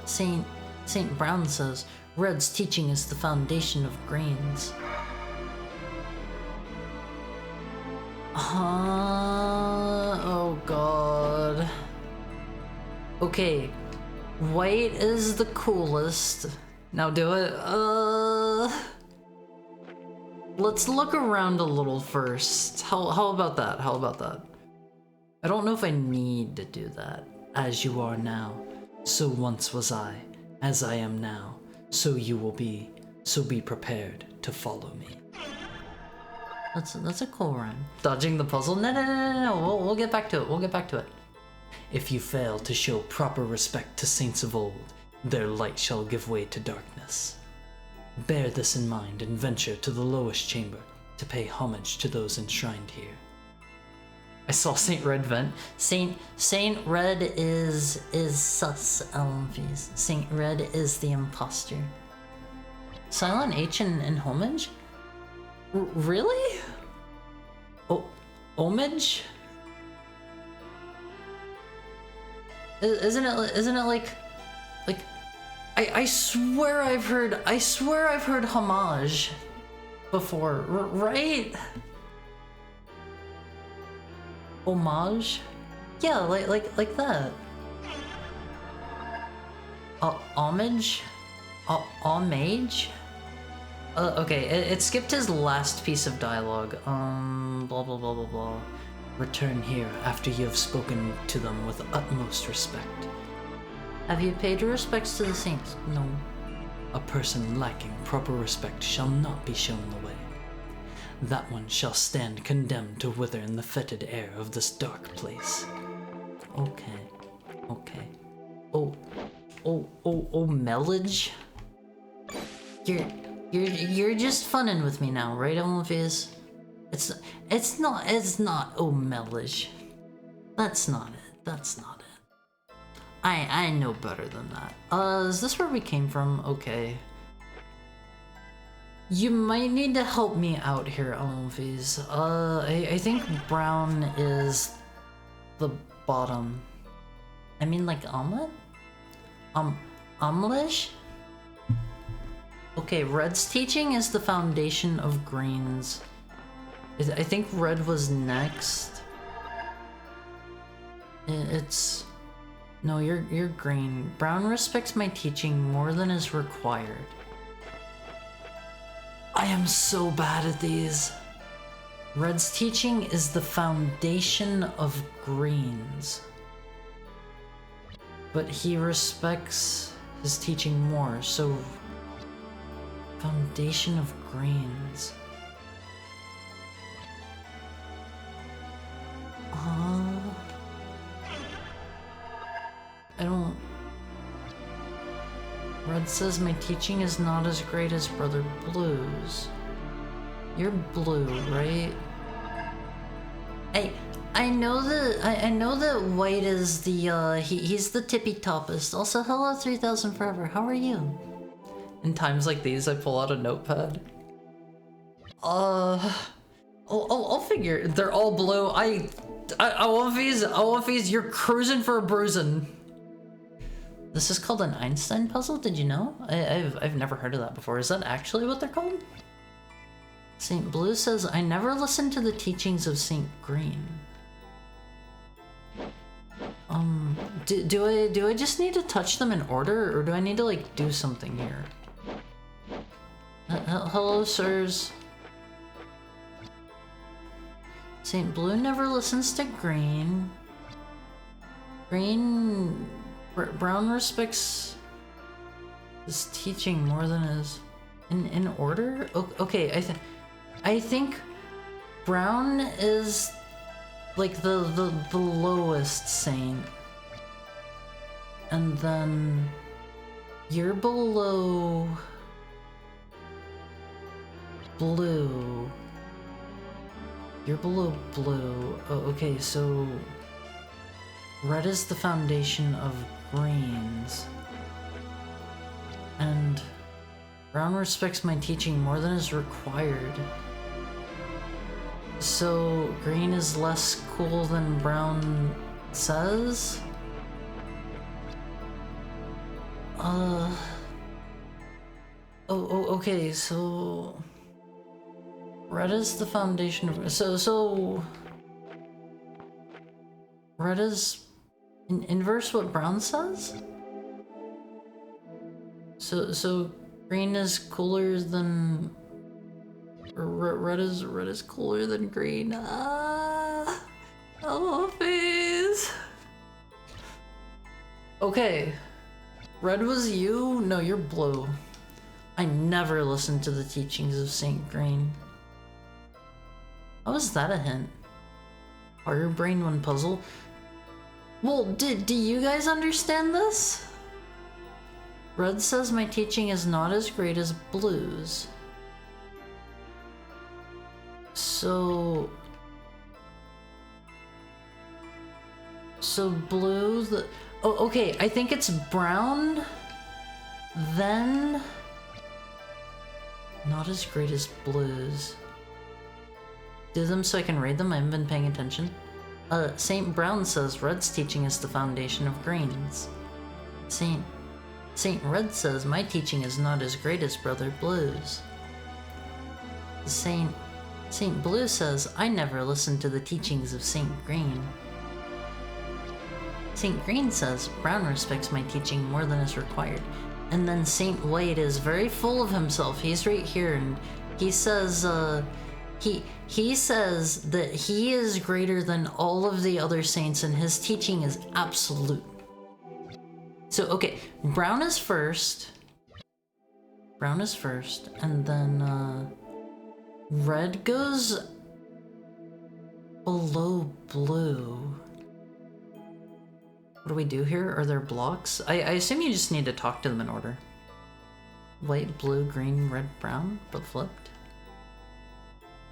Saint Brown says, Red's teaching is the foundation of Green's. Oh god. Okay, white is the coolest. Now do it. Let's look around a little first. How about that? How about that? I don't know if I need to do that. As you are now, so once was I. As I am now, so you will be. So be prepared to follow me. That's a cool rhyme. Dodging the puzzle? No. We'll get back to it. We'll get back to it. If you fail to show proper respect to saints of old, their light shall give way to darkness. Bear this in mind and venture to the lowest chamber to pay homage to those enshrined here. I saw Saint Red vent. Saint Red is sus LMVs. Saint Red is the imposter. Silent H in homage? Really? Oh, homage? Isn't it like I swear I've heard homage before, right? Homage? Yeah, like that. Homage? Homage? Okay, it skipped his last piece of dialogue. Blah blah blah blah blah. Return here after you have spoken to them with utmost respect. Have you paid your respects to the saints? No. A person lacking proper respect shall not be shown the way. That one shall stand condemned to wither in the fetid air of this dark place. Okay. Oh, Melage? You're just funning with me now, right, Olympias? It's not Melage. That's not it. I know better than that. Is this where we came from? Okay. You might need to help me out here, Olympias. I think brown is the bottom. I mean, like omelet? Omelette? Okay, red's teaching is the foundation of green's. I think red was next. It's... No, you're green. Brown respects my teaching more than is required. I am so bad at these. Red's teaching is the foundation of green's. But he respects his teaching more, so... Foundation of greens. I don't... Red says my teaching is not as great as Brother Blue's. You're blue, right? I know that white is the he's the tippy toppest. Also, hello 3000 forever. How are you? In times like these, I pull out a notepad. I'll figure. They're all blue. Always, you're cruising for a bruising. This is called an Einstein puzzle. Did you know? I've never heard of that before. Is that actually what they're called? Saint Blue says I never listened to the teachings of Saint Green. Do I just need to touch them in order, or do I need to like do something here? Hello, sirs. Saint Blue never listens to Green. Brown respects his teaching more than his... In order? Okay, I think Brown is like the lowest saint. And then you're below Blue. You're below Blue. Oh, okay, so red is the foundation of greens. And brown respects my teaching more than is required. So green is less cool than brown says... okay, so... Red is the foundation of... So... Red is... inverse what brown says? So green is cooler than... Red is cooler than green. Oh, please. Okay. Red was you? No, you're blue. I never listened to the teachings of Saint Green. How is that a hint? Harder brain when puzzle? Well, do you guys understand this? Red says my teaching is not as great as Blue's. So blue, oh, okay, I think it's brown, then not as great as Blue's. Do them so I can read them, I haven't been paying attention. Saint Brown says Red's teaching is the foundation of Green's. Saint Red says my teaching is not as great as Brother Blue's. Saint Blue says, I never listened to the teachings of Saint Green. Saint Green says, Brown respects my teaching more than is required. And then Saint White is very full of himself. He's right here, and he says, he says that he is greater than all of the other saints, and his teaching is absolute. So, okay, Brown is first, and then, Red goes below Blue. What do we do here? Are there blocks? I assume you just need to talk to them in order. White, blue, green, red, brown, but flipped.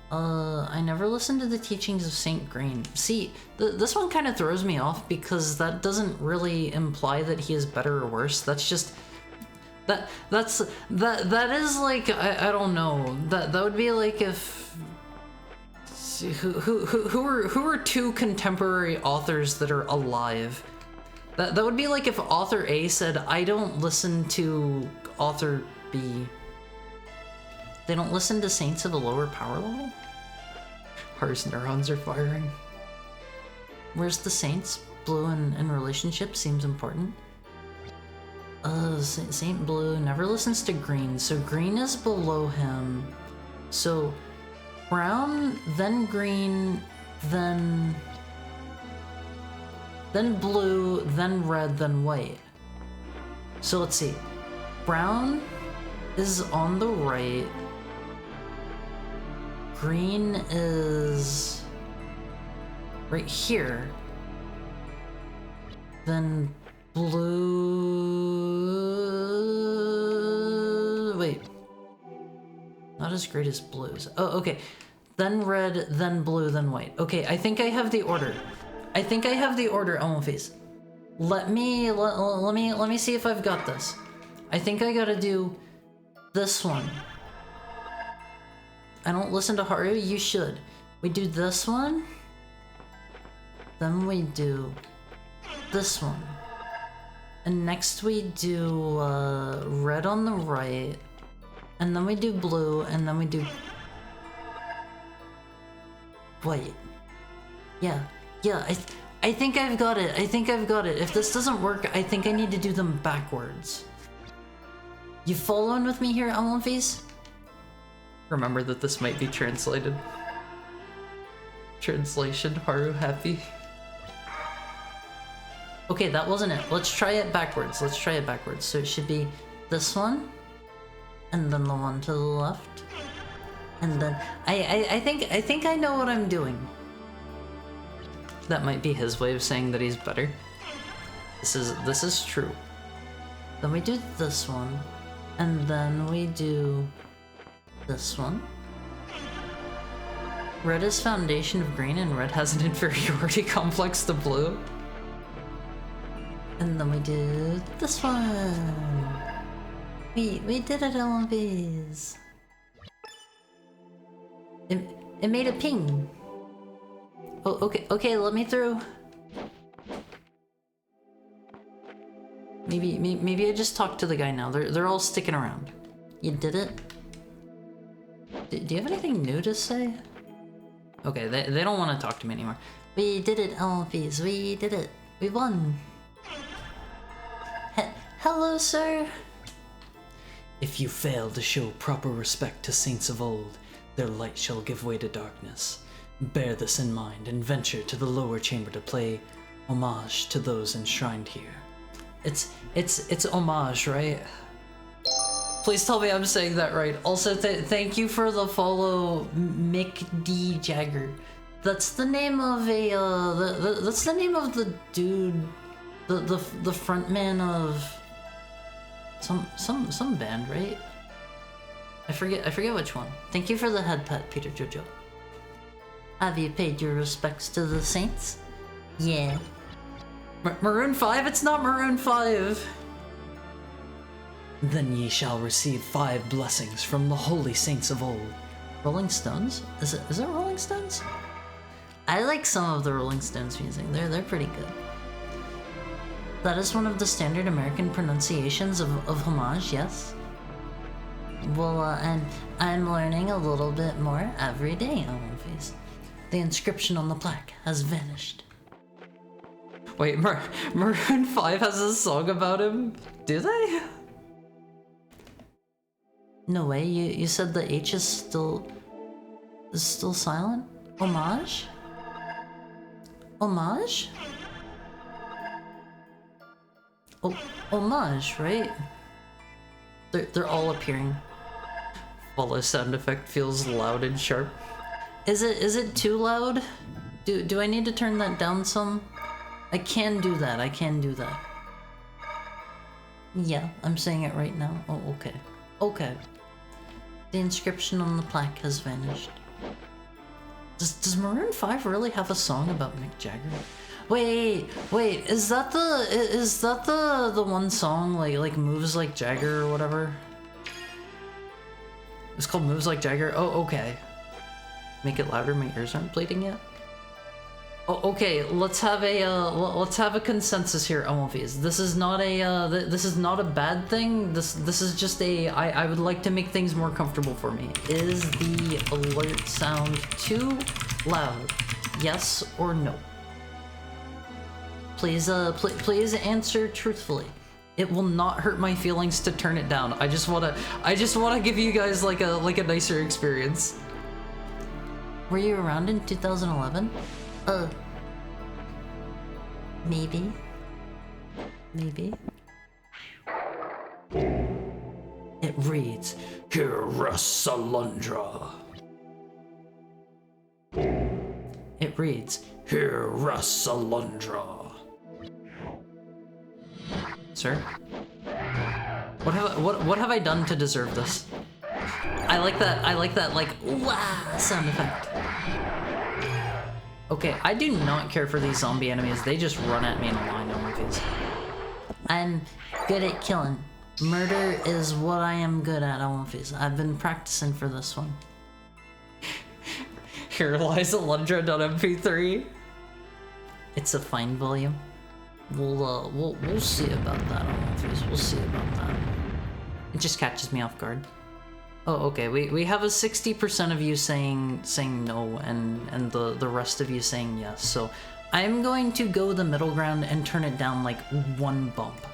I never listened to the teachings of Saint Green. See, this one kind of throws me off because that doesn't really imply that he is better or worse. That's just... That is like, I don't know. That would be like if... Who are two contemporary authors that are alive? That would be like if author A said, I don't listen to author B. They don't listen to saints of a lower power level? Haru's neurons are firing. Where's the saints? Blue in relationship seems important. Saint Blue never listens to Green, so Green is below him. So Brown, then Green, then Blue, then Red, then White. So let's see. Brown is on the right. Green is right here. Then Blue... Wait. Not as great as Blue's. Oh, okay. Then Red, then Blue, then White. Okay, I think I have the order. Elmoface. Let me see if I've got this. I think I gotta do this one. I don't listen to Haru, you should. We do this one. Then we do this one. And next we do red on the right. And then we do blue, and then we do white. Yeah, I think I've got it. If this doesn't work, I think I need to do them backwards. You following with me here, Elmoface? Remember that this might be translated. Translation, Haru happy. Okay, that wasn't it. Let's try it backwards. So it should be this one, and then the one to the left, and then I think I know what I'm doing. That might be his way of saying that he's better. This is true. Then we do this one, and then we do this one. Red is foundation of green, and red has an inferiority complex to blue. And then we do this one. We did it, LMVs. It made a ping. Oh, okay, let me through. Maybe I just talked to the guy now. They're all sticking around. You did it? Do you have anything new to say? Okay, they don't want to talk to me anymore. We did it, Alphys. We did it. We won. Hello, sir. If you fail to show proper respect to saints of old, their light shall give way to darkness. Bear this in mind and venture to the lower chamber to pay homage to those enshrined here. It's homage, right? Please tell me I'm saying that right. Also, thank you for the follow, Mick D. Jagger. That's the name of a that's the name of the dude, the front man of some band, right? I forget which one. Thank you for the head pat, Peter Jojo. Have you paid your respects to the saints? Yeah. Maroon 5? It's not Maroon 5. Then ye shall receive 5 blessings from the holy saints of old. Rolling Stones? Is it Rolling Stones? I like some of the Rolling Stones music. They're pretty good. That is one of the standard American pronunciations of homage, yes? Well, I'm learning a little bit more every day, Alphys. The inscription on the plaque has vanished. Wait, Maroon 5 has a song about him? Do they? No way, you said the H is still silent? Homage? Homage? Oh, homage, right? They're all appearing. Follow sound effect feels loud and sharp. Is it too loud? Do I need to turn that down some? I can do that. Yeah, I'm saying it right now. Oh, okay. Okay. The inscription on the plaque has vanished. Does Maroon 5 really have a song about Mick Jagger? Wait, is that the one song like Moves Like Jagger or whatever? It's called Moves Like Jagger? Oh, okay. Make it louder, my ears aren't bleeding yet. Oh, okay, let's have a consensus here, Alphys. This is not a bad thing. This is just I would like to make things more comfortable for me. Is the alert sound too loud? Yes or no? Please answer truthfully. It will not hurt my feelings to turn it down. I just wanna give you guys like a nicer experience. Were you around in 2011? Maybe. It reads, Hear us, Alundra. It reads, Hear us, Alundra. Sir? What have I done to deserve this? I like that like wah sound effect. Okay, I do not care for these zombie enemies. They just run at me in a line on these. I'm good at killing. Murder is what I am good at, Alphys. I've been practicing for this one. Here lies Alundra.mp3. It's a fine volume. We'll see about that, Alphys. We'll see about that. It just catches me off guard. Oh, okay. We have a 60% of you saying no, and the rest of you saying yes. So I'm going to go the middle ground and turn it down like 1 bump.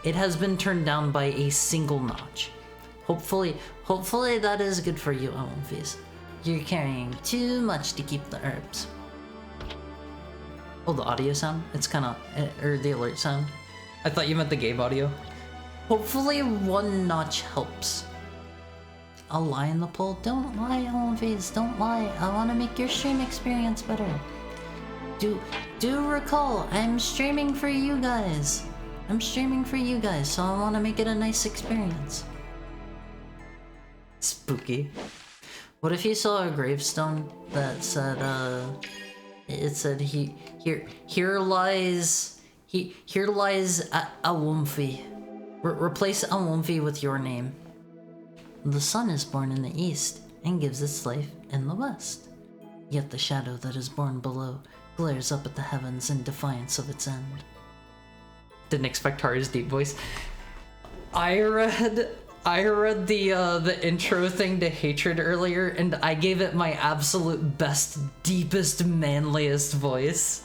It has been turned down by a single notch. Hopefully that is good for you, Alphys. You're carrying too much to keep the herbs. Oh, the audio sound? It's kind of, or the alert sound. I thought you meant the game audio. Hopefully 1 notch helps. I'll lie in the poll. Don't lie, Alphys. Don't lie. I want to make your stream experience better. Do recall, I'm streaming for you guys. So I want to make it a nice experience. Spooky. What if you saw a gravestone that said, it said here lies Awumfi. Replace Awumfi with your name. The sun is born in the east and gives its life in the west. Yet the shadow that is born below glares up at the heavens in defiance of its end. Didn't expect Haru's deep voice. I read the intro thing to Hatred earlier, and I gave it my absolute best, deepest, manliest voice.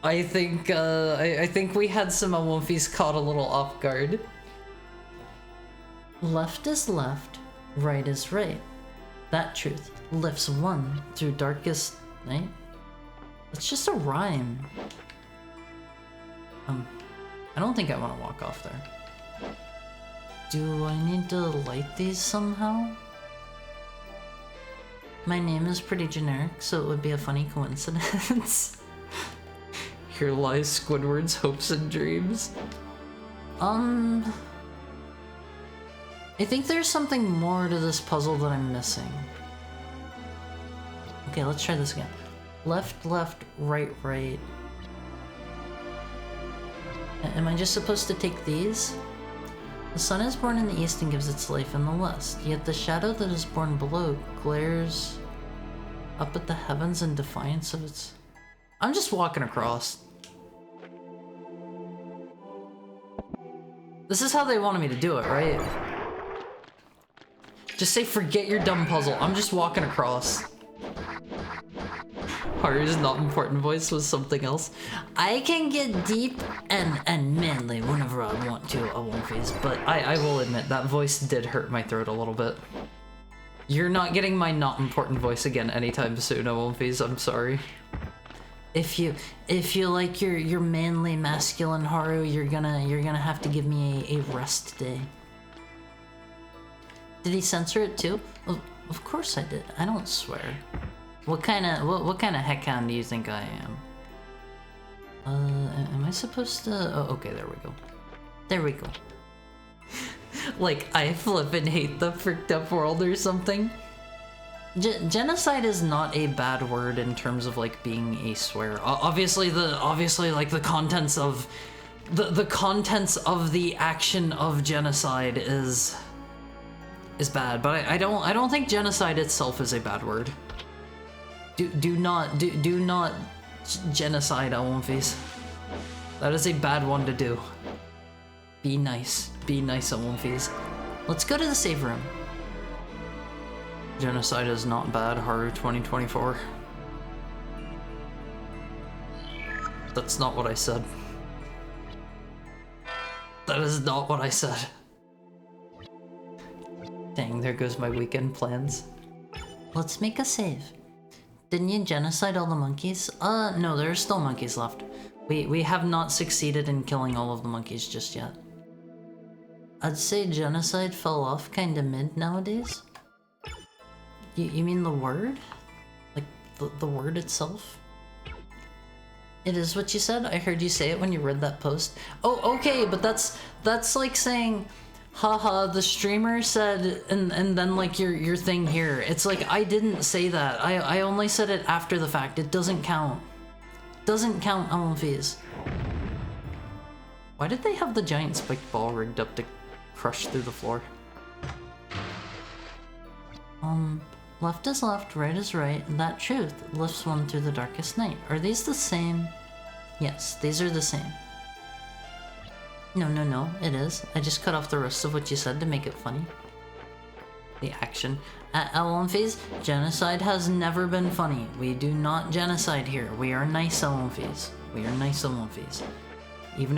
I think we had some Awumfies caught a little off guard. Left is left, right is right. That truth lifts one through darkest night. It's just a rhyme. I don't think I want to walk off there. Do I need to light these somehow? My name is pretty generic, so it would be a funny coincidence. Here lies Squidward's hopes and dreams. I think there's something more to this puzzle that I'm missing. Okay, let's try this again. Left, left, right, right. Am I just supposed to take these? The sun is born in the east and gives its life in the west, yet the shadow that is born below glares up at the heavens in defiance of its... I'm just walking across. This is how they wanted me to do it, right? Just say, forget your dumb puzzle. I'm just walking across. Haru's not important voice was something else. I can get deep and manly whenever I want to, Awumfies, but I will admit that voice did hurt my throat a little bit. You're not getting my not important voice again anytime soon, Awumfies. I'm sorry. If you like your manly masculine Haru, you're gonna have to give me a rest day. Did he censor it too? Of course I did. I don't swear. What kind of heckhound do you think I am? Am I supposed to? Oh, okay, there we go. There we go. Like I flippin' hate the fricked up world or something. Genocide is not a bad word in terms of like being a swear. Obviously like the contents of the contents of the action of genocide is bad, but I don't think genocide itself is a bad word. Do not genocide Awumfies. That is a bad one to do. Be nice Awumfies. Let's go to the save room. Genocide is not bad, Haru 2024. That's not what I said. That is not what I said. Dang, there goes my weekend plans. Let's make a save. Didn't you genocide all the monkeys? No, there are still monkeys left. We have not succeeded in killing all of the monkeys just yet. I'd say genocide fell off kinda mid nowadays. You mean the word? Like, the word itself? It is what you said? I heard you say it when you read that post. Oh, okay, but that's like saying, haha, the streamer said, and then like your thing here. It's like, I didn't say that. I only said it after the fact. It doesn't count. Doesn't count, Awumfies. Why did they have the giant spiked ball rigged up to crush through the floor? Left is left, right is right, and that truth lifts one through the darkest night. Are these the same? Yes, these are the same. No, it is. I just cut off the rest of what you said to make it funny. The action. At Awumfies, genocide has never been funny. We do not genocide here. We are nice Awumfies. We are nice Awumfies. Even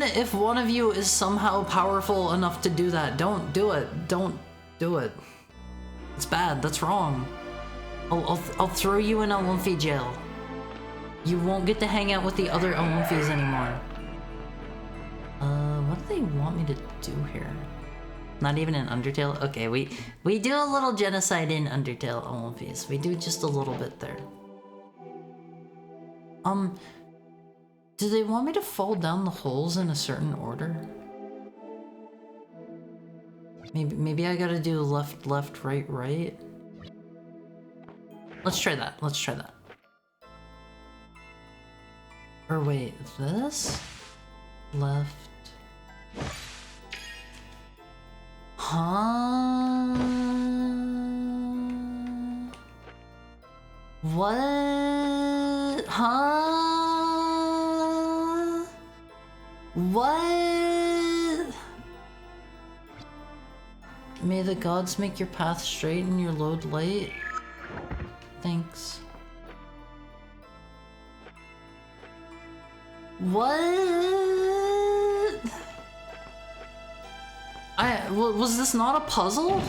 if one of you is somehow powerful enough to do that, don't do it. Don't do it. It's bad. That's wrong. I'll throw you in Awumfie jail. You won't get to hang out with the other Awumfies anymore. What do they want me to do here? Not even in Undertale? Okay, we do a little genocide in Undertale, Awumfies. We do just a little bit there. Do they want me to fall down the holes in a certain order? Maybe I gotta do left, left, right, right? Let's try that. Let's try that. Or wait, this? Left. Huh? What? Huh? What? May the gods make your path straight and your load light. Thanks. What? Was this not a puzzle?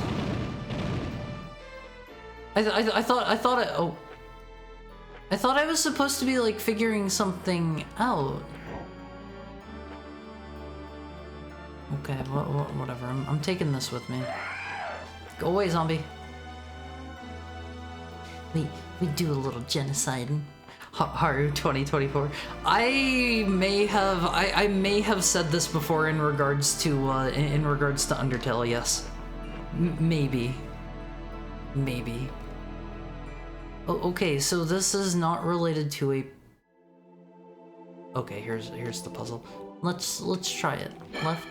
I thought I was supposed to be like figuring something out. Okay, whatever. I'm taking this with me. Go away, zombie. We do a little genociding. Haru 2024. I may have said this before in regards to Undertale. Yes, maybe. Oh, okay, so this is not related to a. Okay, here's the puzzle. Let's try it. Left.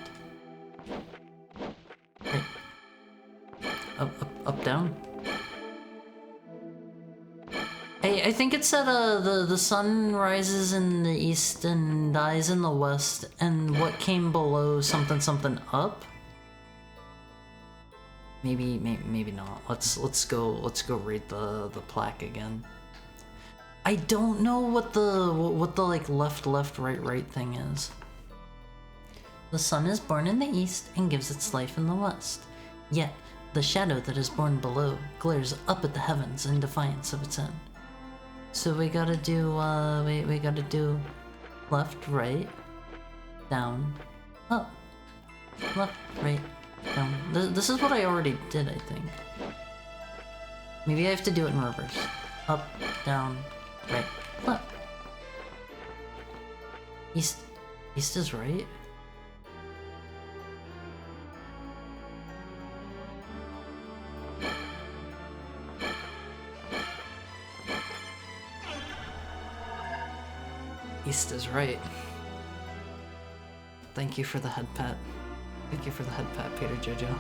Right. Up, down. I think it said the sun rises in the east and dies in the west, and what came below something up. Maybe not. Let's go read the plaque again. I don't know what the like left right thing is. The sun is born in the east and gives its life in the west. Yet the shadow that is born below glares up at the heavens in defiance of its end. So we gotta do we gotta do left, right, down, up, left, right, down. This is what I already did, I think. Maybe I have to do it in reverse. Up, down, right, left. East is right. East is right. Thank you for the head pat. Thank you for the head pat, Peter Jojo.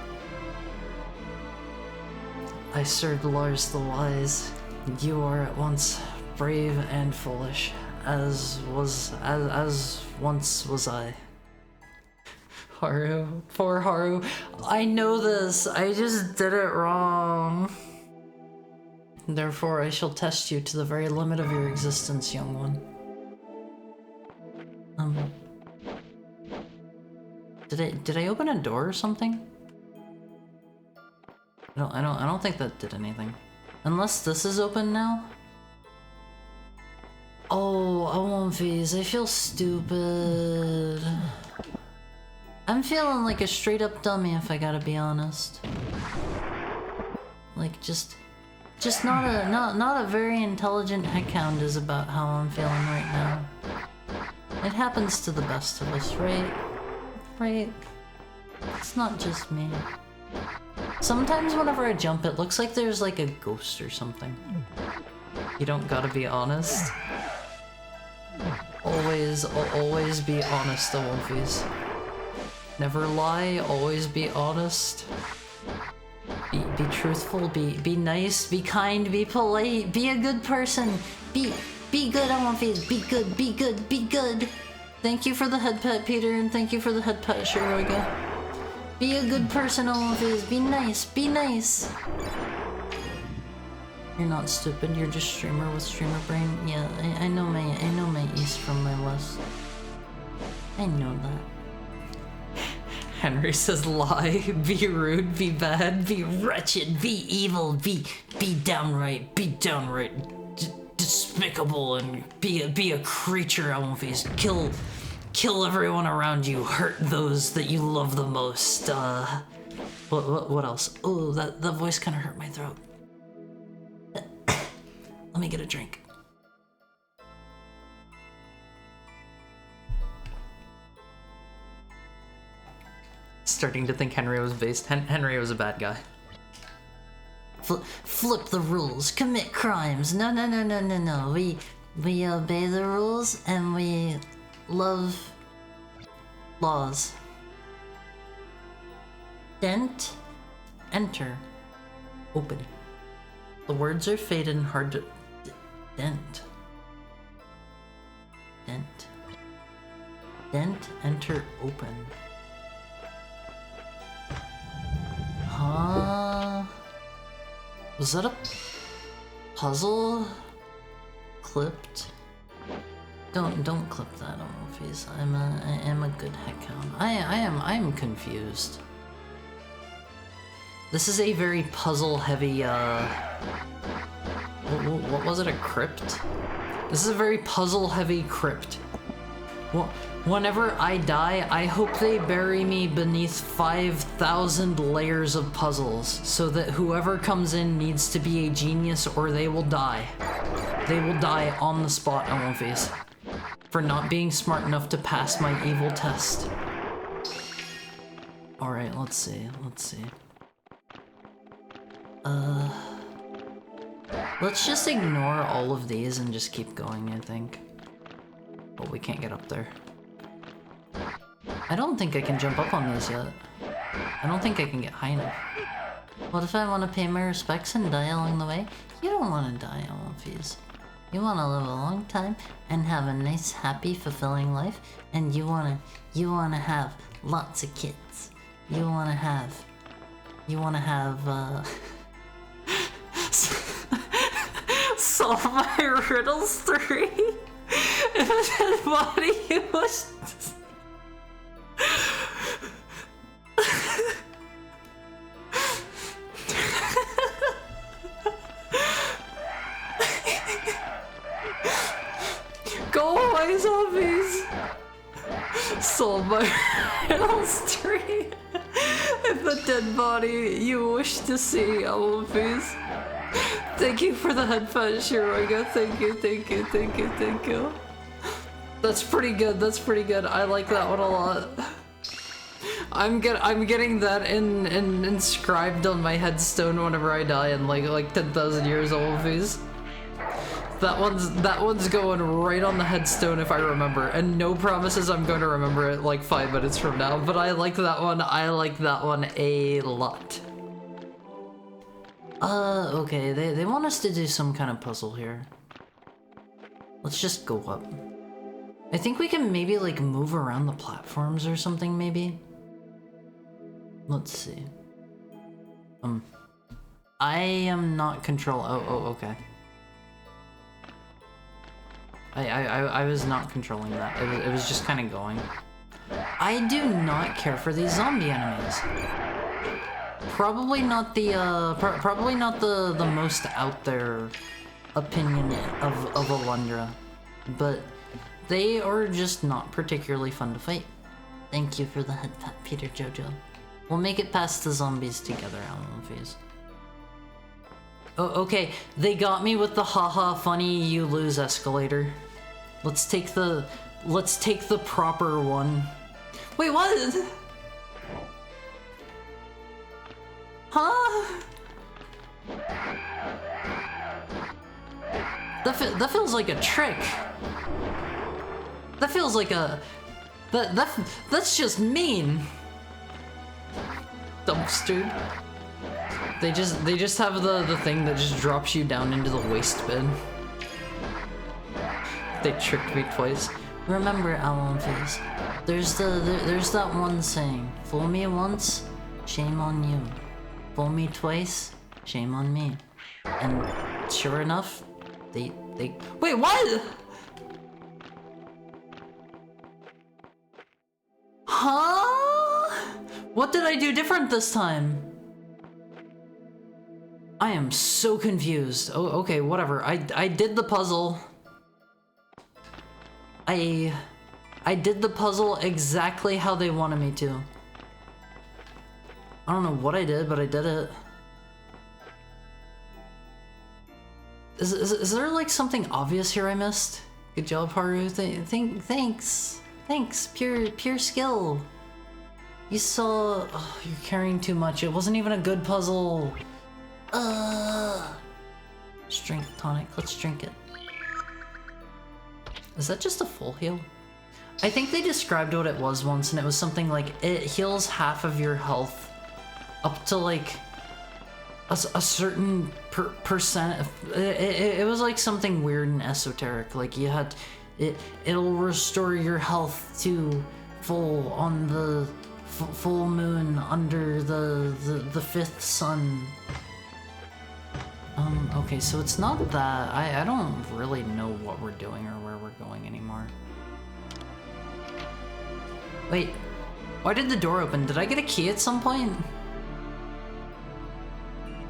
I served Lars the Wise. You are at once brave and foolish, as once was I. Haru, poor Haru. I know this. I just did it wrong. Therefore, I shall test you to the very limit of your existence, young one. Did I open a door or something? I don't think that did anything. Unless this is open now? Oh, I want these. I feel stupid. I'm feeling like a straight up dummy if I gotta be honest. Like just not a very intelligent heckhound is about how I'm feeling right now. It happens to the best of us, right? Right? It's not just me. Sometimes whenever I jump, it looks like there's like a ghost or something. You don't gotta be honest. Always be honest, the Wolfies. Never lie, always be honest. Be truthful, be nice, be kind, be polite, be a good person. Be good, Wolfies, be good. Thank you for the head pet, Peter, and thank you for the head pet, Shiroga. Be a good person, Olympias. Be nice. You're not stupid, you're just streamer with streamer brain. Yeah, I know my east from my west. I know that. Henry says lie, be rude, be bad, be wretched, be evil, be downright despicable, and be a creature, Olympias. Kill everyone around you, hurt those that you love the most. What else? Oh, that voice kind of hurt my throat. Let me get a drink. Starting to think Henry was based. Henry was a bad guy. Flip the rules, commit crimes. No. We obey the rules and we love laws. Dent, enter, open. The words are faded and hard to dent. Dent, enter, open. Huh? Was that a puzzle? Clipped? Don't clip that on my face. I am a good heckhound. I am confused. This is a very puzzle heavy, what was it, a crypt? This is a very puzzle heavy crypt. Well, whenever I die, I hope they bury me beneath 5,000 layers of puzzles, so that whoever comes in needs to be a genius or they will die. They will die on the spot on my face. For not being smart enough to pass my evil test. Alright, let's see. Let's just ignore all of these and just keep going, I think. But we can't get up there. I don't think I can jump up on these yet. I don't think I can get high enough. What if I want to pay my respects and die along the way? You don't want to die on these. You want to live a long time and have a nice, happy, fulfilling life, and you want to have lots of kids. You want to have solve my riddles 3. If a dead body was Go away, zombies! Solve my riddles 3. If a dead body you wish to see, I will please. Thank you for the headphones, Shiroga. Thank you. That's pretty good. I like that one a lot. I'm getting that inscribed on my headstone whenever I die in like 10,000 years old, please. That one's going right on the headstone if I remember, and no promises I'm going to remember it like 5 minutes from now, but I like that one. I like that one a lot. Okay, they want us to do some kind of puzzle here. Let's just go up. I think we can maybe like move around the platforms or something, maybe. Let's see. I am not oh, okay. I was not controlling that. It was just kind of going. I do not care for these zombie enemies. Probably not the most out there opinion of Alundra, but they are just not particularly fun to fight. Thank you for the head pat, Peter Jojo. We'll make it past the zombies together, Alan Phase. Oh, okay, they got me with the haha funny you lose escalator. Let's take the proper one. Wait, what? Huh? That feels like a trick. That feels like a that's just mean. Dumpster. They just have the thing that just drops you down into the waste bin. They tricked me twice. Remember, Alan Face, there's that one saying, fool me once, shame on you. Fool me twice, shame on me. And sure enough, they wait, what? Huh? What did I do different this time? I am so confused. Oh, okay, whatever. I did the puzzle. I did the puzzle exactly how they wanted me to. I don't know what I did, but I did it. Is there like something obvious here I missed? Good job, Haru. Thanks. Thanks. Pure skill. You saw. Oh, you're carrying too much. It wasn't even a good puzzle. Strength tonic. Let's drink it. Is that just a full heal? I think they described what it was once, and it was something like it heals half of your health up to like a certain percent. It was like something weird and esoteric. Like you had It'll restore your health to full on the full moon under the fifth sun. Okay, so it's not that. I don't really know what we're doing or where we're going anymore. Wait, why did the door open? Did I get a key at some point?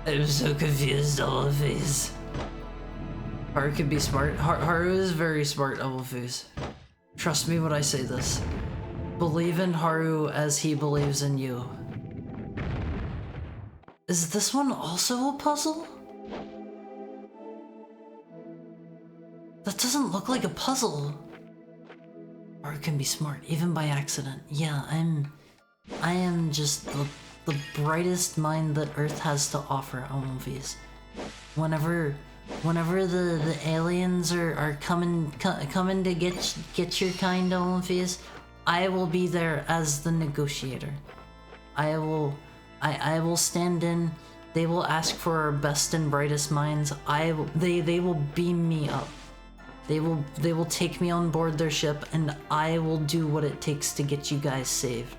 I'm so confused, Elefuse. Haru could be smart. Haru is very smart, Elefuse. Trust me when I say this. Believe in Haru as he believes in you. Is this one also a puzzle? That doesn't look like a puzzle. Haru can be smart, even by accident. Yeah, I am just the brightest mind that Earth has to offer, Elefuse. Whenever the aliens are coming to get your kind, Elefuse, I will be there as the negotiator. I will stand in. They will ask for our best and brightest minds. They will beam me up. They will take me on board their ship, and I will do what it takes to get you guys saved.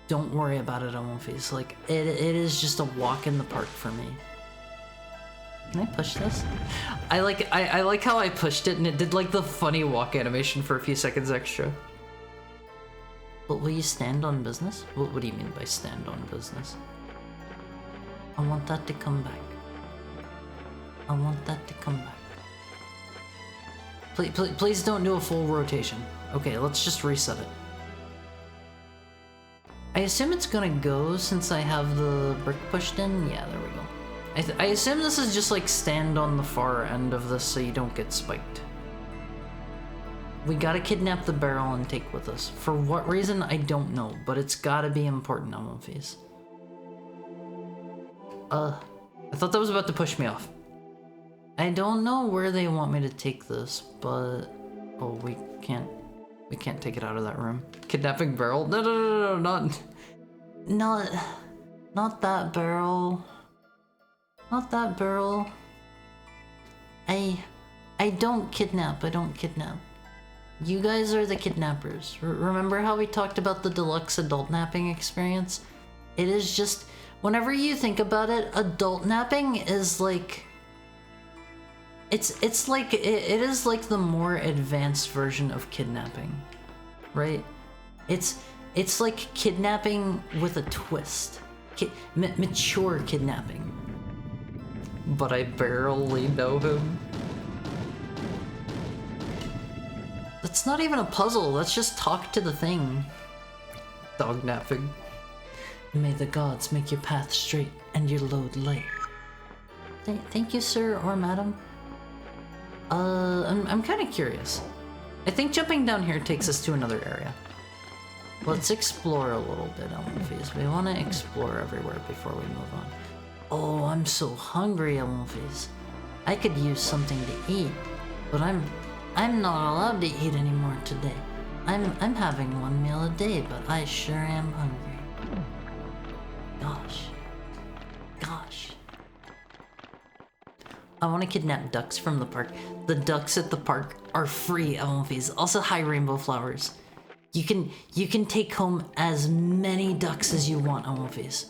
Don't worry about it, Elefuse. Like it is just a walk in the park for me. Can I push this? I like how I pushed it and it did like the funny walk animation for a few seconds extra. But will you stand on business? What do you mean by stand on business? I want that to come back. I want that to come back. Please don't do a full rotation. Okay, let's just reset it. I assume it's gonna go since I have the brick pushed in. Yeah, there we go. I assume this is just like stand on the far end of this so you don't get spiked. We gotta kidnap the barrel and take with us. For what reason, I don't know, but it's gotta be important, Elefuse. I thought that was about to push me off. I don't know where they want me to take this, but... Oh, we can't take it out of that room. Kidnapping barrel? No, not that barrel. Not that barrel. I don't kidnap. You guys are the kidnappers. Remember how we talked about the deluxe adult napping experience? It is just, whenever you think about it, adult napping is like... It is like the more advanced version of kidnapping, right? It's like kidnapping with a twist. Mature kidnapping. But I barely know him. That's not even a puzzle, let's just talk to the thing. Dog napping. May the gods make your path straight and your load light. Thank you, sir or madam. I'm kind of curious. I think jumping down here takes us to another area. Let's explore a little bit, Elefuse. We want to explore everywhere before we move on. Oh, I'm so hungry, Elefuse. I could use something to eat, but I'm not allowed to eat anymore today. I'm having one meal a day, but I sure am hungry. Gosh. I want to kidnap ducks from the park. The ducks at the park are free, Elefuse. Also, hi, rainbow flowers. You can take home as many ducks as you want, Elefuse.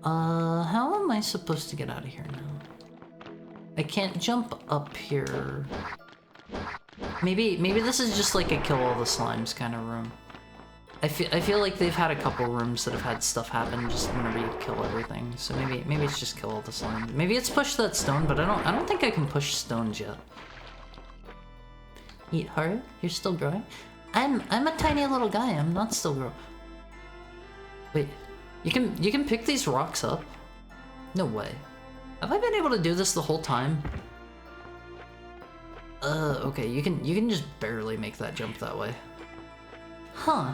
How am I supposed to get out of here now? I can't jump up here. Maybe this is just like a kill all the slimes kind of room. I feel like they've had a couple rooms that have had stuff happen just whenever you kill everything. So maybe it's just kill all the slime. Maybe it's push that stone, but I don't think I can push stones yet. Eat Haru? You're still growing? I'm a tiny little guy. I'm not still growing. Wait, you can pick these rocks up? No way. Have I been able to do this the whole time? Okay, you can just barely make that jump that way. Huh.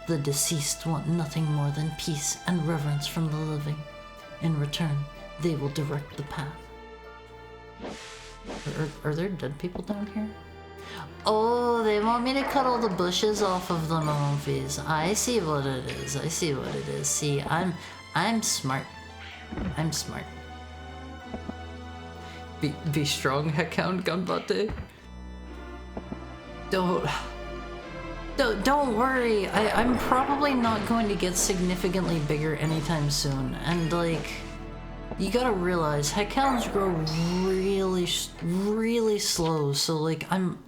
The deceased want nothing more than peace and reverence from the living. In return, they will direct the path. Are there dead people down here? Oh, they want me to cut all the bushes off of the Elefuse. I see what it is. See, I'm smart. Be strong, heckhound Ganbate. Don't worry. I'm probably not going to get significantly bigger anytime soon. And like, you gotta realize heckhounds grow really slow. So like, I'm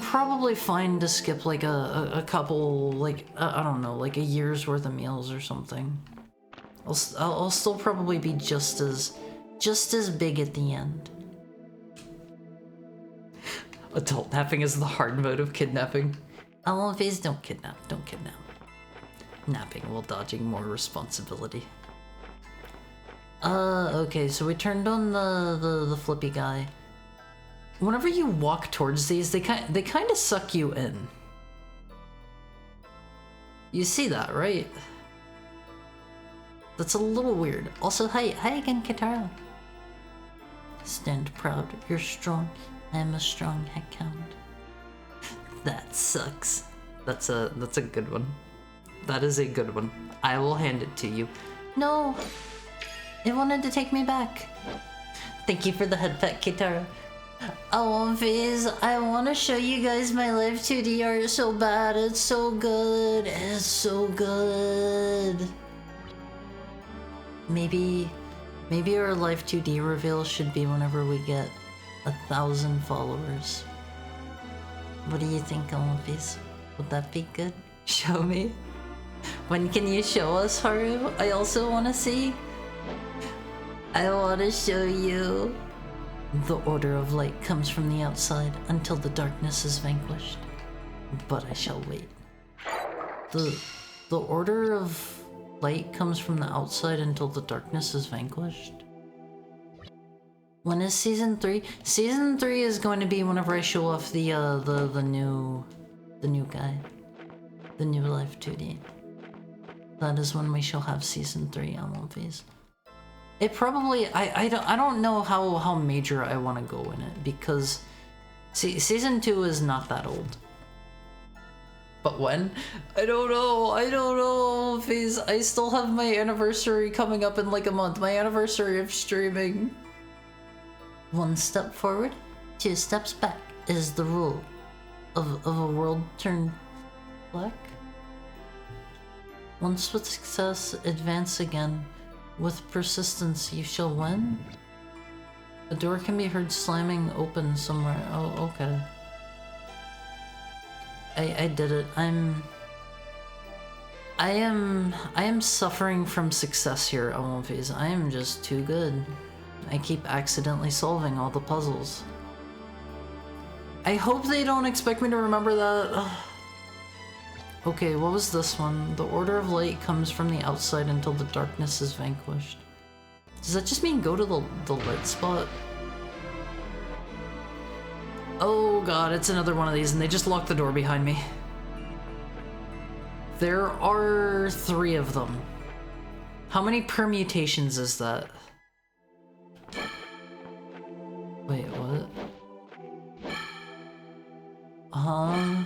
probably fine to skip like a couple, like I don't know, like a year's worth of meals or something. I'll still probably be just as big at the end. Adult napping is the hard mode of kidnapping. Always don't kidnap. Napping while dodging more responsibility. Okay, so we turned on the flippy guy. Whenever you walk towards these, they kind of suck you in. You see that, right? That's a little weird. Also, hi again, Katara. Stand proud, you're strong. I am a strong heckhound. That sucks. That's a good one. That is a good one. I will hand it to you. No! It wanted to take me back. Thank you for the head pet, Kitara. Oh, Fizz, I want to show you guys my live 2D art so bad. It's so good. It's so good. Maybe our live 2D reveal should be whenever we get 1,000 followers. What do you think, Fizz? Would that be good? Show me. When can you show us, Haru? I also want to see. I want to show you. The order of light comes from the outside until the darkness is vanquished. But I shall wait. The order of light comes from the outside until the darkness is vanquished? When is season 3? Season 3 is going to be whenever I show off the new guy. The new live 2D. That is when we shall have season 3 on One Piece. It probably, I don't know how major I want to go in it, because season 2 is not that old. But when? I don't know, Fizz. I still have my anniversary coming up in like a month. My anniversary of streaming. 1 step forward, 2 steps back is the rule of a world turned black. Once with success, advance again. With persistence, you shall win. A door can be heard slamming open somewhere. Oh, okay. I did it. I am suffering from success here, Olympies. I am just too good. I keep accidentally solving all the puzzles. I hope they don't expect me to remember that. Ugh. Okay, what was this one? The order of light comes from the outside until the darkness is vanquished. Does that just mean go to the light spot? Oh god, it's another one of these, and they just locked the door behind me. There are 3 of them. How many permutations is that? Wait, what? I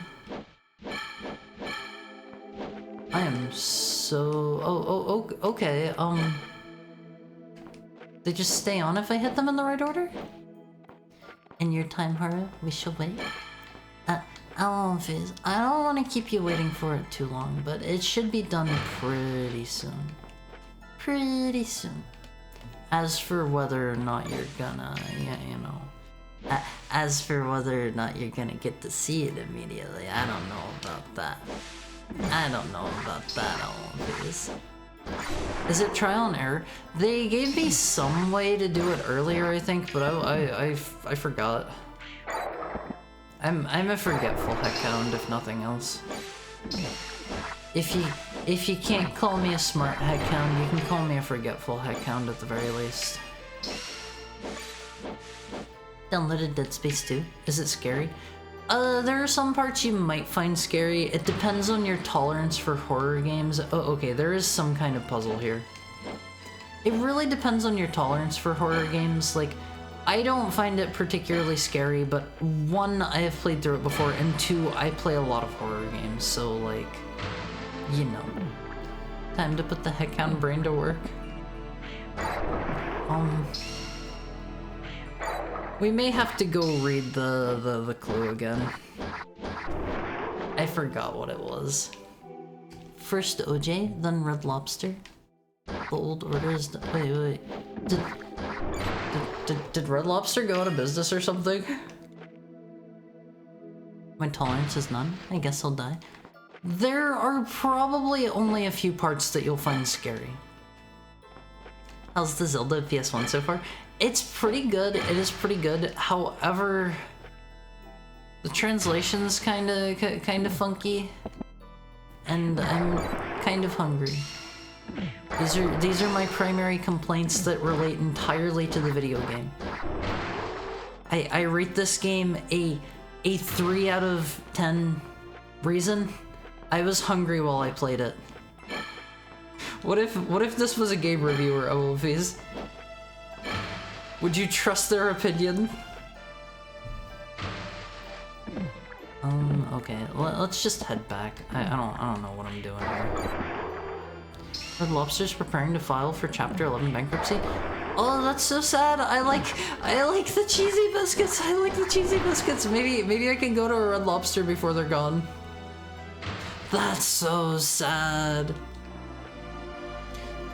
am so... Oh, okay, They just stay on if I hit them in the right order? In your time, Haru, we shall wait. Fizz, I don't want to keep you waiting for it too long, but it should be done pretty soon. Pretty soon. As for whether or not you're gonna, as for whether or not you're gonna get to see it immediately, I don't know about that. Fizz. Is it trial and error? They gave me some way to do it earlier, I think, but I forgot. I'm a forgetful heckhound, if nothing else. If you can't call me a smart heckhound, you can call me a forgetful heckhound at the very least. Downloaded Dead Space 2. Is it scary? There are some parts you might find scary. It depends on your tolerance for horror games. Oh, okay, there is some kind of puzzle here. It really depends on your tolerance for horror games. Like, I don't find it particularly scary, but 1, I have played through it before, and 2, I play a lot of horror games, so like, you know. Time to put the heckhound brain to work. We may have to go read the clue again. I forgot what it was. First OJ, then Red Lobster. The old order is... Wait. Did Red Lobster go out of business or something? My tolerance is none. I guess I'll die. There are probably only a few parts that you'll find scary. How's the Zelda PS1 so far? It's pretty good. It is pretty good. However, the translation's kind of funky, and I'm kind of hungry. These are my primary complaints that relate entirely to the video game. I rate this game a 3 out of 10. Reason? I was hungry while I played it. What if this was a game reviewer, OLVs? Would you trust their opinion? Okay, let's just head back. I don't know what I'm doing here. Red Lobster's preparing to file for Chapter 11 bankruptcy. Oh, that's so sad. I like the cheesy biscuits. I like the cheesy biscuits. Maybe I can go to a Red Lobster before they're gone. That's so sad.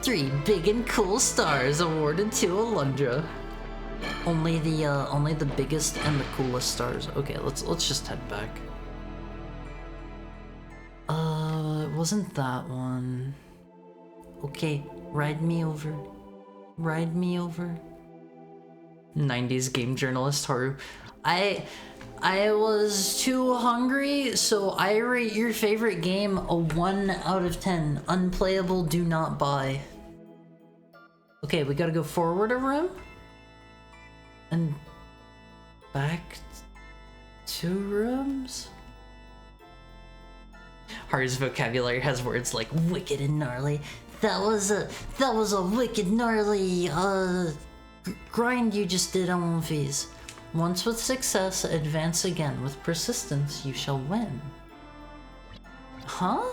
3 big and cool stars awarded to Alundra. Only the biggest and the coolest stars. Okay, let's just head back. It wasn't that one. Okay, ride me over. Ride me over. 90s game journalist Haru. I was too hungry, so I rate your favorite game a 1 out of 10. Unplayable, do not buy. Okay, we gotta go forward a room. And back 2 rooms? Haru's vocabulary has words like wicked and gnarly. That was a wicked gnarly grind you just did on Fees. Once with success, advance again. With persistence, you shall win. Huh?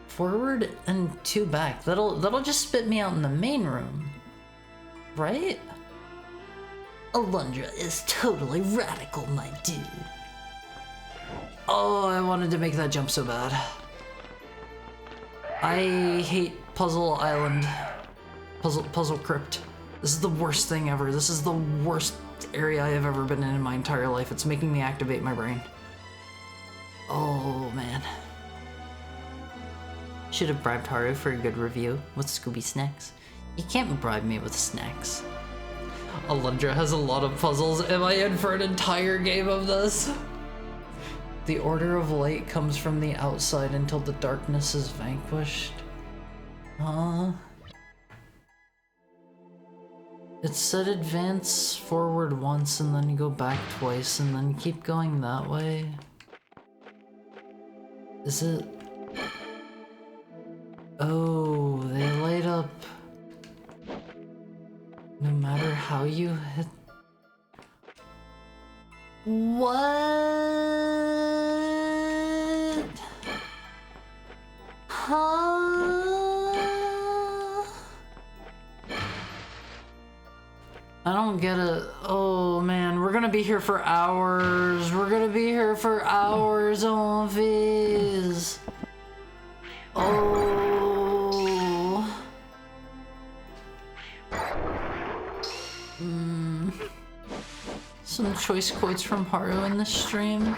Forward and 2 back. That'll just spit me out in the main room. Right? Alundra is totally radical, my dude. Oh, I wanted to make that jump so bad. I hate Puzzle Island. Puzzle Crypt. This is the worst thing ever. This is the worst area I have ever been in my entire life. It's making me activate my brain. Oh, man. Should have bribed Haru for a good review with Scooby Snacks. You can't bribe me with snacks. Alundra has a lot of puzzles. Am I in for an entire game of this? The order of light comes from the outside until the darkness is vanquished. Huh? It said advance forward once and then go back twice and then keep going that way. Is it? Oh, they light up no matter how you hit. What? Huh? I don't get it. Oh man, we're gonna be here for hours. We're gonna be here for hours on Viz. Oh. Some choice quotes from Haru in the stream.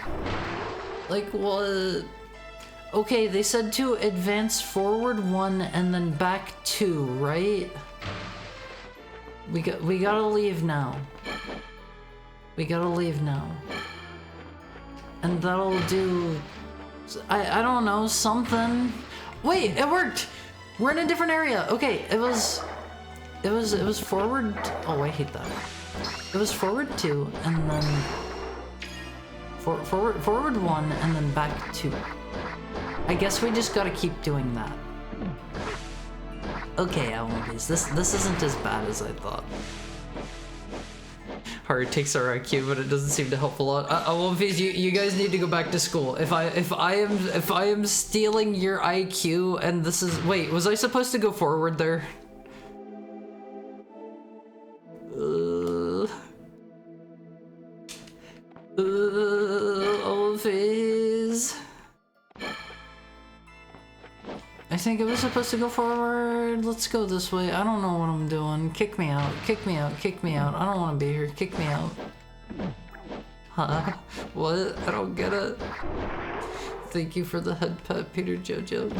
Like what? Okay, they said to advance forward 1 and then back 2, right? We gotta leave now. We gotta leave now. And that'll do... I don't know, something. Wait, it worked! We're in a different area. Okay, it was forward... Oh, I hate that. It was forward 2 and then... Forward 1 and then back 2. I guess we just gotta keep doing that. Okay, Alundra, this isn't as bad as I thought. Haru takes our IQ, but it doesn't seem to help a lot. Alundra, you guys need to go back to school. If I am stealing your IQ and this is... Wait, was I supposed to go forward there? think it was supposed to go forward. Let's go this way. I don't know what I'm doing. Kick me out. Kick me out. Kick me out. I don't want to be here. Kick me out. Huh? What? I don't get it. Thank you for the head pet, Peter Jojo.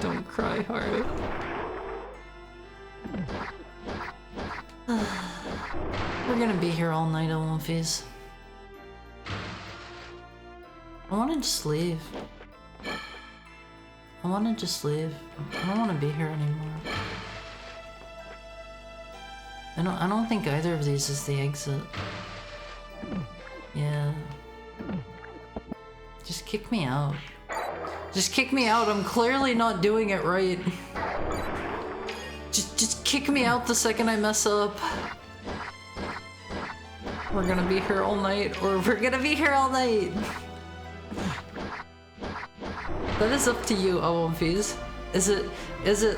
Don't cry hard. We're gonna be here all night, Olympies. I wanna just leave. I wanna just leave. I don't wanna be here anymore. I don't think either of these is the exit. Yeah. Just kick me out. Just kick me out. I'm clearly not doing it right. Just kick me out the second I mess up. We're gonna be here all night, or we're gonna be here all night. That is up to you, Awamfies. Is it,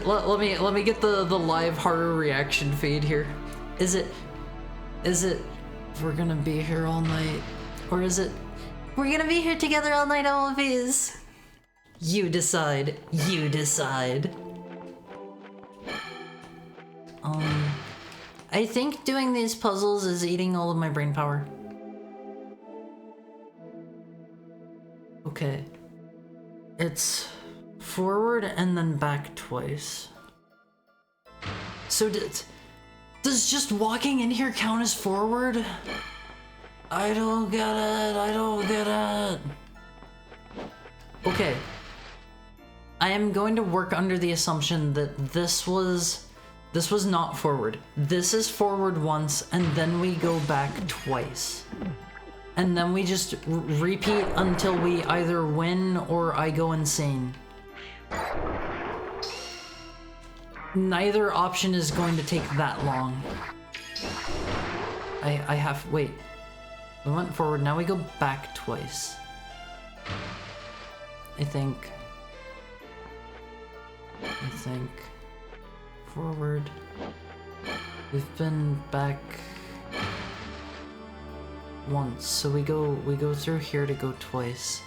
let me get the live horror reaction feed here. Is it, we're gonna be here all night? Or is it, we're gonna be here together all night, Awamfies? You decide, you decide. I think doing these puzzles is eating all of my brain power. Okay. It's forward and then back twice. So does just walking in here count as forward? I don't get it, I don't get it. Okay. I am going to work under the assumption that this was not forward. This is forward once, and then we go back twice. And then we just repeat until we either win or I go insane. Neither option is going to take that long. Wait. We went forward, now we go back twice. I think. Forward. We've been back once, so we go through here to go twice.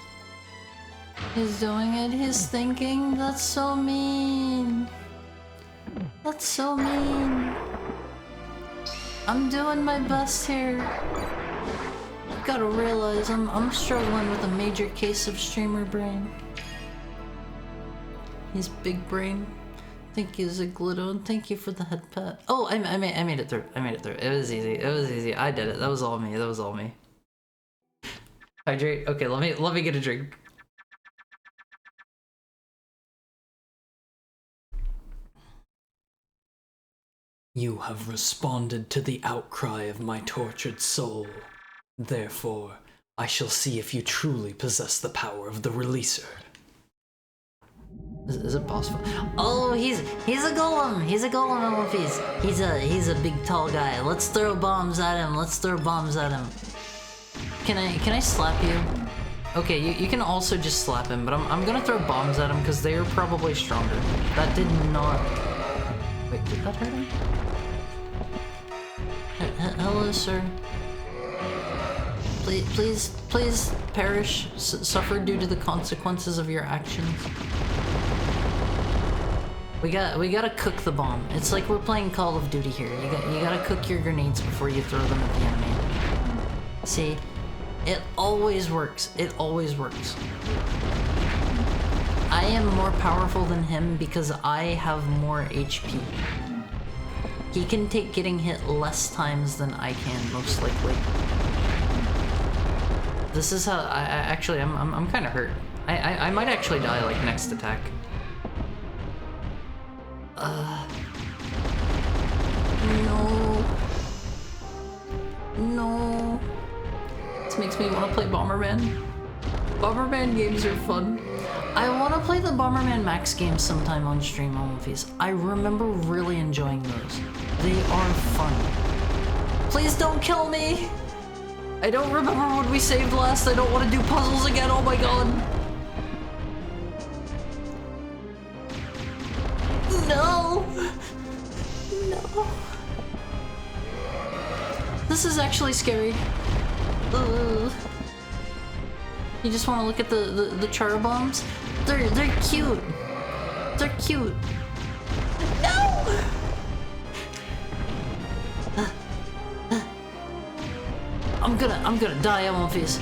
He's doing it, he's thinking. That's so mean. That's so mean. I'm doing my best here. You gotta realize I'm struggling with a major case of streamer brain. He's big brain. Thank you, Ziglito, and thank you for the head pat. Oh, I made it through. I made it through. It was easy. It was easy. I did it. That was all me. That was all me. Hydrate. Okay, let me get a drink. You have responded to the outcry of my tortured soul. Therefore, I shall see if you truly possess the power of the releaser. Is it possible? Oh, he's a golem. He's a golem, He's a big tall guy. Let's throw bombs at him. Let's throw bombs at him. Can I slap you? Okay, you can also just slap him, but I'm gonna throw bombs at him because they are probably stronger. That did not. Wait, did that hurt him? Hello, sir. Please perish, suffer due to the consequences of your actions. We gotta cook the bomb. It's like we're playing Call of Duty here. You gotta cook your grenades before you throw them at the enemy. See? It always works. It always works. I am more powerful than him because I have more HP. He can take getting hit less times than I can, most likely. This is how I'm kind of hurt. I might actually die like next attack. No. This makes me want to play Bomberman. Bomberman games are fun. I want to play the Bomberman Max games sometime on stream, Olympies. I remember really enjoying those. They are fun. Please don't kill me! I don't remember what we saved last. I don't want to do puzzles again, oh my god. No! No. This is actually scary. Ugh. You just want to look at the char bombs? They're cute. they're cute. No! I'm gonna die, Alundra.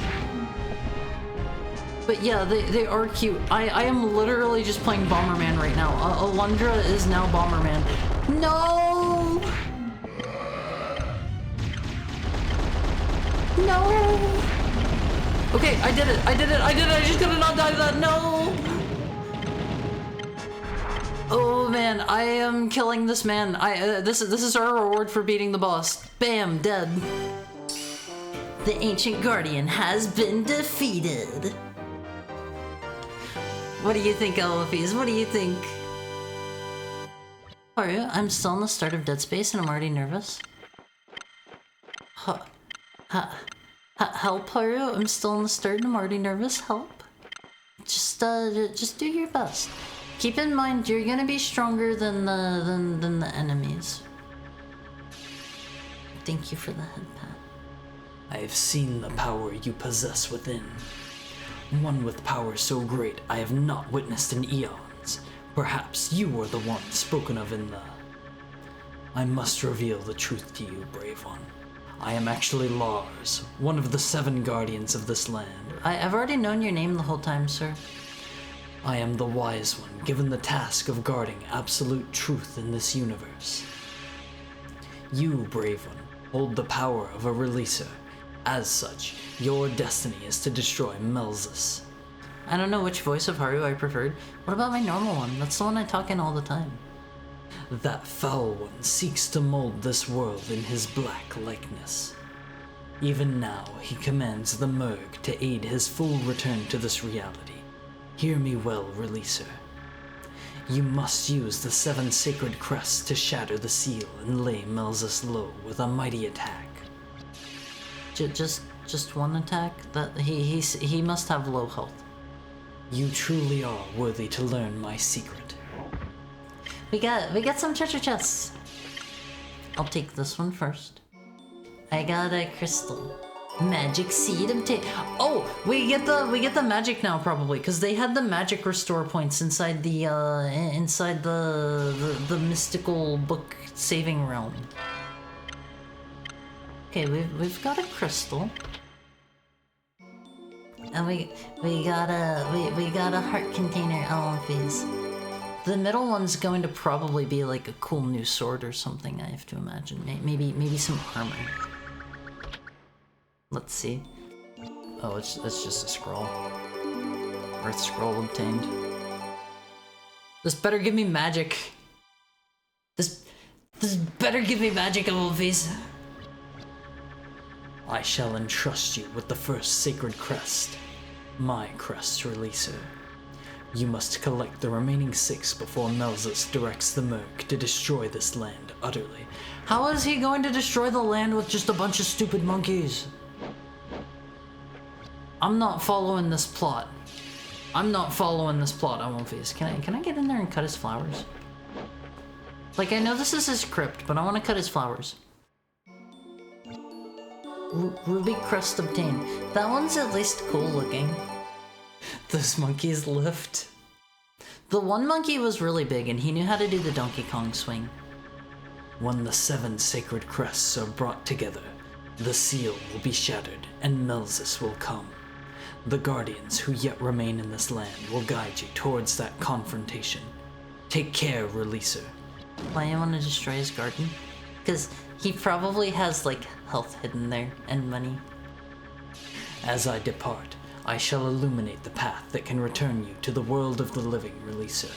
But yeah, they are cute. I am literally just playing Bomberman right now. Alundra is now Bomberman. No! No! Okay, I did it. I just gotta not die to that. No! Oh man, I am killing this man. This is our reward for beating the boss. Bam, dead. The Ancient Guardian has been defeated. What do you think, Alundra? What do you think? Haru, I'm still in the start of Dead Space and I'm already nervous. Help, Haru. I'm still in the start and I'm already nervous. Help. Just do your best. Keep in mind, you're gonna be stronger than the enemies. Thank you for the head pat. I have seen the power you possess within. One with power so great I have not witnessed in eons. Perhaps you are the one spoken of in the... I must reveal the truth to you, brave one. I am actually Lars, one of the 7 guardians of this land. I've already known your name the whole time, sir. I am the wise one, given the task of guarding absolute truth in this universe. You, brave one, hold the power of a releaser. As such, your destiny is to destroy Melzus. I don't know which voice of Haru I preferred. What about my normal one? That's the one I talk in all the time. That foul one seeks to mold this world in his black likeness. Even now, he commands the Merg to aid his full return to this reality. Hear me well, Releaser. You must use the 7 sacred crests to shatter the seal and lay Melzus low with a mighty attack. Just one attack? That he must have low health. You truly are worthy to learn my secret. We got some treasure chests. I'll take this one first. I got a crystal. Magic seed obtained. Oh, we get the magic now probably because they had the magic restore points inside the mystical book saving realm. Okay, we've got a crystal. And we got a heart container Alundra. The middle one's going to probably be like a cool new sword or something, I have to imagine. Maybe some armor. Let's see. Oh, it's just a scroll. Earth scroll obtained. This better give me magic. This better give me magic, Alundra. I shall entrust you with the first sacred crest, my crest releaser. You must collect the remaining 6 before Melzus directs the Merc to destroy this land utterly. How is he going to destroy the land with just a bunch of stupid monkeys? I'm not following this plot. Alundra. Can I get in there and cut his flowers? Like, I know this is his crypt, but I want to cut his flowers. Ruby crest obtained. That one's at least cool looking. Those monkeys lift. The one monkey was really big and he knew how to do the Donkey Kong swing. When the 7 sacred crests are brought together, the seal will be shattered and Melzus will come. The guardians who yet remain in this land will guide you towards that confrontation. Take care, Releaser. Why do you want to destroy his garden? Because he probably has like health hidden there and money. As I depart, I shall illuminate the path that can return you to the world of the living, Releaser.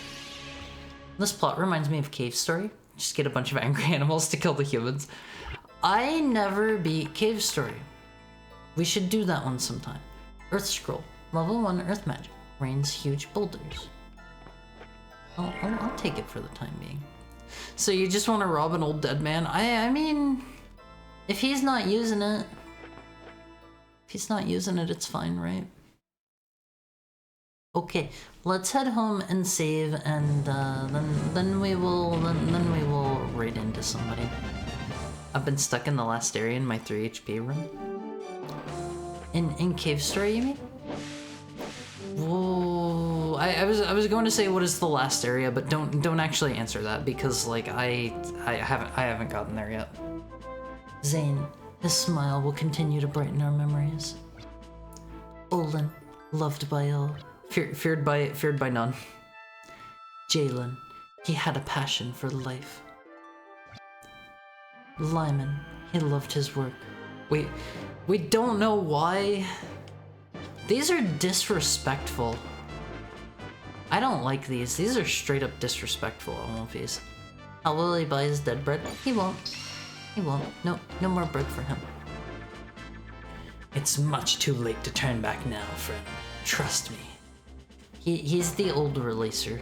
This plot reminds me of Cave Story. Just get a bunch of angry animals to kill the humans. I never beat Cave Story. We should do that one sometime. Earth Scroll. Level 1 Earth Magic. Rains huge boulders. I'll take it for the time being. So you just want to rob an old dead man? I mean, if he's not using it, it's fine, right? Okay, let's head home and save, and then we will raid into somebody. I've been stuck in the last area in my 3 HP room. In Cave Story, you mean? Whoa, I was going to say what is the last area, but don't actually answer that because like I haven't gotten there yet. Zane, his smile will continue to brighten our memories. Olin, loved by all, feared by none. Jalen, he had a passion for life. Lyman, he loved his work. We don't know why. These are disrespectful. I don't like these. These are straight up disrespectful emojis. How will he buy his dead bread? He won't. He won't. No more bread for him. It's much too late to turn back now, friend. Trust me. He's the old releaser,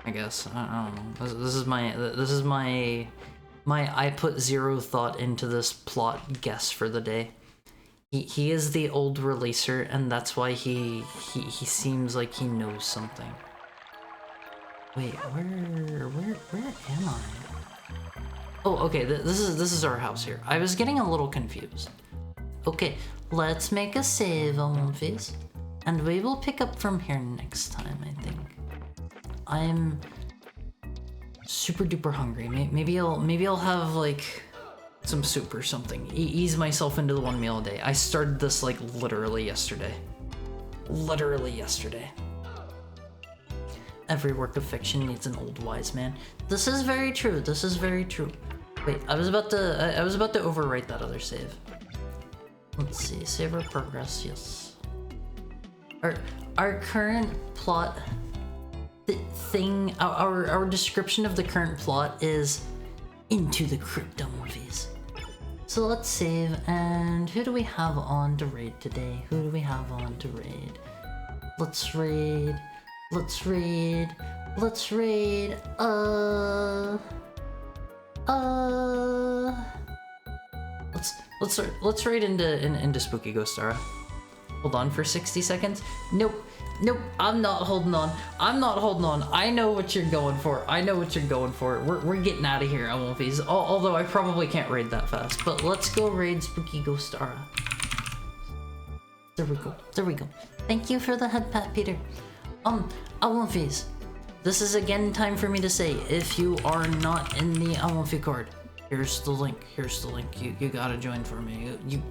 I guess. I don't know. This is my I put zero thought into this plot guess for the day. He is the old releaser, and that's why he seems like he knows something. Wait, where am I? Oh, okay. This is our house here. I was getting a little confused. Okay, let's make a save on One Piece, and we will pick up from here next time. I think. I'm super duper hungry. Maybe I'll have like some soup or something. Ease myself into the one meal a day. I started this like literally yesterday. Literally yesterday. Every work of fiction needs an old wise man. This is very true. This is very true. Wait, I was about to overwrite that other save. Let's see. Save our progress. Yes. Our current plot thing. Our description of the current plot is into the crypto movies. So let's save, and who do we have on to raid today? Who do we have on to raid? Let's raid. Let's raid. Let's raid. Let's raid into Spooky Ghost Ara. Hold on for 60 seconds. Nope. I'm not holding on. I know what you're going for. We're getting out of here, Elmofies. Although I probably can't raid that fast. But let's go raid Spooky Ghost Ara. There we go. Thank you for the head pat, Peter. Elmofies. This is again time for me to say, if you are not in the Elmofi card, here's the link. You gotta join for me. You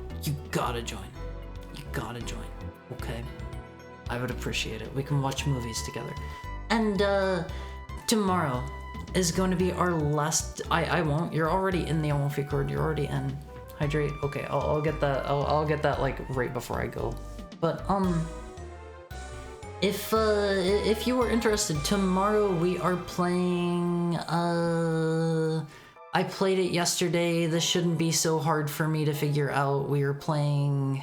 gotta join. Okay? I would appreciate it. We can watch movies together. And tomorrow is going to be our last. I won't. You're already in the Elmofi card. You're already in. Hydrate. Okay, I'll get that. I'll get that like right before I go. But if you were interested, tomorrow we are playing. I played it yesterday. This shouldn't be so hard for me to figure out. We are playing.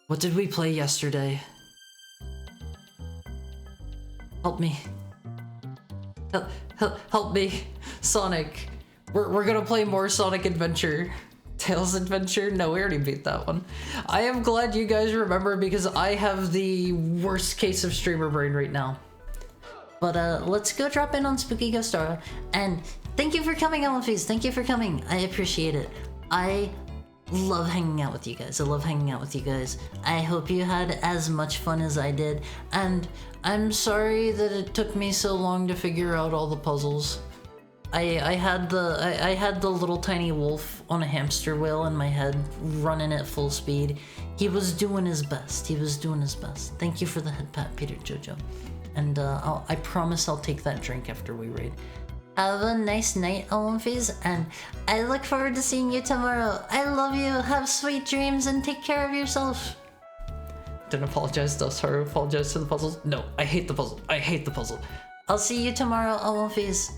What did we play yesterday? Help me. Help me. Sonic. We're gonna play more Sonic Adventure. Tails Adventure? No, we already beat that one. I am glad you guys remember because I have the worst case of streamer brain right now. But let's go drop in on Spooky Ghost Ara. And thank you for coming, Elmofies. Thank you for coming. I appreciate it. I love hanging out with you guys. I hope you had as much fun as I did. And I'm sorry that it took me so long to figure out all the puzzles. I had the little tiny wolf on a hamster wheel in my head, running at full speed. He was doing his best. Thank you for the head pat, Peter Jojo. And I promise I'll take that drink after we raid. Have a nice night, Elmofies, and I look forward to seeing you tomorrow. I love you. Have sweet dreams and take care of yourself. Didn't apologize to us or apologize to the puzzles. No, I hate the puzzle. I'll see you tomorrow, Elmofies.